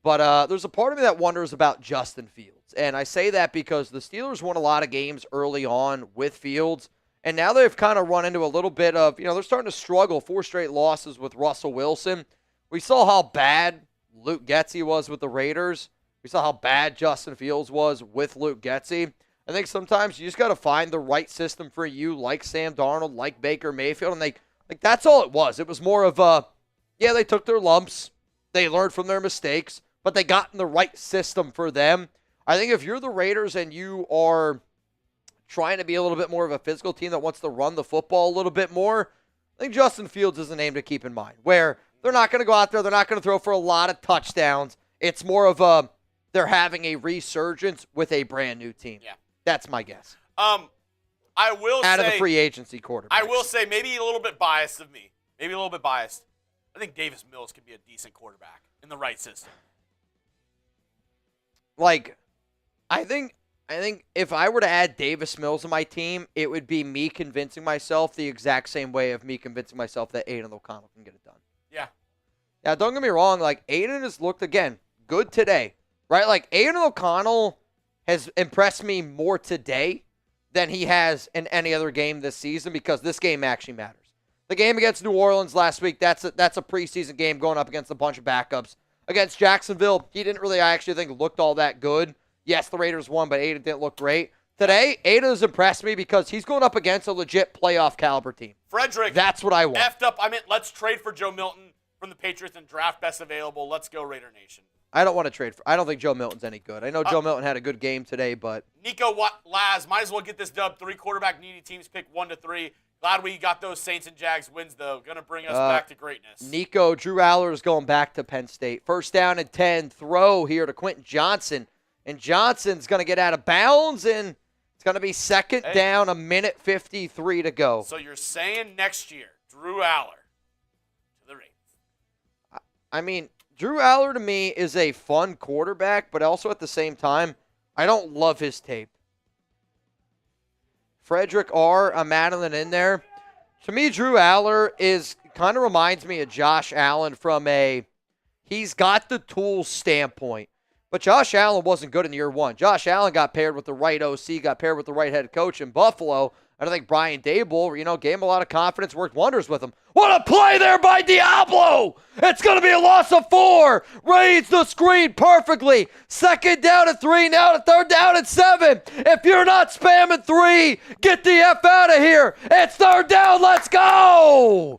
but there's a part of me that wonders about Justin Fields. And I say that because the Steelers won a lot of games early on with Fields, and now they've kind of run into a little bit of, they're starting to struggle, 4 straight losses with Russell Wilson. We saw how bad Luke Getsy was with the Raiders. We saw how bad Justin Fields was with Luke Getsy. I think sometimes you just got to find the right system for you, like Sam Darnold, like Baker Mayfield, and that's all it was. It was more of they took their lumps, they learned from their mistakes, but they got in the right system for them. I think if you're the Raiders and you are trying to be a little bit more of a physical team that wants to run the football a little bit more, I think Justin Fields is a name to keep in mind, where they're not going to go out there, they're not going to throw for a lot of touchdowns. It's more of they're having a resurgence with a brand new team. Yeah. That's my guess. I will Out say, of the free agency quarterback. I will say maybe a little bit biased of me. Maybe a little bit biased. I think Davis Mills can be a decent quarterback in the right system. I think if I were to add Davis Mills to my team, it would be me convincing myself the exact same way of me convincing myself that Aidan O'Connell can get it done. Yeah. Now, don't get me wrong. Aidan has looked, again, good today. Right? Aidan O'Connell has impressed me more today than he has in any other game this season because this game actually matters. The game against New Orleans last week, that's a preseason game going up against a bunch of backups. Against Jacksonville, he didn't really, I actually think, looked all that good. Yes, the Raiders won, but Aidan didn't look great. Today, Aidan has impressed me because he's going up against a legit playoff caliber team. Frederick. That's what I want. Effed up. I meant let's trade for Joe Milton from the Patriots and draft best available. Let's go Raider Nation. I don't want to trade for. I don't think Joe Milton's any good. I know Joe Milton had a good game today, but Nico Laz, might as well get this dub. 3 quarterback needy teams pick 1 to 3. Glad we got those Saints and Jags wins, though. Going to bring us back to greatness. Nico, Drew Aller is going back to Penn State. First down and 10, throw here to Quentin Johnson. And Johnson's going to get out of bounds, and it's going to be second down, 1:53 to go. So you're saying next year, Drew Aller to the Ravens. I mean, Drew Aller to me is a fun quarterback, but also at the same time, I don't love his tape. Frederick R. I'm adding in there. To me, Drew Aller kind of reminds me of Josh Allen from he's got the tools standpoint. But Josh Allen wasn't good in year 1. Josh Allen got paired with the right OC, got paired with the right head coach in Buffalo. And I think Brian Dable, gave him a lot of confidence, worked wonders with him. What a play there by Diablo! It's going to be a loss of 4. Reads the screen perfectly. Second down and 3, now to third down and 7. If you're not spamming 3, get the F out of here. It's third down. Let's go!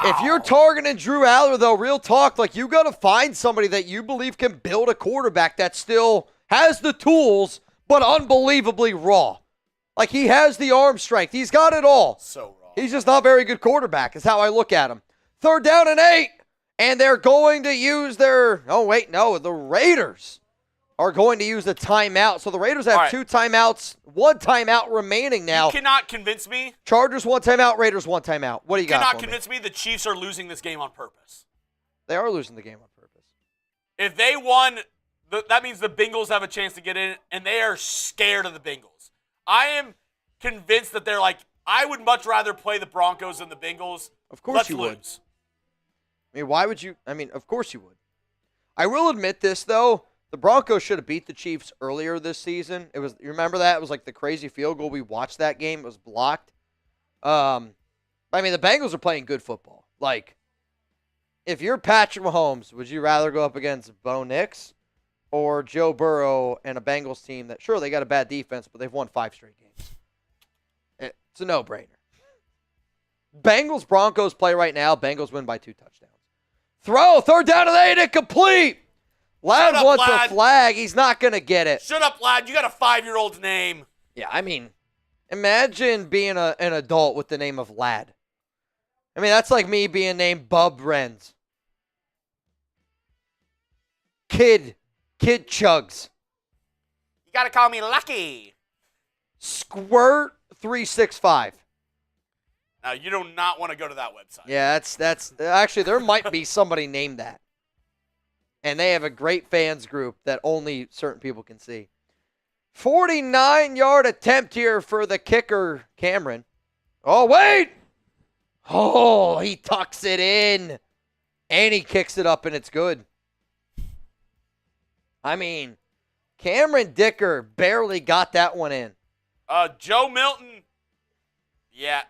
If you're targeting Drew Aller, though, real talk, you got to find somebody that you believe can build a quarterback that still has the tools, but unbelievably raw. He has the arm strength. He's got it all. So raw. He's just not a very good quarterback, is how I look at him. Third down and 8, and they're going to use the Raiders are going to use the timeout. So the Raiders have 2 timeouts, 1 timeout remaining now. You cannot convince me. Chargers 1 timeout, Raiders 1 timeout. What do you got? You cannot convince me the Chiefs are losing this game on purpose. They are losing the game on purpose. If they won, that means the Bengals have a chance to get in, and they are scared of the Bengals. I am convinced that they're I would much rather play the Broncos than the Bengals. Of course you would. I mean, why would you? I mean, of course you would. I will admit this, though. The Broncos should have beat the Chiefs earlier this season. You remember that? It was the crazy field goal. We watched that game. It was blocked. I mean, the Bengals are playing good football. If you're Patrick Mahomes, would you rather go up against Bo Nix or Joe Burrow and a Bengals team that, sure, they got a bad defense, but they've won 5 straight games? It's a no-brainer. Bengals-Broncos play right now. Bengals win by 2 touchdowns. Throw, third down and 8, incomplete. Ladd wants a flag. He's not going to get it. Shut up, Ladd. You got a 5-year-old's name. Yeah, I mean, imagine being an adult with the name of Ladd. I mean, that's like me being named Bub Renz. Kid Chugs. You got to call me Lucky. Squirt 365. Now, you do not want to go to that website. Yeah, that's actually, there might be somebody named that. And they have a great fans group that only certain people can see. 49-yard attempt here for the kicker, Cameron. Oh, wait! Oh, he tucks it in. And he kicks it up, and it's good. I mean, Cameron Dicker barely got that one in. Joe Milton. Yeah,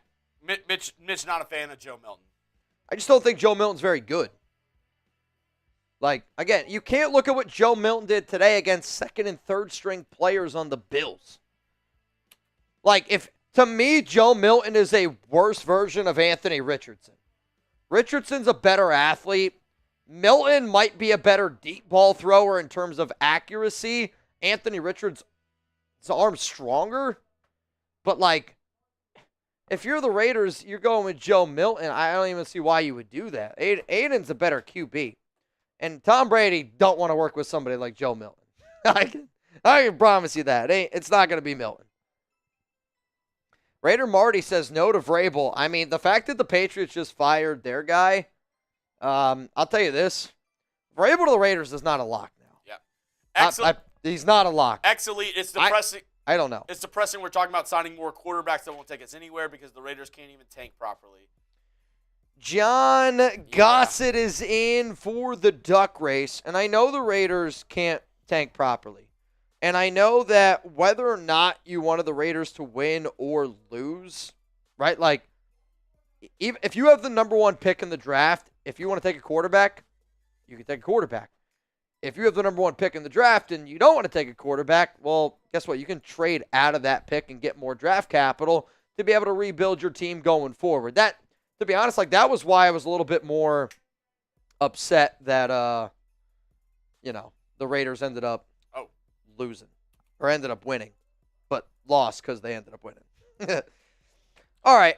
Mitch not a fan of Joe Milton. I just don't think Joe Milton's very good. Again, you can't look at what Joe Milton did today against second and third string players on the Bills. To me, Joe Milton is a worse version of Anthony Richardson. Richardson's a better athlete. Milton might be a better deep ball thrower in terms of accuracy. Anthony Richards' arm's stronger. But, if you're the Raiders, you're going with Joe Milton. I don't even see why you would do that. Aiden's a better QB. And Tom Brady don't want to work with somebody like Joe Milton. I can promise you that. It's not going to be Milton. Raider Marty says no to Vrabel. I mean, the fact that the Patriots just fired their guy, I'll tell you this. Vrabel to the Raiders is not a lock now. Yeah. Excellent. He's not a lock. Excellent. It's depressing. I don't know. It's depressing we're talking about signing more quarterbacks that won't take us anywhere because the Raiders can't even tank properly. John Gossett is in for the duck race, and I know the Raiders can't tank properly. And I know that whether or not you wanted the Raiders to win or lose, right? even if you have the number 1 pick in the draft, if you want to take a quarterback, you can take a quarterback. If you have the number 1 pick in the draft and you don't want to take a quarterback, well, guess what? You can trade out of that pick and get more draft capital to be able to rebuild your team going forward. That, to be honest, like that was why I was a little bit more upset that, the Raiders ended up losing or ended up winning, but lost because they ended up winning. All right.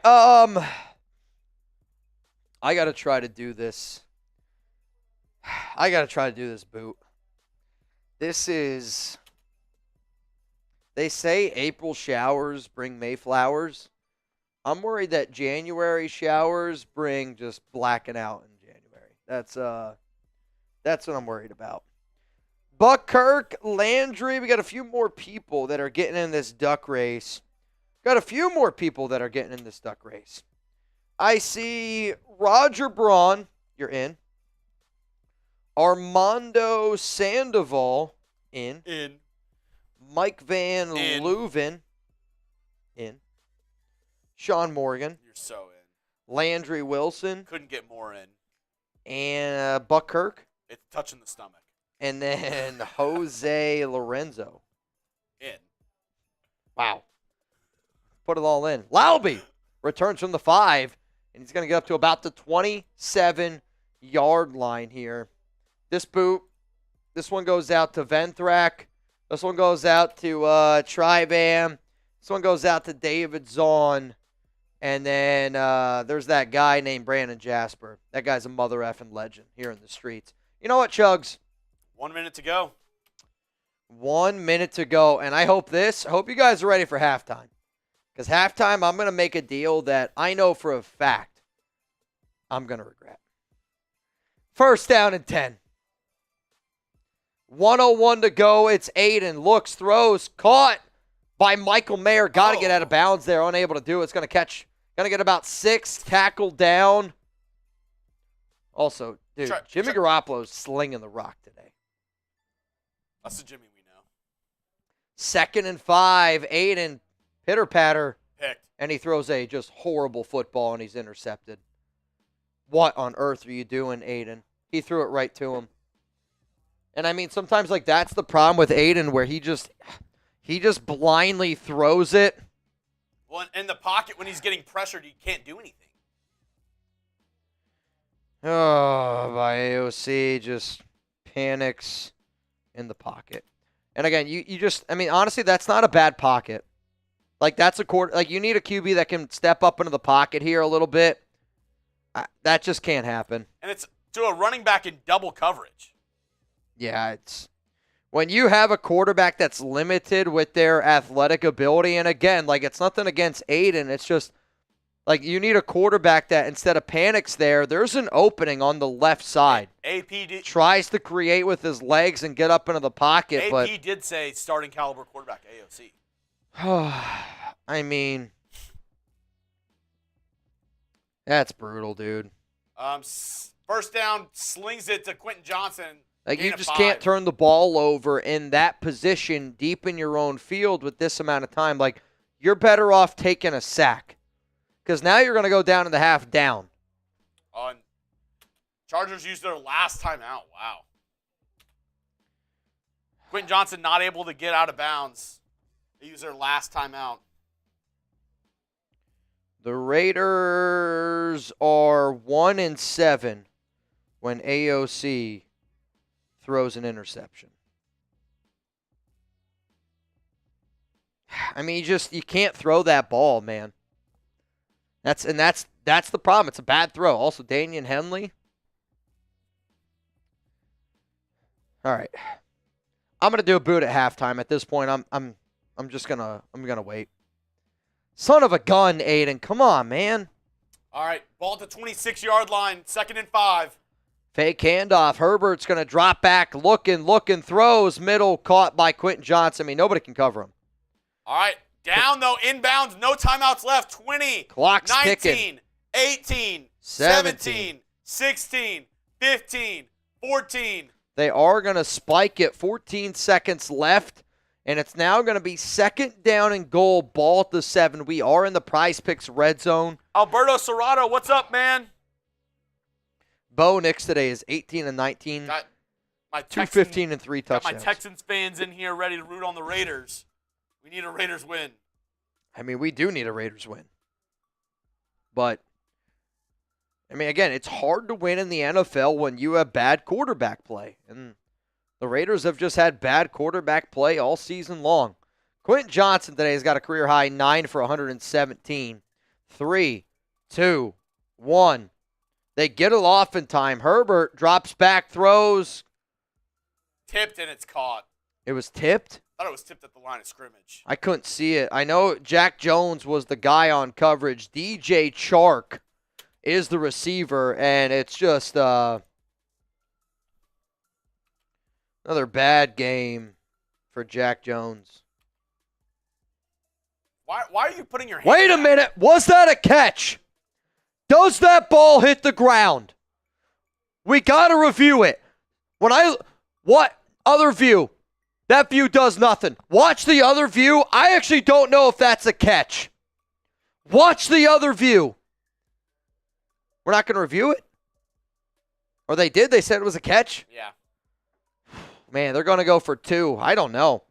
I got to try to do this. Boot. This is, they say April showers bring Mayflowers. I'm worried that January showers bring just blacking out in January. That's what I'm worried about. Buck Kirk, Landry, we got a few more people that are getting in this duck race. I see Roger Braun, you're in. Armando Sandoval, in. Mike Van Leuven, in. Sean Morgan. You're so in. Landry Wilson. Couldn't get more in. And Buck Kirk. It's touching the stomach. And then Jose Lorenzo. In. Wow. Put it all in. Laube returns from the 5, and he's going to get up to about the 27-yard line here. This boot, this one goes out to Venthrak. This one goes out to Tribam. This one goes out to David Zahn. And then there's that guy named Brandon Jasper. That guy's a mother effing legend here in the streets. You know what, Chugs? 1 minute to go. 1 minute to go. And I hope you guys are ready for halftime. Because halftime, I'm going to make a deal that I know for a fact I'm going to regret. First down and 10. 1:01 to go. It's Aidan. Looks, throws, caught by Michael Mayer. Got to get out of bounds there. Unable to do it. It's going to get about 6. Tackled down. Also, dude, Jimmy Garoppolo's slinging the rock today. That's the Jimmy we know. 2nd and 5. Aidan, pitter-patter. Picked. And he throws a just horrible football, and he's intercepted. What on earth are you doing, Aidan? He threw it right to him. And, I mean, sometimes, like, that's the problem with Aidan, where he just blindly throws it. Well, in the pocket, when he's getting pressured, he can't do anything. Oh, by AOC just panics in the pocket. And, again, you just, I mean, honestly, that's not a bad pocket. Like, that's a quarter. Like, you need a QB that can step up into the pocket here a little bit. That just can't happen. And it's to a running back in double coverage. Yeah, it's when you have a quarterback that's limited with their athletic ability, and again, like it's nothing against Aidan, it's just like you need a quarterback that instead of panics there's an opening on the left side. Tries to create with his legs and get up into the pocket. AP did say starting caliber quarterback AOC. I mean, that's brutal, dude. First down, slings it to Quentin Johnson. Like, you just can't turn the ball over in that position deep in your own field with this amount of time. Like, you're better off taking a sack because now you're going to go down in the half down. Chargers used their last time out. Wow. Quentin Johnson not able to get out of bounds. They used their last time out. The Raiders are 1-7 when AOC throws an interception. I mean, you can't throw that ball, man. That's the problem. It's a bad throw. Also, Danian Henley. All right, I'm gonna do a boot at halftime. At this point, I'm gonna wait. Son of a gun, Aidan. Come on, man. All right, ball at the 26-yard line. 2nd and 5. Fake handoff. Herbert's going to drop back, looking, throws, middle, caught by Quentin Johnson. I mean, nobody can cover him. All right, down, though, inbounds, no timeouts left. 20, Clock's 19, ticking. 18, 17, 16, 15, 14. They are going to spike it. 14 seconds left And it's now going to be 2nd down and goal, ball at the 7. We are in the Prize Picks red zone. Alberto Serrato, what's up, man? Bo Nix today is 18 and 19, Got my 215 and 3 got touchdowns. my Texans fans in here ready to root on the Raiders. We need a Raiders win. I mean, we do need a Raiders win. But, I mean, again, it's hard to win in the NFL when you have bad quarterback play. And the Raiders have just had bad quarterback play all season long. Quentin Johnson today has got a career high 9 for 117. 3, 2, 1. They get it off in time. Herbert drops back, throws. Tipped and it's caught. It was tipped. I thought it was tipped at the line of scrimmage. I couldn't see it. I know Jack Jones was the guy on coverage. DJ Chark is the receiver, and it's just another bad game for Jack Jones. Why are you putting your hand Wait a down? minute. Was that a catch? Does that ball hit the ground? We got to review it. What other view? That view does nothing. Watch the other view. I actually don't know if that's a catch. Watch the other view. We're not going to review it? Or they did? They said it was a catch? Yeah. Man, they're going to go for 2. I don't know.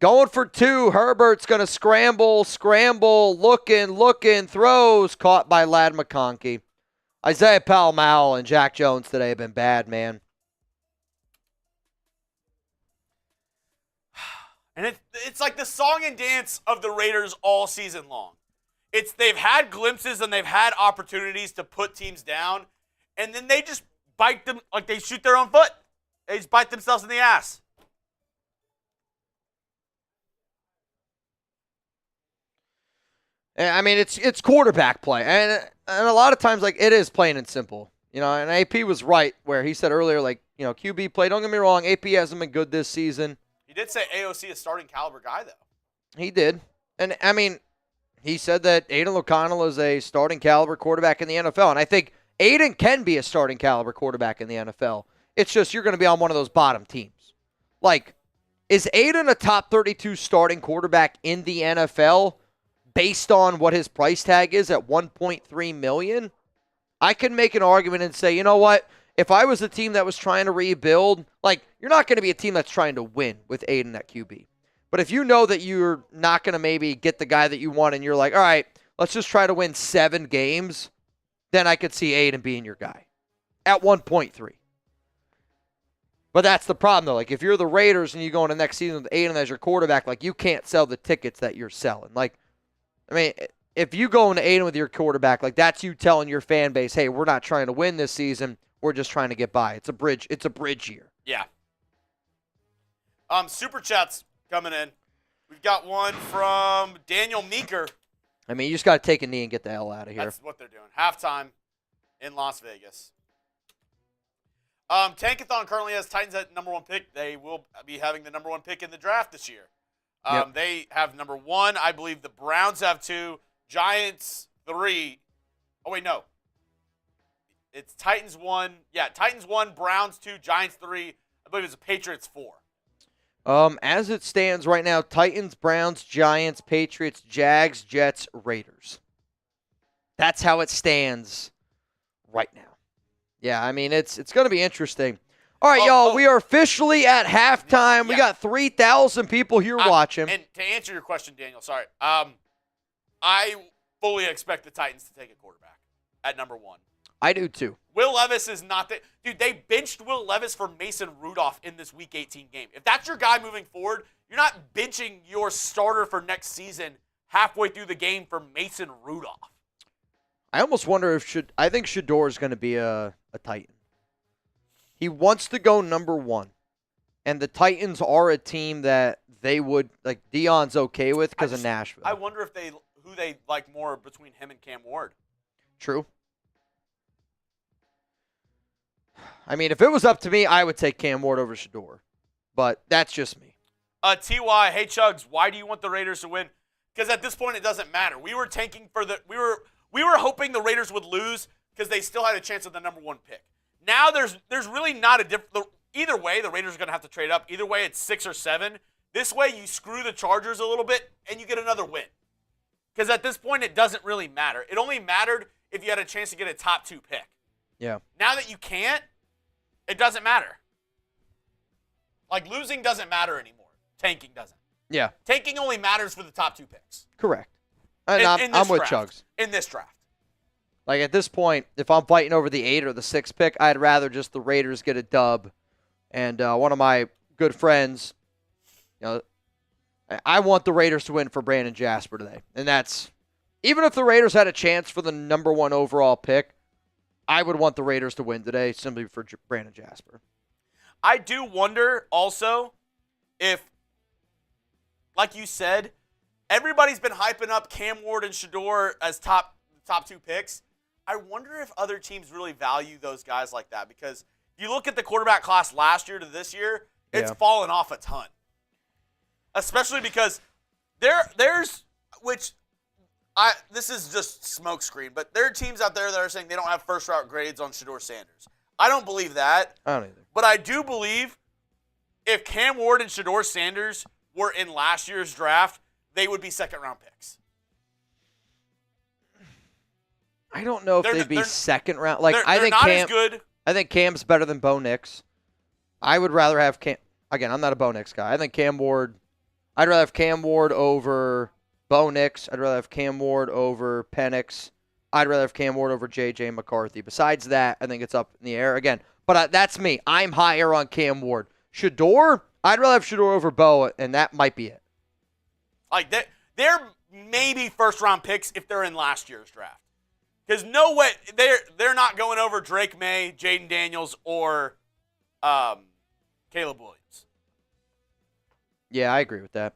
Going for 2. Herbert's going to scramble, looking, throws. Caught by Ladd McConkey. Isaiah Pal-Mall and Jack Jones today have been bad, man. And it's like the song and dance of the Raiders all season long. They've had glimpses and they've had opportunities to put teams down, and then they just bite them, like they shoot their own foot. They just bite themselves in the ass. I mean, it's quarterback play. And a lot of times, like, it is plain and simple. You know, and AP was right where he said earlier, like, you know, QB play, don't get me wrong, AP hasn't been good this season. He did say AOC is starting caliber guy, though. He did. And, I mean, he said that Aidan O'Connell is a starting caliber quarterback in the NFL. And I think Aidan can be a starting caliber quarterback in the NFL. It's just you're going to be on one of those bottom teams. Like, is Aidan a top 32 starting quarterback in the NFL based on what his price tag is at $1.3 million? I can make an argument and say, you know what? If I was a team that was trying to rebuild, like, you're not going to be a team that's trying to win with Aidan at QB. But if you know that you're not going to maybe get the guy that you want and you're like, all right, let's just try to win 7 games, then I could see Aidan being your guy at 1.3. But that's the problem, though. Like, if you're the Raiders and you go into next season with Aidan as your quarterback, like, you can't sell the tickets that you're selling. Like, I mean, if you go into Aidan with your quarterback, like, that's you telling your fan base, hey, we're not trying to win this season. We're just trying to get by. It's a bridge year. Yeah. Super chats coming in. We've got one from Daniel Meeker. I mean, you just got to take a knee and get the hell out of here. That's what they're doing. Halftime in Las Vegas. Tankathon currently has Titans at number 1 pick. They will be having the number 1 pick in the draft this year. Yep. They have number 1. I believe the Browns have 2. Giants 3. Oh, wait, no. It's Titans 1. Yeah, Titans 1, Browns 2, Giants 3. I believe it's the Patriots 4. As it stands right now, Titans, Browns, Giants, Patriots, Jags, Jets, Raiders. That's how it stands right now. Yeah, I mean, it's going to be interesting. All right, y'all, we are officially at halftime. Yeah. We got 3,000 people here watching. And to answer your question, Daniel, sorry. I fully expect the Titans to take a quarterback at number 1. I do too. Will Levis is not the dude. They benched Will Levis for Mason Rudolph in this Week 18 game. If that's your guy moving forward, you're not benching your starter for next season halfway through the game for Mason Rudolph. I almost wonder if I think Shedeur is going to be a Titan. He wants to go number 1, and the Titans are a team that they would like. Deion's okay with because of Nashville. I wonder if who they like more between him and Cam Ward. True. I mean, if it was up to me, I would take Cam Ward over Shedeur. But that's just me. TY, hey Chugs, why do you want the Raiders to win? Because at this point, it doesn't matter. We were tanking for we were hoping the Raiders would lose because they still had a chance at the number 1 pick. Now there's really not a difference. either way, the Raiders are going to have to trade up. Either way, it's 6 or 7. This way, you screw the Chargers a little bit, and you get another win. Because at this point, it doesn't really matter. It only mattered if you had a chance to get a top 2 pick. Yeah. Now that you can't, it doesn't matter. Like, losing doesn't matter anymore. Tanking doesn't. Yeah. Tanking only matters for the top 2 picks. Correct. And In this I'm with draft. Chugs. In this draft. Like, at this point, if I'm fighting over the 8 or the 6 pick, I'd rather just the Raiders get a dub. And one of my good friends, I want the Raiders to win for Brandon Jasper today. And that's, even if the Raiders had a chance for the number 1 overall pick, I would want the Raiders to win today simply for Brandon Jasper. I do wonder also if, like you said, everybody's been hyping up Cam Ward and Shedeur as top 2 picks. I wonder if other teams really value those guys like that, because if you look at the quarterback class last year to this year, it's fallen off a ton. Especially because this is just smokescreen, but there are teams out there that are saying they don't have first-round grades on Shedeur Sanders. I don't believe that. I don't either. But I do believe if Cam Ward and Shedeur Sanders were in last year's draft, they would be second-round picks. I don't know if they'd be second round. Like, they're I think not Cam, as good. I think Cam's better than Bo Nix. I would rather have Cam. Again, I'm not a Bo Nix guy. I think Cam Ward. I'd rather have Cam Ward over Bo Nix. I'd rather have Cam Ward over Penix. I'd rather have Cam Ward over J.J. McCarthy. Besides that, I think it's up in the air again. But that's me. I'm higher on Cam Ward. Shedeur, I'd rather have Shedeur over Bo, and that might be it. Like, they're maybe first-round picks if they're in last year's draft. Because no way, they're not going over Drake May, Jaden Daniels, or Caleb Williams. Yeah, I agree with that.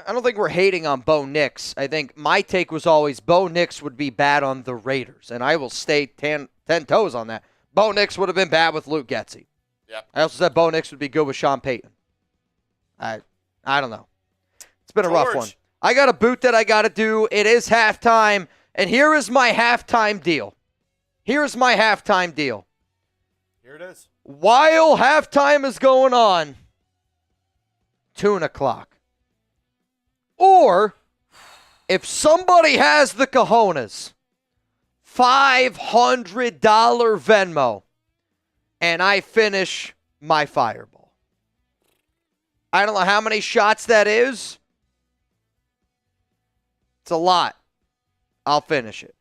I don't think we're hating on Bo Nix. I think my take was always Bo Nix would be bad on the Raiders, and I will stay 10 toes on that. Bo Nix would have been bad with Luke Getsy. Yep. I also said Bo Nix would be good with Sean Payton. I don't know. It's been a rough one. I got a boot that I got to do. It is halftime. And here is my halftime deal. Here's my halftime deal. Here it is. While halftime is going on, tuna clock. Or, if somebody has the cojones, $500 Venmo, and I finish my fireball. I don't know how many shots that is. It's a lot. I'll finish it.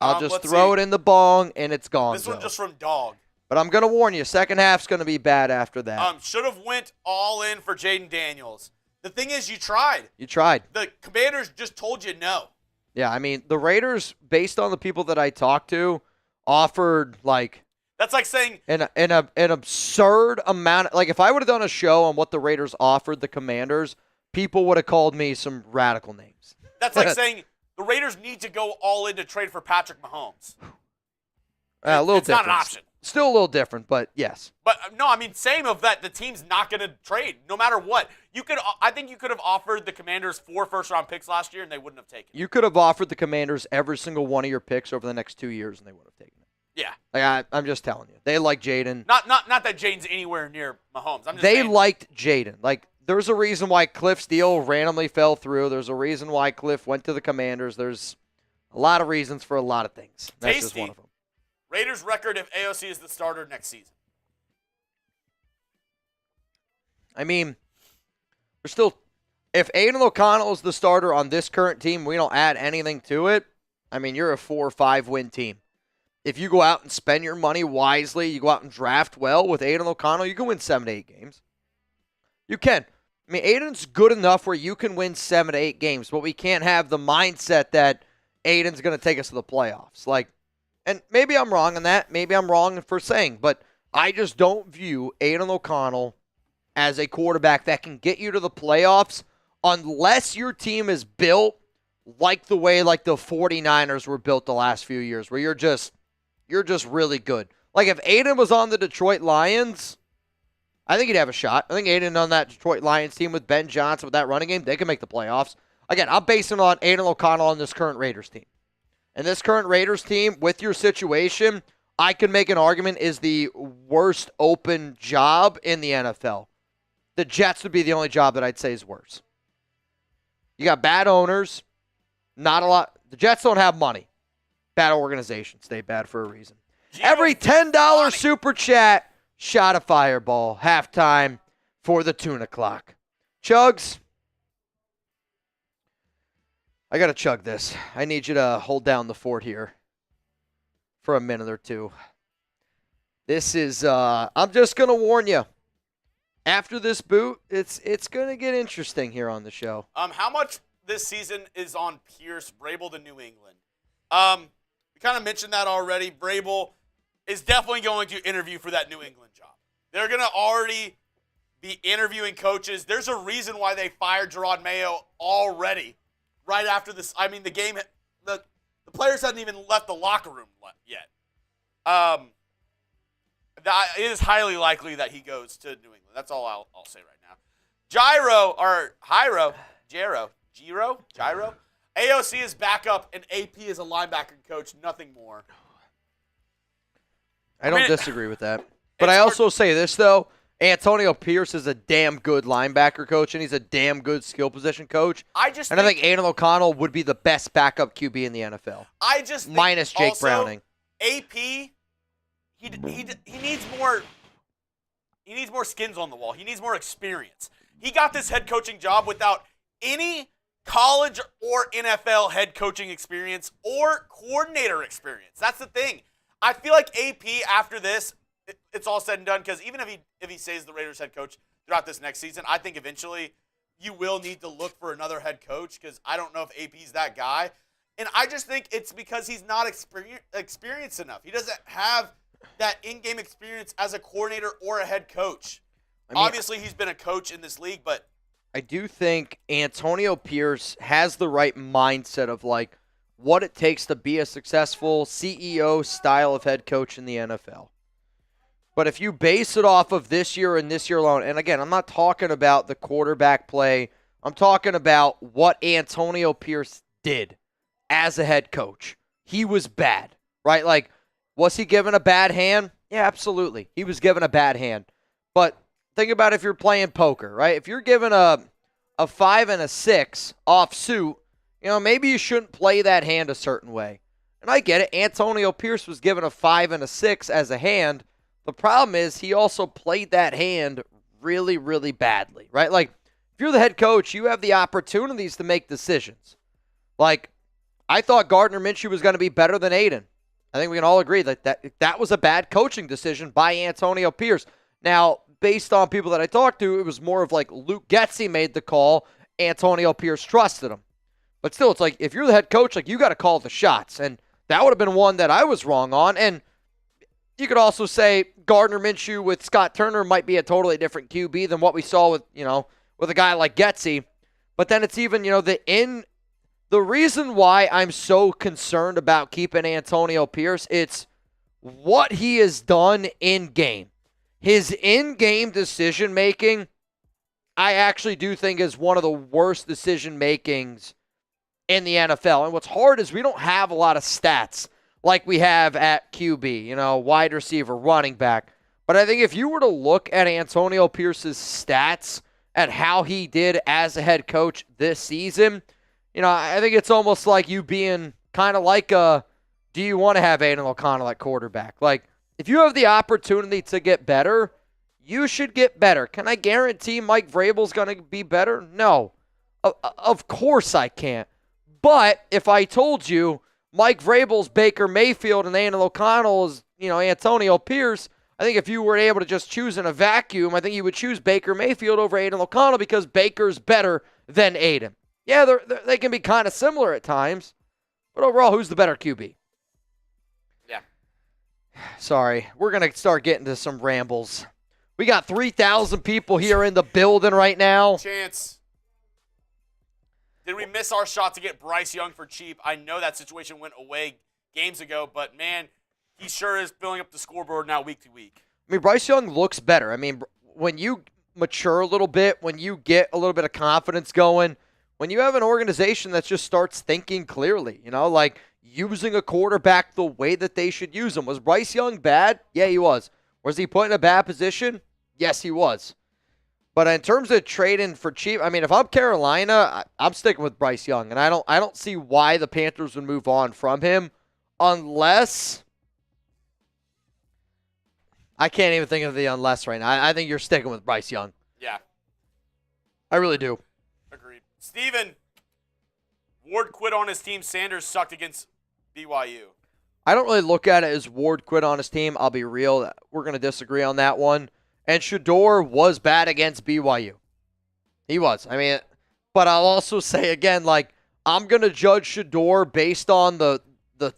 I'll just throw it in the bong, and it's gone. This one just from Dog. But I'm going to warn you, second half's going to be bad after that. Should have went all in for Jaden Daniels. The thing is, you tried. You tried. The Commanders just told you no. Yeah, I mean, the Raiders, based on the people that I talked to, offered, like... That's like saying... An absurd amount... Like, if I would have done a show on what the Raiders offered the Commanders, people would have called me some radical names. That's like saying... The Raiders need to go all in to trade for Patrick Mahomes. A little it's different. Not an option. Still a little different, but yes. But no, I mean, same of that. The team's not going to trade, no matter what. I think you could have offered the Commanders 4 first-round picks last year, and they wouldn't have taken it. You could have offered the Commanders every single one of your picks over the next 2 years, and they would have taken it. Yeah. Like I'm just telling you, they like Jaden. Not that Jaden's anywhere near Mahomes. I'm just they saying. liked Jaden. Like, there's a reason why Cliff's deal randomly fell through. There's a reason why Cliff went to the Commanders. There's a lot of reasons for a lot of things. That's just one of them. Raiders record if AOC is the starter next season. I mean, we're still. If Aidan O'Connell is the starter on this current team, we don't add anything to it. I mean, you're a 4 or 5 win team. If you go out and spend your money wisely, you go out and draft well with Aidan O'Connell, you can win 7 to 8 games. You can. I mean, Aidan's good enough where you can win 7 to 8 games, but we can't have the mindset that Aidan's going to take us to the playoffs. Like, and maybe I'm wrong on that. Maybe I'm wrong for saying, but I just don't view Aidan O'Connell as a quarterback that can get you to the playoffs unless your team is built like the way like the 49ers were built the last few years, where you're just really good. Like if Aidan was on the Detroit Lions, I think he'd have a shot. I think Aidan on that Detroit Lions team with Ben Johnson with that running game, they can make the playoffs. Again, I'm basing it on Aidan O'Connell on this current Raiders team. And this current Raiders team, with your situation, I could make an argument is the worst open job in the NFL. The Jets would be the only job that I'd say is worse. You got bad owners, not a lot. The Jets don't have money. Bad organization. Stay bad for a reason. Every $10 super chat, shot a fireball. Halftime for the tuna clock. Chugs, I got to chug this. I need you to hold down the fort here for a minute or two. This is, I'm just going to warn you. After this boot, it's going to get interesting here on the show. How much this season is on Pierce, Vrabel to New England? We kind of mentioned that already. Vrabel is definitely going to interview for that New England job. They're going to already be interviewing coaches. There's a reason why they fired Jerod Mayo already, right after this. I mean, the game, the players hadn't even left the locker room yet. It is highly likely that he goes to New England. That's all I'll say right now. Gyro. AOC is back up, and AP is a linebacker coach, nothing more. I don't disagree with that. But I also say this, though. Antonio Pierce is a damn good linebacker coach, and he's a damn good skill position coach. I think Aidan O'Connell would be the best backup QB in the NFL. I just think minus Jake also, Browning. AP, he needs more. He needs more skins on the wall. He needs more experience. He got this head coaching job without any college or NFL head coaching experience or coordinator experience. That's the thing. I feel like AP after this, it's all said and done, because even if he stays the Raiders head coach throughout this next season, I think eventually you will need to look for another head coach, because I don't know if AP's that guy. And I just think it's because he's not experienced enough. He doesn't have that in-game experience as a coordinator or a head coach. Obviously, he's been a coach in this league, but I do think Antonio Pierce has the right mindset of like what it takes to be a successful CEO style of head coach in the NFL. But if you base it off of this year and this year alone, and again, I'm not talking about the quarterback play. I'm talking about what Antonio Pierce did as a head coach. He was bad, right? Like, was he given a bad hand? Yeah, absolutely. He was given a bad hand. But think about if you're playing poker, right? If you're given a 5 and a 6 off suit, maybe you shouldn't play that hand a certain way. And I get it. Antonio Pierce was given a 5 and a 6 as a hand. The problem is he also played that hand really, really badly, right? Like, if you're the head coach, you have the opportunities to make decisions. Like, I thought Gardner Minshew was going to be better than Aidan. I think we can all agree that was a bad coaching decision by Antonio Pierce. Now, based on people that I talked to, it was more of like Luke Getsy made the call. Antonio Pierce trusted him. But still, it's like, if you're the head coach, like, you got to call the shots. And that would have been one that I was wrong on. And you could also say Gardner Minshew with Scott Turner might be a totally different QB than what we saw with a guy like Getsy. But then it's even, the reason why I'm so concerned about keeping Antonio Pierce, it's what he has done in-game. His in-game decision-making, I actually do think is one of the worst decision-makings in the NFL. And what's hard is we don't have a lot of stats like we have at QB, wide receiver, running back. But I think if you were to look at Antonio Pierce's stats at how he did as a head coach this season, I think it's almost like you being kind of like do you want to have Aidan O'Connell at quarterback? Like, if you have the opportunity to get better, you should get better. Can I guarantee Mike Vrabel's going to be better? No. Of course I can't. But if I told you Mike Vrabel's Baker Mayfield and Aidan O'Connell is, Antonio Pierce, I think if you were able to just choose in a vacuum, I think you would choose Baker Mayfield over Aidan O'Connell because Baker's better than Aidan. Yeah, they can be kind of similar at times, but overall, who's the better QB? Yeah. Sorry, we're going to start getting to some rambles. We got 3,000 people here in the building right now. Chance. Did we miss our shot to get Bryce Young for cheap? I know that situation went away games ago, but man, he sure is filling up the scoreboard now week to week. I mean, Bryce Young looks better. I mean, when you mature a little bit, when you get a little bit of confidence going, when you have an organization that just starts thinking clearly, like using a quarterback the way that they should use him. Was Bryce Young bad? Yeah, he was. Was he put in a bad position? Yes, he was. But in terms of trading for cheap, I mean, if I'm Carolina, I'm sticking with Bryce Young, and I don't see why the Panthers would move on from him unless I can't even think of the unless right now. I think you're sticking with Bryce Young. Yeah. I really do. Agreed. Steven, Ward quit on his team. Sanders sucked against BYU. I don't really look at it as Ward quit on his team. I'll be real. We're going to disagree on that one. And Shedeur was bad against BYU. He was. I mean, but I'll also say again, like, I'm going to judge Shedeur based on the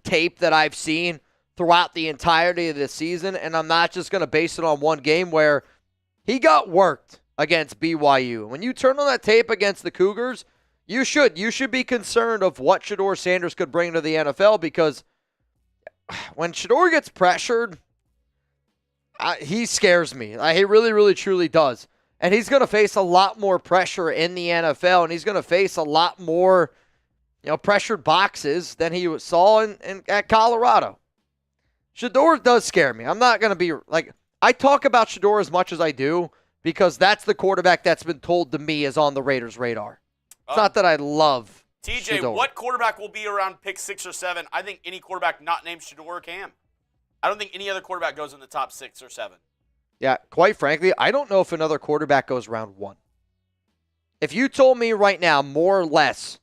tape that I've seen throughout the entirety of the season, and I'm not just going to base it on one game where he got worked against BYU. When you turn on that tape against the Cougars, you should be concerned of what Shedeur Sanders could bring to the NFL, because when Shedeur gets pressured, he scares me. He really, really, truly does. And he's going to face a lot more pressure in the NFL, and he's going to face a lot more, pressured boxes than he saw at Colorado. Shedeur does scare me. I'm not going to be like, I talk about Shedeur as much as I do because that's the quarterback that's been told to me is on the Raiders' radar. It's not that I love TJ, Shedeur. What quarterback will be around pick 6 or 7? I think any quarterback not named Shedeur can. I don't think any other quarterback goes in the top 6 or 7. Yeah, quite frankly, I don't know if another quarterback goes round 1. If you told me right now, more or less,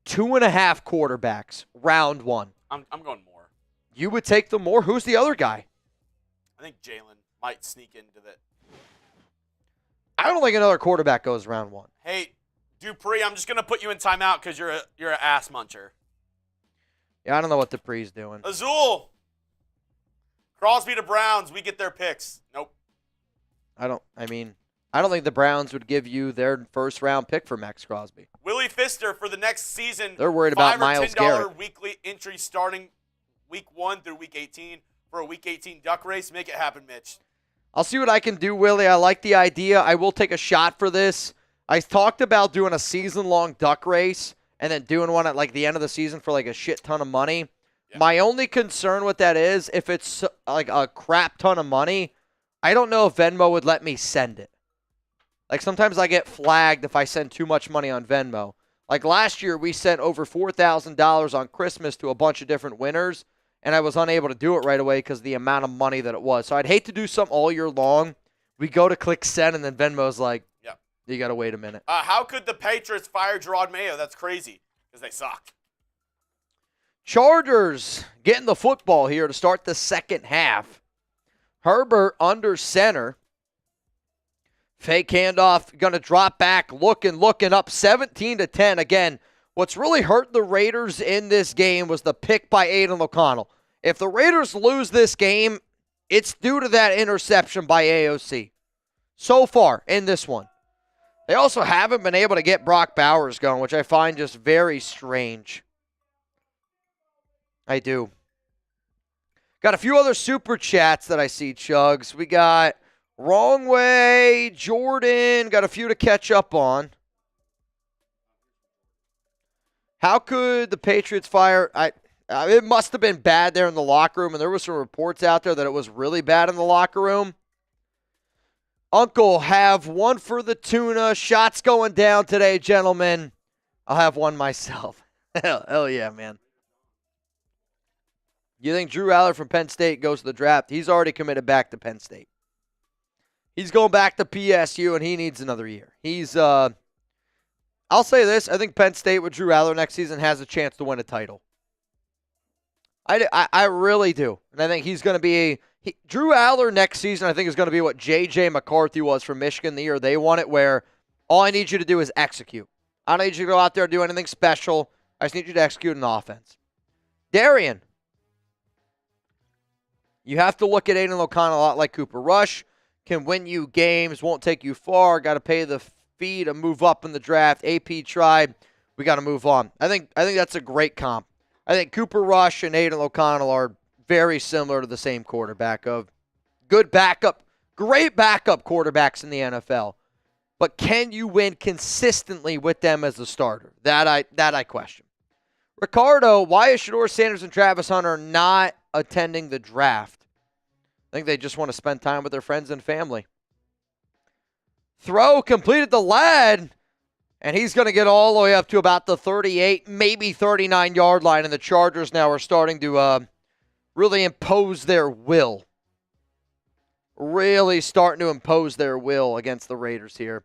2.5 quarterbacks, round 1. I'm going more. You would take the more? Who's the other guy? I think Jalen might sneak into that. I don't think another quarterback goes round 1. Hey, Dupree, I'm just going to put you in timeout because you're an ass muncher. Yeah, I don't know what Dupree's doing. Azul. Crosby to Browns. We get their picks. Nope. I don't think the Browns would give you their first-round pick for Max Crosby. Willie Pfister for the next season. They're worried about Myles $5 or $10 Garrett. weekly entry starting week 1 through week 18 for a week 18 duck race. Make it happen, Mitch. I'll see what I can do, Willie. I like the idea. I will take a shot for this. I talked about doing a season-long duck race and then doing one at like the end of the season for like a shit ton of money. Yeah. My only concern with that is if it's like a crap ton of money, I don't know if Venmo would let me send it. Like sometimes I get flagged if I send too much money on Venmo. Like last year, we sent over $4,000 on Christmas to a bunch of different winners, and I was unable to do it right away because of the amount of money that it was. So I'd hate to do something all year long. We go to click send, and then Venmo's like, yep, you got to wait a minute. How could the Patriots fire Gerard Mayo? That's crazy because they sucked. Chargers getting the football here to start the second half. Herbert under center. Fake handoff, going to drop back, looking up 17-10. Again, what's really hurt the Raiders in this game was the pick by Aidan O'Connell. If the Raiders lose this game, it's due to that interception by AOC. So far in this one. They also haven't been able to get Brock Bowers going, which I find just very strange. I do. Got a few other super chats that I see, Chugs. We got Wrong Way, Jordan. Got a few to catch up on. How could the Patriots fire? It must have been bad there in the locker room, and there were some reports out there that it was really bad in the locker room. Uncle, have one for the tuna. Shots going down today, gentlemen. I'll have one myself. Hell yeah, man. You think Drew Aller from Penn State goes to the draft? He's already committed back to Penn State. He's going back to PSU, and he needs another year. I'll say this. I think Penn State with Drew Aller next season has a chance to win a title. I really do. And I think he's going to be Drew Aller next season, I think, is going to be what J.J. McCarthy was for Michigan the year they won it, where all I need you to do is execute. I don't need you to go out there and do anything special. I just need you to execute an offense. Darian. You have to look at Aidan O'Connell a lot like Cooper Rush. Can win you games, won't take you far. Got to pay the fee to move up in the draft. AP tried. We got to move on. I think that's a great comp. I think Cooper Rush and Aidan O'Connell are very similar to the same quarterback of good backup, great backup quarterbacks in the NFL. But can you win consistently with them as a starter? That I question. Ricardo, why is Shedeur Sanders and Travis Hunter not attending the draft? I think they just want to spend time with their friends and family. Throw completed the lad, and he's going to get all the way up to about the 38, maybe 39-yard line, and the Chargers now are starting to really impose their will. Really starting to impose their will against the Raiders here.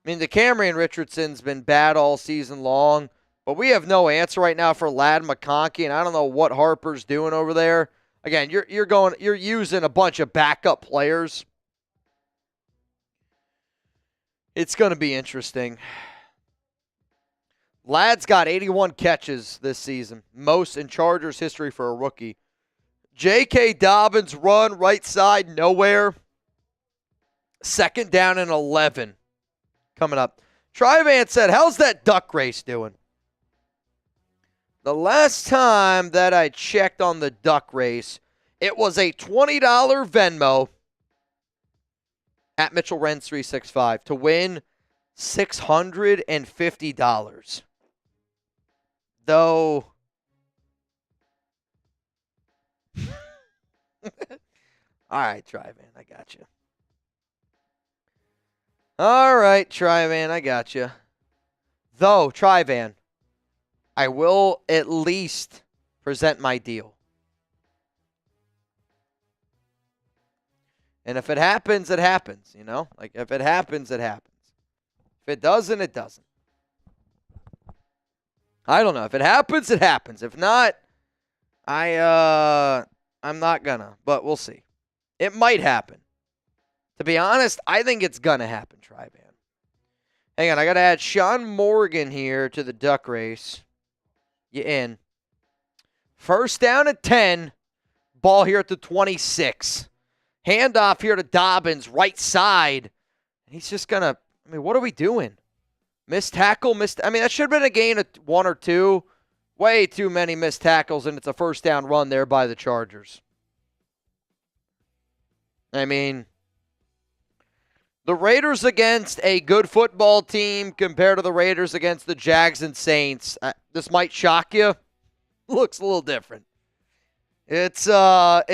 I mean, the Camryn Richardson's been bad all season long, but we have no answer right now for Ladd McConkey, and I don't know what Harper's doing over there. Again, you're using a bunch of backup players. It's going to be interesting. Ladd's got 81 catches this season, most in Chargers history for a rookie. J.K. Dobbins run right side, nowhere. Second down and 11 coming up. Tre'von said, how's that duck race doing? The last time that I checked on the duck race, it was a $20 Venmo at Mitchell Renz 365 to win $650. Though, all right, Tre'von, I got you. All right, Tre'von, I got you. Though, Tre'von, I will at least present my deal. And if it happens, it happens, you know? Like, if it happens, it happens. If it doesn't, it doesn't. I don't know. If it happens, it happens. If not, I'm not gonna, but we'll see. It might happen. To be honest, I think it's gonna happen, Tre'von. Hang on, I gotta add Sean Morgan here to the duck race. You in. First down at 10. Ball here at the 26. Handoff here to Dobbins, right side. He's just going to, I mean, what are we doing? Missed tackle, I mean, that should have been a gain of 1 or 2. Way too many missed tackles, and it's a first down run there by the Chargers. I mean, the Raiders against a good football team compared to the Raiders against the Jags and Saints. This might shock you. Looks a little different. It does.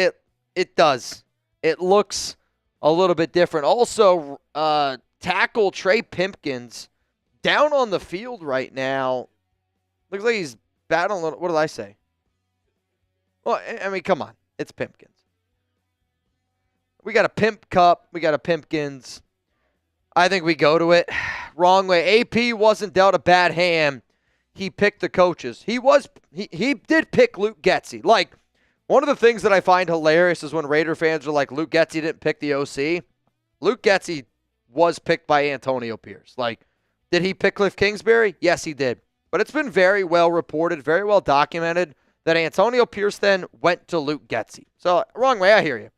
It looks a little bit different. Also, tackle Trey Pipkins down on the field right now. Looks like he's battling. What did I say? Well, I mean, come on. It's Pipkins. We got a Pimp Cup. We got a Pimpkins. I think we go to it. Wrong way. AP wasn't dealt a bad hand. He picked the coaches. He did pick Luke Getsy. Like, one of the things that I find hilarious is when Raider fans are like, Luke Getsy didn't pick the OC. Luke Getsy was picked by Antonio Pierce. Like, did he pick Cliff Kingsbury? Yes, he did. But it's been very well reported, very well documented that Antonio Pierce then went to Luke Getsy. So, wrong way, I hear you.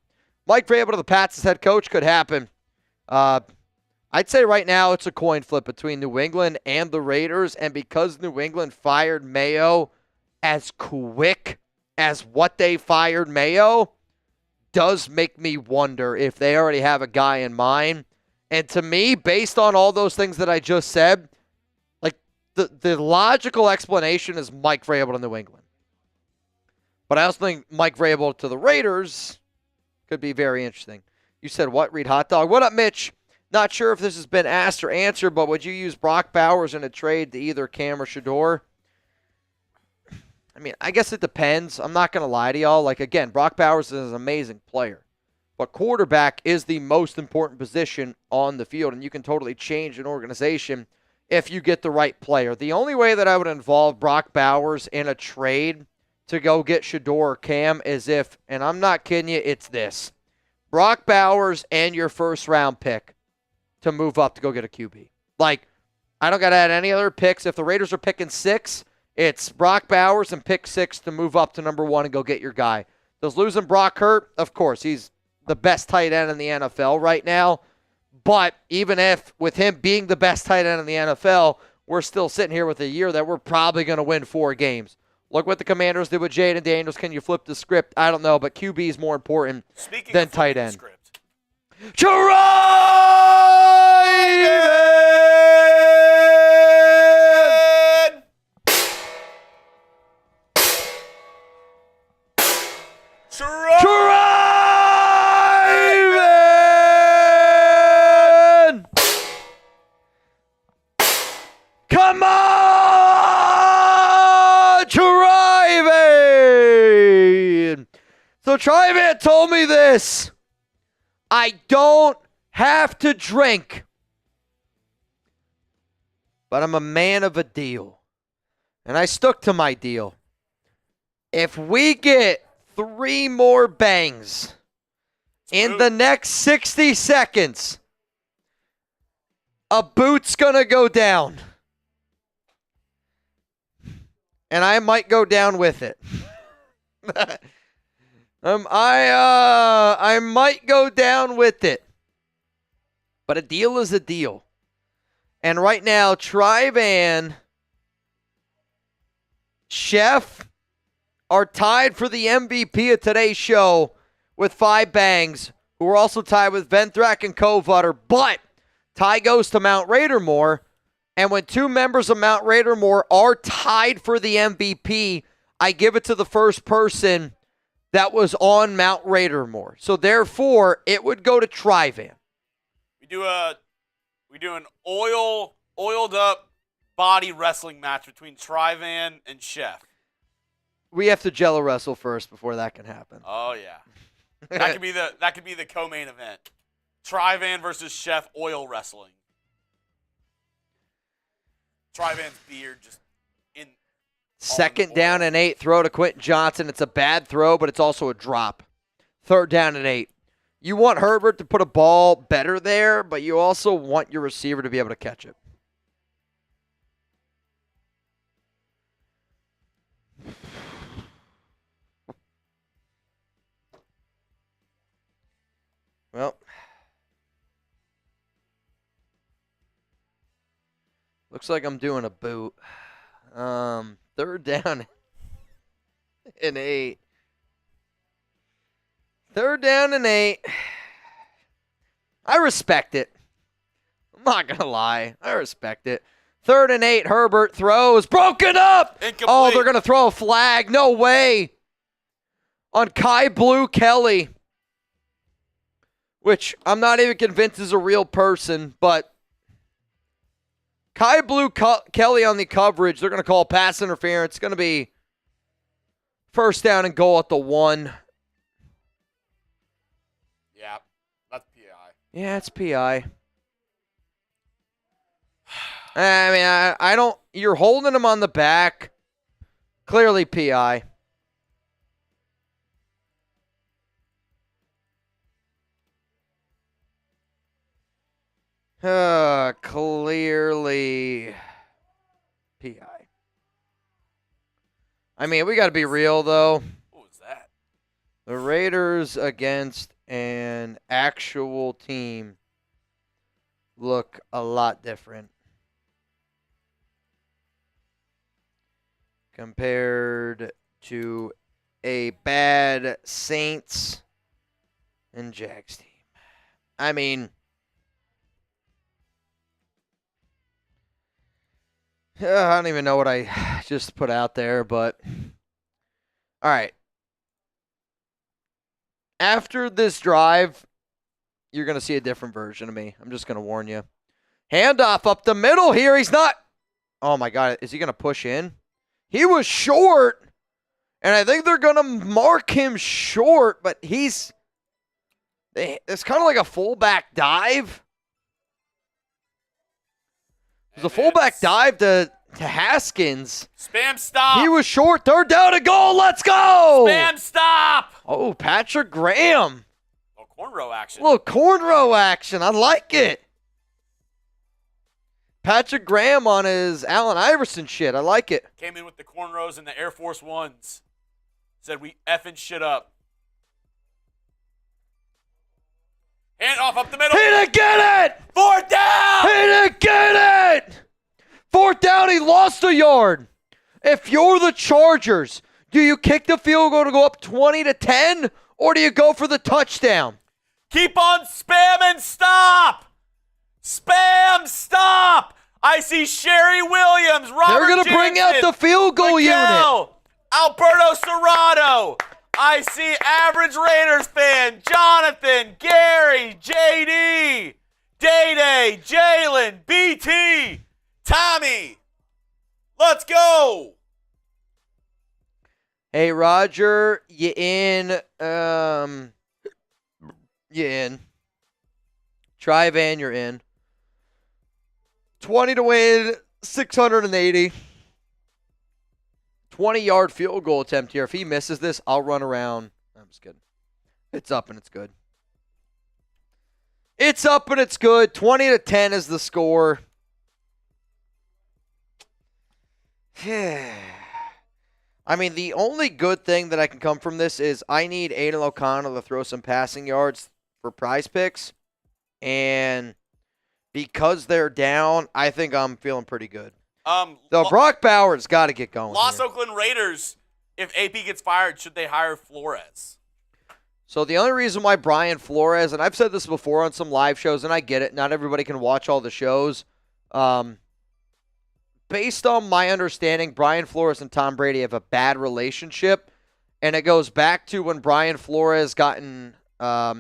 Mike Vrabel to the Pats as head coach could happen. I'd say right now it's a coin flip between New England and the Raiders, and because New England fired Mayo as quick as what they fired Mayo, does make me wonder if they already have a guy in mind. And to me, based on all those things that I just said, like the logical explanation is Mike Vrabel to New England. But I also think Mike Vrabel to the Raiders could be very interesting. You said what, Reed Hot Dog? What up, Mitch? Not sure if this has been asked or answered, but would you use Brock Bowers in a trade to either Cam or Shedeur? I mean, I guess it depends. I'm not going to lie to y'all. Like, again, Brock Bowers is an amazing player. But quarterback is the most important position on the field, and you can totally change an organization if you get the right player. The only way that I would involve Brock Bowers in a trade to go get Shedeur or Cam is if, and I'm not kidding you, it's this. Brock Bowers and your first-round pick to move up to go get a QB. Like, I don't got to add any other picks. If the Raiders are picking 6, it's Brock Bowers and pick 6 to move up to number 1 and go get your guy. Does losing Brock hurt? Of course. He's the best tight end in the NFL right now. But even if, with him being the best tight end in the NFL, we're still sitting here with a year that we're probably going to win 4 games. Look what the Commanders did with Jaden Daniels. Can you flip the script? I don't know, but QB is more important than tight end. Tre'von! So Tre'von told me this. I don't have to drink, but I'm a man of a deal. And I stuck to my deal. If we get 3 more bangs in the next 60 seconds, a boot's going to go down. And I might go down with it. I might go down with it. But a deal is a deal. And right now, Tre'von, Chef are tied for the MVP of today's show with 5 bangs, who are also tied with Venthrak and Covutter. But tie goes to Mount Raidermore. And when 2 members of Mount Raidermore are tied for the MVP, I give it to the first person that was on Mount Raidermore. So therefore, it would go to Tre'von. We do an oiled up body wrestling match between Tre'von and Chef. We have to Jello wrestle first before that can happen. Oh yeah, that could be the co-main event. Tre'von versus Chef oil wrestling. Tre'von's beard just in. Second down and 8, throw to Quentin Johnson. It's a bad throw, but it's also a drop. 3rd down and 8. You want Herbert to put a ball better there, but you also want your receiver to be able to catch it. Well, looks like I'm doing a boot. 3rd down and 8. 3rd down and 8. I respect it. I'm not going to lie. I respect it. 3rd and 8. Herbert throws. Broken up. Incomplete. Oh, they're going to throw a flag. No way. On Kai Blue Kelly. Which I'm not even convinced is a real person, but Kai Blue Kelly on the coverage. They're going to call pass interference. It's going to be 1st down and goal at the 1. Yeah, that's PI. Yeah, it's PI. I mean, I don't. You're holding him on the back. Clearly PI. Clearly PI. I mean, we got to be real, though. What was that? The Raiders against an actual team look a lot different compared to a bad Saints and Jags team. I mean, I don't even know what I just put out there, but all right. After this drive, you're going to see a different version of me. I'm just going to warn you. Handoff up the middle here. He's not. Oh, my God. Is he going to push in? He was short, and I think they're going to mark him short, but it's kind of like a fullback dive. It was a fullback dive to Haskins. Spam stop. He was short. 3rd down and goal. Let's go. Spam stop. Oh, Patrick Graham. Oh, cornrow action. Little cornrow action. I like it. Patrick Graham on his Allen Iverson shit. I like it. Came in with the cornrows and the Air Force Ones. Said we effing shit up. Hand off up the middle. He didn't get it. 4th down. He didn't get it. 4th down. He lost a yard. If you're the Chargers, do you kick the field goal to go up 20-10, or do you go for the touchdown? Keep on spamming. Stop. Spam stop. I see Sherry Williams, Robert They're going to bring out the field goal unit. Alberto Serrano. I see average Raiders fan, Jonathan, Gary, JD, Day-Day, Jalen, BT, Tommy. Let's go. Hey, Roger, you in? You in. Tre'von, you're in. 20 to win, 680. 20-yard field goal attempt here. If he misses this, I'll run around. I'm just kidding. It's up and it's good. It's up and it's good. 20 to 10 is the score. I mean, the only good thing that I can come from this is I need Aidan O'Connell to throw some passing yards for prize picks. And because they're down, I think I'm feeling pretty good. Brock Bowers got to get going. Los here. Oakland Raiders, if AP gets fired, should they hire Flores? So the only reason why Brian Flores, and I've said this before on some live shows, and I get it, not everybody can watch all the shows. Based on my understanding, Brian Flores and Tom Brady have a bad relationship, and it goes back to when Brian Flores gotten I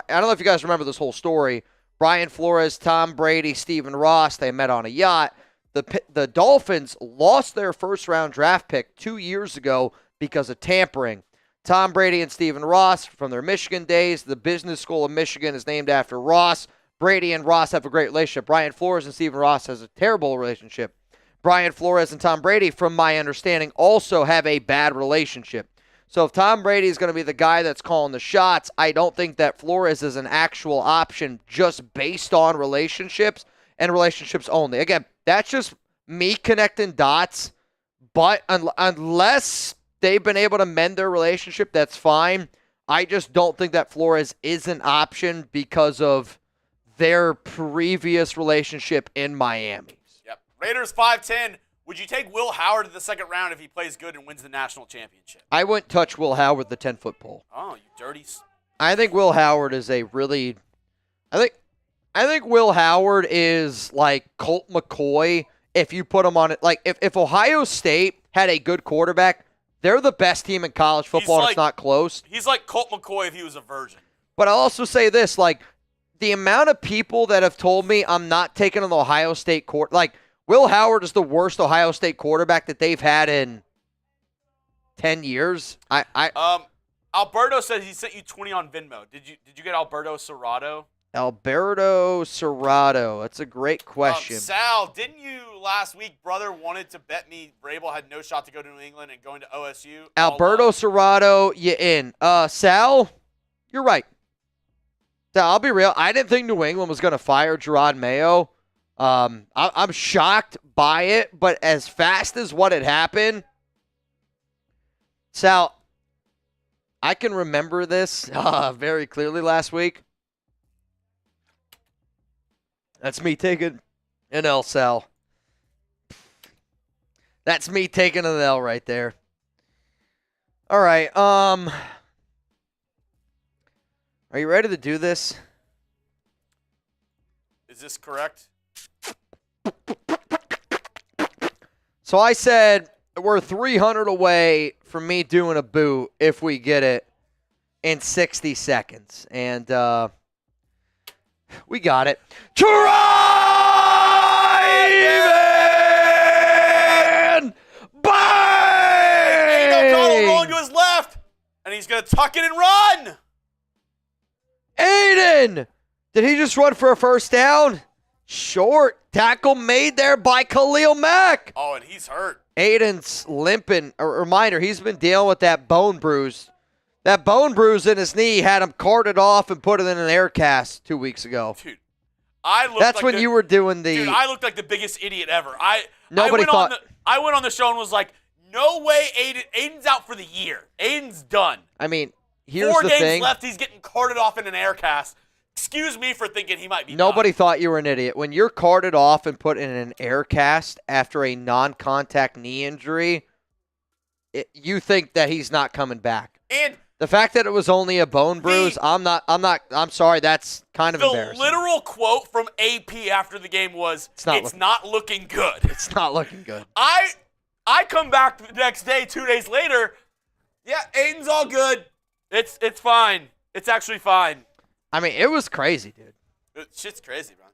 don't know if you guys remember this whole story. Brian Flores, Tom Brady, Stephen Ross, they met on a yacht. The Dolphins lost their first-round draft pick 2 years ago because of tampering. Tom Brady and Stephen Ross, from their Michigan days, the business school of Michigan is named after Ross. Brady and Ross have a great relationship. Brian Flores and Stephen Ross has a terrible relationship. Brian Flores and Tom Brady, from my understanding, also have a bad relationship. So if Tom Brady is going to be the guy that's calling the shots, I don't think that Flores is an actual option just based on relationships and relationships only. Again, that's just me connecting dots, but unless they've been able to mend their relationship, that's fine. I just don't think that Flores is an option because of their previous relationship in Miami. Yep. Raiders 5-10. Would you take Will Howard in the second round if he plays good and wins the national championship? I wouldn't touch Will Howard with the 10-foot pole. Oh, you dirty. I think Will Howard is a really I think Will Howard is like Colt McCoy if you put him on it. Like if Ohio State had a good quarterback, they're the best team in college football and it's not close. He's like Colt McCoy if he was a virgin. But I'll also say this, like the amount of people that have told me I'm not taking an Ohio State like Will Howard is the worst Ohio State quarterback that they've had in 10 years. Alberto says he sent you 20 on Venmo. Did you get Alberto Serrato? Alberto Serrato. That's a great question. Sal, didn't you last week, brother, wanted to bet me Vrabel had no shot to go to New England and going to OSU? Alberto Serrato, you in. Sal, you're right. Sal, I'll be real. I didn't think New England was going to fire Gerard Mayo. I'm shocked by it, but as fast as what had happened, Sal, I can remember this very clearly last week. That's me taking an L, Sal. That's me taking an L right there. All right. Are you ready to do this? Is this correct? So I said we're 300 away from me doing a boot if we get it in 60 seconds. And we got it. Tre'von Aidan O'Connell rolling to his left, and he's going to tuck it and run. Aidan! Did he just run for a first down? Short tackle made there by Khalil Mack. Oh, and he's hurt. Aidan's limping. A reminder, he's been dealing with that bone bruise. That bone bruise in his knee had him carted off and put it in an air cast 2 weeks ago. Dude, that's when you were doing the... Dude, I looked like the biggest idiot ever. Nobody thought... I went on the show and was like, no way Aidan's out for the year. Aidan's done. I mean, here's the thing. 4 games left, he's getting carted off in an air cast. Excuse me for thinking he might be Nobody done. thought you were an idiot. When you're carted off and put in an air cast after a non-contact knee injury, you think that he's not coming back. And the fact that it was only a bone bruise, I'm sorry, that's kind of embarrassing. The literal quote from AP after the game was, it's not looking good. It's not looking good. I come back the next day, 2 days later, yeah, Aidan's all good. It's fine. It's actually fine. I mean, it was crazy, dude. Shit's crazy, man.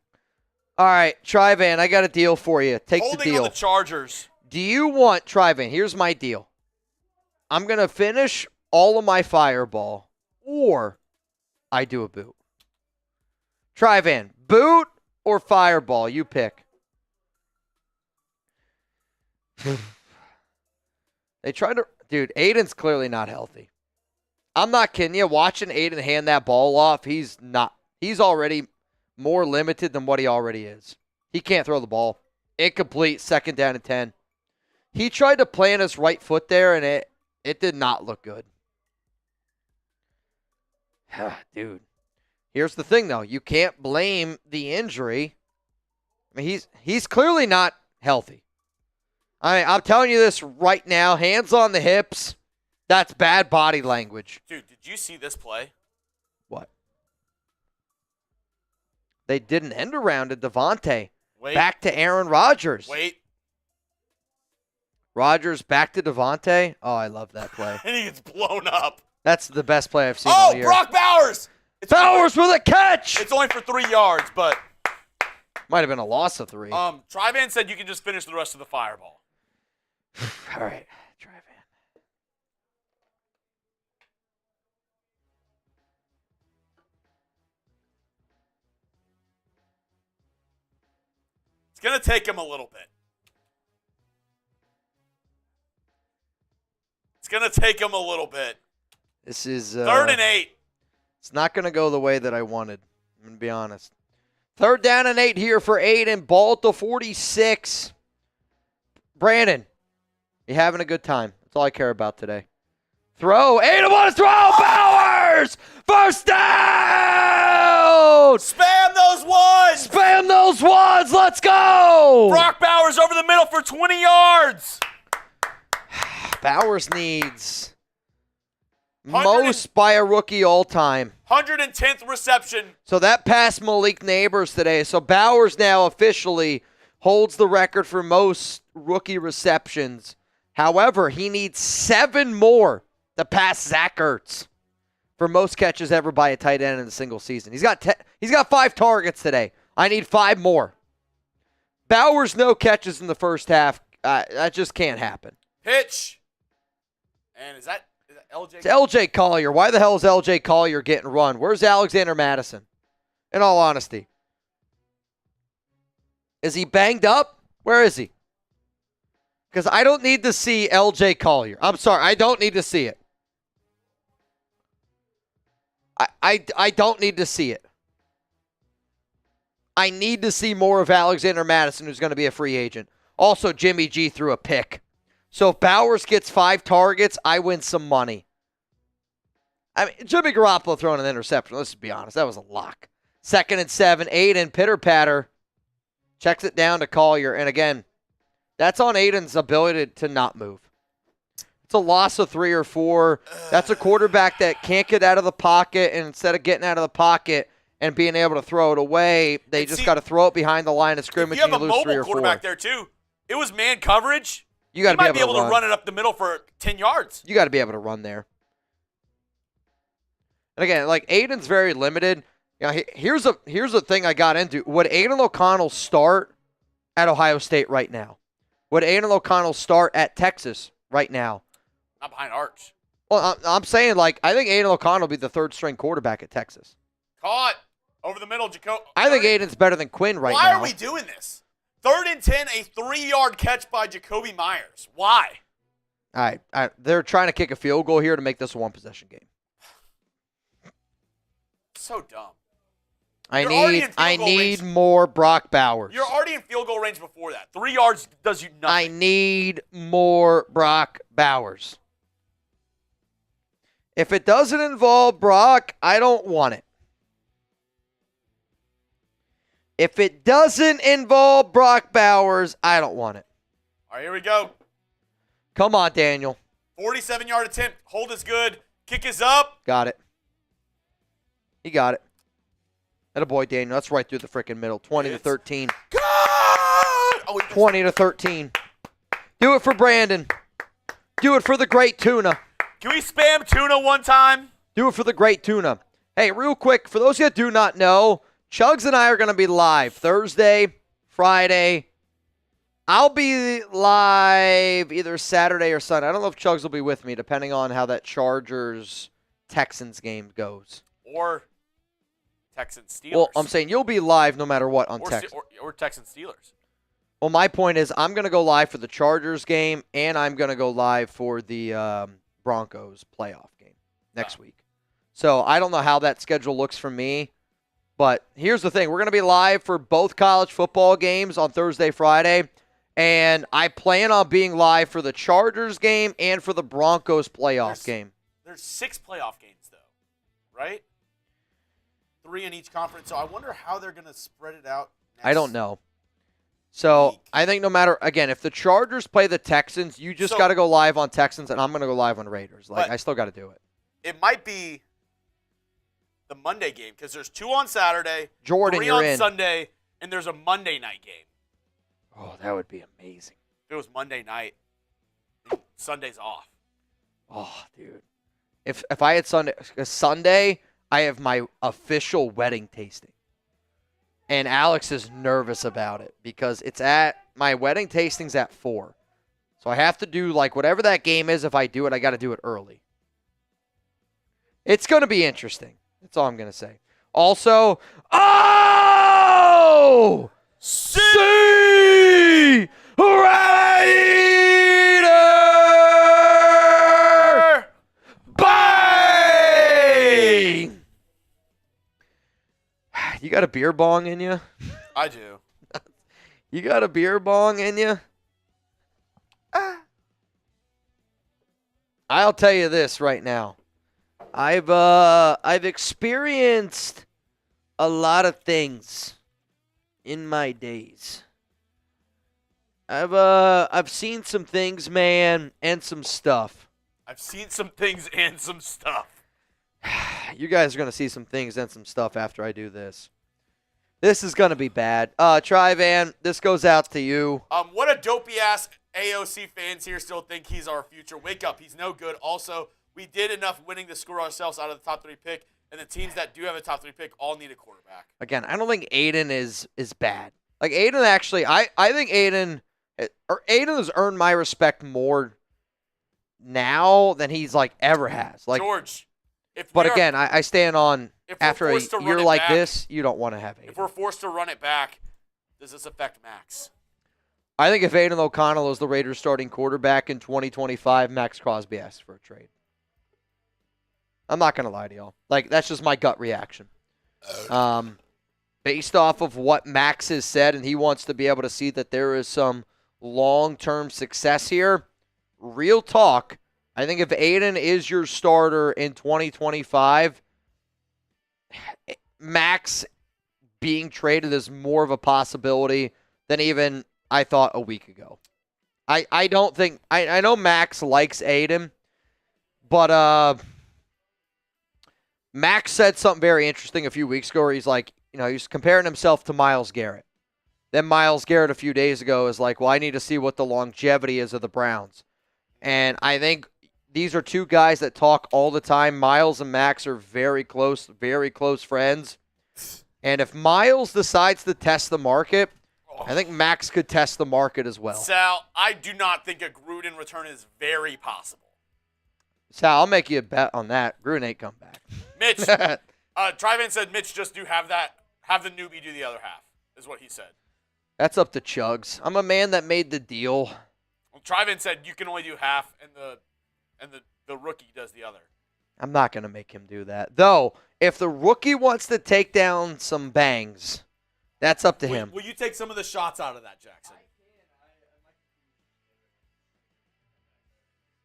All right, Tre'von, I got a deal for you. Take the deal. Holding on the Chargers. Do you want, Tre'von, here's my deal. I'm going to finish all of my fireball, or I do a boot. Tre'von, boot or fireball? You pick. They tried to... Dude, Aidan's clearly not healthy. I'm not kidding you. Watching Aidan hand that ball off, he's not. He's already more limited than what he already is. He can't throw the ball. Incomplete, 2nd down and 10. He tried to plant his right foot there, and it did not look good. Dude. Here's the thing, though. You can't blame the injury. I mean, he's clearly not healthy. I mean, I'm telling you this right now. Hands on the hips. That's bad body language. Dude, did you see this play? What? They did an end around to Devontae. Wait. Back to Aaron Rodgers. Wait. Rodgers back to Devontae. Oh, I love that play. And he gets blown up. That's the best play I've seen all year. Brock Bowers! Bowers with a catch! It's only for 3 yards, but... Might have been a loss of 3. Tre'von said you can just finish the rest of the fireball. All right, Tre'von. It's going to take him a little bit. It's going to take him a little bit. This is... 3rd and 8. It's not going to go the way that I wanted. I'm going to be honest. 3rd down and 8 here for Aidan. Ball at the 46. Brandon, you having a good time. That's all I care about today. Throw. Aidan wants to throw. Bowers! First down! Spam those ones! Spam those ones. Let's go! Brock Bowers over the middle for 20 yards. Bowers needs most by a rookie all time. 110th reception. So that passed Malik Neighbors today. So Bowers now officially holds the record for most rookie receptions. However, he needs 7 more to pass Zach Ertz for most catches ever by a tight end in a single season. He's got 5 targets today. I need 5 more. Bowers no catches in the first half. That just can't happen. Pitch. And is that LJ? It's LJ Collier. Why the hell is LJ Collier getting run? Where's Alexander Mattison? In all honesty. Is he banged up? Where is he? Because I don't need to see LJ Collier. I'm sorry. I don't need to see it. I don't need to see it. I need to see more of Alexander Mattison, who's going to be a free agent. Also, Jimmy G threw a pick. So if Bowers gets 5 targets, I win some money. I mean, Jimmy Garoppolo throwing an interception. Let's be honest. That was a lock. 2nd and 7. Aidan, pitter-patter. Checks it down to Collier. And again, that's on Aidan's ability to not move. It's a loss of 3 or 4. That's a quarterback that can't get out of the pocket. And instead of getting out of the pocket and being able to throw it away, they just got to throw it behind the line of scrimmage and you lose 3 or 4. You have a mobile quarterback there, too. It was man coverage. You got to might be able to run it up the middle for 10 yards. You got to be able to run there. And again, like Aidan's very limited. You know, here's a thing I got into. Would Aidan O'Connell start at Ohio State right now? Would Aidan O'Connell start at Texas right now? Not behind Arch. Well, I'm saying, like, I think Aidan O'Connell will be the 3rd string quarterback at Texas. Caught. Over the middle, Jakobi. I think Aidan's better than Quinn right now. Why are we doing this? 3rd and 10, a 3-yard catch by Jakobi Meyers. Why? All right. They're trying to kick a field goal here to make this a 1-possession game. So dumb. I need more Brock Bowers. You're already in field goal range before that. 3 yards does you nothing. I need more Brock Bowers. If it doesn't involve Brock, I don't want it. If it doesn't involve Brock Bowers, I don't want it. All right, here we go. Come on, Daniel. 47-yard attempt. Hold is good. Kick is up. Got it. He got it. Atta boy, Daniel. That's right through the freaking middle. 20-13. Good! Oh, 20-13. Do it for Brandon. Do it for the great tuna. Can we spam tuna one time? Do it for the great tuna. Hey, real quick, for those of you that do not know, Chugs and I are going to be live Thursday, Friday, I'll be live either Saturday or Sunday. I don't know if Chugs will be with me, depending on how that Chargers-Texans game goes. Or Texans Steelers. Well, I'm saying you'll be live no matter what on Texans. Or Texans Steelers. Well, my point is I'm going to go live for the Chargers game, and I'm going to go live for the Broncos playoff game next week. So I don't know how that schedule looks for me. But here's the thing. We're going to be live for both college football games on Thursday, Friday. And I plan on being live for the Chargers game and for the Broncos playoff game. There's 6 playoff games, though, right? 3 in each conference. So I wonder how they're going to spread it out next I don't know. So week. I think no matter, again, if the Chargers play the Texans, you just got to go live on Texans, and I'm going to go live on Raiders. Like, I still got to do it. It might be the Monday game because there's 2 on Saturday, Jordan, 3 you're on in. Sunday, and there's a Monday night game. Oh, that would be amazing. If it was Monday night, and Sunday's off. Oh, dude. If I had Sunday, I have my official wedding tasting. And Alex is nervous about it because my wedding tasting's at 4. So I have to do, like, whatever that game is. If I do it, I got to do it early. It's going to be interesting. That's all I'm going to say. Also, see Raider! Bang! You got a beer bong in you? I do. You got a beer bong in you? I'll tell you this right now. I've experienced a lot of things in my days. I've seen some things, man, and some stuff. I've seen some things and some stuff. You guys are going to see some things and some stuff after I do this. This is going to be bad. Tre'von, this goes out to you. What a dopey-ass AOC fans here still think he's our future. Wake up. He's no good. Also, we did enough winning to score ourselves out of the top 3 pick, and the teams that do have a top 3 pick all need a quarterback. Again, I don't think Aidan is bad. Like, Aidan actually, I think Aidan has earned my respect more now than he's, like, ever has. Like, George, but again, I stand on, after a forced to run year it like back, this, you don't want to have Aidan. if we're forced to run it back, does this affect Max? I think if Aidan O'Connell is the Raiders' starting quarterback in 2025, Max Crosby asks for a trade. I'm not going to lie to y'all. Like, that's just my gut reaction. Based off of what Max has said, and he wants to be able to see that there is some long-term success here, real talk, I think if Aidan is your starter in 2025, Max being traded is more of a possibility than even I thought a week ago. I don't think – I know Max likes Aidan, but Max said something very interesting a few weeks ago where he's like, you know, he's comparing himself to Myles Garrett. Then Myles Garrett a few days ago is like, well, I need to see what the longevity is of the Browns. And I think these are two guys that talk all the time. Myles and Max are very close friends. And if Myles decides to test the market, I think Max could test the market as well. Sal, I do not think a Gruden return is very possible. Sal, I'll make you a bet on that. Gruden ain't come back. Mitch, Tre'von said Mitch just have the newbie do the other half, is what he said. That's up to Chugs. I'm a man that made the deal. Well, Tre'von said you can only do half, and the rookie does the other. I'm not going to make him do that. Though, if the rookie wants to take down some bangs, that's up to him. Will you take some of the shots out of that, Jackson?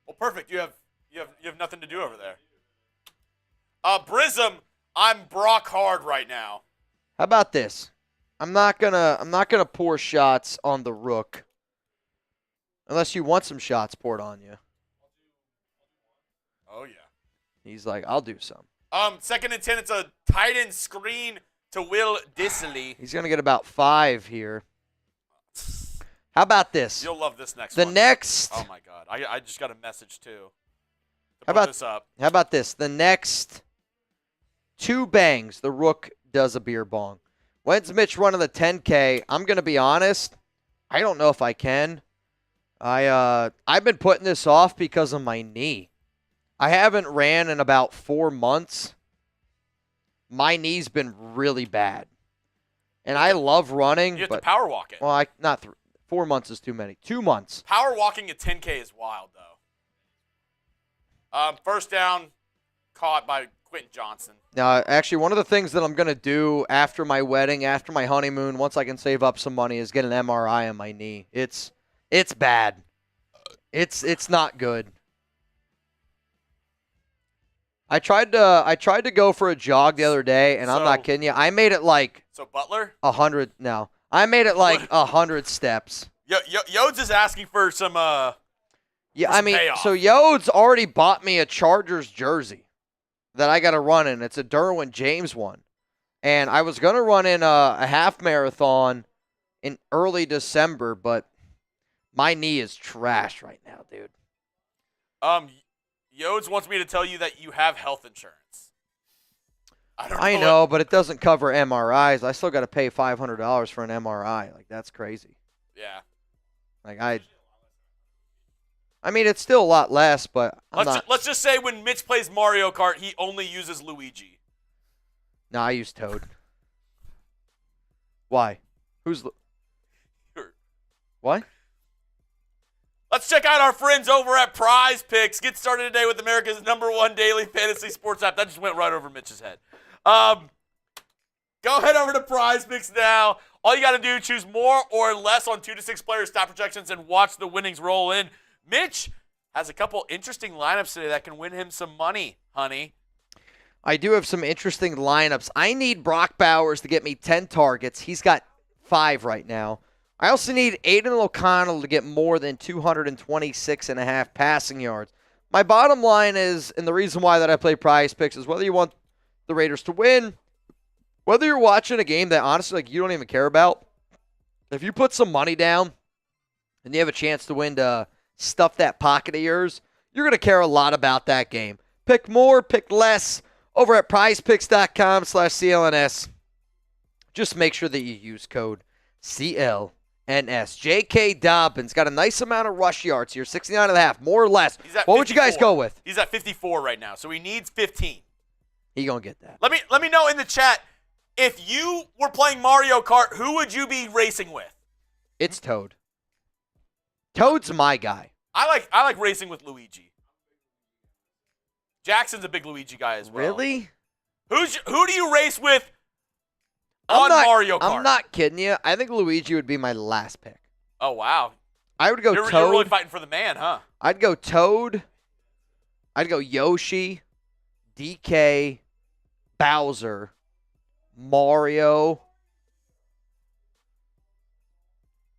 Well, perfect. You have nothing to do over there. Brism, I'm Brock hard right now. How about this? I'm not gonna pour shots on the rook, unless you want some shots poured on you. Oh yeah. He's like, I'll do some. 2nd and 10. It's a tight end screen to Will Dissly. He's gonna get about 5 here. How about this? You'll love this next The one. next. Oh my God. I just got a message too. How about this up? How about this? The next 2 bangs, the rook does a beer bong. When's Mitch running the 10K? I'm going to be honest. I don't know if I can. I've been putting this off because of my knee. I haven't ran in about 4 months. My knee's been really bad. And I love running. You have but, to power walk it. Well, 4 months is too many. 2 months. Power walking at 10K is wild, though. First down, caught by Quentin Johnson. Now, actually, one of the things that I'm going to do after my wedding, after my honeymoon, once I can save up some money, is get an MRI on my knee. It's bad. It's not good. I tried to go for a jog the other day, and I'm not kidding you. I made it like So Butler? 100. No, I made it like 100 steps. Yodes is asking for some Yeah, some I mean, payoff. so Yodes already bought me a Chargers jersey that I got to run in. It's a Derwin James one. And I was going to run in a half marathon in early December, but my knee is trash right now, dude. Yodes wants me to tell you that you have health insurance. I know, but it doesn't cover MRIs. I still got to pay $500 for an MRI. Like, that's crazy. Yeah. Like, I mean, it's still a lot less, but Let's just say when Mitch plays Mario Kart, he only uses Luigi. No, I use Toad. Why? What? Let's check out our friends over at Prize Picks. Get started today with America's #1 daily fantasy sports app. That just went right over Mitch's head. Go head over to Prize Picks now. All you got to do, choose more or less on 2 to 6 player stat projections and watch the winnings roll in. Mitch has a couple interesting lineups today that can win him some money, honey. I do have some interesting lineups. I need Brock Bowers to get me 10 targets. He's got 5 right now. I also need Aidan O'Connell to get more than 226.5 passing yards. My bottom line is, and the reason why that I play Prize Picks is whether you want the Raiders to win, whether you're watching a game that honestly like you don't even care about, if you put some money down and you have a chance to win to stuff that pocket of yours, you're going to care a lot about that game. Pick more, pick less over at prizepicks.com/CLNS. Just make sure that you use code CLNS. J.K. Dobbins got a nice amount of rush yards here, 69.5, more or less. What would you guys go with? He's at 54 right now, so he needs 15. He going to get that. Let me know in the chat, if you were playing Mario Kart, who would you be racing with? It's Toad. Toad's my guy. I like racing with Luigi. Jackson's a big Luigi guy as well. Really? Who do you race with on Mario Kart? I'm not kidding you. I think Luigi would be my last pick. Oh, wow. I would go You're Toad. really fighting for the man, huh? I'd go Toad. I'd go Yoshi, DK, Bowser, Mario.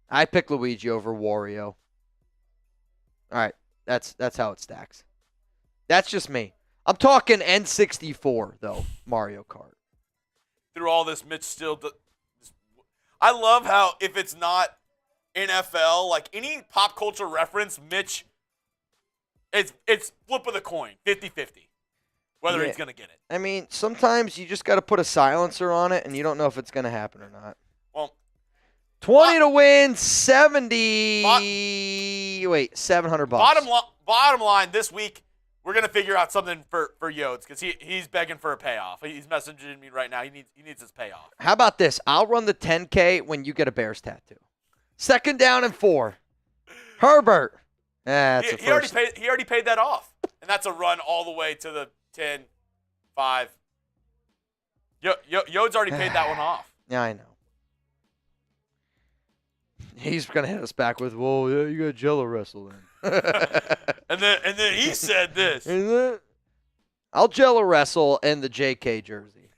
I pick Luigi over Wario. All right, that's how it stacks. That's just me. I'm talking N64 though, Mario Kart. Through all this, Mitch still. I love how if it's not NFL, like any pop culture reference, Mitch, it's flip of the coin, 50-50, whether he's gonna get it. I mean, sometimes you just got to put a silencer on it, and you don't know if it's gonna happen or not. Well, 20 to win, 70. $700. Bottom line, this week we're gonna figure out something for Yodes because he's begging for a payoff. He's messaging me right now. He needs his payoff. How about this? I'll run the 10K when you get a Bears tattoo. 2nd down and 4. Herbert. He already paid that off, and that's a run all the way to the 10, 5. Yodes already paid that one off. Yeah, I know. He's gonna hit us back with, "Well, yeah, you got Jello wrestle then." and then he said this. I'll Jello wrestle in the JK jersey.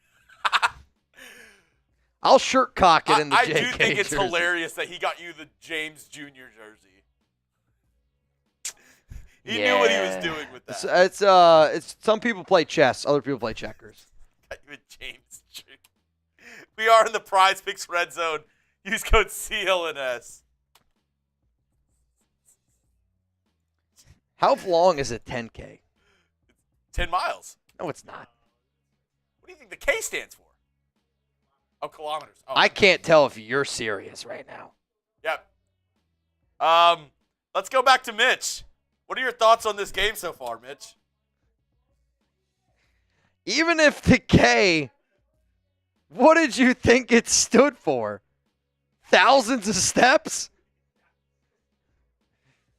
I'll shirt cock it in the JK jersey. I do think it's hilarious that he got you the James Jr. jersey. He knew what he was doing with that. It's some people play chess, other people play checkers. Got you a James Jr. We are in the Prize Picks red zone. Use code CLNS. How long is it 10K? 10 miles. No, it's not. What do you think the K stands for? Oh, kilometers. Oh. I can't tell if you're serious right now. Yep. Let's go back to Mitch. What are your thoughts on this game so far, Mitch? Even if the K, what did you think it stood for? Thousands of steps?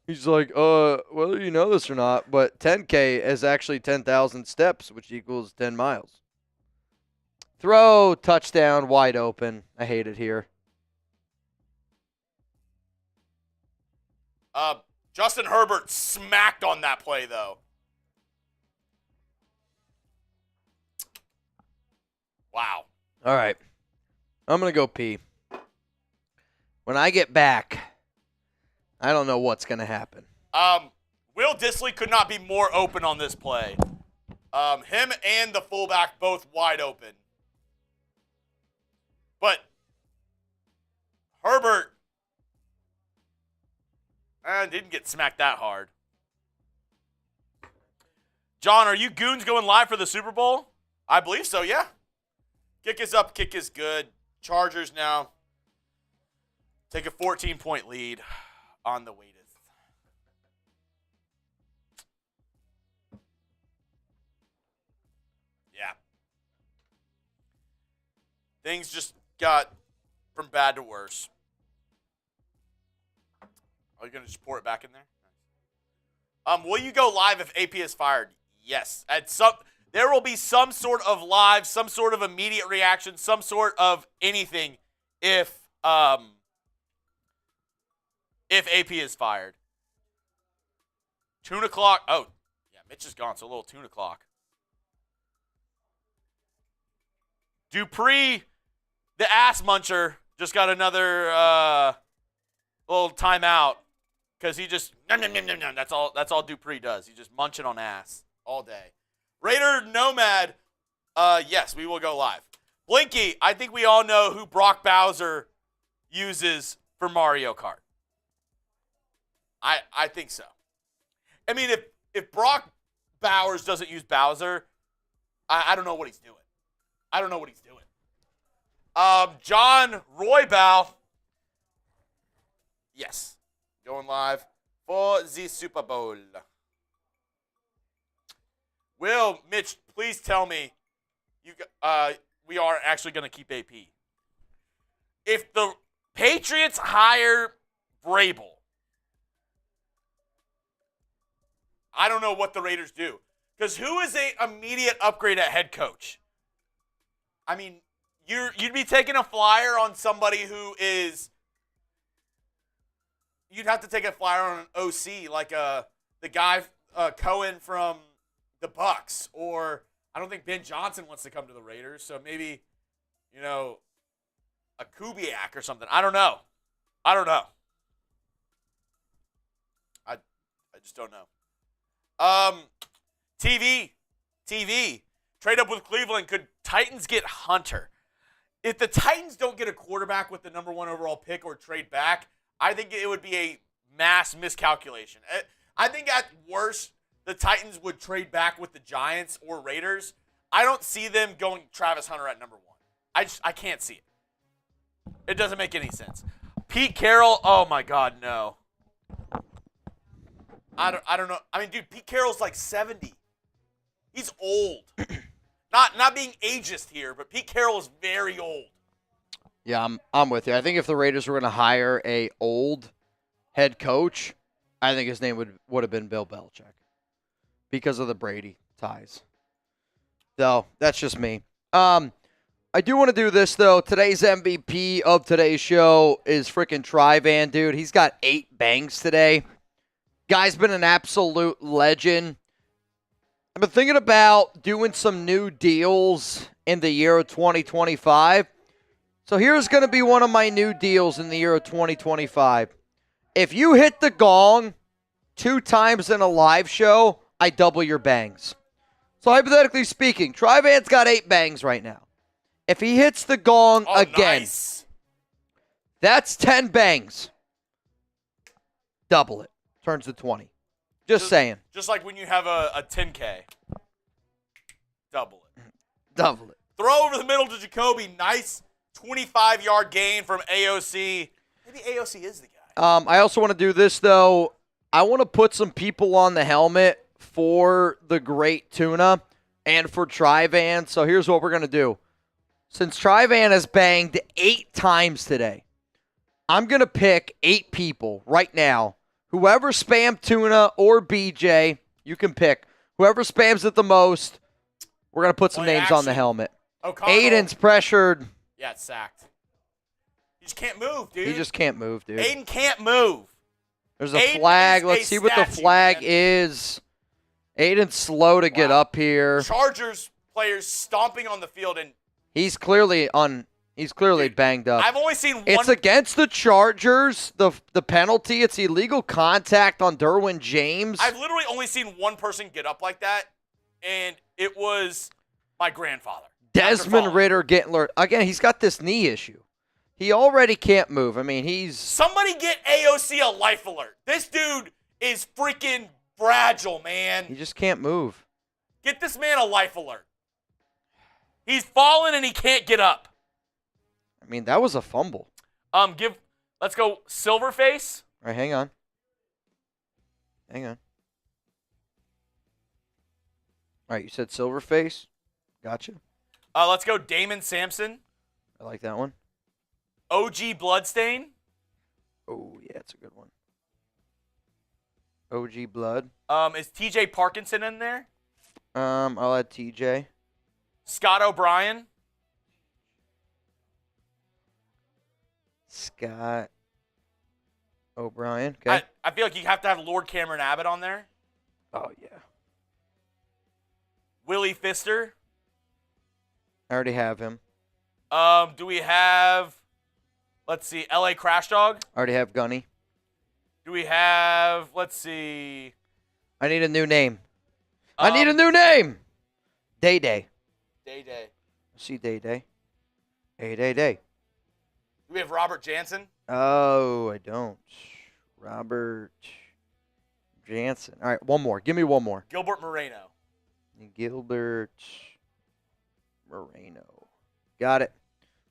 He's like, whether you know this or not, but 10K is actually 10,000 steps, which equals 10 miles. Throw, touchdown, wide open. I hate it here. Justin Herbert smacked on that play, though. Wow. All right. I'm going to go pee. When I get back, I don't know what's going to happen. Will Dissly could not be more open on this play. Him and the fullback both wide open. But Herbert didn't get smacked that hard. John, are you goons going live for the Super Bowl? I believe so, yeah. Kick is up, kick is good. Chargers now take a 14-point lead on the Waiters. Yeah. Things just got from bad to worse. Are you going to just pour it back in there? Will you go live if AP is fired? Yes. There will be some sort of live, some sort of immediate reaction, some sort of anything if AP is fired. 2 o'clock. Oh, yeah, Mitch is gone, so a little 2 o'clock. Dupree, the ass muncher, just got another little timeout because he just nom, nom, nom, nom, nom. That's all Dupree does. He just munching on ass all day. Raider Nomad, yes, we will go live. Blinky, I think we all know who Brock Bowser uses for Mario Kart. I think so. I mean, if Brock Bowers doesn't use Bowser, I don't know what he's doing. I don't know what he's doing. John Roybow, yes, going live for the Super Bowl. Will, Mitch, please tell me we are actually going to keep AP. If the Patriots hire Vrabel, I don't know what the Raiders do. Because who is an immediate upgrade at head coach? I mean, you'd be taking a flyer on somebody who is – you'd have to take a flyer on an OC like the guy Cohen from the Bucks, or I don't think Ben Johnson wants to come to the Raiders, so maybe, a Kubiak or something. I don't know. I just don't know. TV. Trade up with Cleveland. Could Titans get Hunter? If the Titans don't get a quarterback with the number 1 overall pick or trade back, I think it would be a mass miscalculation. I think at worst, the Titans would trade back with the Giants or Raiders. I don't see them going Travis Hunter at number 1. I can't see it. It doesn't make any sense. Pete Carroll, oh my God, no. I don't know. I mean, dude, Pete Carroll's like 70. He's old. Not being ageist here, but Pete Carroll is very old. Yeah, I'm with you. I think if the Raiders were going to hire a old head coach, I think his name would have been Bill Belichick because of the Brady ties. So that's just me. I do want to do this, though. Today's MVP of today's show is freaking Tre'von, dude. He's got 8 bangs today. Guy's been an absolute legend. I've been thinking about doing some new deals in the year of 2025. So here's going to be one of my new deals in the year of 2025. If you hit the gong 2 times in a live show, I double your bangs. So hypothetically speaking, Tre'von's got 8 bangs right now. If he hits the gong again, nice. That's 10 bangs. Double it. Turns to 20. Just saying. Just like when you have a 10K. Double it. Double it. Throw over the middle to Jakobi. Nice 25-yard gain from AOC. Maybe AOC is the guy. I also want to do this, though. I want to put some people on the helmet for the Great Tuna and for Tre'von. So here's what we're going to do. Since Tre'von has banged 8 times today, I'm going to pick 8 people right now. Whoever spammed Tuna or BJ, you can pick. Whoever spams it the most, we're going to put some names on the helmet. O'Connell. Aiden's pressured. Yeah, it's sacked. He just can't move, dude. He just can't move, dude. Aiden can't move. There's a Aiden flag. is Let's a see what the statue, flag man. is. Aiden's slow to get up here. Chargers players stomping on the field, and He's clearly banged up. I've only seen one. It's against the Chargers. The penalty. It's illegal contact on Derwin James. I've literally only seen one person get up like that, and it was my grandfather. Desmond Ridder getting alert. Again, he's got this knee issue. He already can't move. I mean, he's... Somebody get AOC a life alert. This dude is freaking fragile, man. He just can't move. Get this man a life alert. He's fallen and he can't get up. I mean, that was a fumble. Let's go Silverface. All right, hang on. Hang on. All right, you said Silverface. Gotcha. Let's go Damon Sampson. I like that one. OG Bloodstain. Oh, yeah, it's a good one. OG Blood. Is TJ Parkinson in there? I'll add TJ. Scott O'Brien. Scott O'Brien. Okay. I feel like you have to have Lord Cameron Abbott on there. Oh, yeah. Willie Pfister. I already have him. Do we have, let's see, LA Crash Dog? I already have Gunny. Do we have, let's see. I need a new name. I need a new name. Day Day. Day. See Day Day. Hey, Day Day. Do we have Robert Jansen? Oh, I don't. Robert Jansen. All right, one more. Give me one more. Gilbert Moreno. Gilbert Moreno. Got it.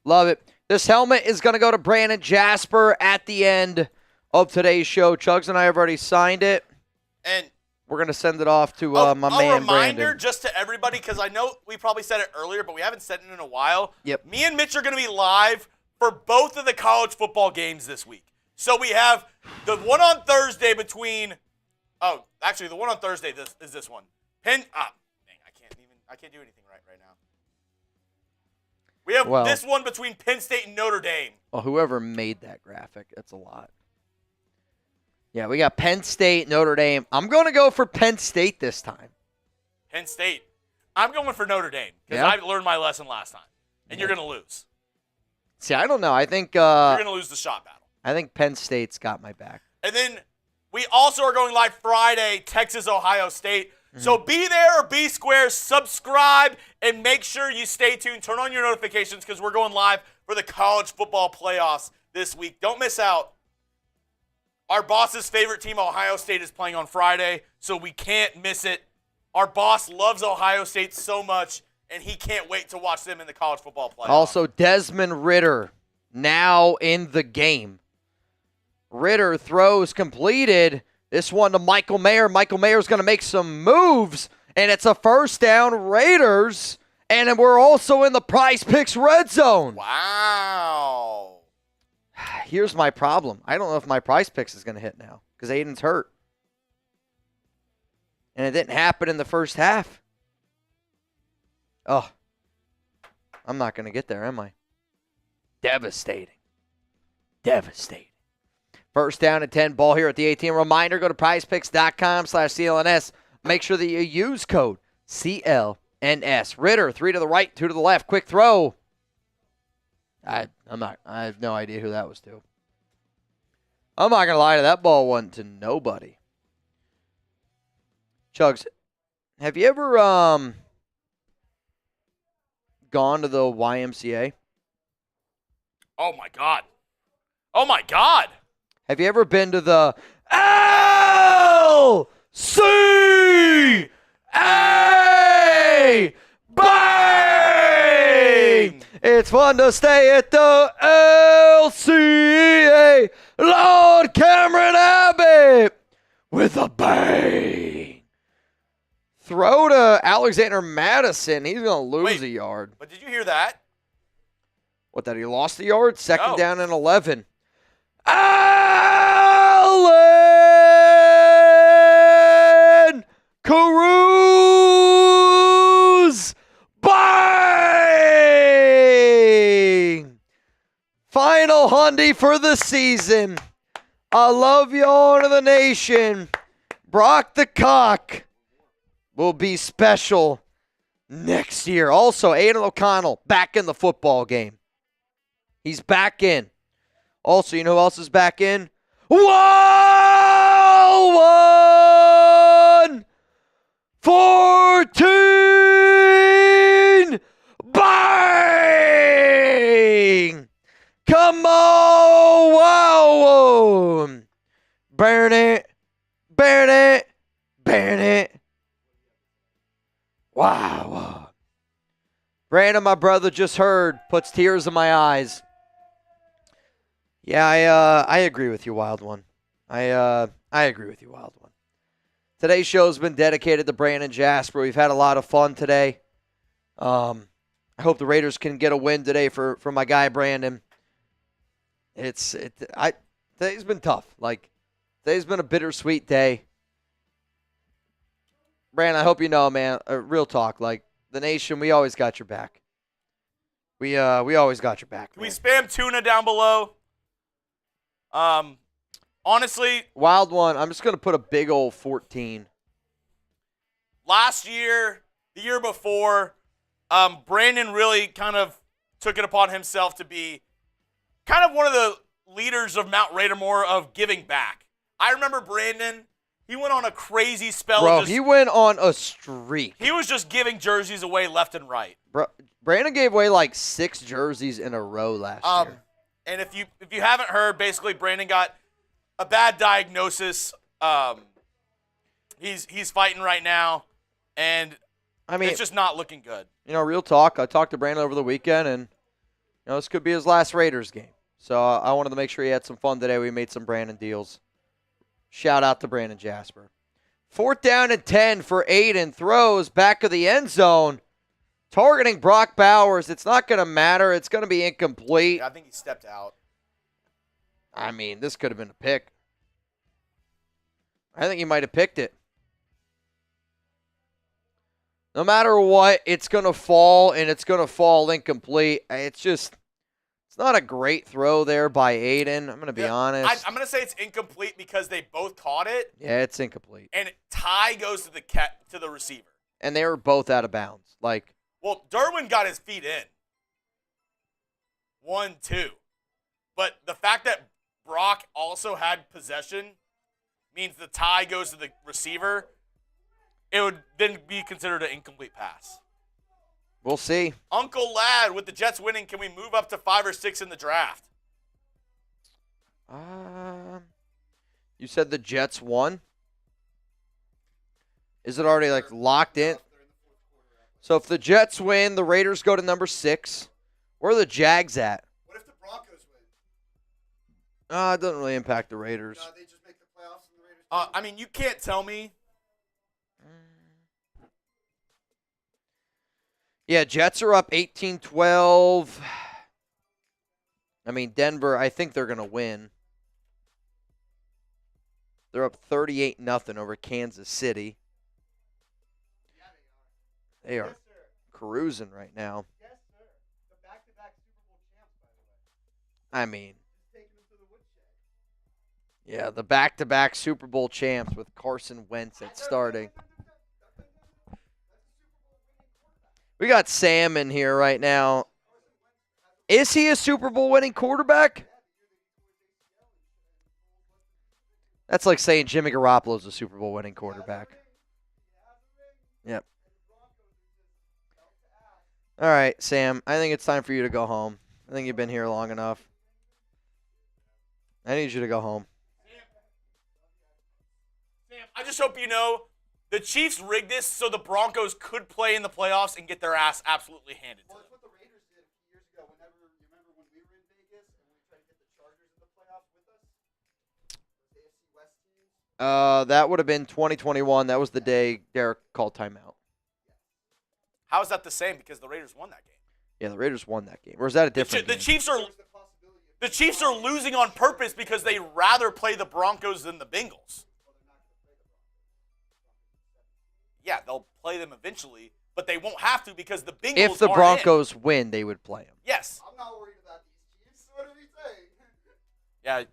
Love it. This helmet is going to go to Brandon Jasper at the end of today's show. Chugs and I have already signed it. And we're going to send it off to my man a reminder Brandon. just to everybody, because I know we probably said it earlier, but we haven't said it in a while. Yep. Me and Mitch are going to be live for both of the college football games this week. So we have the one on Thursday between – oh, actually, the one on Thursday is this one. Dang, I can't do anything right now. We have this one between Penn State and Notre Dame. Well, whoever made that graphic, that's a lot. Yeah, we got Penn State, Notre Dame. I'm going to go for Penn State this time. Penn State. I'm going for Notre Dame because Yeah? I learned my lesson last time. And you're going to lose. See, I don't know. I think You're going to lose the shot battle. I think Penn State's got my back. And then we also are going live Friday, Texas, Ohio State. So be there or be square, subscribe, and make sure you stay tuned. Turn on your notifications because we're going live for the college football playoffs this week. Don't miss out. Our boss's favorite team, Ohio State, is playing on Friday, so we can't miss it. Our boss loves Ohio State so much, and he can't wait to watch them in the college football playoffs. Also, Desmond Ridder now in the game. Ridder throws completed. This one to Michael Mayer. Michael Mayer's going to make some moves, and it's a first down, Raiders. And then we're also in the Prize Picks red zone. Wow. Here's my problem. I don't know if my Prize Picks is going to hit now because Aiden's hurt. And it didn't happen in the first half. Oh, I'm not going to get there, am I? Devastating. Devastating. First down and 10, ball here at the 18. Reminder, go to prizepicks.com/CLNS. Make sure that you use code CLNS. Ridder, 3 to the right, 2 to the left. Quick throw. I have no idea who that was to. I'm not going to lie to that ball went to nobody. Chugs, have you ever gone to the YMCA? Oh, my God. Oh, my God. Have you ever been to the LCA? Bang! It's fun to stay at the LCA. Lord Cameron Abbott with a bang. Throw to Alexander Mattison. He's going to lose a yard. But did you hear that? What, that he lost a yard? Second No. down and 11. Allen Cruz. Bang! Final Hundy for the season. I love y'all to the nation. Brock the Cock will be special next year. Also, Aidan O'Connell back in the football game. He's back in. Also, you know who else is back in? 1-1-14. Bang! Come on! Wow! Burn it. Burn it. Burn it. Wow. Brandon, my brother, just heard, puts tears in my eyes. Yeah, I agree with you, Wild One. I agree with you, Wild One. Today's show has been dedicated to Brandon Jasper. We've had a lot of fun today. I hope the Raiders can get a win today for my guy Brandon. Today's been tough. Today's been a bittersweet day. Brandon, I hope you know, man. Real talk, the nation, we always got your back. We always got your back. Can we spam tuna down below? Honestly, Wild One, I'm just going to put a big old 14. last year, the year before, Brandon really kind of took it upon himself to be kind of one of the leaders of Mount Raidermore of giving back. I remember Brandon, he went on a crazy spell. Bro, he went on a streak. He was just giving jerseys away left and right. Bro, Brandon gave away 6 jerseys in a row last year. And if you haven't heard, basically Brandon got a bad diagnosis. He's fighting right now, and it's just not looking good. Real talk. I talked to Brandon over the weekend, and this could be his last Raiders game. So I wanted to make sure he had some fun today. We made some Brandon deals. Shout out to Brandon Jasper. 4th down and 10 for Aidan. Throws back of the end zone. Targeting Brock Bowers. It's not going to matter. It's going to be incomplete. Yeah, I think he stepped out. This could have been a pick. I think he might have picked it. No matter what, it's going to fall, and it's going to fall incomplete. It's not a great throw there by Aidan. I'm going to be honest. I'm going to say it's incomplete because they both caught it. Yeah, it's incomplete. And tie goes to the receiver. And they were both out of bounds. Well, Derwin got his feet in. 1-2. But the fact that Brock also had possession means the tie goes to the receiver. It would then be considered an incomplete pass. We'll see. Uncle Lad, with the Jets winning, can we move up to 5 or 6 in the draft? You said the Jets won? Is it already locked in? So if the Jets win, the Raiders go to number 6. Where are the Jags at? What if the Broncos win? It doesn't really impact the Raiders. They just make the playoffs and the Raiders. You can't tell me. Yeah, Jets are up 18-12. Denver, I think they're going to win. They're up 38-0 over Kansas City. They are cruising right now. Yes, sir. The back-to-back Super Bowl champs, by the way. Just taking them to the woodshed. Yeah, the back-to-back Super Bowl champs with Carson Wentz at starting. We got Sam in here right now. Is he a Super Bowl winning quarterback? That's like saying Jimmy Garoppolo's a Super Bowl winning quarterback. Yep. All right, Sam. I think it's time for you to go home. I think you've been here long enough. I need you to go home. Sam, I just hope you know the Chiefs rigged this so the Broncos could play in the playoffs and get their ass absolutely handed to Well, them. it's what the Raiders did a few years ago Vegas and we tried to get the Chargers in the playoffs with us? Those AFC West teams? That would have been 2021. That was the day Derek called timeout. How is that the same? Because the Raiders won that game. Yeah, the Raiders won that game. Or is that a different The game? Chiefs are There's the possibility of the Chiefs are losing on purpose because they rather play the Broncos than the Bengals. Yeah, they'll play them eventually, but they won't have to because the Bengals If the aren't Broncos win, they would play him. Yes. I'm not worried about these Chiefs. What are we saying? Yeah.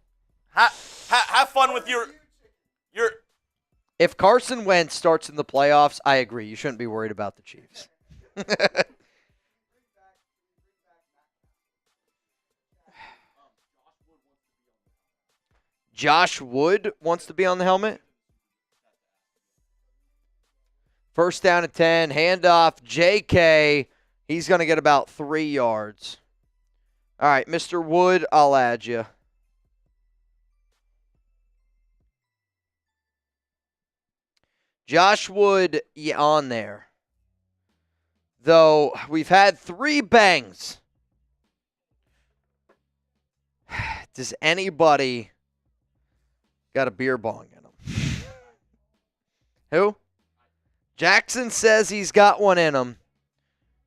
Have fun with your. If Carson Wentz starts in the playoffs, I agree. You shouldn't be worried about the Chiefs. Josh Wood wants to be on the helmet. First down at 10, handoff, JK. He's going to get about 3 yards. All right, Mr. Wood, I'll add you. Josh Wood on there. Though we've had 3 bangs. Does anybody got a beer bong in him? Who? Jackson says he's got one in him.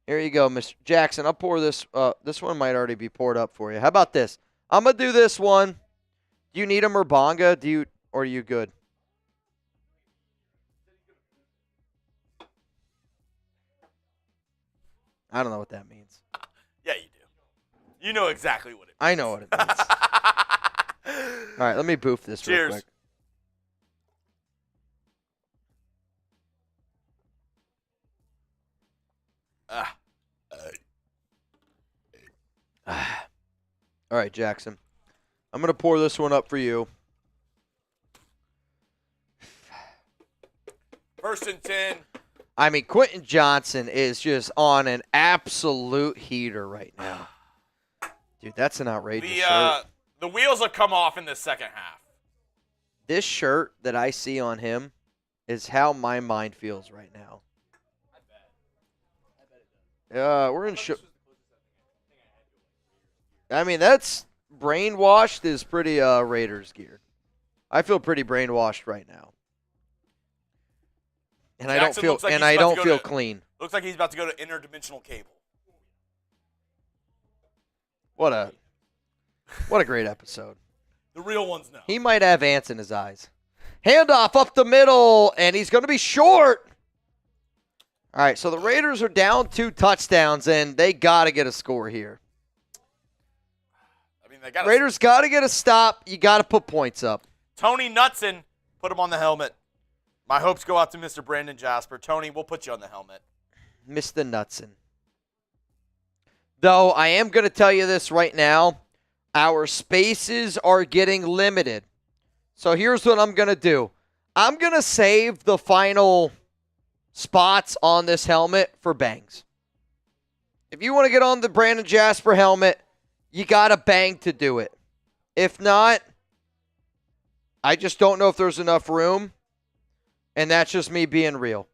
Here you go, Mr. Jackson. I'll pour this. This one might already be poured up for you. How about this? I'm going to do this one. Do you need a Merbonga? Or are you good? I don't know what that means. Yeah, you do. You know exactly what it means. I know what it means. All right, let me boof this real Cheers. quick. All right, Jackson. I'm going to pour this one up for you. First and 10. I mean, Quentin Johnson is just on an absolute heater right now. Dude, that's an outrageous shirt. The wheels have come off in the second half. This shirt that I see on him is how my mind feels right now. We're in I mean, that's brainwashed is pretty Raiders geared. I feel pretty brainwashed right now. And Jackson looks like I he's don't about to feel go to- clean. Looks like he's about to go to interdimensional cable. What a great episode. The real ones know. He might have ants in his eyes. Handoff up the middle, and he's going to be short. All right, so the Raiders are down 2 touchdowns, and they got to get a score here. I mean, they got Raiders got to get a stop. You got to put points up. Tony Knutson, put him on the helmet. My hopes go out to Mr. Brandon Jasper. Tony, we'll put you on the helmet. Mr. Knutson. Though I am going to tell you this right now. Our spaces are getting limited. So here's what I'm going to do. I'm going to save the final spots on this helmet for bangs. If you want to get on the Brandon Jasper helmet, you got a bang to do it. If not, I just don't know if there's enough room. And that's just me being real.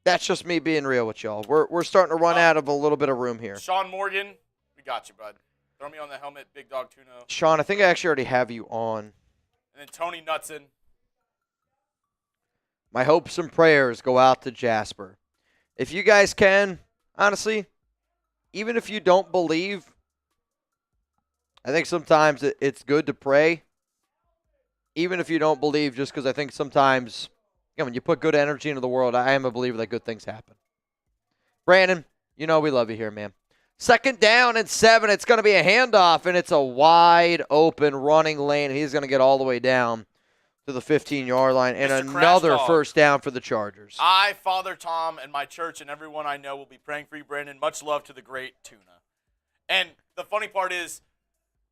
That's just me being real with y'all. We're starting to run out of a little bit of room here. Sean Morgan, we got you, bud. Throw me on the helmet, Big Dog Tuno. Sean, I think I actually already have you on. And then Tony Knutson. My hopes and prayers go out to Jasper. If you guys can, honestly, even if you don't believe, I think sometimes it's good to pray. Even if you don't believe, just because I think sometimes, when you put good energy into the world, I am a believer that good things happen. Brandon, you know we love you here, man. Second down and 7. It's going to be a handoff, and it's a wide open running lane. He's going to get all the way down to the 15-yard line, and Mr. another Crash Dog. first down for the Chargers. I, Father Tom, and my church and everyone I know will be praying for you, Brandon. Much love to the great Tuna. And the funny part is,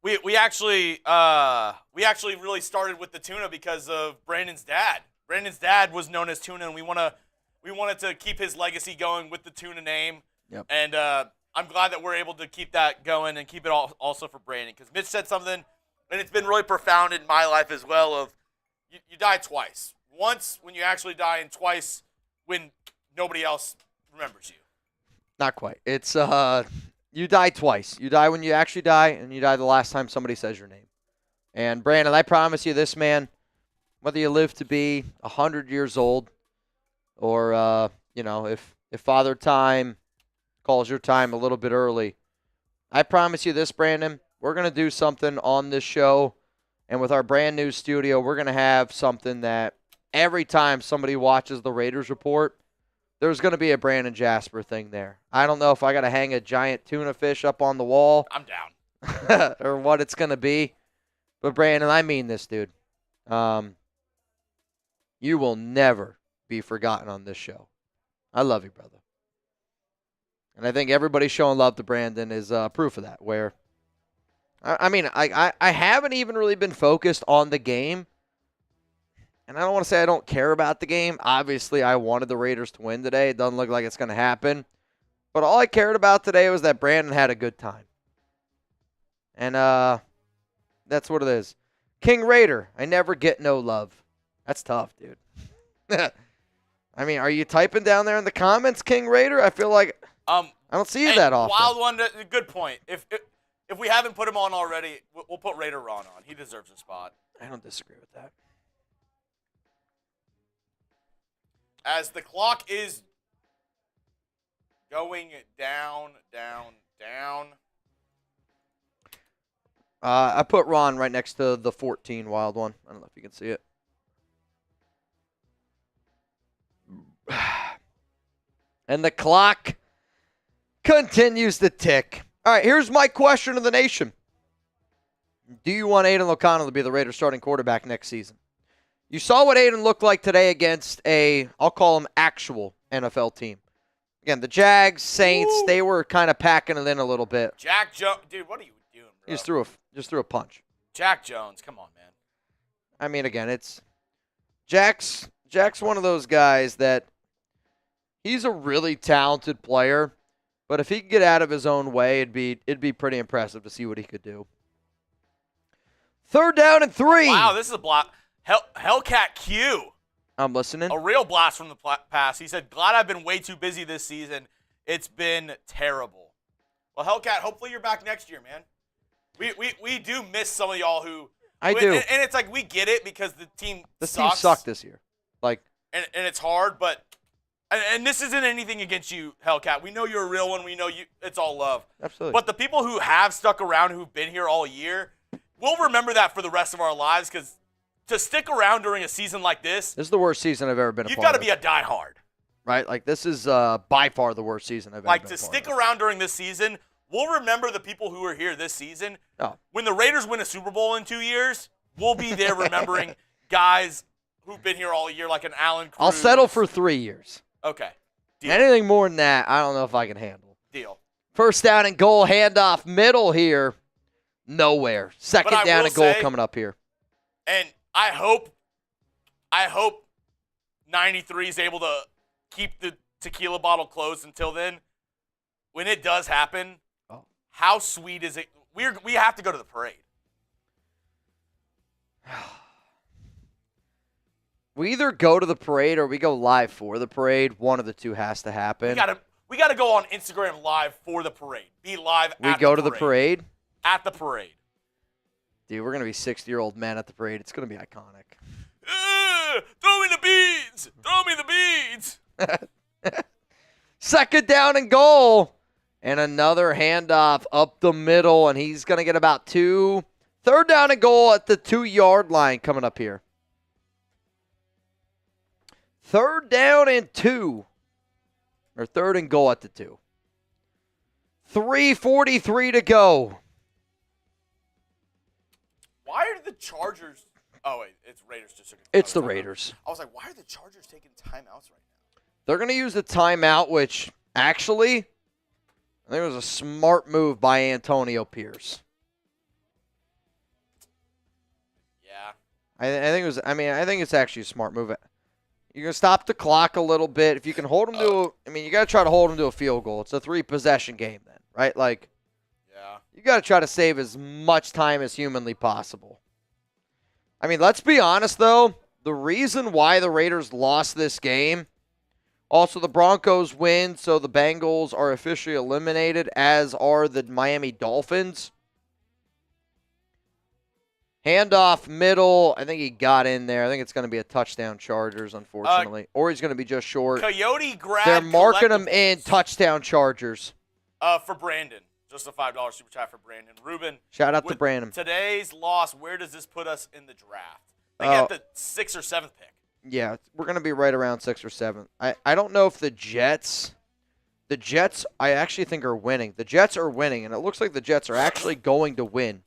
we actually really started with the Tuna because of Brandon's dad. Brandon's dad was known as Tuna, and we wanted to keep his legacy going with the Tuna name. Yep. And I'm glad that we're able to keep that going and keep it all also for Brandon, because Mitch said something, and it's been really profound in my life as well. Of you die twice. Once when you actually die, and twice when nobody else remembers you. Not quite. It's you die twice. You die when you actually die, and you die the last time somebody says your name. And Brandon, I promise you this, man, whether you live to be 100 years old or, if Father Time calls your time a little bit early, I promise you this, Brandon, we're going to do something on this show. And with our brand new studio, we're going to have something that every time somebody watches the Raiders report, there's going to be a Brandon Jasper thing there. I don't know if I got to hang a giant tuna fish up on the wall. I'm down. Or what it's going to be. But, Brandon, I mean this, dude. You will never be forgotten on this show. I love you, brother. And I think everybody showing love to Brandon is proof of that, where, I haven't even really been focused on the game. And I don't want to say I don't care about the game. Obviously, I wanted the Raiders to win today. It doesn't look like it's going to happen. But all I cared about today was that Brandon had a good time. And that's what it is. King Raider, I never get no love. That's tough, dude. I mean, are you typing down there in the comments, King Raider? I feel like I don't see you that often. Wild one, good point. If we haven't put him on already, we'll put Raider Ron on. He deserves a spot. I don't disagree with that. As the clock is going down. I put Ron right next to the 14 wild one. I don't know if you can see it. And the clock continues to tick. All right, here's my question to the nation. Do you want Aidan O'Connell to be the Raiders starting quarterback next season? You saw what Aidan looked like today against I'll call him actual NFL team. Again, the Jags, Saints, they were kind of packing it in a little bit. Jack Jones, dude, what are you doing, bro? He just threw a punch. Jack Jones, come on, man. I mean, again, it's Jack's one of those guys that he's a really talented player, but if he could get out of his own way, it'd be pretty impressive to see what he could do. 3rd down and 3. Wow, this is a block. Hellcat Q. I'm listening. A real blast from the pass. He said, glad I've been way too busy this season. It's been terrible. Well, Hellcat, hopefully you're back next year, man. We do miss some of y'all who I do. And it's like we get it because the team This sucks. team sucked this year. And it's hard, but and this isn't anything against you, Hellcat. We know you're a real one. We know it's all love. Absolutely. But the people who have stuck around, who've been here all year, we'll remember that for the rest of our lives, because to stick around during a season like this is the worst season I've ever been a you've part got of. to be a diehard. Right? Like, this is by far the worst season I've ever been a part of. Like, to stick around during this season, we'll remember the people who were here this season. Oh. When the Raiders win a Super Bowl in 2 years, we'll be there remembering guys who've been here all year, like an Allen Cruz. I'll settle for 3 years. Okay. Deal. Anything more than that, I don't know if I can handle. Deal. 1st down and goal, handoff middle here. Nowhere. 2nd down and goal coming up here. And I hope 93 is able to keep the tequila bottle closed until then. When it does happen, how sweet is it? We have to go to the parade. We either go to the parade or we go live for the parade. One of the two has to happen. We gotta go on Instagram Live for the parade. Be live at the parade. We go to the parade? At the parade. Dude, we're going to be 60-year-old men at the parade. It's going to be iconic. Throw me the beads! Throw me the beads! 2nd down and goal. And another handoff up the middle, and he's going to get about 2. 3rd down and goal at the 2-yard line coming up here. 3rd down and 2. Or 3rd and goal at the 2. 3:43 to go. Why are the Chargers... Oh, wait. It's Raiders. It's the Raiders. I was like, why are the Chargers taking timeouts right now? They're going to use the timeout, which actually, I think it was a smart move by Antonio Pierce. Yeah. I think it was. I mean, I think it's actually a smart move. You can stop the clock a little bit. If you can hold them to, you got to try to hold them to a field goal. It's a 3-possession game then, right? Like, yeah. You got to try to save as much time as humanly possible. I mean, let's be honest though. The reason why the Raiders lost this game Also, the Broncos win, so the Bengals are officially eliminated, as are the Miami Dolphins. Handoff middle. I think he got in there. I think it's going to be a touchdown Chargers, unfortunately. Or he's going to be just short. Coyote grab. They're marking him in touchdown Chargers. For Brandon. Just a $5 super chat for Brandon. Ruben. Shout out to with Brandon. Today's loss, where does this put us in the draft? I think at the 6th or 7th pick. Yeah, we're going to be right around 6 or 7. I don't know if the Jets, I actually think are winning. The Jets are winning, and it looks like the Jets are actually going to win.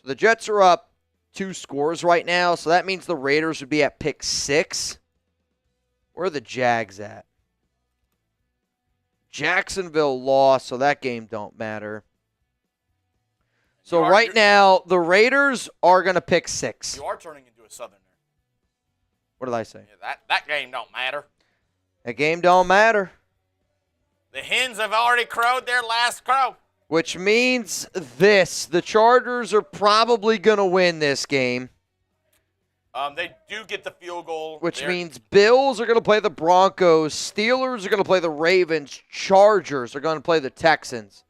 So the Jets are up 2 scores right now, so that means the Raiders would be at pick 6. Where are the Jags at? Jacksonville lost, so that game don't matter. So right now, the Raiders are going to pick 6. You are turning into a Southerner. What did I say? Yeah, that game don't matter. That game don't matter. The hens have already crowed their last crow. Which means this. The Chargers are probably going to win this game. They do get the field goal. Which means Bills are going to play the Broncos. Steelers are going to play the Ravens. Chargers are going to play the Texans.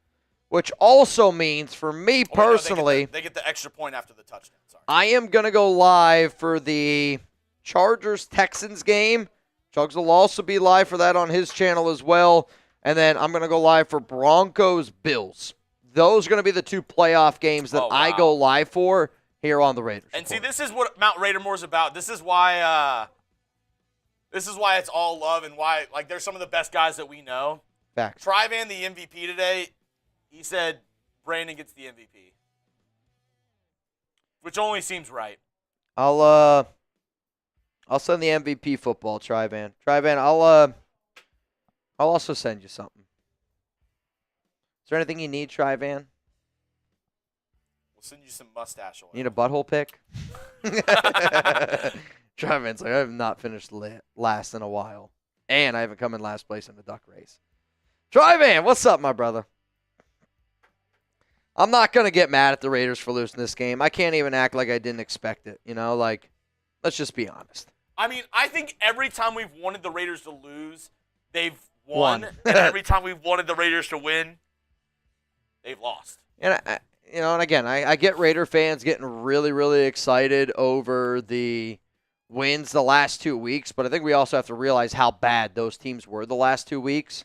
Which also means, for me personally, they get the extra point after the touchdown. Sorry. I am going to go live for the Chargers-Texans game. Chugs will also be live for that on his channel as well. And then I'm going to go live for Broncos-Bills. Those are going to be the 2 playoff games that I go live for here on the Raiders. And see, this is what Mount Raidermore is about. This is why it's all love and why there's some of the best guys that we know. Facts. Tre'von, the MVP today, he said Brandon gets the MVP. Which only seems right. I'll send the MVP football, Tre'von. Tre'von, I'll also send you something. Is there anything you need, Tre'von? We'll send you some mustache oil. You need a butthole pick? Tre'von's like, I have not finished last in a while. And I haven't come in last place in the duck race. Tre'von, what's up, my brother? I'm not going to get mad at the Raiders for losing this game. I can't even act like I didn't expect it. Let's just be honest. I mean, I think every time we've wanted the Raiders to lose, they've won. And every time we've wanted the Raiders to win, they've lost. And I get Raider fans getting really, really excited over the wins the last 2 weeks, but I think we also have to realize how bad those teams were the last 2 weeks.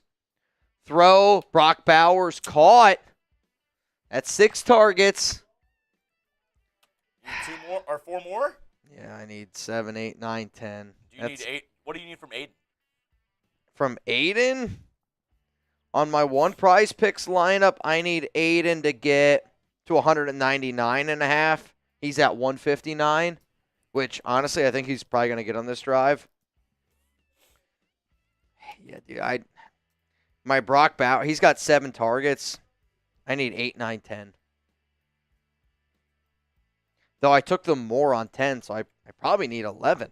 Throw, Brock Bowers caught at 6 targets. You need 2 more or 4 more? Yeah, I need 7, 8, 9, 10. Do you need 8? What do you need from Aidan? From Aidan? On my one prize picks lineup, I need Aidan to get to 199.5. He's at 159, which honestly I think he's probably going to get on this drive. Yeah, dude, my Brock Bauer, he's got 7 targets. I need 8, 9, 10. Though I took them more on 10, so I probably need 11.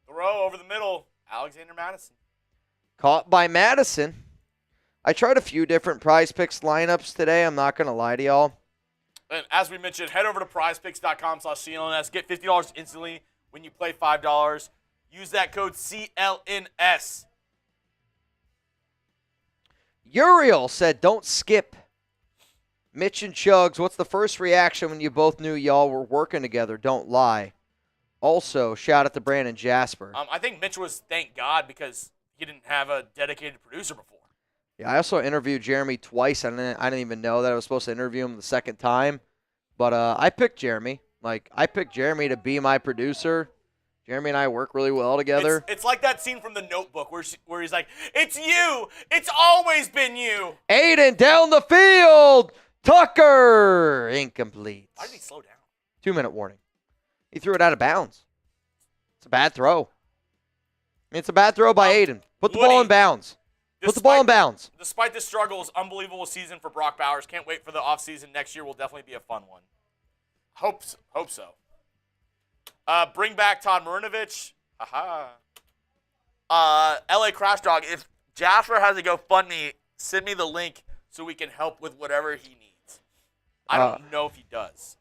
Throw over the middle, Alexander Mattison. Caught by Mattison. I tried a few different prize picks lineups today. I'm not going to lie to y'all. And as we mentioned, head over to prizepicks.com/CLNS. Get $50 instantly when you play $5. Use that code CLNS. Uriel said, don't skip. Mitch and Chugs, what's the first reaction when you both knew y'all were working together? Don't lie. Also, shout out to Brandon Jasper. I think Mitch was thank God because he didn't have a dedicated producer before. Yeah, I also interviewed Jeremy twice. I didn't even know that I was supposed to interview him the second time. But I picked Jeremy. I picked Jeremy to be my producer. Jeremy and I work really well together. It's like that scene from The Notebook where he's like, it's you. It's always been you. Aidan down the field. Tucker. Incomplete. Why did he slow down? 2-minute warning. He threw it out of bounds. It's a bad throw. It's a bad throw by Aidan. Put the ball in bounds. Put the ball in bounds. Despite the struggles, unbelievable season for Brock Bowers. Can't wait for the offseason. Next year will definitely be a fun one. Hope so. Bring back Todd Marinovich. LA Crash Dog. If Jasper has a GoFundMe, send me the link so we can help with whatever he needs. I don't know if he does.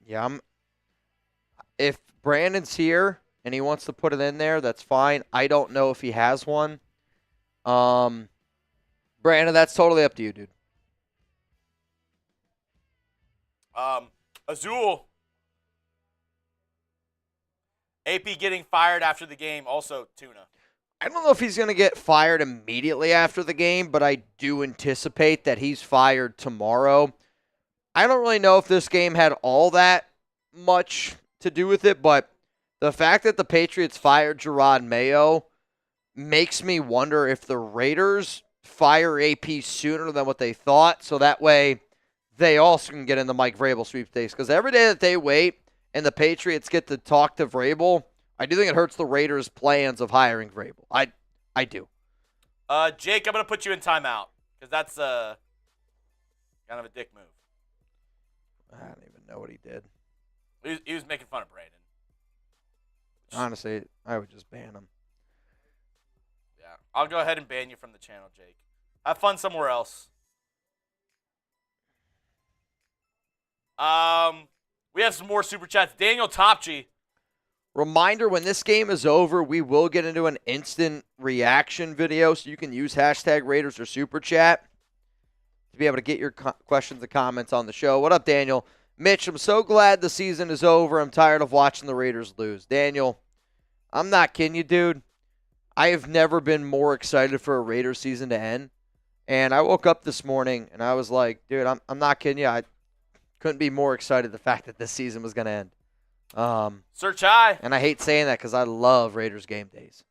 Yeah, if Brandon's here and he wants to put it in there, that's fine. I don't know if he has one. Brandon, that's totally up to you, dude. Azul. AP getting fired after the game, also tuna. I don't know if he's going to get fired immediately after the game, but I do anticipate that he's fired tomorrow. I don't really know if this game had all that much to do with it, but the fact that the Patriots fired Jerod Mayo makes me wonder if the Raiders fire AP sooner than what they thought, so that way they also can get in the Mike Vrabel sweepstakes. Because every day that they wait and the Patriots get to talk to Vrabel, I do think it hurts the Raiders' plans of hiring Vrabel. I do. Jake, I'm going to put you in timeout because that's kind of a dick move. I don't even know what he did. He was making fun of Brandon. Honestly, I would just ban him. Yeah, I'll go ahead and ban you from the channel, Jake. Have fun somewhere else. We have some more super chats. Daniel Topchi. Reminder, when this game is over, we will get into an instant reaction video, so you can use hashtag Raiders or Super Chat to be able to get your questions and comments on the show. What up, Daniel? Mitch, I'm so glad the season is over. I'm tired of watching the Raiders lose. Daniel, I'm not kidding you, dude. I have never been more excited for a Raiders season to end. And I woke up this morning, and I was like, dude, I'm not kidding you. I couldn't be more excited the fact that this season was going to end. Search high. And I hate saying that because I love Raiders game days.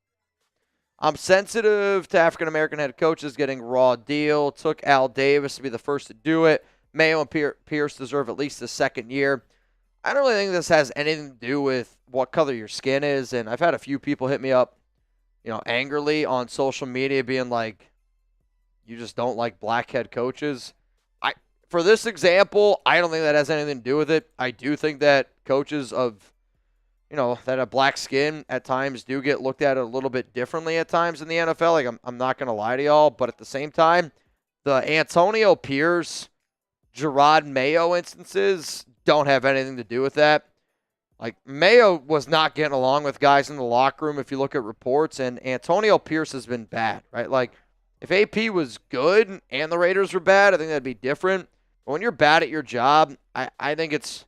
I'm sensitive to African-American head coaches getting raw deal. Took Al Davis to be the first to do it. Mayo and Pierce deserve at least a second year. I don't really think this has anything to do with what color your skin is. And I've had a few people hit me up, angrily on social media being like, you just don't like black head coaches. For this example, I don't think that has anything to do with it. I do think that coaches of, that have black skin at times do get looked at a little bit differently at times in the NFL. Like, I'm not going to lie to y'all, but at the same time, the Antonio Pierce, Jerod Mayo instances don't have anything to do with that. Like, Mayo was not getting along with guys in the locker room if you look at reports, and Antonio Pierce has been bad, right? Like, if AP was good and the Raiders were bad, I think that'd be different. But when you're bad at your job, I think it's,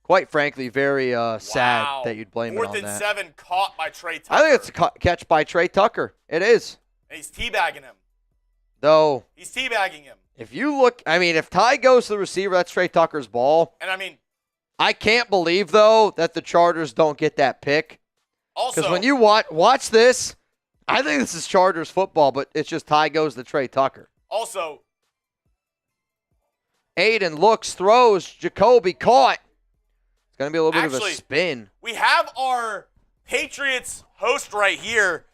quite frankly, very sad that you'd blame it on that. 4th and 7 caught by Tre Tucker. I think it's a catch by Tre Tucker. It is. And he's teabagging him. Though, He's teabagging him. if you look, if Ty goes to the receiver, that's Tre Tucker's ball. And I can't believe, though, that the Chargers don't get that pick. also, Because when you watch this, I think this is Chargers football, but it's just Ty goes to Tre Tucker. Also, Aidan looks, throws, Jakobi caught. It's going to be a little bit of a spin. we have our Patriots host right here,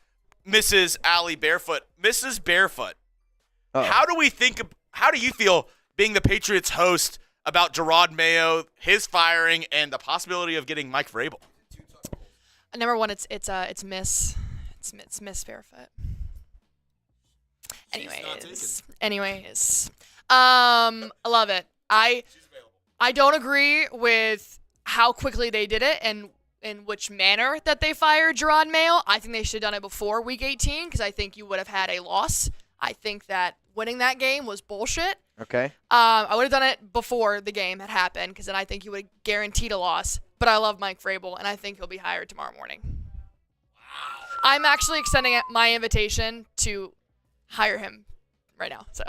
Mrs. Allie Barefoot. Mrs. Barefoot, how do you feel being the Patriots host about Jerod Mayo, his firing, and the possibility of getting Mike Vrabel? Number one, it's Miss Barefoot. Anyways, I love it. I don't agree with how quickly they did it and in which manner that they fired Jerod Mayo. I think they should have done it before Week 18 because I think you would have had a loss. I think that winning that game was bullshit. Okay. I would have done it before the game had happened because then I think you would have guaranteed a loss. But I love Mike Vrabel, and I think he'll be hired tomorrow morning. Wow. I'm actually extending my invitation to hire him right now. So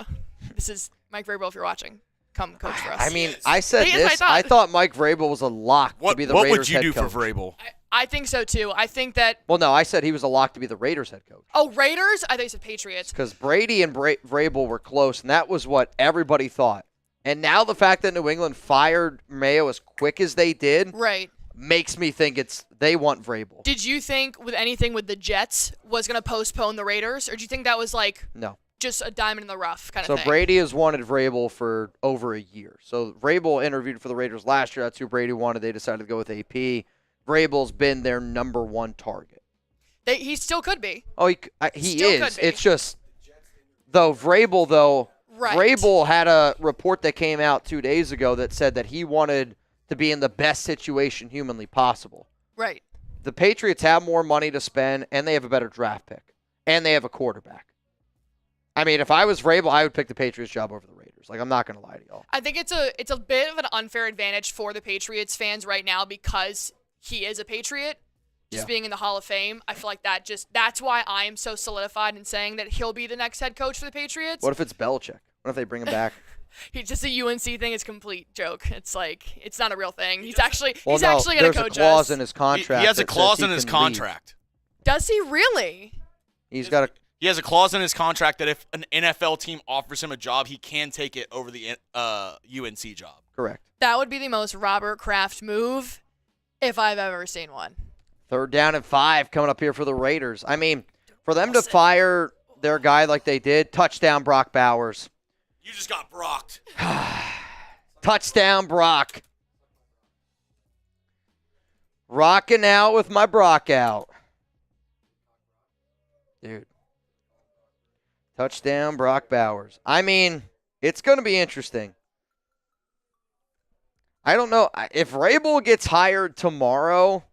this is Mike Vrabel if you're watching. Come coach for us. I said this. I thought Mike Vrabel was a lock to be the Raiders head coach. What would you do for Vrabel? I think so, too. I think that... Well, no, I said he was a lock to be the Raiders head coach. Oh, Raiders? I think you said Patriots. Because Brady and Vrabel were close, and that was what everybody thought. And now the fact that New England fired Mayo as quick as they did makes me think they want Vrabel. Did you think with anything with the Jets was going to postpone the Raiders, or do you think that was No. Just a diamond in the rough kind of thing? So Brady has wanted Vrabel for over a year. So Vrabel interviewed for the Raiders last year. That's who Brady wanted. They decided to go with AP. Vrabel's been their number one target. He still could be. Oh, he is. It's just, Vrabel, Vrabel had a report that came out 2 days ago that said that he wanted to be in the best situation humanly possible. Right. The Patriots have more money to spend, and they have a better draft pick. and they have a quarterback. I mean, if I was Vrabel, I would pick the Patriots job over the Raiders. Like, I'm not going to lie to y'all. I think it's a bit of an unfair advantage for the Patriots fans right now because he is a Patriot. Just being in the Hall of Fame, I feel like that's why I am so solidified in saying that he'll be the next head coach for the Patriots. What if it's Belichick? What if they bring him back? He's just a UNC thing. It's a complete joke. It's like it's not a real thing. He's actually going to coach us. There's a clause in his contract. He has a that clause says in he his can contract. Does he really? He's got a. He has a clause in his contract that if an NFL team offers him a job, he can take it over the UNC job. Correct. That would be the most Robert Kraft move if I've ever seen one. 3rd down and 5 coming up here for the Raiders. I mean, for them to fire their guy like they did, touchdown Brock Bowers. You just got brocked. Touchdown Brock. Rocking out with my Brock out. Dude. Touchdown Brock Bowers. I mean, it's going to be interesting. I don't know. If Vrabel gets hired tomorrow,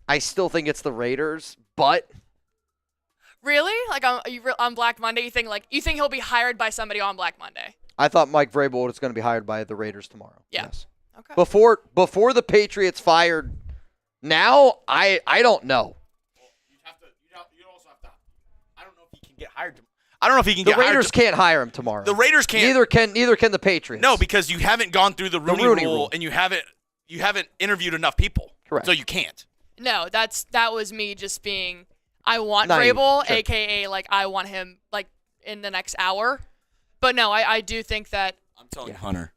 I still think it's the Raiders, but Really? Like on Black Monday, you think he'll be hired by somebody on Black Monday? I thought Mike Vrabel was going to be hired by the Raiders tomorrow. Yeah. Yes. Okay. Before the Patriots fired, now I don't know. You also have to. I don't know if he can get hired. I don't know if he can The get hired. Raiders can't hire him tomorrow. The Raiders can't. Neither can the Patriots. No, because you haven't gone through the Rooney rule, and you haven't interviewed enough people. Correct. So you can't. No, that was me just being. I want Naive, Vrabel, sure. aka I want him in the next hour. But no, I do think that I'm telling Hunter.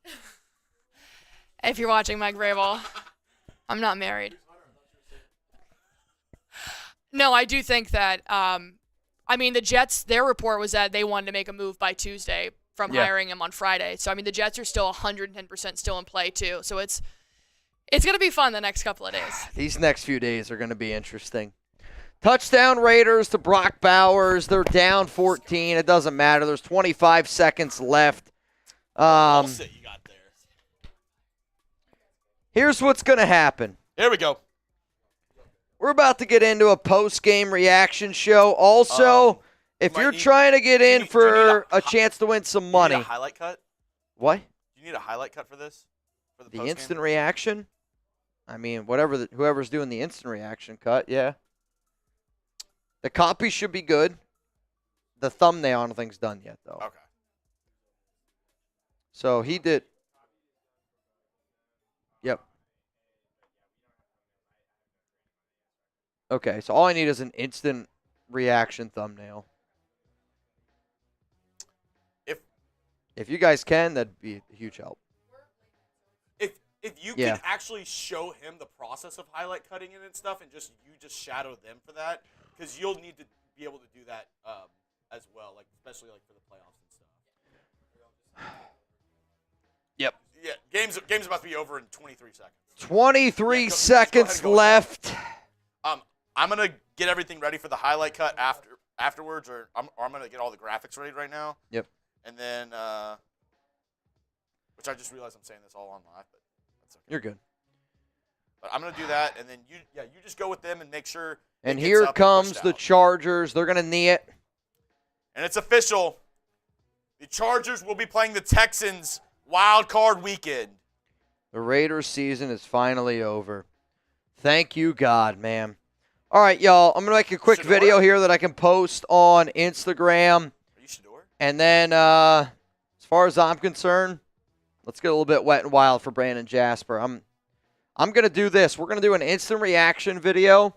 if you're watching Mike Vrabel, I'm not married. No, I do think that. The Jets. Their report was that they wanted to make a move by Tuesday from hiring him on Friday. So the Jets are still 110% still in play too. So it's gonna be fun the next couple of days. These next few days are going to be interesting. Touchdown Raiders to Brock Bowers. They're down 14. It doesn't matter. There's 25 seconds left. All set you got there. Here's what's going to happen. There we go. We're about to get into a post-game reaction show. Also, if you're trying to get in for a chance to win some money. You need a highlight cut? What? You need a highlight cut for this? For the The post-game? instant reaction? I mean, whoever's doing the instant reaction cut, yeah. The copy should be good. The thumbnail, I don't think's done yet, though. Okay. So he did. Yep. Okay, so all I need is an instant reaction thumbnail. If you guys can, that'd be a huge help. If you can actually show him the process of highlight cutting it and stuff, and you just shadow them for that, because you'll need to be able to do that as well, especially for the playoffs and stuff. Yep. Yeah, game's about to be over in 23 seconds. 23 seconds left. I'm gonna get everything ready for the highlight cut afterwards, or I'm gonna get all the graphics ready right now. Yep. And then, which I just realized I'm saying this all on live, but that's okay. You're good. But I'm gonna do that, and then you just go with them and make sure. And here comes the Chargers. They're gonna knee it. And it's official. The Chargers will be playing the Texans wild card weekend. The Raiders season is finally over. Thank you, God, man. All right, y'all. I'm gonna make a quick video here that I can post on Instagram. Are you Shedeur? And then, as far as I'm concerned, let's get a little bit wet and wild for Brandon Jasper. I'm going to do this. We're going to do an instant reaction video.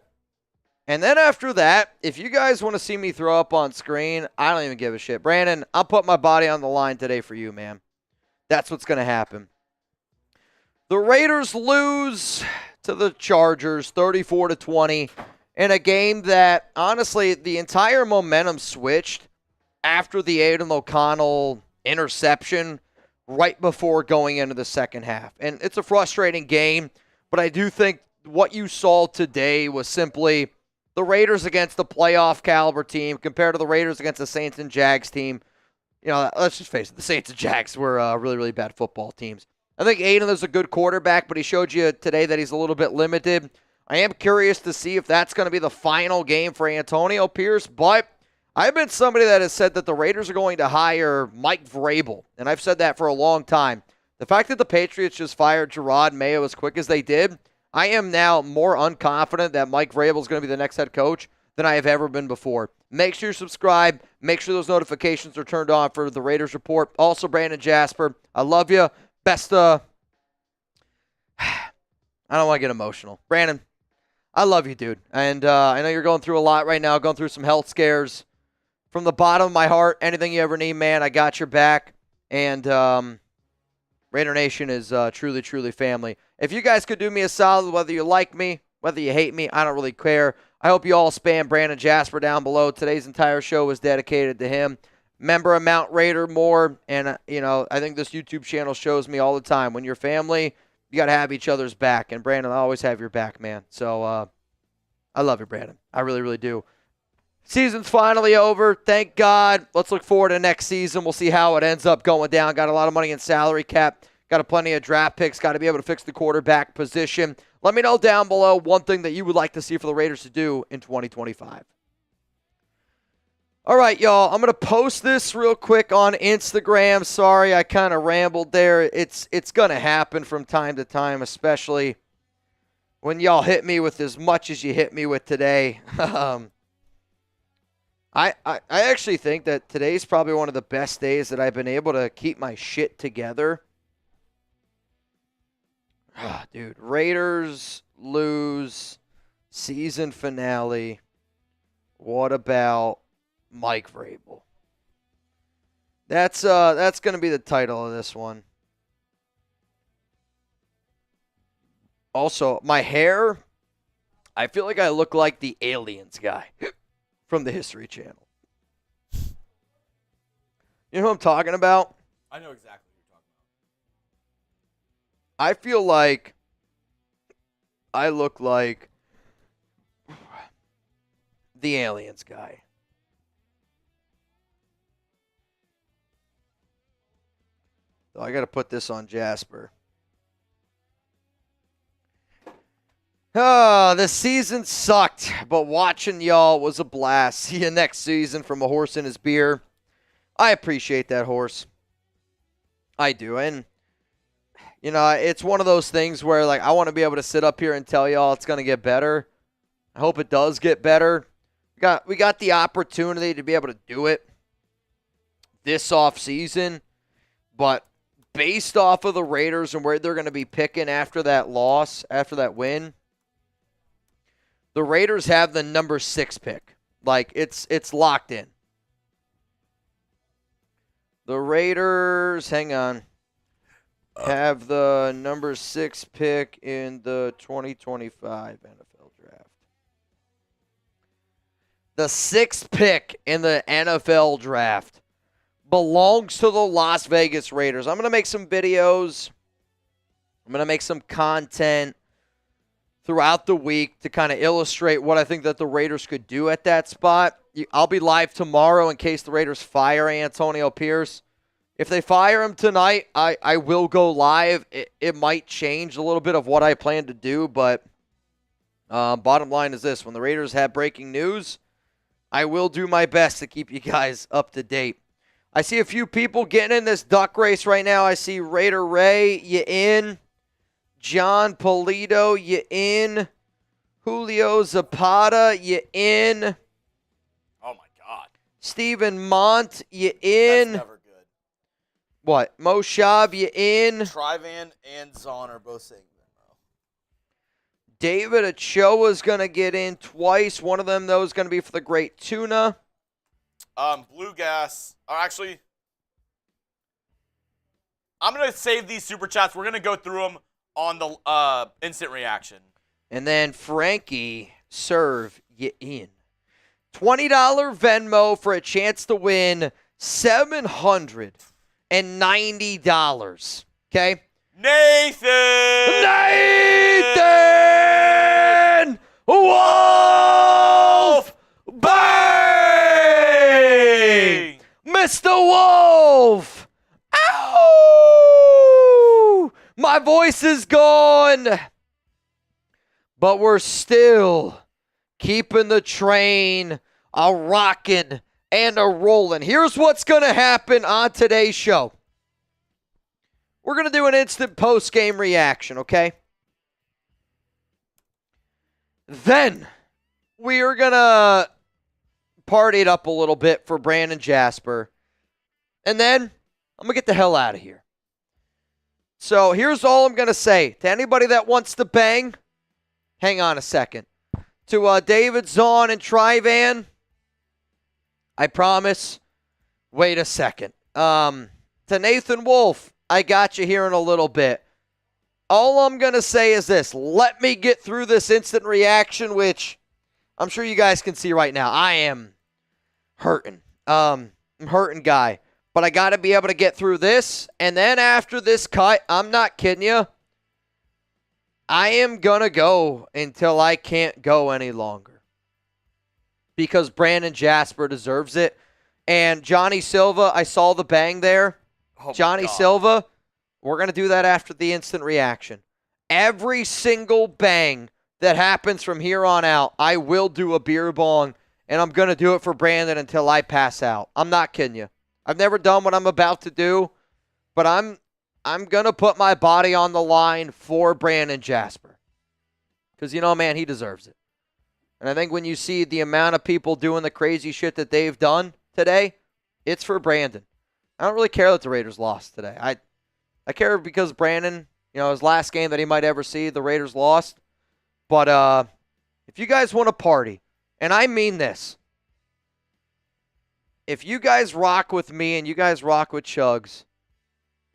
And then after that, if you guys want to see me throw up on screen, I don't even give a shit. Brandon, I'll put my body on the line today for you, man. That's what's going to happen. The Raiders lose to the Chargers 34-20 in a game that, honestly, the entire momentum switched after the Aidan O'Connell interception right before going into the second half. And it's a frustrating game, but I do think what you saw today was simply the Raiders against the playoff caliber team compared to the Raiders against the Saints and Jags team. You know, let's just face it, the Saints and Jags were really, really bad football teams. I think Aidan is a good quarterback, but he showed you today that he's a little bit limited. I am curious to see if that's going to be the final game for Antonio Pierce, but I've been somebody that has said that the Raiders are going to hire Mike Vrabel, and I've said that for a long time. The fact that the Patriots just fired Gerard Mayo as quick as they did, I am now more unconfident that Mike Vrabel is going to be the next head coach than I have ever been before. Make sure you subscribe. Make sure those notifications are turned on for the Raiders Report. Also, Brandon Jasper, I love you. Best, I don't want to get emotional. Brandon, I love you, dude. And I know you're going through a lot right now, going through some health scares. From the bottom of my heart, anything you ever need, man, I got your back. And Raider Nation is truly, truly family. If you guys could do me a solid, whether you like me, whether you hate me, I don't really care. I hope you all spam Brandon Jasper down below. Today's entire show was dedicated to him. Member of Mount Raider more. And, I think this YouTube channel shows me all the time. When you're family, you got to have each other's back. And, Brandon, I always have your back, man. So, I love you, Brandon. I really, really do. Season's finally over. Thank God. Let's look forward to next season. We'll see how it ends up going down. Got a lot of money in salary cap. Got plenty of draft picks. Got to be able to fix the quarterback position. Let me know down below one thing that you would like to see for the Raiders to do in 2025. All right, y'all. I'm going to post this real quick on Instagram. Sorry, I kind of rambled there. It's going to happen from time to time, especially when y'all hit me with as much as you hit me with today. I actually think that today's probably one of the best days that I've been able to keep my shit together. Dude, Raiders lose season finale. What about Mike Vrabel? That's going to be the title of this one. Also, my hair, I feel like I look like the Aliens guy from the History Channel. You know who I'm talking about? I know exactly what you're talking I feel like I look like the Aliens guy. So I got to put this on Jasper. The season sucked, but watching y'all was a blast. See you next season from a horse in his beer. I appreciate that, horse. I do. And, it's one of those things where, I want to be able to sit up here and tell y'all it's going to get better. I hope it does get better. We got the opportunity to be able to do it this offseason, but based off of the Raiders and where they're going to be picking after that loss, after that win, the Raiders have the number 6 pick. It's locked in. The Raiders, hang on, have the number 6 pick in the 2025 NFL Draft. The 6th pick in the NFL Draft belongs to the Las Vegas Raiders. I'm going to make some videos. I'm going to make some content throughout the week to kind of illustrate what I think that the Raiders could do at that spot. I'll be live tomorrow in case the Raiders fire Antonio Pierce. If they fire him tonight, I will go live. It might change a little bit of what I plan to do, but bottom line is this. When the Raiders have breaking news, I will do my best to keep you guys up to date. I see a few people getting in this duck race right now. I see Raider Ray, you in. John Polito, you in. Julio Zapata, you in. Oh, my God. Steven Mont, you in. That's never good. What? Moshav, you in. Tre'von and Zahn are both saying Venmo. David Ochoa's going to get in twice. One of them, though, is going to be for the Great Tuna. Blue Gas. Actually, I'm going to save these Super Chats. We're going to go through them on the instant reaction. And then Frankie, serve you in. $20 Venmo for a chance to win $790. Okay? Nathan Wolf! Bang! Mr. Wolf! Ow! My voice is gone. but we're still keeping the train a-rocking and a-rolling. Here's what's going to happen on today's show. We're going to do an instant post-game reaction, okay? Then we are going to party it up a little bit for Brandon Jasper. And then I'm going to get the hell out of here. So here's all I'm going to say. To anybody that wants to bang, hang on a second. To David, Zahn, and Tre'von, I promise, wait a second. To Nathan Wolf, I got you here in a little bit. All I'm going to say is this. Let me get through this instant reaction, which I'm sure you guys can see right now. I am hurting. I'm hurting, guy. But I got to be able to get through this. And then after this cut, I'm not kidding you, I am going to go until I can't go any longer. Because Brandon Jasper deserves it. And Johnny Silva, I saw the bang there. Oh Johnny Silva, we're going to do that after the instant reaction. Every single bang that happens from here on out, I will do a beer bong, and I'm going to do it for Brandon until I pass out. I'm not kidding you. I've never done what I'm about to do, but I'm going to put my body on the line for Brandon Jasper. Because, you know, man, he deserves it. And I think when you see the amount of people doing the crazy shit that they've done today, it's for Brandon. I don't really care that the Raiders lost today. I care because Brandon, you know, his last game that he might ever see, the Raiders lost. But if you guys want to party, and I mean this, if you guys rock with me and you guys rock with Chugs,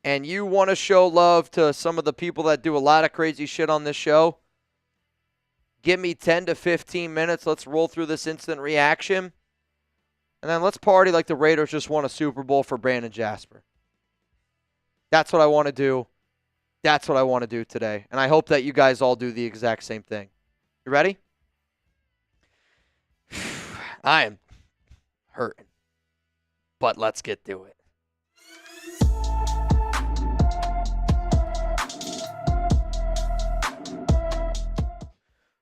and you want to show love to some of the people that do a lot of crazy shit on this show, give me 10 to 15 minutes. Let's roll through this instant reaction. And then let's party like the Raiders just won a Super Bowl for Brandon Jasper. That's what I want to do. That's what I want to do today. And I hope that you guys all do the exact same thing. You ready? I am hurting. But let's get to it.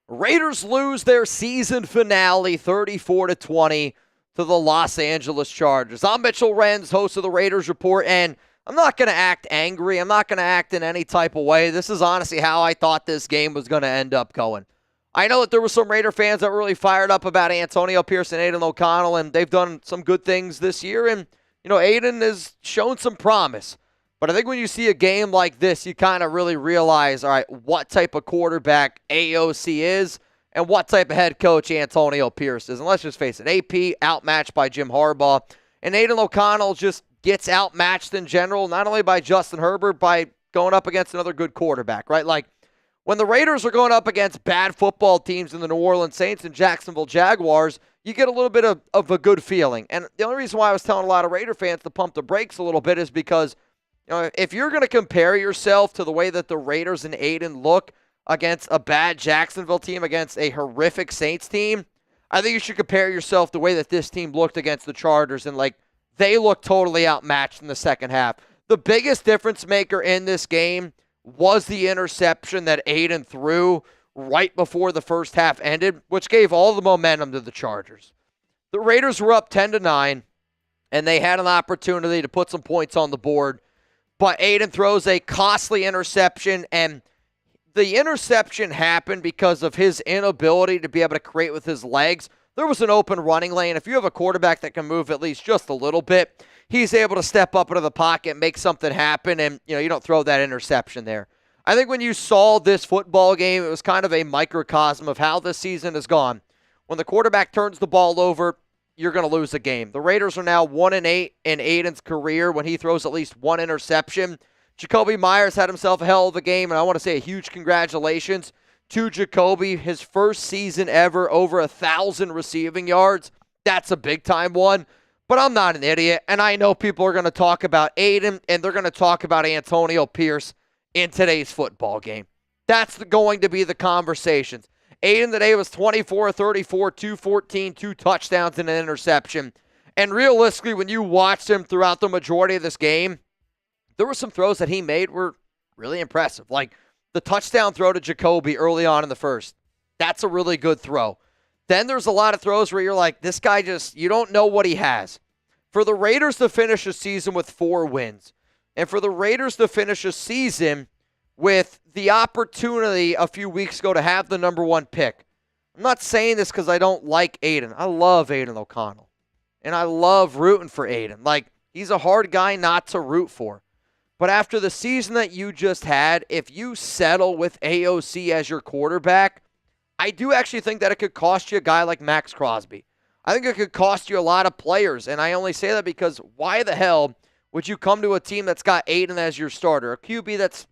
Raiders lose their season finale 34-20 to the Los Angeles Chargers. I'm Mitchell Renz, host of the Raiders Report, and I'm not going to act angry. I'm not going to act in any type of way. This is honestly how I thought this game was going to end up going. I know that there were some Raider fans that were really fired up about Antonio Pierce and Aidan O'Connell, and they've done some good things this year, and, you know, Aidan has shown some promise. But I think when you see a game like this, you kind of really realize, all right, what type of quarterback AOC is and what type of head coach Antonio Pierce is. And let's just face it, AP outmatched by Jim Harbaugh, and Aidan O'Connell just gets outmatched in general, not only by Justin Herbert, by going up against another good quarterback, right? Like, when the Raiders are going up against bad football teams in the New Orleans Saints and Jacksonville Jaguars, you get a little bit of a good feeling. And the only reason why I was telling a lot of Raider fans to pump the brakes a little bit is because, you know, if you're going to compare yourself to the way that the Raiders and Aidan look against a bad Jacksonville team, against a horrific Saints team, I think you should compare yourself to the way that this team looked against the Chargers, and, like, they looked totally outmatched in the second half. The biggest difference maker in this game was the interception that Aidan threw right before the first half ended, which gave all the momentum to the Chargers. The Raiders were up 10-9, and they had an opportunity to put some points on the board, but Aidan throws a costly interception, and the interception happened because of his inability to be able to create with his legs. There was an open running lane. If you have a quarterback that can move at least just a little bit, he's able to step up into the pocket, make something happen, and you don't throw that interception there. I think when you saw this football game, it was kind of a microcosm of how this season has gone. When the quarterback turns the ball over, you're going to lose a game. The Raiders are now 1-8 in Aidan's career when he throws at least one interception. Jakobi Meyers had himself a hell of a game, and I want to say a huge congratulations to Jakobi. His first season ever, over 1,000 receiving yards. That's a big-time one. But I'm not an idiot, and I know people are going to talk about Aidan, and they're going to talk about Antonio Pierce in today's football game. That's going to be the conversations. Aidan today was 24-34, 214, 2 touchdowns and an interception. And realistically, when you watched him throughout the majority of this game, there were some throws that he made were really impressive. Like the touchdown throw to Jakobi early on in the first. That's a really good throw. Then there's a lot of throws where you're like, this guy you don't know what he has. For the Raiders to finish a season with 4 wins, and for the Raiders to finish a season with the opportunity a few weeks ago to have the number 1 pick. I'm not saying this because I don't like Aidan. I love Aidan O'Connell. And I love rooting for Aidan. Like, he's a hard guy not to root for. But after the season that you just had, if you settle with AOC as your quarterback, I do actually think that it could cost you a guy like Max Crosby. I think it could cost you a lot of players. And I only say that because why the hell would you come to a team that's got Aidan as your starter? A QB that's,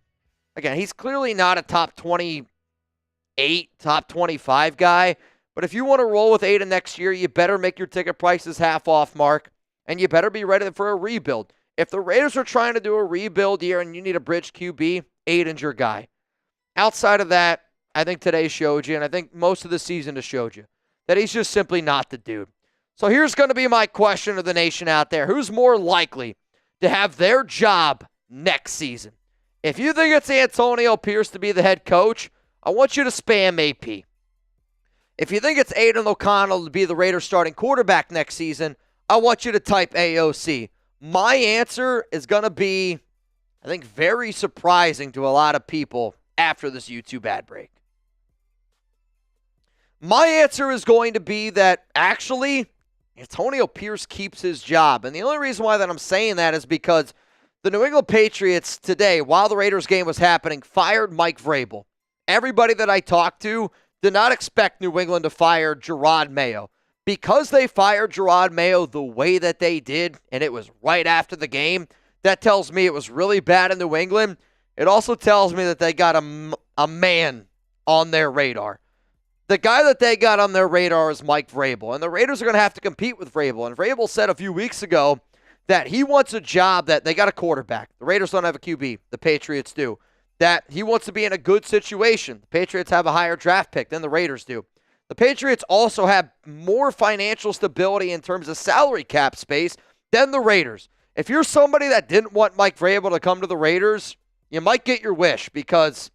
again, he's clearly not a top 28, top 25 guy. But if you want to roll with Aidan next year, you better make your ticket prices half off, Mark. And you better be ready for a rebuild. If the Raiders are trying to do a rebuild year and you need a bridge QB, Aidan's your guy. Outside of that, I think today showed you, and I think most of the season has showed you, that he's just simply not the dude. So here's going to be my question to the nation out there. Who's more likely to have their job next season? If you think it's Antonio Pierce to be the head coach, I want you to spam AP. If you think it's Aidan O'Connell to be the Raiders starting quarterback next season, I want you to type AOC. My answer is going to be, I think, very surprising to a lot of people after this YouTube ad break. My answer is going to be that actually Antonio Pierce keeps his job. And the only reason why that I'm saying that is because the New England Patriots today, while the Raiders game was happening, fired Mike Vrabel. Everybody that I talked to did not expect New England to fire Jerod Mayo. Because they fired Jerod Mayo the way that they did, and it was right after the game, that tells me it was really bad in New England. It also tells me that they got a man on their radar. The guy that they got on their radar is Mike Vrabel, and the Raiders are going to have to compete with Vrabel. And Vrabel said a few weeks ago that he wants a job that they got a quarterback. The Raiders don't have a QB. The Patriots do. That he wants to be in a good situation. The Patriots have a higher draft pick than the Raiders do. The Patriots also have more financial stability in terms of salary cap space than the Raiders. If you're somebody that didn't want Mike Vrabel to come to the Raiders, you might get your wish, because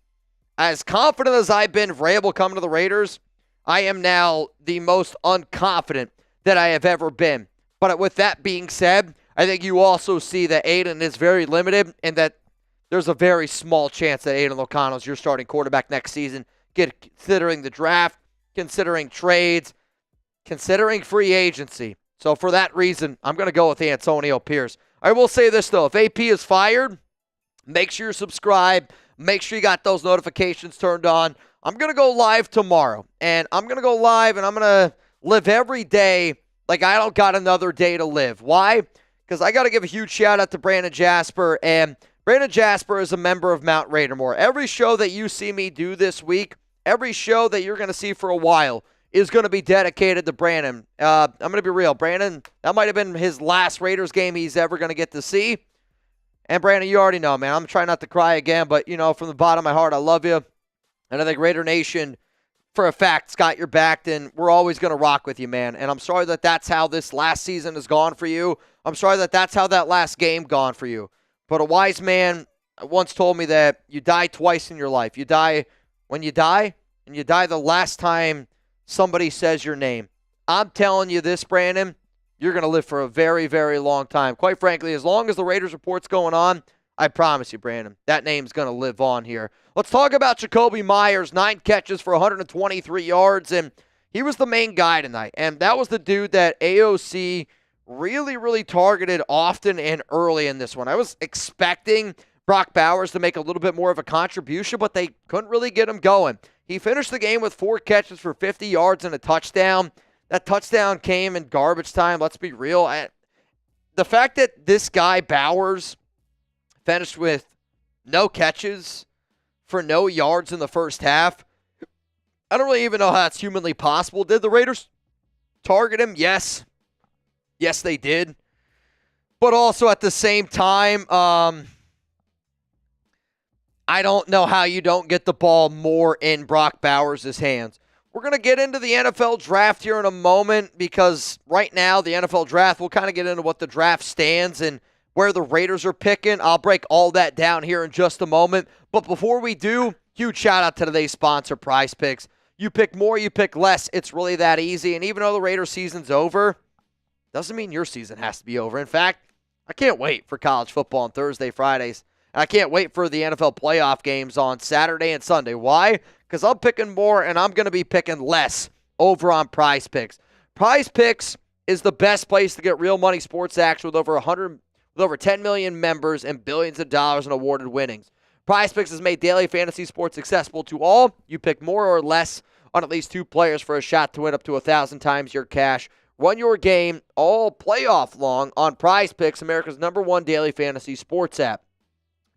as confident as I've been Vrabel coming to the Raiders, I am now the most unconfident that I have ever been. But with that being said, I think you also see that Aidan is very limited and that there's a very small chance that Aidan O'Connell is your starting quarterback next season, considering the draft, considering trades, considering free agency. So for that reason, I'm going to go with Antonio Pierce. I will say this, though. If AP is fired, make sure you subscribe. Make sure you got those notifications turned on. I'm going to go live tomorrow. And I'm going to go live and I'm going to live every day like I don't got another day to live. Why? Because I got to give a huge shout out to Brandon Jasper. And Brandon Jasper is a member of Mount Raidermore. Every show that you see me do this week, every show that you're going to see for a while is going to be dedicated to Brandon. I'm going to be real. Brandon, that might have been his last Raiders game he's ever going to get to see. And Brandon, you already know, man. I'm trying not to cry again, but, you know, from the bottom of my heart, I love you. And I think Raider Nation, for a fact, has got your back, and we're always going to rock with you, man. And I'm sorry that that's how this last season has gone for you. I'm sorry that that's how that last game gone for you. But a wise man once told me that you die twice in your life. You die when you die, and you die the last time somebody says your name. I'm telling you this, Brandon, you're going to live for a very, very long time. Quite frankly, as long as the Raiders report's going on, I promise you, Brandon, that name's going to live on here. Let's talk about Jakobi Meyers, 9 catches for 123 yards, and he was the main guy tonight. And that was the dude that AOC really, really targeted often and early in this one. I was expecting Brock Bowers to make a little bit more of a contribution, but they couldn't really get him going. He finished the game with 4 catches for 50 yards and a touchdown. That touchdown came in garbage time, let's be real. The fact that this guy, Bowers, finished with no catches for no yards in the first half, I don't really even know how that's humanly possible. Did the Raiders target him? Yes. Yes, they did. But also at the same time, I don't know how you don't get the ball more in Brock Bowers' hands. We're going to get into the NFL draft here in a moment, because right now the NFL draft, we'll kind of get into what the draft stands and where the Raiders are picking. I'll break all that down here in just a moment. But before we do, huge shout out to today's sponsor, Prize Picks. You pick more, you pick less. It's really that easy. And even though the Raiders season's over, doesn't mean your season has to be over. In fact, I can't wait for college football on Thursday, Fridays. And I can't wait for the NFL playoff games on Saturday and Sunday. Why? Because I'm picking more and I'm going to be picking less over on Prize Picks. Prize Picks is the best place to get real money sports action with over 10 million members and billions of dollars in awarded winnings. Prize Picks has made daily fantasy sports accessible to all. You pick more or less on at least 2 players for a shot to win up to 1,000 times your cash. Run your game all playoff long on Prize Picks, America's #1 daily fantasy sports app.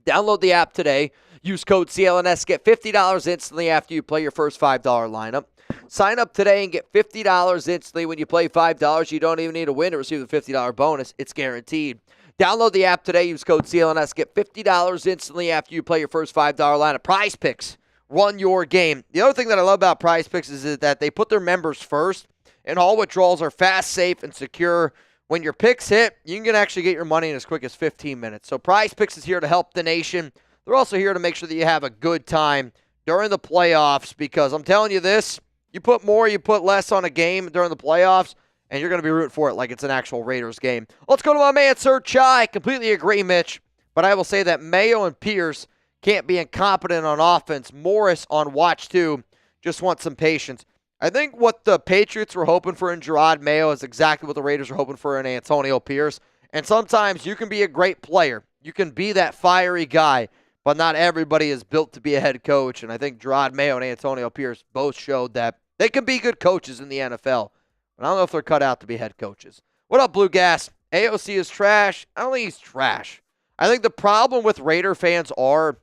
Download the app today. Use code CLNS. Get $50 instantly after you play your first $5 lineup. Sign up today and get $50 instantly when you play $5. You don't even need to win to receive the $50 bonus. It's guaranteed. Download the app today. Use code CLNS. Get $50 instantly after you play your first $5 lineup. Prize Picks. Run your game. The other thing that I love about Prize Picks is that they put their members first, and all withdrawals are fast, safe, and secure. When your picks hit, you can actually get your money in as quick as 15 minutes. So Prize Picks is here to help the nation. They're also here to make sure that you have a good time during the playoffs, because I'm telling you this, you put more, you put less on a game during the playoffs, and you're going to be rooting for it like it's an actual Raiders game. Let's go to my man, Sir Chai. Completely agree, Mitch, but I will say that Mayo and Pierce can't be incompetent on offense. Morris on watch, too. Just want some patience. I think what the Patriots were hoping for in Gerard Mayo is exactly what the Raiders were hoping for in Antonio Pierce. And sometimes you can be a great player. You can be that fiery guy, but not everybody is built to be a head coach. And I think Gerard Mayo and Antonio Pierce both showed that they can be good coaches in the NFL. But I don't know if they're cut out to be head coaches. What up, Blue Gas? AOC is trash. I don't think he's trash. I think the problem with Raider fans are,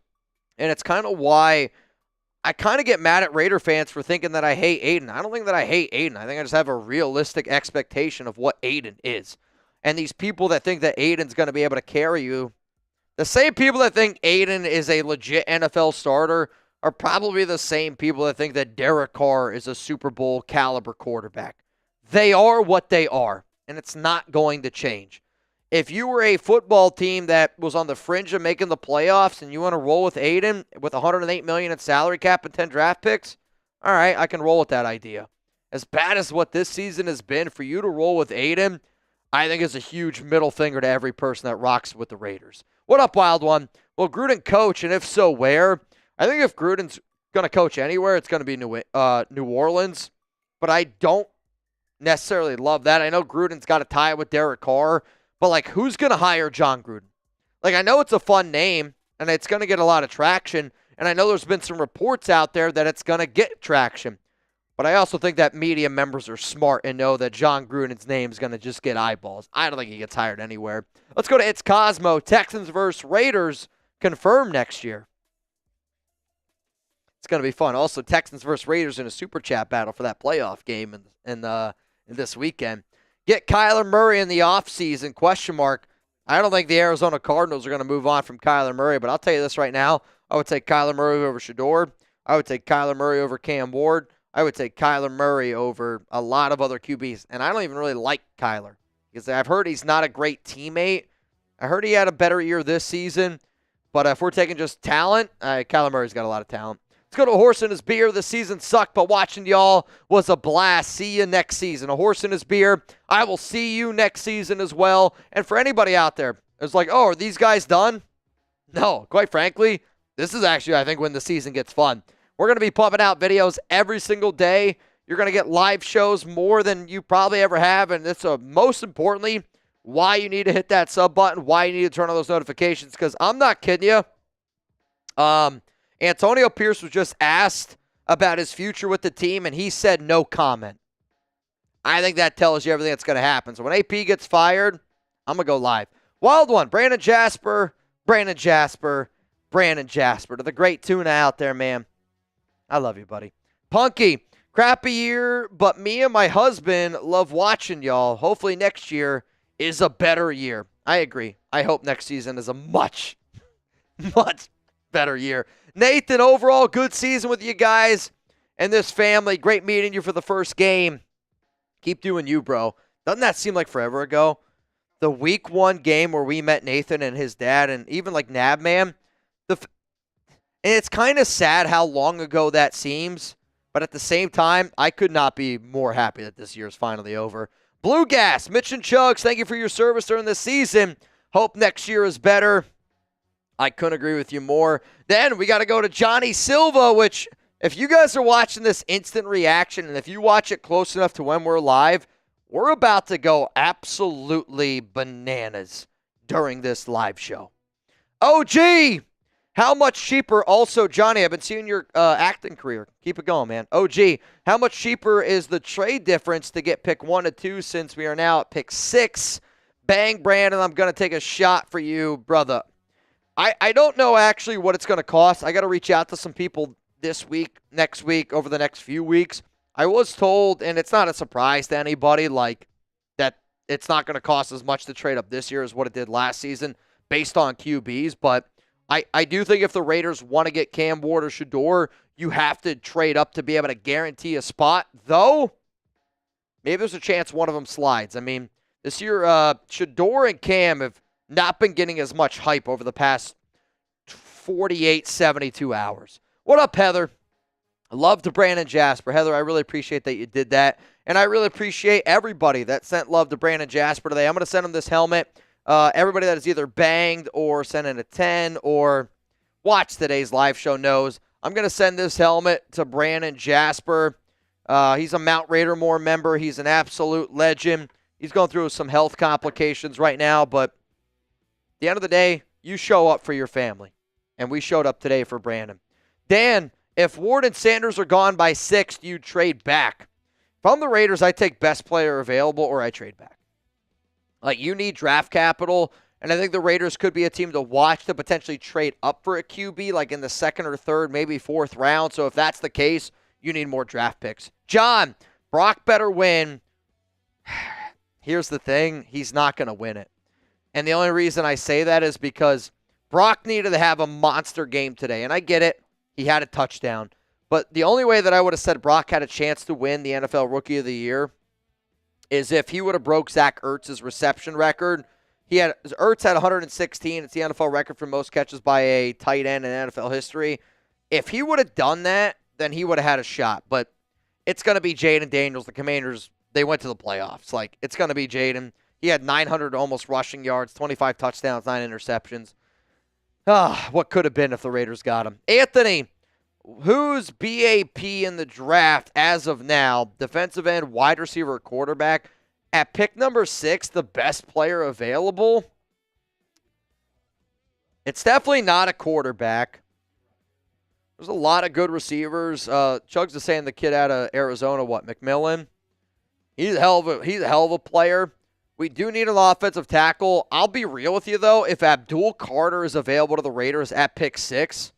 and it's kind of why I kind of get mad at Raider fans for thinking that I hate Aidan. I don't think that I hate Aidan. I think I just have a realistic expectation of what Aidan is. And these people that think that Aidan's going to be able to carry you, the same people that think Aidan is a legit NFL starter are probably the same people that think that Derek Carr is a Super Bowl caliber quarterback. They are what they are, and it's not going to change. If you were a football team that was on the fringe of making the playoffs and you want to roll with Aidan with $108 million in salary cap and 10 draft picks, all right, I can roll with that idea. As bad as what this season has been, for you to roll with Aidan, I think is a huge middle finger to every person that rocks with the Raiders. What up, Wild One? Will Gruden coach, and if so, where? I think if Gruden's going to coach anywhere, it's going to be New Orleans, but I don't necessarily love that. I know Gruden's got to tie it with Derek Carr, but, like, who's going to hire John Gruden? Like, I know it's a fun name, and it's going to get a lot of traction, and I know there's been some reports out there that it's going to get traction. But I also think that media members are smart and know that John Gruden's name is going to just get eyeballs. I don't think he gets hired anywhere. Let's go to It's Cosmo. Texans versus Raiders confirmed next year. It's going to be fun. Also, Texans versus Raiders in a super chat battle for that playoff game in this weekend. Get Kyler Murray in the offseason, question mark. I don't think the Arizona Cardinals are going to move on from Kyler Murray, but I'll tell you this right now. I would take Kyler Murray over Shedeur. I would take Kyler Murray over Cam Ward. I would take Kyler Murray over a lot of other QBs. And I don't even really like Kyler because I've heard he's not a great teammate. I heard he had a better year this season. But if we're taking just talent, Kyler Murray's got a lot of talent. Let's go to A Horse and His Beer. The season sucked, but watching y'all was a blast. See you next season. A Horse and His Beer. I will see you next season as well. And for anybody out there, it's like, oh, are these guys done? No, quite frankly, this is actually, I think, when the season gets fun. We're going to be pumping out videos every single day. You're going to get live shows more than you probably ever have. And it's most importantly, why you need to hit that sub button, why you need to turn on those notifications. Because I'm not kidding you. Antonio Pierce was just asked about his future with the team, and he said no comment. I think that tells you everything that's going to happen. So when AP gets fired, I'm going to go live. Wild One, Brandon Jasper. To the great tuna out there, man. I love you, buddy. Punky, crappy year, but me and my husband love watching y'all. Hopefully next year is a better year. I agree. I hope next season is a much, much better year. Nathan, overall, good season with you guys and this family. Great meeting you for the first game. Keep doing you, bro. Doesn't that seem like forever ago? The week 1 game where we met Nathan and his dad and even like Nabman. And it's kind of sad how long ago that seems, But at the same time, I could not be more happy that this year is finally over. Blue Gas, Mitch and Chugs, thank you for your service during this season. Hope next year is better. I couldn't agree with you more. Then we got to go to Johnny Silva, which if you guys are watching this instant reaction, and if you watch it close enough to when we're live, we're about to go absolutely bananas during this live show. OG, how much cheaper? Also, Johnny, I've been seeing your acting career. Keep it going, man. OG, how much cheaper is the trade difference to get pick 1 to 2 since we are now at pick 6? Bang, Brandon, I'm going to take a shot for you, brother. I don't know actually what it's going to cost. I got to reach out to some people this week, next week, over the next few weeks. I was told, and it's not a surprise to anybody, like that it's not going to cost as much to trade up this year as what it did last season based on QBs. But I do think if the Raiders want to get Cam Ward or Shedeur, you have to trade up to be able to guarantee a spot. Though, maybe there's a chance one of them slides. I mean, this year, Shedeur and Cam have not been getting as much hype over the past 48, 72 hours. What up, Heather? Love to Brandon Jasper. Heather, I really appreciate that you did that. And I really appreciate everybody that sent love to Brandon Jasper today. I'm going to send him this helmet. Everybody that is either banged or sent in a 10 or watched today's live show knows I'm going to send this helmet to Brandon Jasper. He's a Mount Raidermore member. He's an absolute legend. He's going through some health complications right now, but at the end of the day, you show up for your family. And we showed up today for Brandon. Dan, if Ward and Sanders are gone by 6, do you trade back? If I'm the Raiders, I take best player available or I trade back. Like, you need draft capital, and I think the Raiders could be a team to watch to potentially trade up for a QB, like in the 2nd or 3rd, maybe 4th round. So if that's the case, you need more draft picks. John, Brock better win. Here's the thing. He's not going to win it. And the only reason I say that is because Brock needed to have a monster game today. And I get it. He had a touchdown. But the only way that I would have said Brock had a chance to win the NFL Rookie of the Year is if he would have broke Zach Ertz's reception record. Ertz had 116. It's the NFL record for most catches by a tight end in NFL history. If he would have done that, then he would have had a shot. But it's going to be Jaden Daniels. The Commanders, they went to the playoffs. Like, it's going to be Jaden. He had 900 almost rushing yards, 25 touchdowns, 9 interceptions. What could have been if the Raiders got him. Anthony, who's BAP in the draft as of now? Defensive end, wide receiver, quarterback. At pick number 6, the best player available? It's definitely not a quarterback. There's a lot of good receivers. Chugs is saying the kid out of Arizona, McMillan? He's a hell of a player. We do need an offensive tackle. I'll be real with you, though. If Abdul Carter is available to the Raiders at pick 6,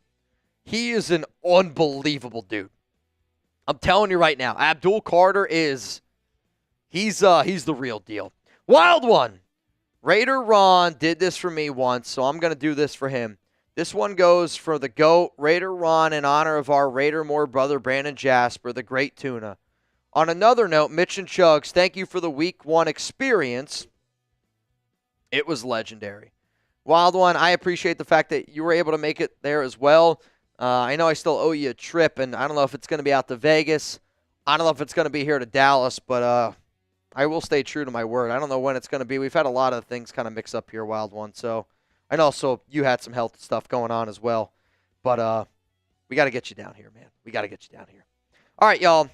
he is an unbelievable dude. I'm telling you right now, Abdul Carter is, he's the real deal. Wild one. Raider Ron did this for me once, so I'm going to do this for him. This one goes for the GOAT, Raider Ron, in honor of our Raidermore brother, Brandon Jasper, the great tuna. On another note, Mitch and Chugs, thank you for the week 1 experience. It was legendary. Wild one, I appreciate the fact that you were able to make it there as well. I know I still owe you a trip, and I don't know if it's going to be out to Vegas. I don't know if it's going to be here to Dallas, but I will stay true to my word. I don't know when it's going to be. We've had a lot of things kind of mix up here, Wild one. So I know also you had some health stuff going on as well. But we got to get you down here, man. We got to get you down here. All right, y'all.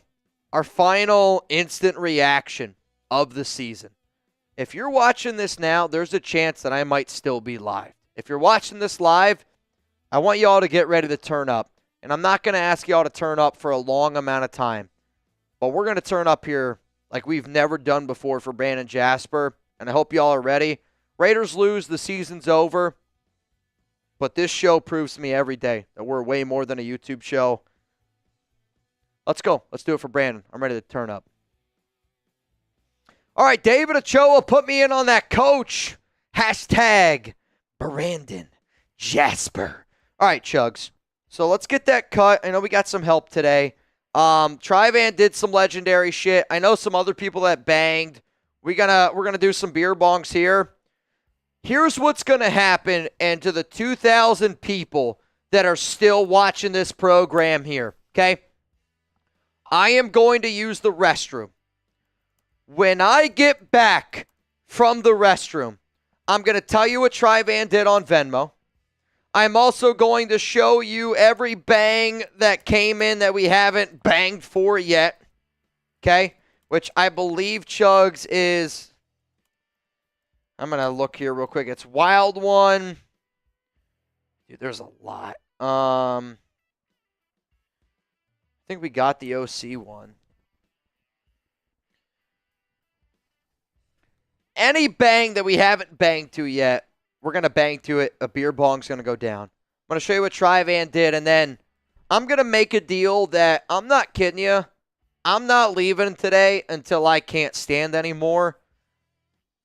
Our final instant reaction of the season. If you're watching this now, there's a chance that I might still be live. If you're watching this live, I want y'all to get ready to turn up. And I'm not going to ask y'all to turn up for a long amount of time. But we're going to turn up here like we've never done before for Brandon Jasper. And I hope y'all are ready. Raiders lose, the season's over. But this show proves to me every day that we're way more than a YouTube show. Let's go. Let's do it for Brandon. I'm ready to turn up. All right, David Ochoa, put me in on that, coach. Hashtag Brandon Jasper. All right, Chugs. So let's get that cut. I know we got some help today. Tre'von did some legendary shit. I know some other people that banged. We're gonna do some beer bongs here. Here's what's gonna happen, and to the 2,000 people that are still watching this program here, okay? I am going to use the restroom. When I get back from the restroom, I'm going to tell you what Tre'von did on Venmo. I'm also going to show you every bang that came in that we haven't banged for yet. Okay? Which I believe Chugs is... I'm going to look here real quick. It's Wild One. Dude, there's a lot. I think we got the OC one. Any bang that we haven't banged to yet, we're going to bang to it. A beer bong's going to go down. I'm going to show you what Tre'von did, and then I'm going to make a deal that, I'm not kidding you, I'm not leaving today until I can't stand anymore.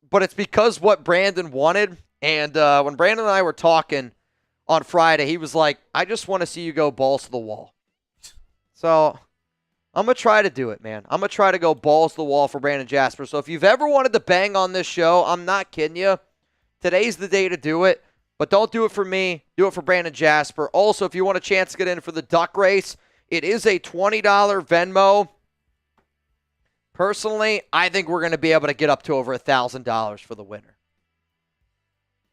But it's because what Brandon wanted, and when Brandon and I were talking on Friday, he was like, I just want to see you go balls to the wall. So I'm going to try to do it, man. I'm going to try to go balls to the wall for Brandon Jasper. So if you've ever wanted to bang on this show, I'm not kidding you. Today's the day to do it. But don't do it for me. Do it for Brandon Jasper. Also, if you want a chance to get in for the duck race, it is a $20 Venmo. Personally, I think we're going to be able to get up to over $1,000 for the winner.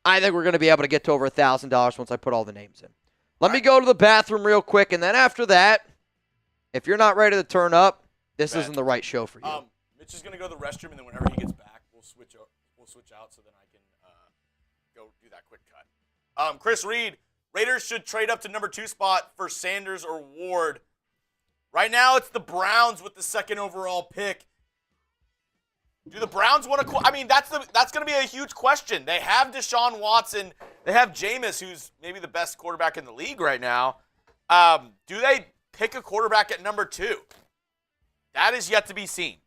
I think we're going to be able to get to over $1,000 once I put all the names in. Let me go to the bathroom real quick, and then after that, if you're not ready to turn up, this isn't the right show for you. Mitch is gonna go to the restroom, and then whenever he gets back, we'll switch out, so then I can go do that quick cut. Chris Reed, Raiders should trade up to number 2 spot for Sanders or Ward. Right now, it's the Browns with the 2nd overall pick. Do the Browns want to? I mean, that's going to be a huge question. They have Deshaun Watson. They have Jameis, who's maybe the best quarterback in the league right now. Do they pick a quarterback at number 2? That is yet to be seen.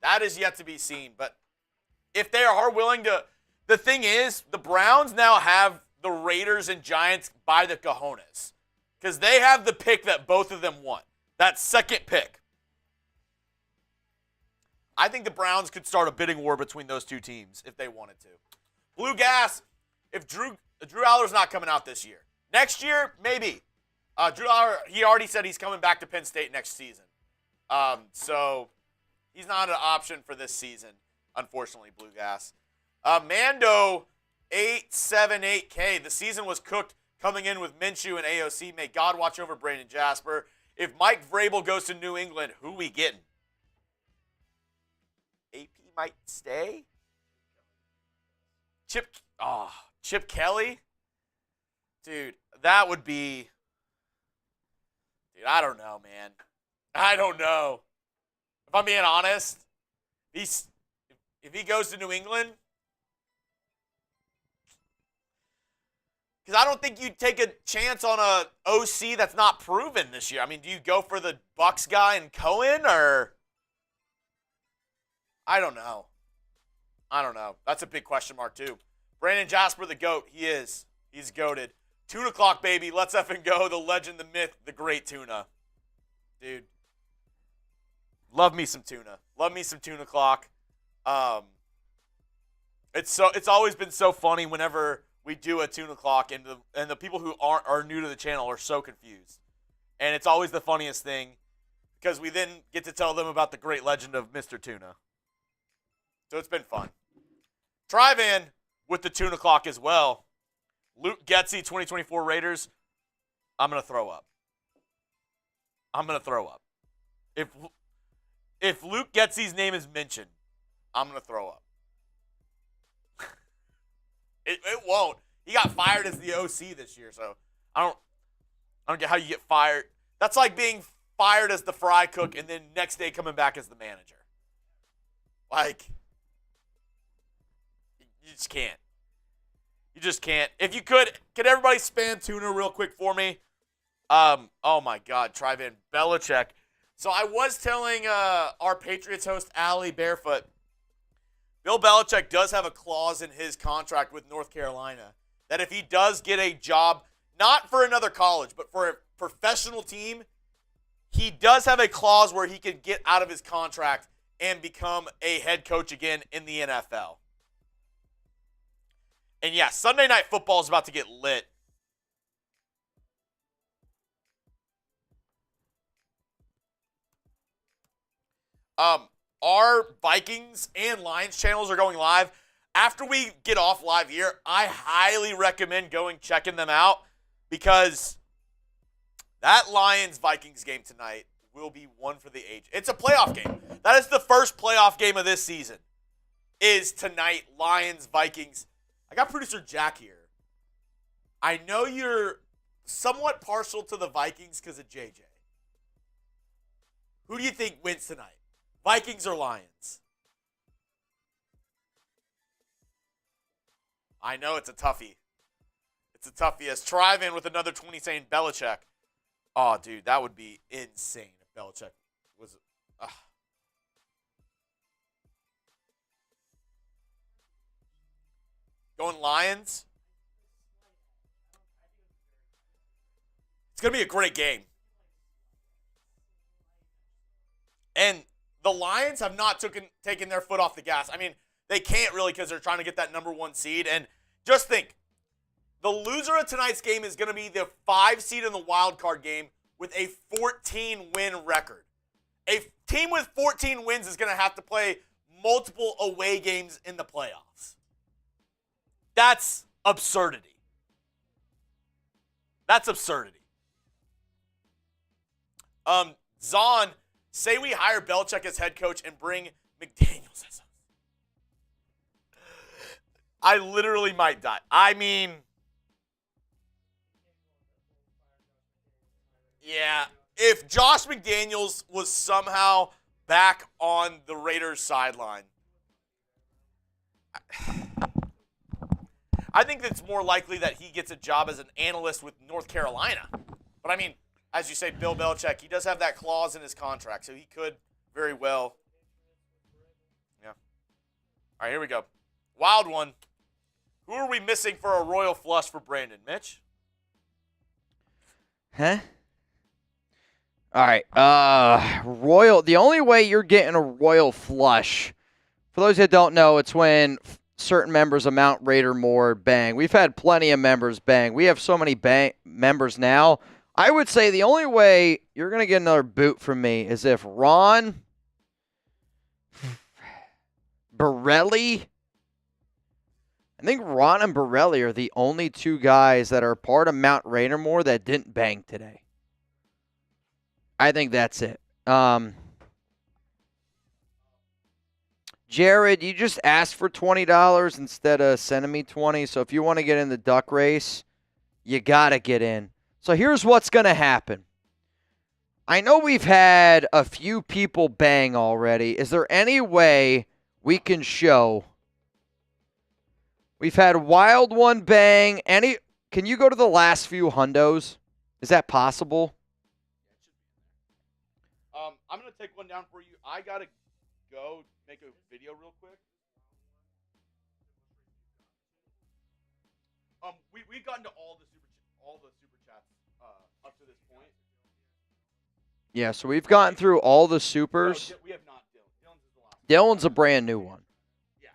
That is yet to be seen. But if they are willing to, the thing is, the Browns now have the Raiders and Giants by the cojones, because they have the pick that both of them want. That 2nd pick. I think the Browns could start a bidding war between those two teams if they wanted to. Blue Gas, if Drew Aller's not coming out this year. Next year, maybe. Drew Aller, he already said he's coming back to Penn State next season. So he's not an option for this season, unfortunately, Blue Gas. Mando 878K, the season was cooked coming in with Minshew and AOC. May God watch over Brandon Jasper. If Mike Vrabel goes to New England, who we getting? AP might stay? Chip Kelly? Dude, that would be... Dude, I don't know, man. I don't know. If I'm being honest, if he goes to New England, because I don't think you'd take a chance on a OC that's not proven this year. I mean, do you go for the Bucks guy and Cohen, or... I don't know. That's a big question mark, too. Brandon Jasper, the GOAT. He is. He's goated. Tuna Clock, baby. Let's effing go. The legend, the myth, the great tuna. Dude. Love me some tuna. Love me some Tuna Clock. It's always been so funny whenever we do a Tuna Clock, and the people who are new to the channel are so confused. And it's always the funniest thing, because we then get to tell them about the great legend of Mr. Tuna. So it's been fun. Tre'von with the Tuna Clock as well. Luke Getsy, 2024 Raiders. I'm going to throw up. If Luke Getsy's name is mentioned, I'm going to throw up. It won't. He got fired as the OC this year, so I don't get how you get fired. That's like being fired as the fry cook and then next day coming back as the manager. Like... You just can't. You just can't. If you could everybody spam tuna real quick for me? Oh my God, Tre'von Belichick. So I was telling our Patriots host, Allie Barefoot, Bill Belichick does have a clause in his contract with North Carolina that if he does get a job, not for another college, but for a professional team, he does have a clause where he can get out of his contract and become a head coach again in the NFL. And yeah, Sunday Night Football is about to get lit. Our Vikings and Lions channels are going live. After we get off live here, I highly recommend checking them out because that Lions-Vikings game tonight will be one for the age. It's a playoff game. That is the first playoff game of this season, is tonight, Lions-Vikings. I got producer Jack here. I know you're somewhat partial to the Vikings because of JJ. Who do you think wins tonight? Vikings or Lions? I know it's a toughie. It's a toughie. As Tre'von with another 20 saying Belichick. Oh, dude, that would be insane if Belichick was. Going Lions? It's going to be a great game. And the Lions have not taken their foot off the gas. I mean, they can't really because they're trying to get that number 1 seed. And just think, the loser of tonight's game is going to be the 5 seed in the wild card game with a 14-win record. A team with 14 wins is going to have to play multiple away games in the playoffs. That's absurdity. That's absurdity. Zahn, say we hire Belichick as head coach and bring McDaniels as I literally might die. I mean, yeah, if Josh McDaniels was somehow back on the Raiders sideline, I think it's more likely that he gets a job as an analyst with North Carolina. But I mean, as you say, Bill Belichick, he does have that clause in his contract, so he could very well. Yeah. All right, here we go. Wild one. Who are we missing for a royal flush for Brandon? Mitch? Huh? All right. Royal. The only way you're getting a royal flush, for those that don't know, it's when certain members of Mount Raider Moore bang. We've had plenty of members bang. We have so many members now. I would say the only way you're going to get another boot from me is if Ron Borelli. I think Ron and Borelli are the only 2 guys that are part of Mount Raidermore that didn't bang today. I think that's it. Jared, you just asked for $20 instead of sending me 20. So if you want to get in the duck race, you got to get in. So here's what's going to happen. I know we've had a few people bang already. Is there any way we can show? We've had Wild One bang. Can you go to the last few hundos? Is that possible? I'm going to take one down for you. I got to go make a video real quick. We've gotten to all the super chats up to this point. Yeah, so we've gotten through all the supers. No, we have not. Dylan's is the last. Dylan's a brand new one. Yeah.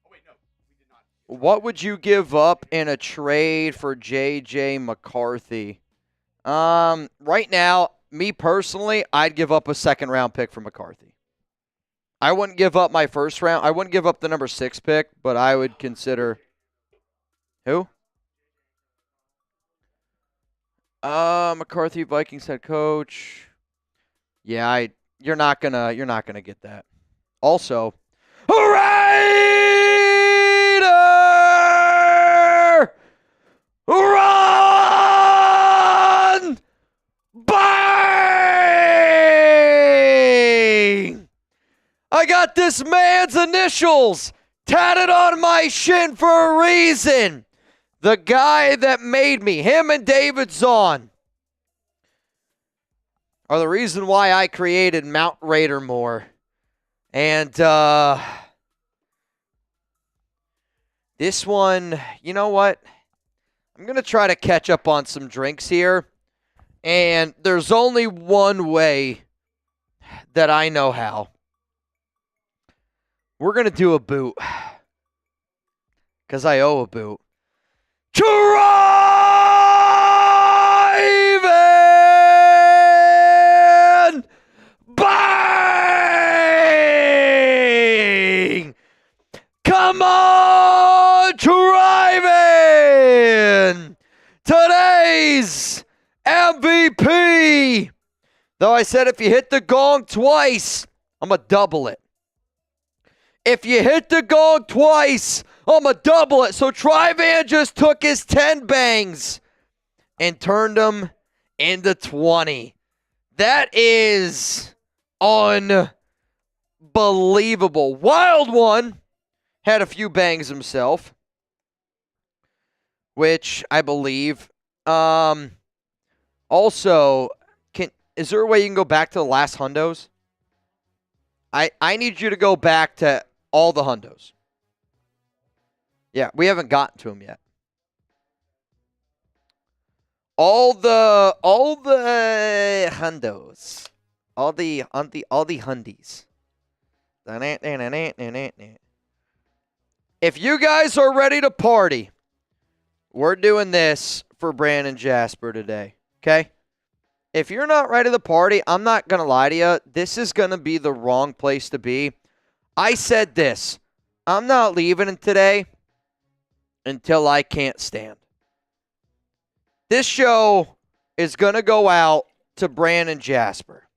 Oh wait, no, we did not. What would you give up in a trade for J.J. McCarthy? Right now, me personally, I'd give up a 2nd-round pick for McCarthy. I wouldn't give up my 1st round. I wouldn't give up the number 6 pick, but I would consider. Who? McCarthy, Vikings head coach. Yeah, you're not gonna get that. Also, Raider run bang! I got this man's initials tatted on my shin for a reason. The guy that made me, him and David Zahn, are the reason why I created Mount Raidermore. And this one, you know what? I'm going to try to catch up on some drinks here. And there's only one way that I know how. We're going to do a boot. Because I owe a boot. Tre'von Moehrig! MVP. Though I said if you hit the gong twice, I'm going to double it. If you hit the gong twice, I'm going to double it. So Tre'von just took his 10 bangs and turned them into 20. That is unbelievable. Wild one had a few bangs himself, which I believe. Also, is there a way you can go back to the last hundos? I need you to go back to all the hundos. Yeah, we haven't gotten to them yet. All the hundos. All the hundies. If you guys are ready to party, we're doing this for Brandon Jasper today. Okay? If you're not ready to party, I'm not going to lie to you. This is going to be the wrong place to be. I said this. I'm not leaving today until I can't stand. This show is going to go out to Brandon Jasper.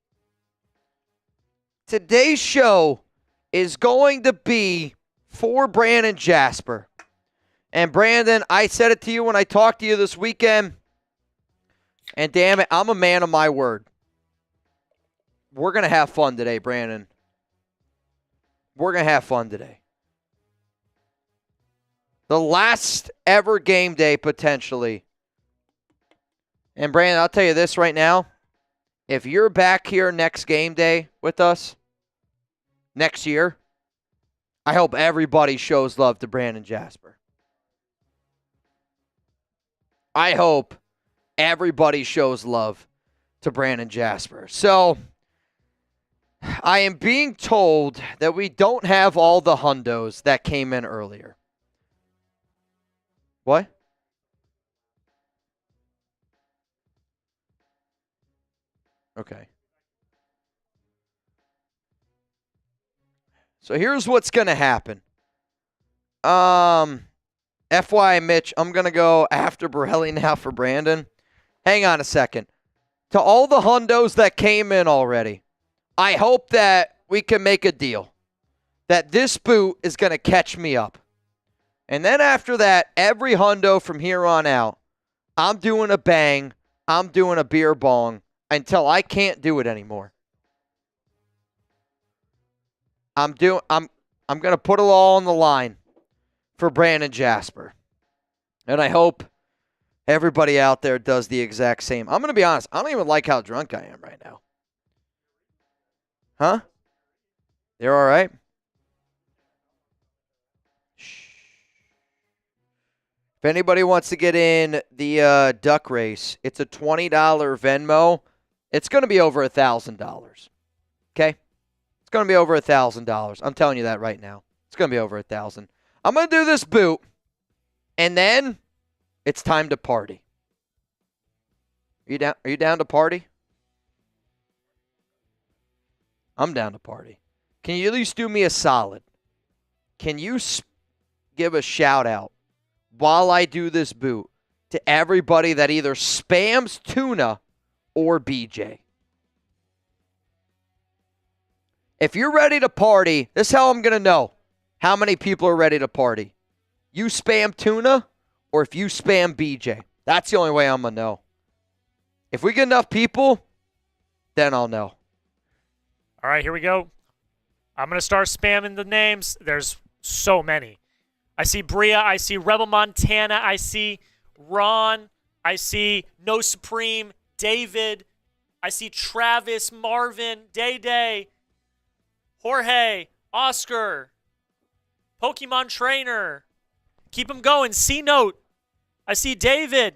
Today's show is going to be for Brandon Jasper. And Brandon, I said it to you when I talked to you this weekend. And damn it, I'm a man of my word. We're going to have fun today, Brandon. We're going to have fun today. The last ever game day, potentially. And Brandon, I'll tell you this right now. If you're back here next game day with us, next year, I hope everybody shows love to Brandon Jasper. I hope everybody shows love to Brandon Jasper. So, I am being told that we don't have all the hundos that came in earlier. What? Okay. So here's what's going to happen. FYI, Mitch, I'm going to go after Borelli now for Brandon. Hang on a second. To all the hundos that came in already, I hope that we can make a deal. That this boot is going to catch me up. And then after that, every hundo from here on out, I'm doing a bang, I'm doing a beer bong until I can't do it anymore. I'm going to put it all on the line for Brandon Jasper. And I hope everybody out there does the exact same. I'm going to be honest, I don't even like how drunk I am right now. Huh? You're all right? If anybody wants to get in the duck race, it's a $20 Venmo. It's going to be over $1,000. Okay? It's going to be over $1,000. I'm telling you that right now. It's going to be over $1,000. I'm going to do this boot, and then it's time to party. Are you down to party? I'm down to party. Can you at least do me a solid? Can you give a shout out while I do this boot to everybody that either spams tuna or BJ? If you're ready to party, this is how I'm going to know how many people are ready to party. You spam tuna or if you spam BJ. That's the only way I'm going to know. If we get enough people, then I'll know. All right, here we go. I'm going to start spamming the names. There's so many. I see Bria. I see Rebel Montana. I see Ron. I see No Supreme. David. I see Travis, Marvin, Day Day, Jorge, Oscar, Pokemon Trainer. Keep them going. C-Note. I see David.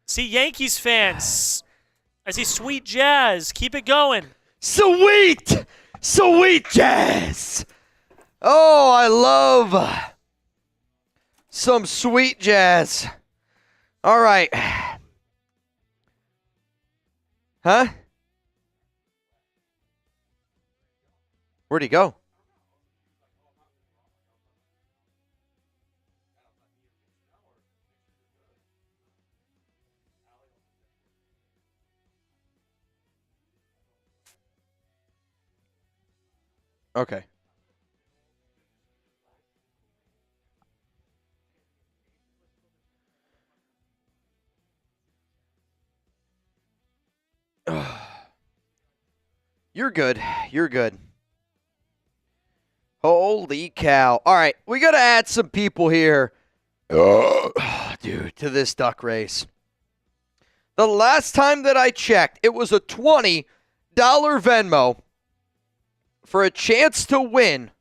See Yankees fans. I see Sweet Jazz. Keep it going. Sweet! Sweet Jazz! Oh, I love some sweet jazz. All right. Huh? Where'd he go? Okay. You're good. You're good. Holy cow. All right, we got to add some people here. Dude, to this duck race. The last time that I checked, it was a $20 Venmo for a chance to win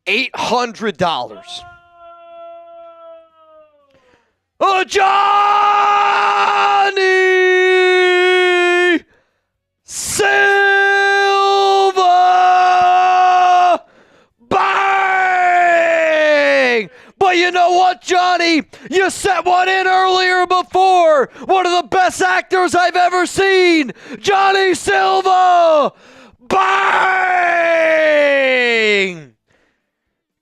$800. Oh, Johnny Silva! Bang! But you know what, Johnny? You set one in earlier before. One of the best actors I've ever seen. Johnny Silva! Bang!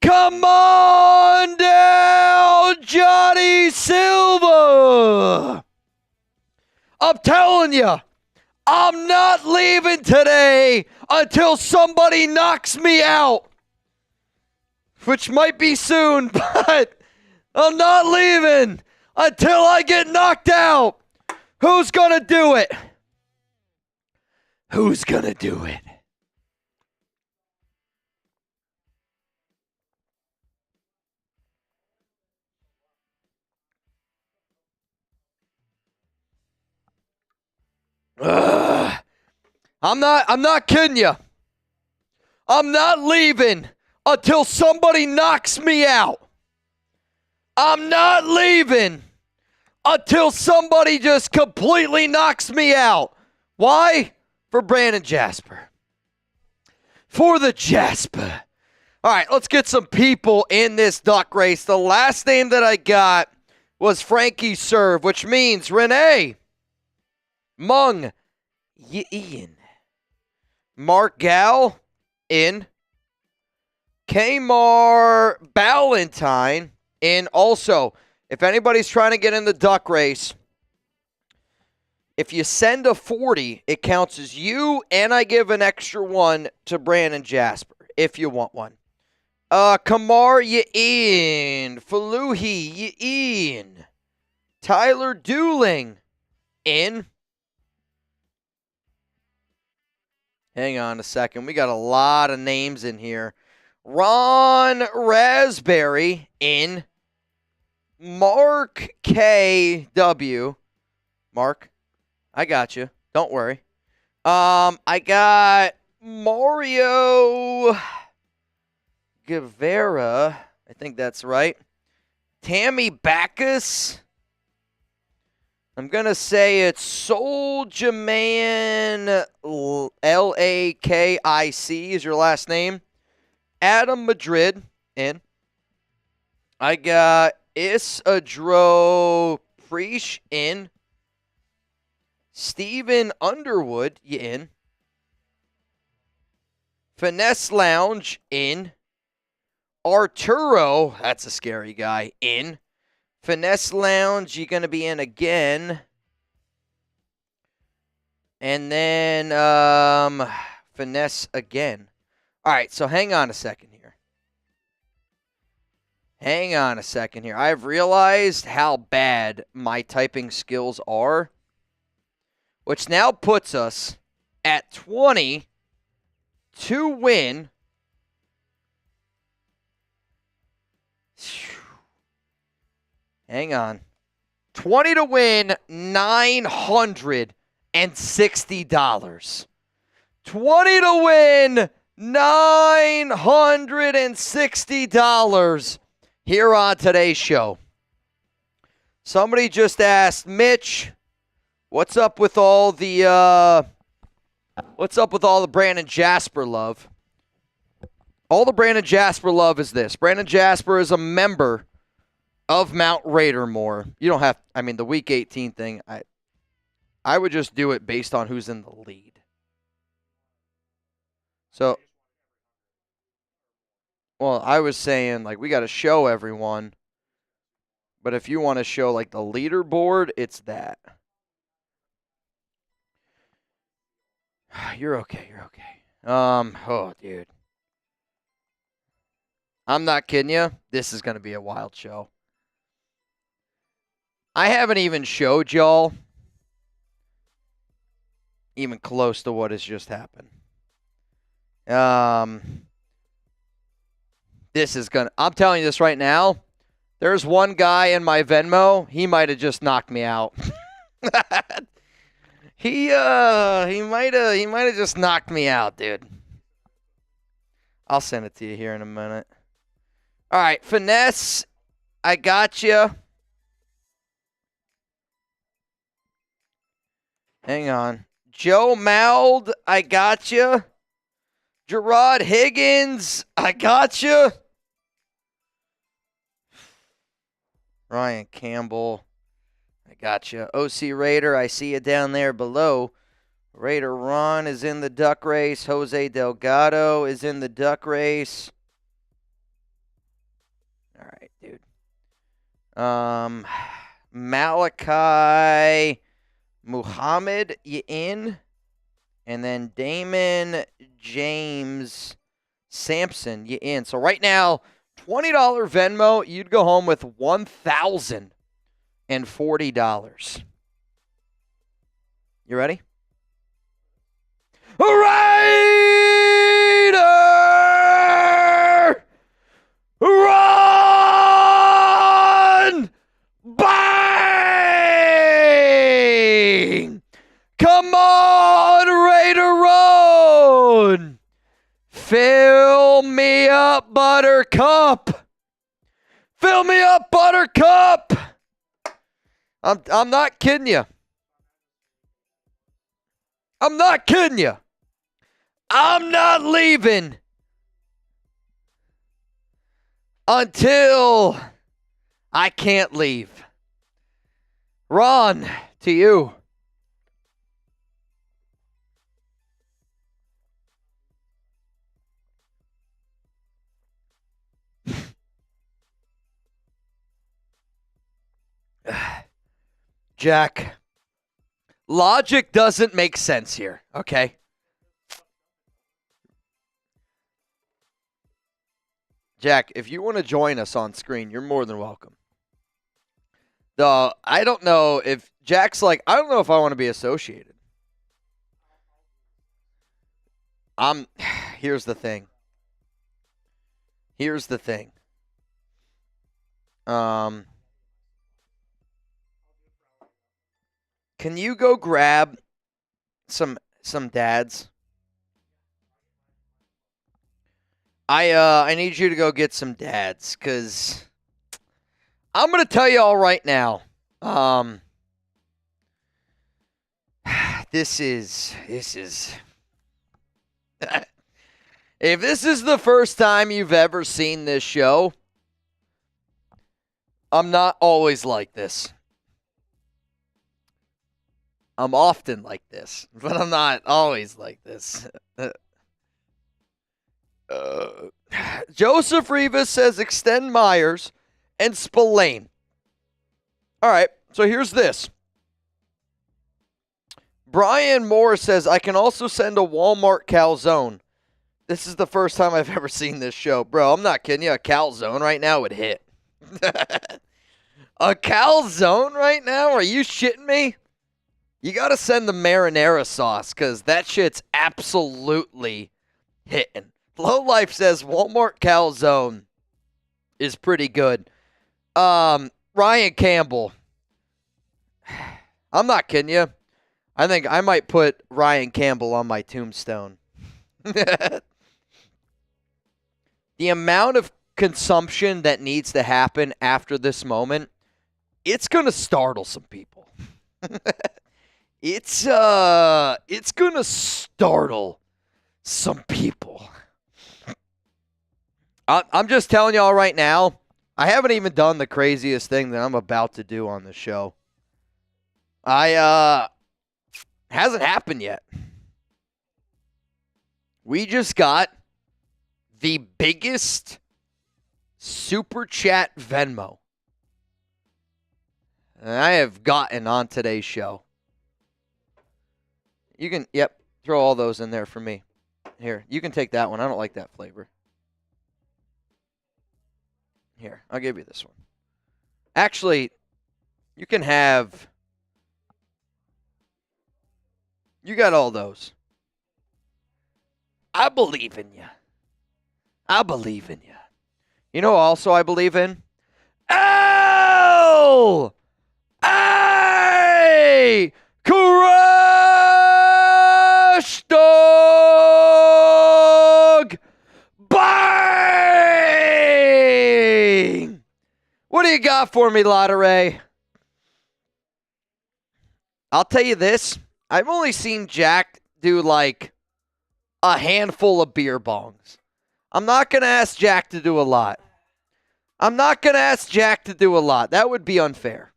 Come on down, Johnny Silva! I'm telling you, I'm not leaving today until somebody knocks me out. Which might be soon, but I'm not leaving until I get knocked out. Who's going to do it? Who's going to do it? I'm not kidding you. I'm not leaving until somebody knocks me out. I'm not leaving until somebody just completely knocks me out. Why? For Brandon Jasper. For the Jasper. All right, let's get some people in this duck race. The last name that I got was Frankie Serve, which means Renee Mung Ian. Mark Gal in. Kmar Ballantyne in. Also, if anybody's trying to get in the duck race, if you send a 40, it counts as you, and I give an extra one to Brandon Jasper, if you want one. Kamar Yain. Faluhi Yain. Tyler Dooling in. Hang on a second. We got a lot of names in here. Ron Raspberry in. Mark KW. Mark, I got you. Don't worry. I got Mario Guevara. I think that's right. Tammy Backus. I'm going to say it's Soulja Man L-A-K-I-C is your last name. Adam Madrid in. I got Isadro Preach in. Steven Underwood, you in. Finesse Lounge in. Arturo, that's a scary guy, in. Finesse Lounge, you're going to be in again. And then Finesse again. All right, so hang on a second here. I've realized how bad my typing skills are, which now puts us at 20 to win. Hang on. 20 to win $960. 20 to win $960 here on today's show. Somebody just asked, Mitch, what's up with all the Brandon Jasper love? All the Brandon Jasper love is this. Brandon Jasper is a member of Mount Raidermore. You don't have, the Week 18 thing, I would just do it based on who's in the lead. So, well, I was saying, we got to show everyone. But if you want to show, the leaderboard, it's that. You're okay. Oh, dude. I'm not kidding you. This is going to be a wild show. I haven't even showed y'all even close to what has just happened. This is going to, I'm telling you this right now. There's one guy in my Venmo, he might have just knocked me out. He might have just knocked me out, dude. I'll send it to you here in a minute. All right, Finesse, I got you. Hang on. Joe Mald, I got you. Gerard Higgins, I got you. Ryan Campbell, I got you. OC Raider, I see you down there below. Raider Ron is in the duck race. Jose Delgado is in the duck race. All right, dude. Malachi Muhammad, you in? And then Damon James Sampson, you in. So right now, $20 Venmo, you'd go home with $1,040. You ready? Raider! Run! Bang! Come on, Raider, run! Fill me up, Buttercup! Fill me up, Buttercup! I'm not kidding you. I'm not kidding you. I'm not leaving until I can't leave. Ron, to you. Jack, logic doesn't make sense here, okay? Jack, if you want to join us on screen, you're more than welcome. I don't know if Jack's like, I don't know if I want to be associated. Here's the thing. Can you go grab some dads? I need you to go get some dads, because I'm going to tell you all right now. This is if this is the first time you've ever seen this show, I'm not always like this. I'm often like this, but I'm not always like this. Joseph Rivas says extend Myers and Spillane. All right, so here's this. Brian Moore says, I can also send a Walmart calzone. This is the first time I've ever seen this show. Bro, I'm not kidding you. A calzone right now would hit. A calzone right now? Are you shitting me? You got to send the marinara sauce, because that shit's absolutely hitting. Low Life says Walmart calzone is pretty good. Ryan Campbell. I'm not kidding you. I think I might put Ryan Campbell on my tombstone. The amount of consumption that needs to happen after this moment, it's going to startle some people. It's going to startle some people. I'm just telling y'all right now, I haven't even done the craziest thing that I'm about to do on the show. Hasn't happened yet. We just got the biggest super chat Venmo I have gotten on today's show. You can, throw all those in there for me. Here, you can take that one. I don't like that flavor. Here, I'll give you this one. Actually, you can have... You got all those. I believe in you. I believe in you. You know also I believe in? L-A! Crush Dog! Bang! What do you got for me, Lotteray? I'll tell you this. I've only seen Jack do like a handful of beer bongs. I'm not going to ask Jack to do a lot. That would be unfair.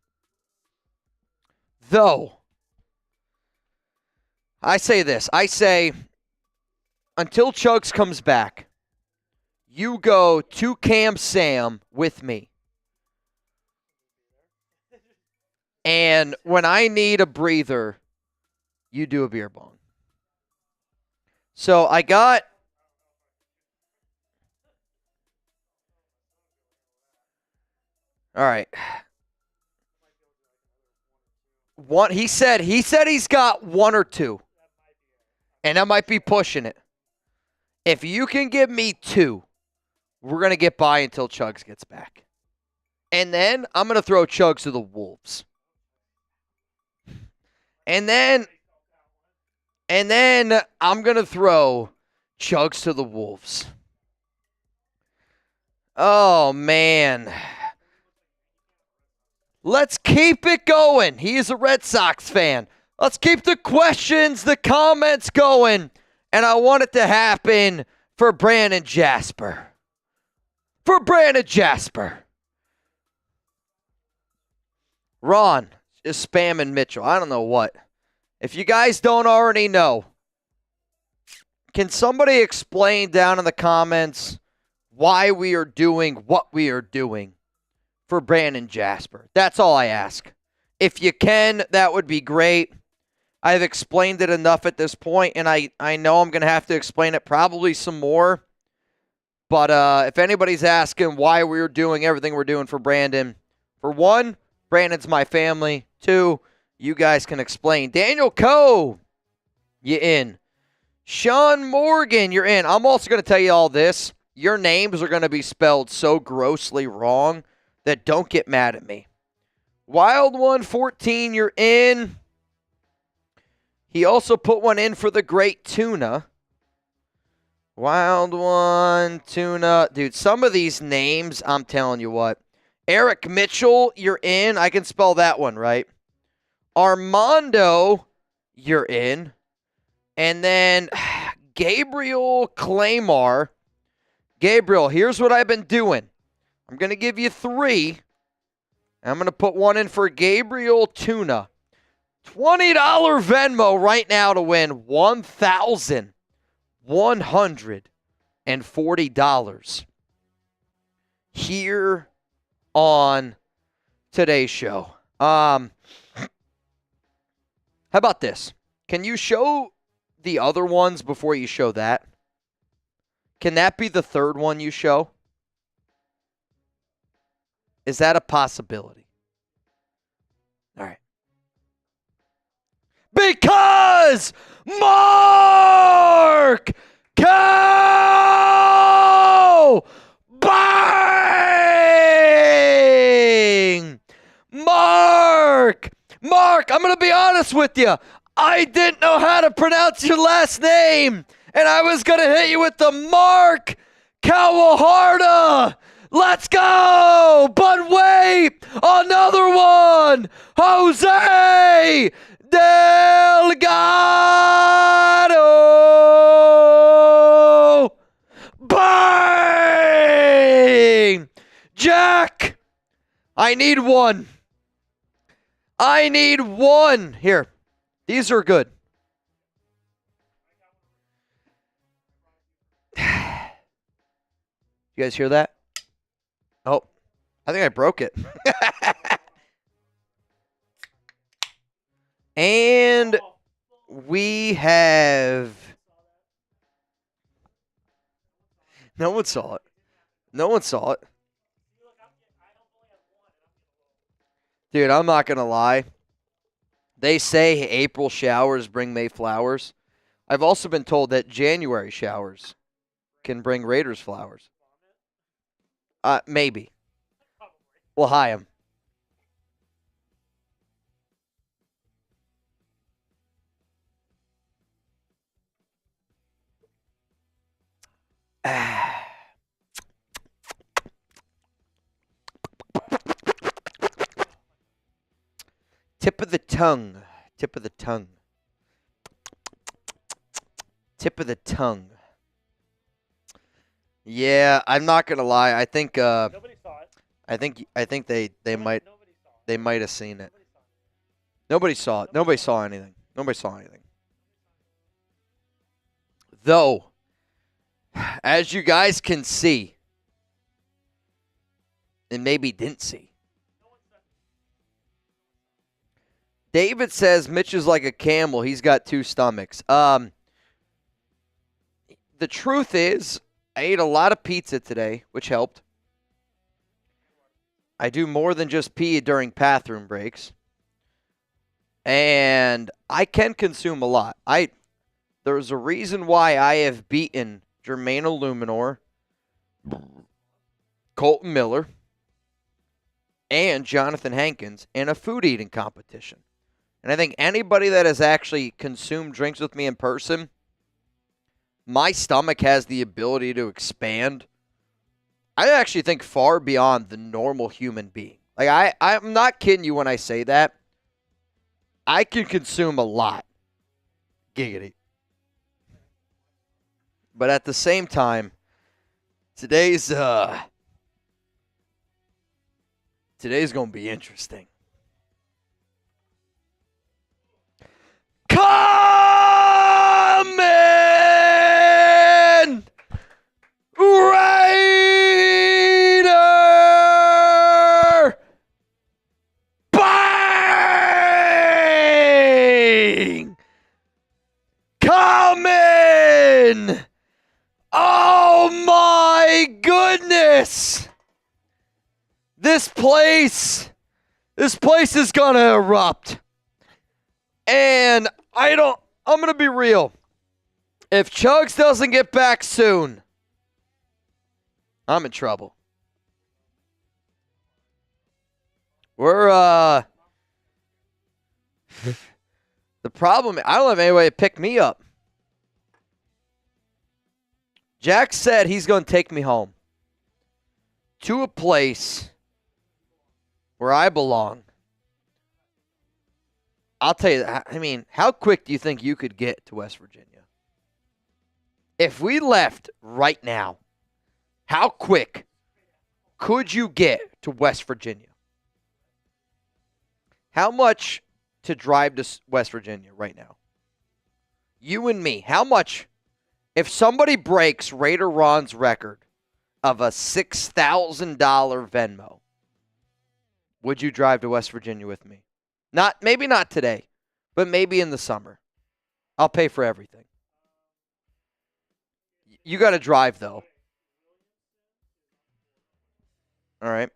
Though, I say this. I say, until Chugs comes back, you go to Camp Sam with me. And when I need a breather, you do a beer bong. So I got... All right. He said he's got one or two. And that might be pushing it. If you can give me two, we're going to get by until Chugs gets back. And then I'm going to throw Chugs to the wolves. And then I'm going to throw Chugs to the wolves. Oh, man. Let's keep it going. He is a Red Sox fan. Let's keep the questions, the comments going. And I want it to happen for Brandon Jasper. Ron is spamming Mitchell. I don't know what. If you guys don't already know, can somebody explain down in the comments why we are doing what we are doing for Brandon Jasper? That's all I ask. If you can, that would be great. I've explained it enough at this point, and I know I'm going to have to explain it probably some more. But if anybody's asking why we're doing everything we're doing for Brandon, for one, Brandon's my family. Two, you guys can explain. Daniel Coe, you in. Sean Morgan, you're in. I'm also going to tell you all this. Your names are going to be spelled so grossly wrong that don't get mad at me. Wild 114, you're in. He also put one in for the Great Tuna. Wild One, Tuna. Dude, some of these names, I'm telling you what. Eric Mitchell, you're in. I can spell that one right. Armando, you're in. And then Gabriel Claymar. Gabriel, here's what I've been doing. I'm going to give you three. I'm going to put one in for Gabriel Tuna. $20 Venmo right now to win $1,140 here on today's show. How about this? Can you show the other ones before you show that? Can that be the third one you show? Is that a possibility? All right. Because Mark Cow! Bang! Mark, I'm going to be honest with you. I didn't know how to pronounce your last name, and I was going to hit you with the Mark Kawaharda. Let's go! But wait, another one! Jose Delgado! Bang! Jack, I need one. Here, these are good. You guys hear that? Oh, I think I broke it. And we have No one saw it. No one saw it. Dude, I'm not going to lie. They say April showers bring May flowers. I've also been told that January showers can bring Raiders flowers. Maybe. We'll high them. Tip of the tongue. Tip of the tongue. Tip of the tongue. Yeah, I'm not gonna lie. I think Nobody saw it. I think they might have seen it. Nobody saw it. Nobody saw anything. Nobody saw anything. Though, as you guys can see, and maybe didn't see, David says Mitch is like a camel. He's got two stomachs. The truth is, I ate a lot of pizza today, which helped. I do more than just pee during bathroom breaks. And I can consume a lot. There's a reason why I have beaten Jermaine Illuminor, Colton Miller, and Jonathan Hankins in a food eating competition. And I think anybody that has actually consumed drinks with me in person, my stomach has the ability to expand. I actually think far beyond the normal human being. Like I'm not kidding you when I say that. I can consume a lot. Giggity. But at the same time, today's going to be interesting. Come in, Raider! Bang! Come in! Oh my goodness! This place is going to erupt. And I'm going to be real. If Chugs doesn't get back soon, I'm in trouble. The problem, I don't have any way to pick me up. Jack said he's going to take me home to a place where I belong. I'll tell you, I mean, how quick do you think you could get to West Virginia? If we left right now, how quick could you get to West Virginia? How much to drive to West Virginia right now? You and me, how much? If somebody breaks Raider Ron's record of a $6,000 Venmo, would you drive to West Virginia with me? Maybe not today, but maybe in the summer. I'll pay for everything. You got to drive, though. All right.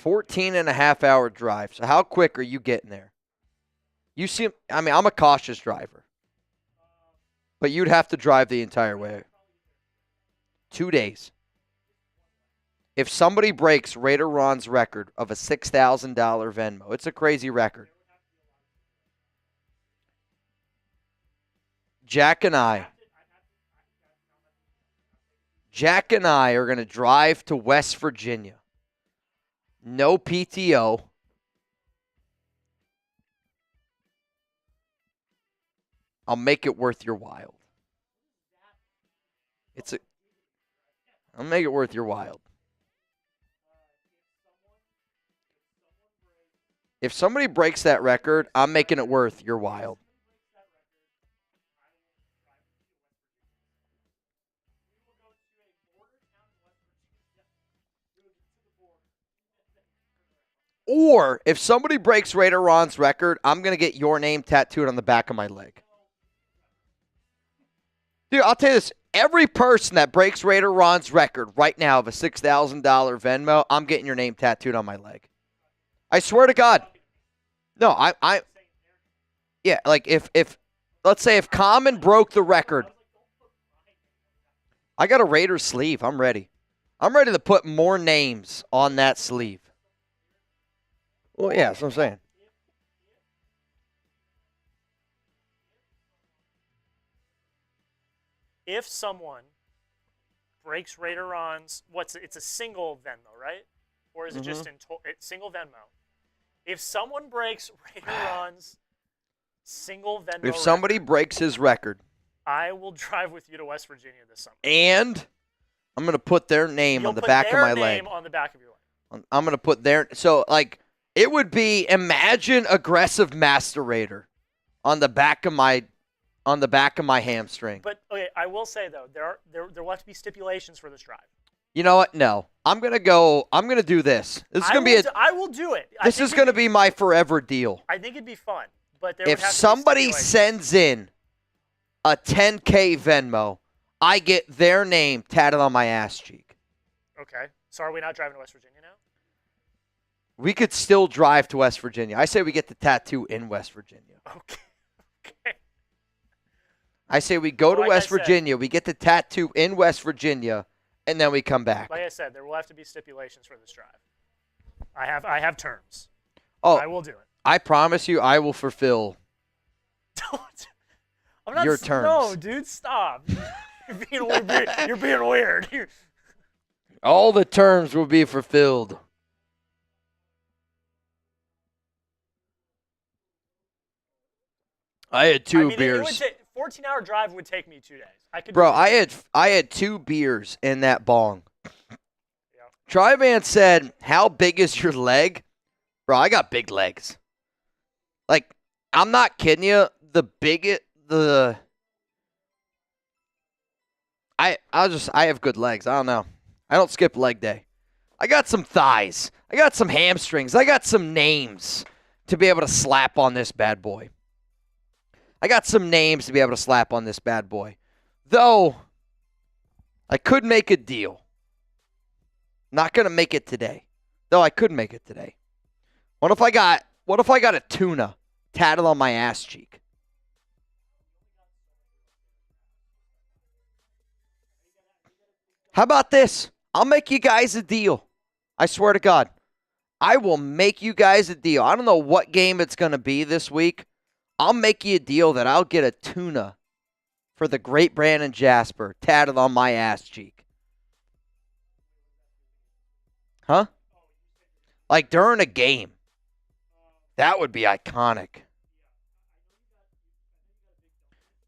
14.5-hour drive. So how quick are you getting there? You see, I mean, I'm a cautious driver. But you'd have to drive the entire way. 2 days. If somebody breaks Raider Ron's record of a $6,000 Venmo, it's a crazy record. Jack and I are going to drive to West Virginia. No PTO. I'll make it worth your while. I'll make it worth your while. If somebody breaks that record, I'm making it worth your while. Or if somebody breaks Raider Ron's record, I'm going to get your name tattooed on the back of my leg. Dude, I'll tell you this. every person that breaks Raider Ron's record right now of a $6,000 Venmo, I'm getting your name tattooed on my leg. I swear to God. No, yeah, like if let's say if Common broke the record, I got a Raiders sleeve. I'm ready. I'm ready to put more names on that sleeve. Well, yeah, that's what I'm saying. If someone breaks Raider Ron's, it's a single Venmo, right? Or is it just single Venmo? If someone breaks Raider Ron's single Venmo If somebody record, breaks his record, I will drive with you to West Virginia this summer. and I'm going to put their name You'll on the put back of their my leg. name on the back of your leg. I'm going to put their, so like, it would be, imagine aggressive Master Raider on the back of my hamstring. But okay, I will say though, there will have to be stipulations for this drive. You know what? No. I'm going to do this. This is going to be I will do it. this is going to be my forever deal. I think it'd be fun, but there would If have to be somebody stipulations. sends in a 10K Venmo, I get their name tatted on my ass cheek. Okay, so are we not driving to West Virginia now? We could still drive to West Virginia. I say we get the tattoo in West Virginia. Okay. Okay. I say we go to Like West I said- Virginia, we get the tattoo in West Virginia, and then we come back. Like I said, there will have to be stipulations for this drive. I have terms. Oh, I will do it. I promise you I will fulfill. Don't. I'm not Your s- No, terms. dude, stop. You're being weird. All the terms will be fulfilled. I had two beers. 14-hour drive would take me 2 days. I could. Bro, do it. I had 2 beers in that bong. Yeah. Tryvan said, "How big is your leg?" Bro, I got big legs. Like, I'm not kidding you. I have good legs. I don't know. I don't skip leg day. I got some thighs. I got some hamstrings. I got some names to be able to slap on this bad boy. Though, I could make a deal. Not going to make it today. Though I could make it today. What if I got a tuna tatted on my ass cheek? How about this? I'll make you guys a deal. I swear to God. I will make you guys a deal. I don't know what game it's going to be this week. I'll make you a deal that I'll get a tuna for the great Brandon Jasper tatted on my ass cheek. Huh? Like during a game. That would be iconic.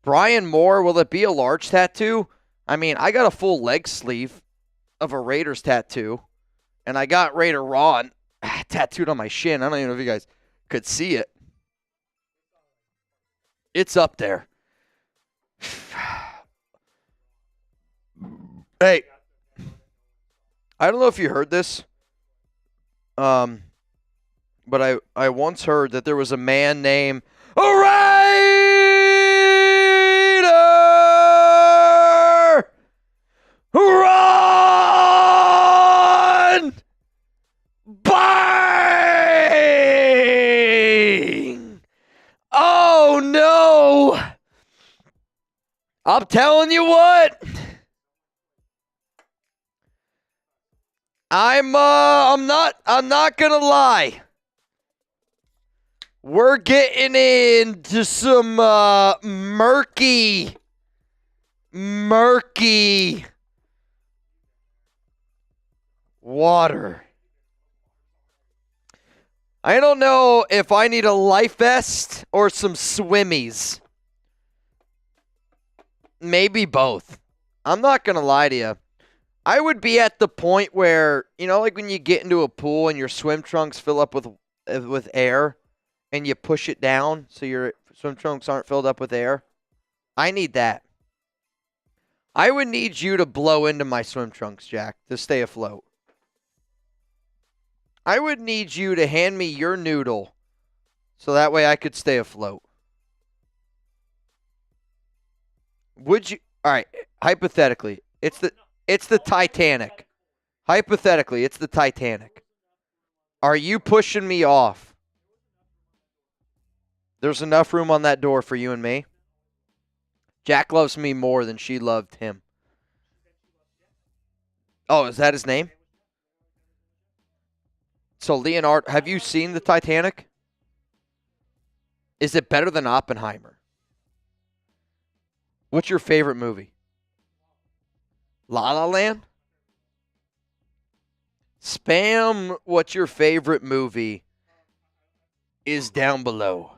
Brian Moore, will it be a large tattoo? I mean, I got a full leg sleeve of a Raiders tattoo. And I got Raider Ron tattooed on my shin. I don't even know if you guys could see it. It's up there. Hey, I don't know if you heard this, but I once heard that there was a man named Raider Ron Bang! Oh no! I'm telling you what. I'm not gonna lie. We're getting into some murky water. I don't know if I need a life vest or some swimmies. Maybe both. I'm not gonna lie to you. I would be at the point where, you know, like when you get into a pool and your swim trunks fill up with air and you push it down so your swim trunks aren't filled up with air. I need that. I would need you to blow into my swim trunks, Jack, to stay afloat. I would need you to hand me your noodle so that way I could stay afloat. Would you? All right, hypothetically, it's the Titanic. Hypothetically, it's the Titanic. Are you pushing me off? There's enough room on that door for you and me. Jack loves me more than she loved him. Oh, is that his name? So, Leonardo, have you seen the Titanic? Is it better than Oppenheimer? What's your favorite movie? La La Land? Spam what your favorite movie is down below.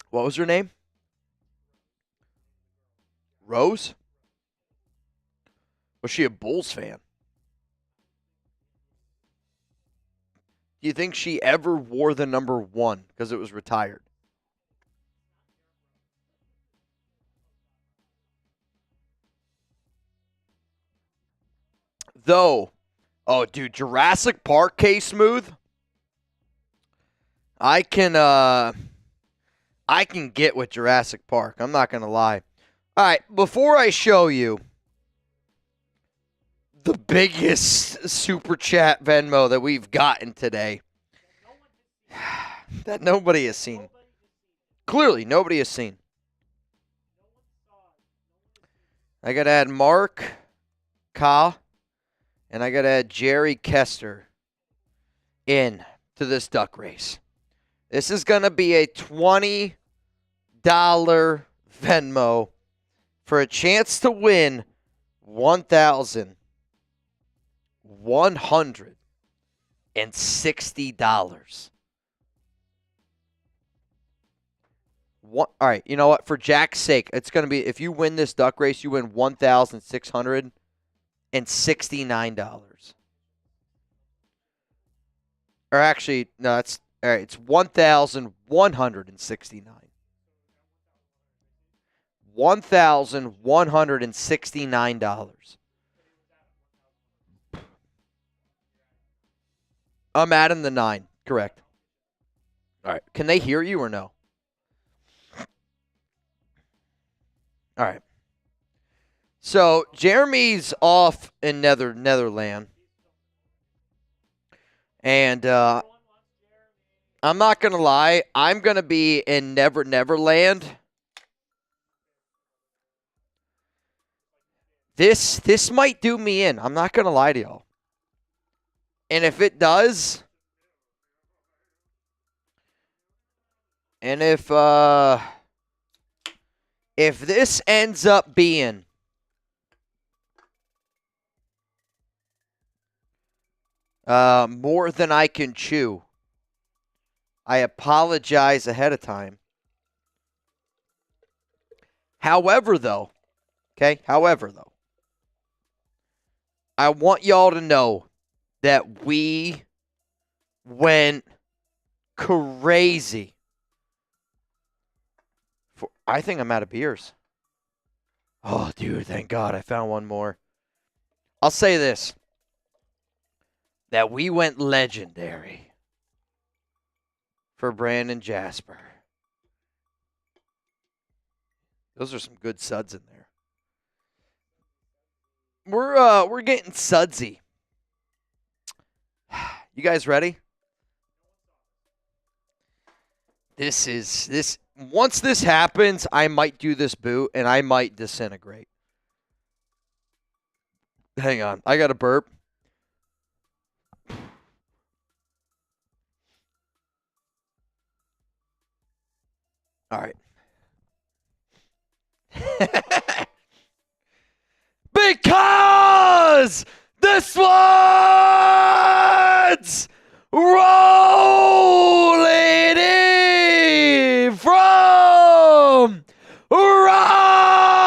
What was her name? Rose? Was she a Bulls fan? Do you think she ever wore the number 1 because it was retired? Though, oh, dude, Jurassic Park case smooth. I can get with Jurassic Park. I'm not gonna lie. All right, before I show you the biggest super chat Venmo that we've gotten today, that nobody has seen. Clearly, nobody has seen. I gotta add Mark Ka. And I got to add Jerry Kester in to this duck race. This is going to be a $20 Venmo for a chance to win $1,160. All right, you know what? For Jack's sake, it's going to be, if you win this duck race, you win $1,669. Or actually, no, that's all right. It's $1,169. $1,169. I'm adding the 9. Correct. All right. Can they hear you or no? All right. So, Jeremy's off in Netherland. And I'm not going to lie. I'm going to be in Neverland. This might do me in. I'm not going to lie to y'all. And if it does, and if this ends up being more than I can chew, I apologize ahead of time. However, though, I want y'all to know that we went crazy. I think I'm out of beers. Oh, dude, thank God I found one more. I'll say this. That we went legendary for Brandon Jasper. Those are some good suds in there. We're getting sudsy. You guys ready? Once this happens, I might do this boot and I might disintegrate. Hang on, I got a burp. All right. Because this one's rolling in from Ryan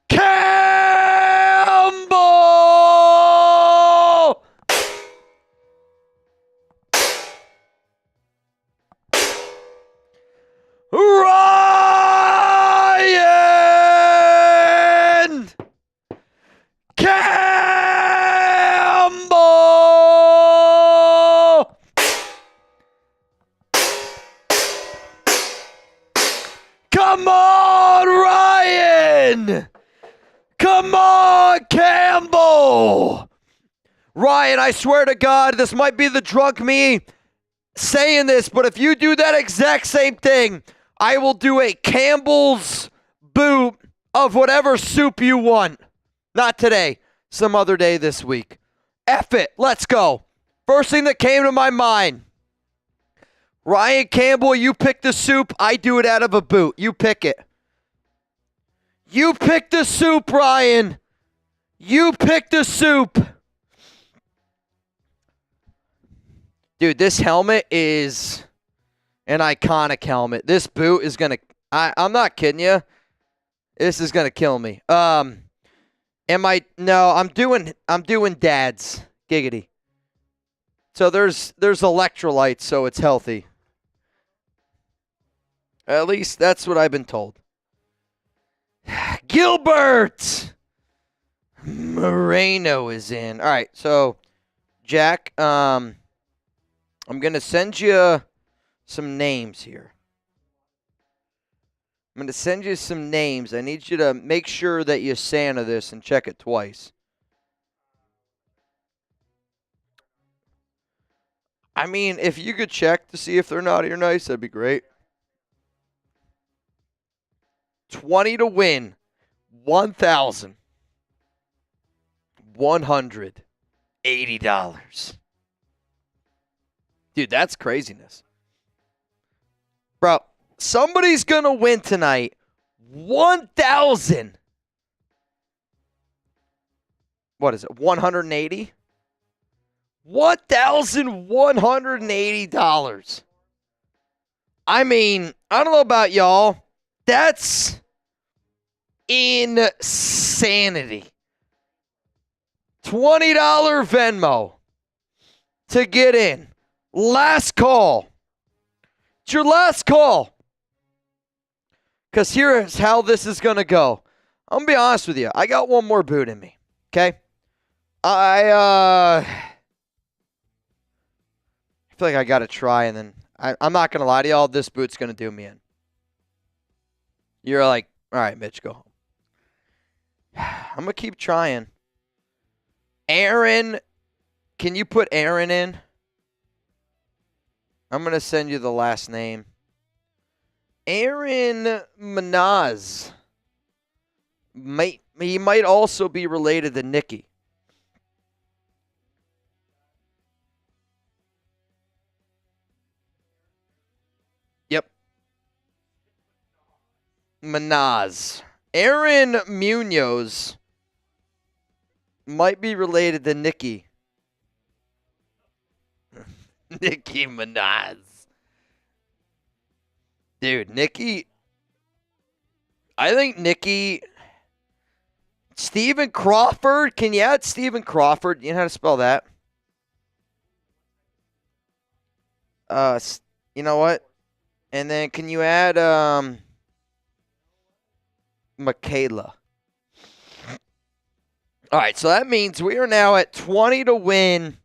Campbell. Ryan Come on, Ryan! Come on, Campbell! Ryan, I swear to God, this might be the drunk me saying this, but if you do that exact same thing, I will do a Campbell's boot of whatever soup you want. Not today, some other day this week. F it, let's go. First thing that came to my mind. Ryan Campbell, you pick the soup, I do it out of a boot. You pick it. You pick the soup, Ryan. You pick the soup. Dude, this helmet is an iconic helmet. This boot is going to... I'm not kidding you. This is going to kill me. No, I'm doing dad's. Giggity. So there's electrolytes, so it's healthy. At least that's what I've been told. Gilbert Moreno is in. All right, so Jack, I'm going to send you some names here. I'm going to send you some names. I need you to make sure that you Santa this and check it twice. I mean, if you could check to see if they're naughty or nice, that'd be great. 20 to win. $1,180. Dude, that's craziness. Bro, somebody's going to win tonight. 1,000. What is it? 180? $1,180. I mean, I don't know about y'all. That's insanity. $20 Venmo to get in. Last call. It's your last call. Because here's how this is going to go. I'm going to be honest with you. I got one more boot in me. Okay? I feel like I got to try, and then I'm not going to lie to y'all. This boot's going to do me in. You're like, all right, Mitch, go home. I'm going to keep trying. Aaron, can you put Aaron in? I'm going to send you the last name. Aaron Manaz. He might also be related to Nikki. Yep. Manaz. Aaron Munoz might be related to Nikki. Nicki Minaj. Dude, Nikki. I think Nikki. Stephen Crawford. Can you add Stephen Crawford? You know how to spell that? You know what? And then can you add Michaela? All right, so that means we are now at 20 to win.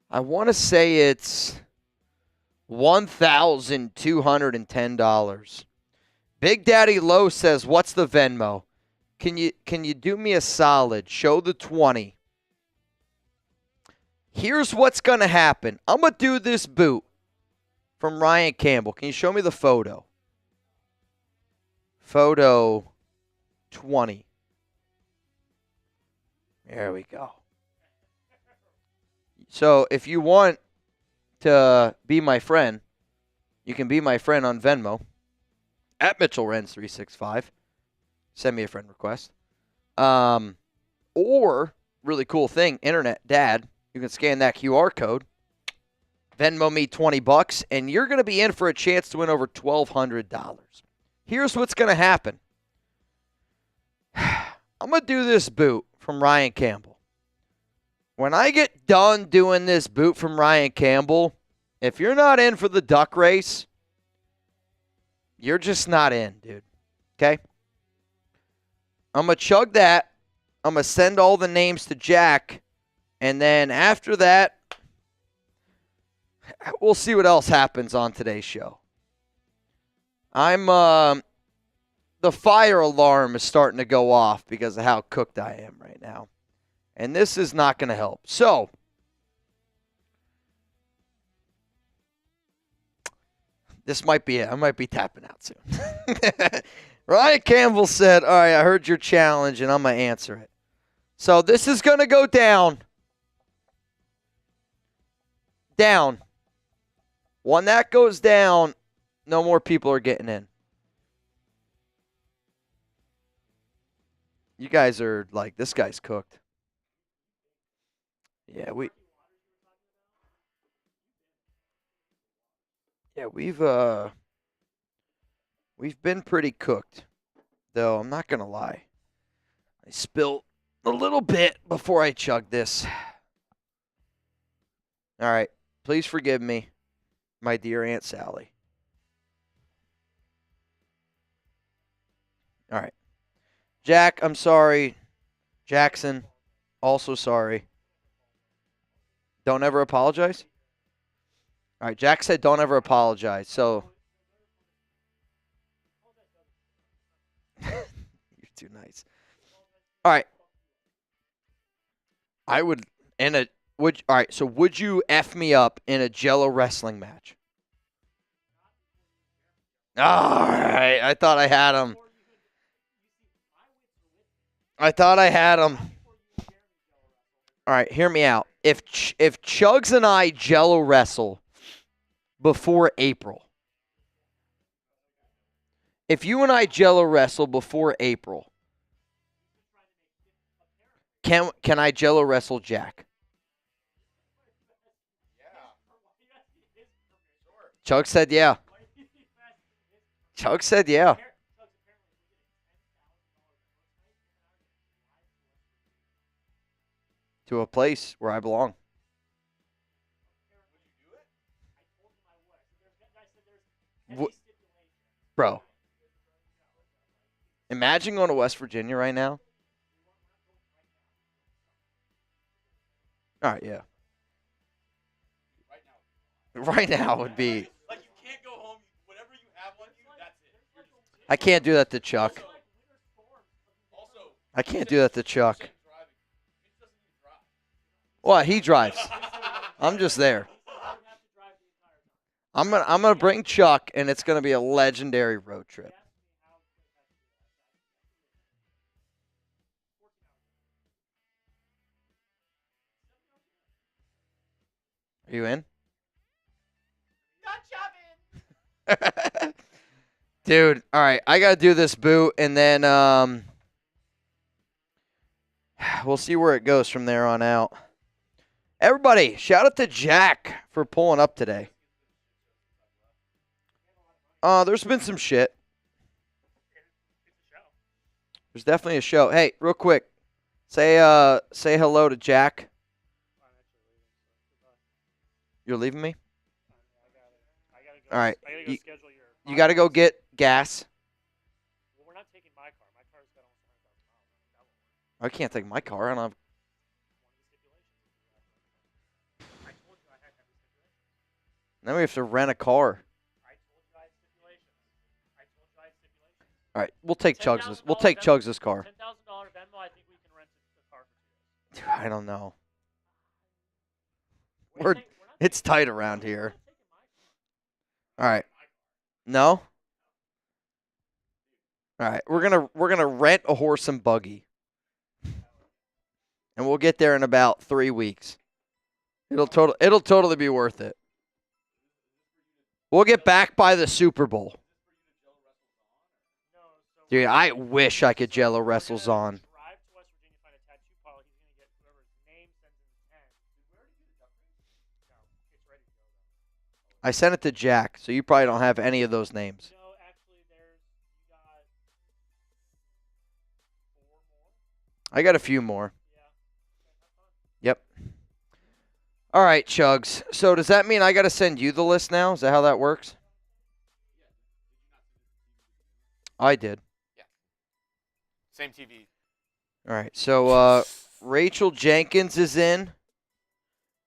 I want to say it's $1,210. Big Daddy Low says, "What's the Venmo? Can you do me a solid? Show the 20." Here's what's going to happen. I'm going to do this boot from Ryan Campbell. Can you show me the photo? Photo 20. There we go. So if you want to be my friend, you can be my friend on Venmo at Mitchell Renz 365. Send me a friend request. Or, really cool thing, Internet Dad, you can scan that QR code, Venmo me $20, and you're going to be in for a chance to win over $1,200. Here's what's going to happen. I'm going to do this boot from Ryan Campbell. When I get done doing this boot from Ryan Campbell, if you're not in for the duck race, you're just not in, dude. Okay? I'm going to chug that. I'm going to send all the names to Jack. And then after that, we'll see what else happens on today's show. I'm the fire alarm is starting to go off because of how cooked I am right now. And this is not going to help. So, this might be it. I might be tapping out soon. Ryan Campbell said, all right, I heard your challenge, and I'm going to answer it. So, this is going to go down. Down. When that goes down, no more people are getting in. You guys are like, this guy's cooked. Yeah, we've been pretty cooked, though I'm not gonna lie. I spilled a little bit before I chugged this. All right, please forgive me, my dear Aunt Sally. All right. Jack, I'm sorry. Jackson, also sorry. Don't ever apologize? All right, Jack said don't ever apologize. So you're too nice. All right. All right, so would you F me up in a Jello wrestling match? All right, I thought I had him. All right, hear me out. If Chugs and I Jello wrestle before April, if you and I Jello wrestle before April, can I Jello wrestle Jack? Chug said yeah. Chug said yeah. To a place where I belong. Bro. Imagine going to West Virginia right now. All right, yeah. Right now would be. Like, you can't go home. Whatever you have on you, that's it. I can't do that to Chuck. I can't do that to Chuck. What? He drives. I'm just there. I'm gonna bring Chuck, and it's gonna be a legendary road trip. Are you in? Dude, all right. I got to do this boot, and then we'll see where it goes from there on out. Everybody, shout out to Jack for pulling up today. There's been some shit. There's definitely a show. Hey, real quick. Say hello to Jack. You're leaving me? All right. You got to go get gas. Well, we're not taking my car. My car's got almost 100,000 miles. I can't take my car. I don't have. Then we have to rent a car. All right, we'll take Chugs'. We'll take Chugs' car. $10,000 Venmo. I think we can rent a car for 2 days. Dude, I don't know. It's tight around here. All right. No? All right. We're gonna rent a horse and buggy. And we'll get there in about 3 weeks. It'll totally be worth it. We'll get back by the Super Bowl. Dude, I wish I could Jello wrestle Zahn. I sent it to Jack, so you probably don't have any of those names. No, actually, you got 4 more. I got a few more. Yeah. Yep. All right, Chugs. So does that mean I got to send you the list now? Is that how that works? I did. Yeah. Same TV. All right. So Rachel Jenkins is in.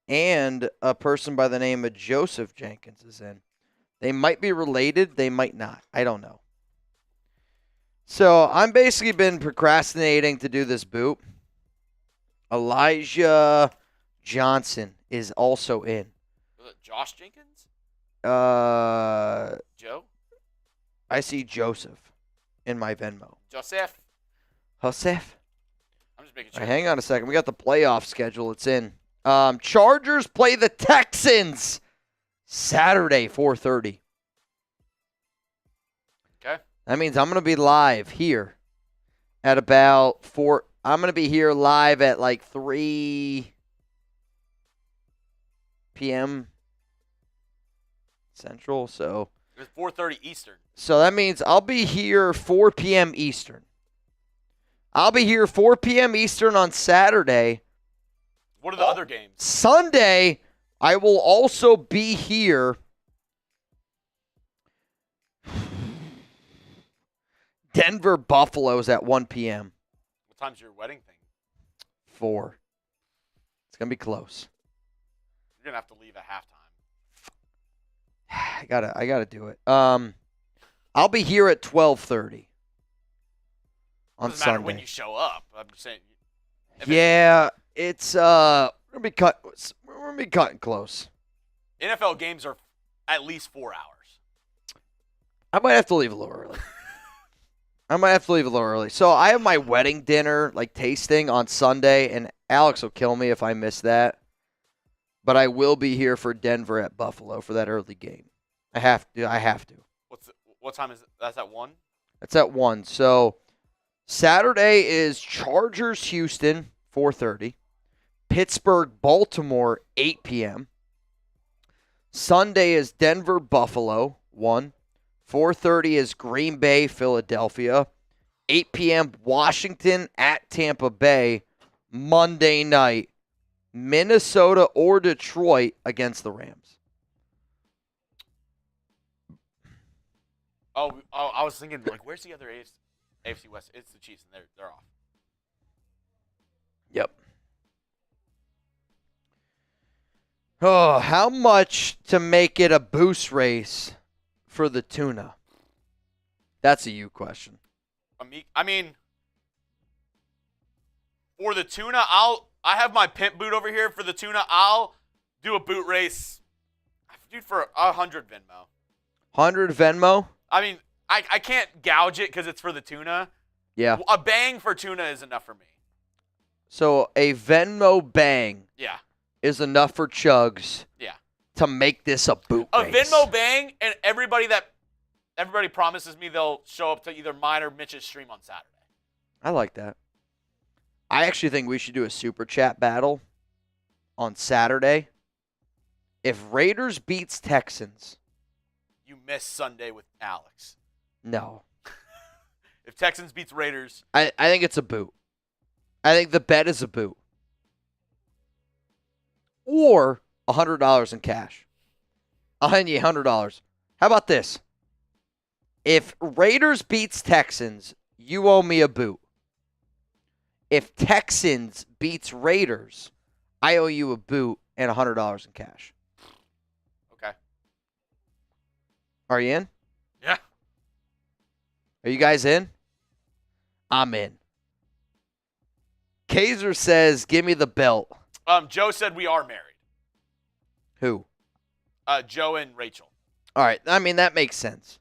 And a person by the name of Joseph Jenkins is in. They might be related. They might not. I don't know. So I'm basically been procrastinating to do this boot. Elijah Johnson is also in. Was it Josh Jenkins? Joe? I see Joseph in my Venmo. Joseph? Joseph? I'm just making All sure. right, hang on a second. We got the playoff schedule. It's in. Chargers play the Texans Saturday, 4:30. Okay. That means I'm going to be live here at about 4. I'm going to be here live at like 3 p.m. Central. So It's 4:30 Eastern. that means I'll be here 4 p.m. Eastern. I'll be here 4 p.m. Eastern on Saturday. What are the other games? Sunday, I will also be here. Denver Buffalo's at 1 p.m. What time's your wedding thing? 4. It's going to be close. You're going to have to leave at halftime. I gotta do it. I'll be here at 12:30 on Doesn't matter Sunday. when you show up. I'm just saying. Yeah, it's we're gonna be cutting close. NFL games are at least 4 hours. I might have to leave a little early. So I have my wedding dinner, like tasting, on Sunday, and Alex will kill me if I miss that. But I will be here for Denver at Buffalo for that early game. I have to. What time is it? That's at 1? That's at 1. So Saturday is Chargers Houston, 4:30. Pittsburgh Baltimore, 8 p.m. Sunday is Denver Buffalo, 1. 4:30 is Green Bay Philadelphia. 8 p.m. Washington at Tampa Bay. Monday night, Minnesota or Detroit against the Rams. Oh, I was thinking, like, where's the other AFC West? It's the Chiefs, and they're off. Yep. Oh, how much to make it a boost race for the tuna? That's a you question. I mean, for the tuna, I have my pimp boot over here. For the tuna, I'll do a boot race, dude, for 100 Venmo. 100 Venmo? I mean, I can't gouge it because it's for the tuna. Yeah. A bang for tuna is enough for me. So a Venmo bang Yeah. is enough for Chugs Yeah. to make this a boot A race. Venmo bang, and everybody promises me they'll show up to either mine or Mitch's stream on Saturday. I like that. I actually think we should do a super chat battle on Saturday. If Raiders beats Texans, You miss Sunday with Alex. no. If Texans beats Raiders, I think it's a boot. I think the bet is a boot. Or $100 in cash. I'll hand you $100. How about this? If Raiders beats Texans, you owe me a boot. If Texans beats Raiders, I owe you a boot and $100 in cash. okay. Are you in? Yeah. Are you guys in? I'm in. Kaiser says, give me the belt. Joe said we are married. Who? Joe and Rachel. All right. I mean, that makes sense.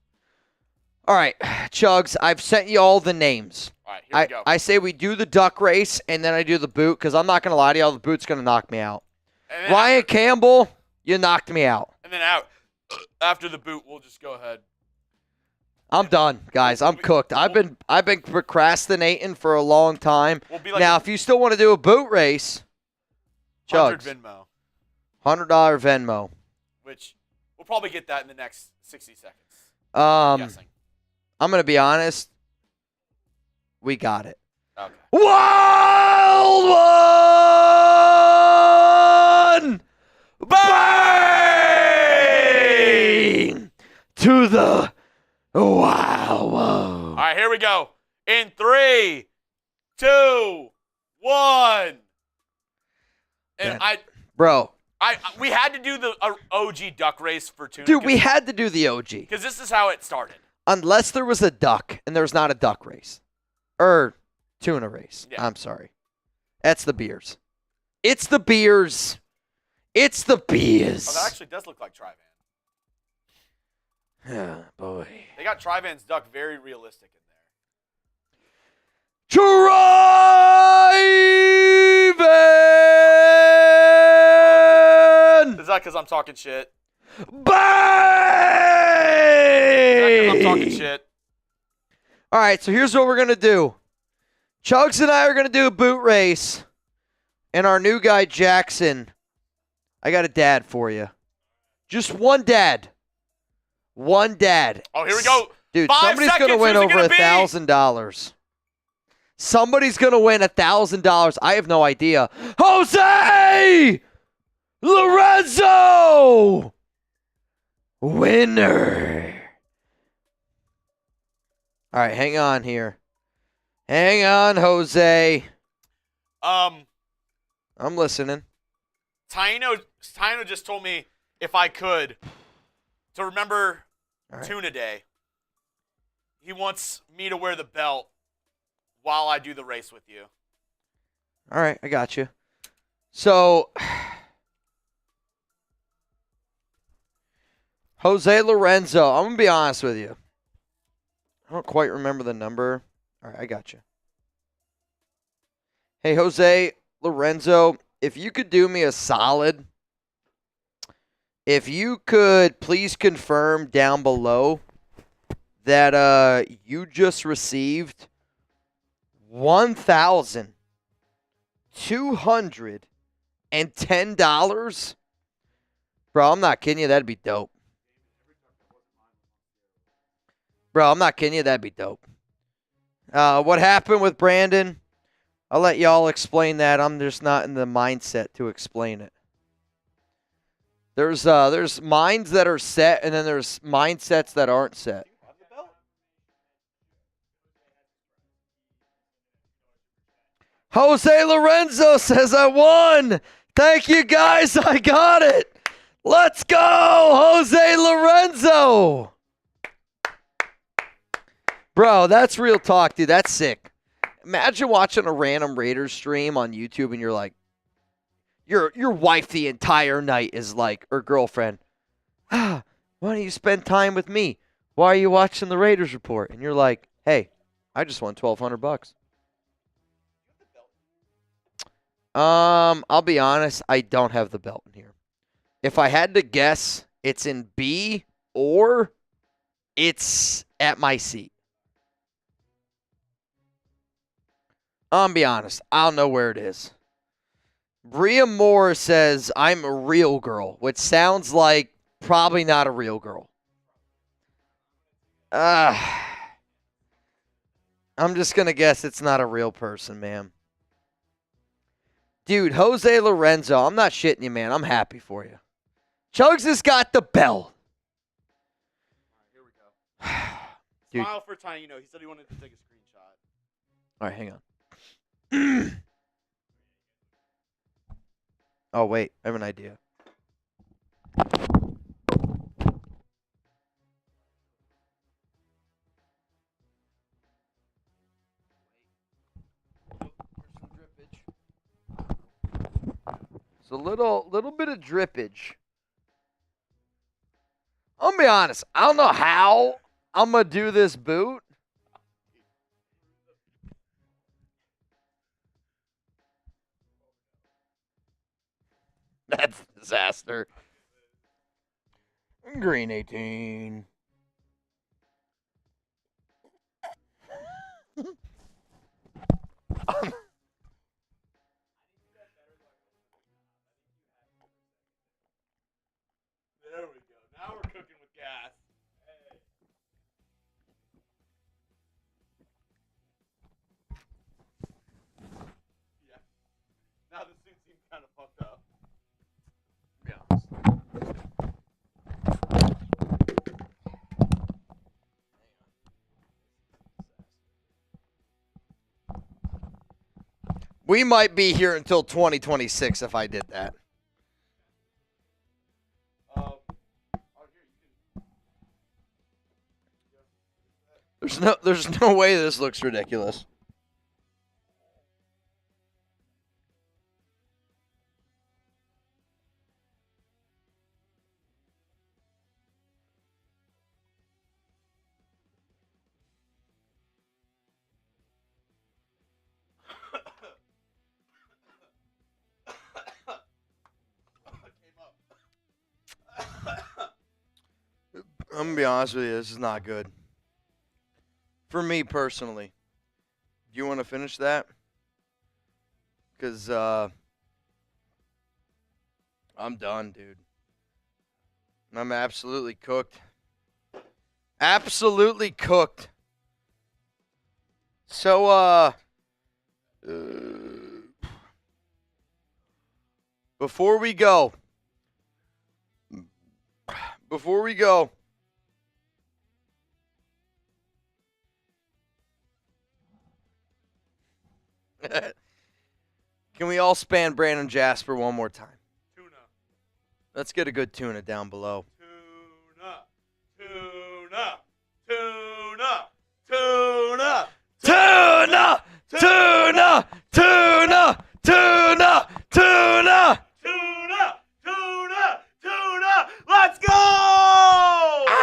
All right, Chugs, I've sent you all the names. All right, here we go. I say we do the duck race, and then I do the boot, because I'm not going to lie to y'all, the boot's going to knock me out. And then Ryan Campbell, you knocked me out. And then after the boot, we'll just go ahead. I'm done, guys. I'm cooked. I've been procrastinating for a long time. We'll be like Now, if you still want to do a boot race, 100 Chugs, Venmo, $100 Venmo. which we'll probably get that in the next 60 seconds. I'm guessing. I'm going to be honest. We got it. Okay. Wild one! Bang! To the wow. All right, here we go. In 3, 2, 1. And Bro. we had to do the OG duck race for tuna. Dude, we had to do the OG. Because this is how it started. Unless there was a duck, and there's not a duck race. Or tuna race. Yeah. I'm sorry. That's the beers. It's the beers. It's the beers. Oh, that actually does look like Tre'von. Oh, boy. They got Tre'von's duck very realistic in there. Tre'von! Is that because I'm talking shit? Bang! I'm talking shit. All right, so here's what we're going to do. Chugs and I are going to do a boot race. And our new guy, Jackson, I got a dad for you. Just one dad. One dad. Oh, here we go. Dude, 5 somebody's going to seconds. win Who's it over gonna be? $1,000. Somebody's going to win $1,000. I have no idea. Jose Lorenzo! Winner. All right, hang on here. Hang on, Jose. I'm listening. Taino just told me if I could to remember All right. Tuna Day. He wants me to wear the belt while I do the race with you. All right, I got you. So, Jose Lorenzo, I'm going to be honest with you. I don't quite remember the number. All right, I got you. Hey, Jose Lorenzo, if you could do me a solid, if you could please confirm down below that you just received $1,210. Bro, I'm not kidding you. That'd be dope. Bro, I'm not kidding you. That'd be dope. What happened with Brandon? I'll let y'all explain that. I'm just not in the mindset to explain it. There's minds that are set, and then there's mindsets that aren't set. Jose Lorenzo says I won. Thank you, guys. I got it. Let's go, Jose Lorenzo. Bro, that's real talk, dude. That's sick. Imagine watching a random Raiders stream on YouTube and you're like, your wife the entire night is like, or girlfriend, why don't you spend time with me? Why are you watching the Raiders report? And you're like, hey, I just won $1,200. I'll be honest, I don't have the belt in here. If I had to guess, it's in B or it's at my seat. I'll be honest, I don't know where it is. Bria Moore says, I'm a real girl, which sounds like probably not a real girl. I'm just going to guess it's not a real person, man. Dude, Jose Lorenzo, I'm not shitting you, man. I'm happy for you. Chugs has got the bell. Here we go. Dude. Smile for Taino. He said he wanted to take a screenshot. All right, hang on. Oh, wait. I have an idea. It's a little bit of drippage. I'm gonna be honest. I don't know how I'm gonna do this boot. That's a disaster. Green 18. There we go. Now we're cooking with gas. Yeah. Now the suit seems kind of fucked up. We might be here until 2026 if I did that. there's no way this looks ridiculous. I'm going to be honest with you, this is not good. For me personally. Do you want to finish that? Because I'm done, dude. I'm absolutely cooked. Absolutely cooked. So, before we go, can we all span Brandon Jasper one more time? Tuna. Let's get a good tuna down below. Tuna. Tuna. Tuna. Tuna. Tuna! Tuna! Tuna! Tuna! Tuna! Tuna. Tuna. Tuna. Let's go!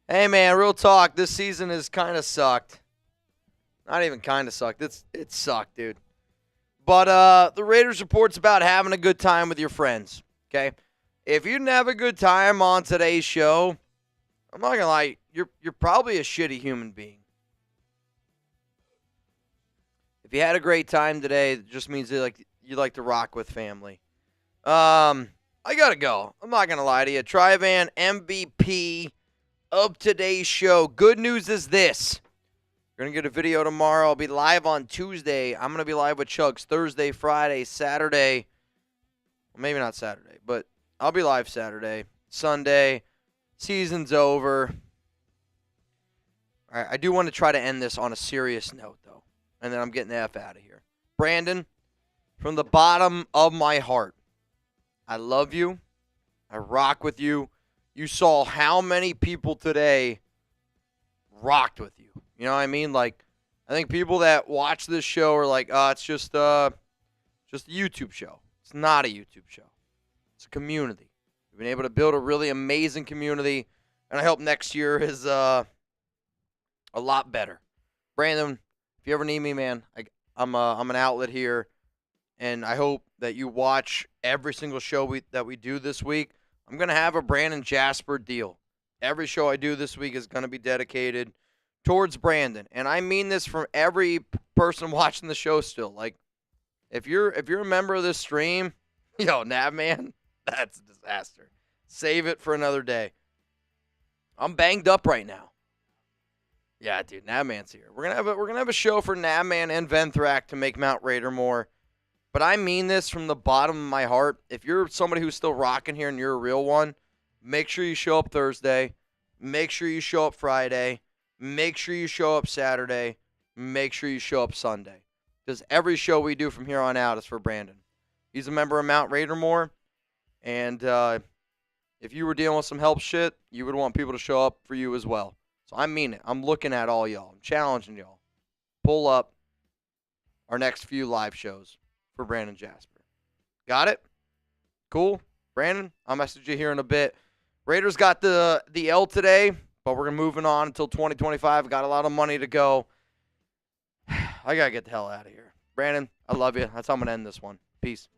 Hey, man, real talk. This season has kind of sucked. Not even kind of sucked. It sucked, dude. But the Raiders report's about having a good time with your friends, okay? If you didn't have a good time on today's show, I'm not going to lie, you're probably a shitty human being. If you had a great time today, it just means you like to rock with family. I got to go. I'm not going to lie to you. Tre'von, MVP of today's show. Good news is this. We're going to get a video tomorrow. I'll be live on Tuesday. I'm going to be live with Chugs Thursday, Friday, Saturday. Well, maybe not Saturday, but I'll be live Saturday, Sunday. Season's over. All right, I do want to try to end this on a serious note, though, and then I'm getting the F out of here. Brandon, from the bottom of my heart, I love you. I rock with you. You saw how many people today rocked with you. You know what I mean? Like, I think people that watch this show are like, oh, it's just a YouTube show. It's not a YouTube show. It's a community. We've been able to build a really amazing community, and I hope next year is a lot better. Brandon, if you ever need me, man, I'm an outlet here, and I hope that you watch every single show that we do this week. I'm going to have a Brandon Jasper deal. Every show I do this week is going to be dedicated towards Brandon. And I mean this from every person watching the show still. Like, if you're a member of this stream, yo, Navman, that's a disaster. Save it for another day. I'm banged up right now. Yeah, dude, Navman's here. We're gonna have a show for Navman and Venthrak to make Mount Raider more. But I mean this from the bottom of my heart. If you're somebody who's still rocking here and you're a real one, make sure you show up Thursday. Make sure you show up Friday. Make sure you show up Saturday. Make sure you show up Sunday. Because every show we do from here on out is for Brandon. He's a member of Mount Raider more. And if you were dealing with some help shit, you would want people to show up for you as well. So I mean it. I'm looking at all y'all. I'm challenging y'all. Pull up our next few live shows for Brandon Jasper. Got it? Cool? Brandon, I'll message you here in a bit. Raiders got the L today, but we're moving on until 2025. Got a lot of money to go. I got to get the hell out of here. Brandon, I love you. That's how I'm going to end this one. Peace.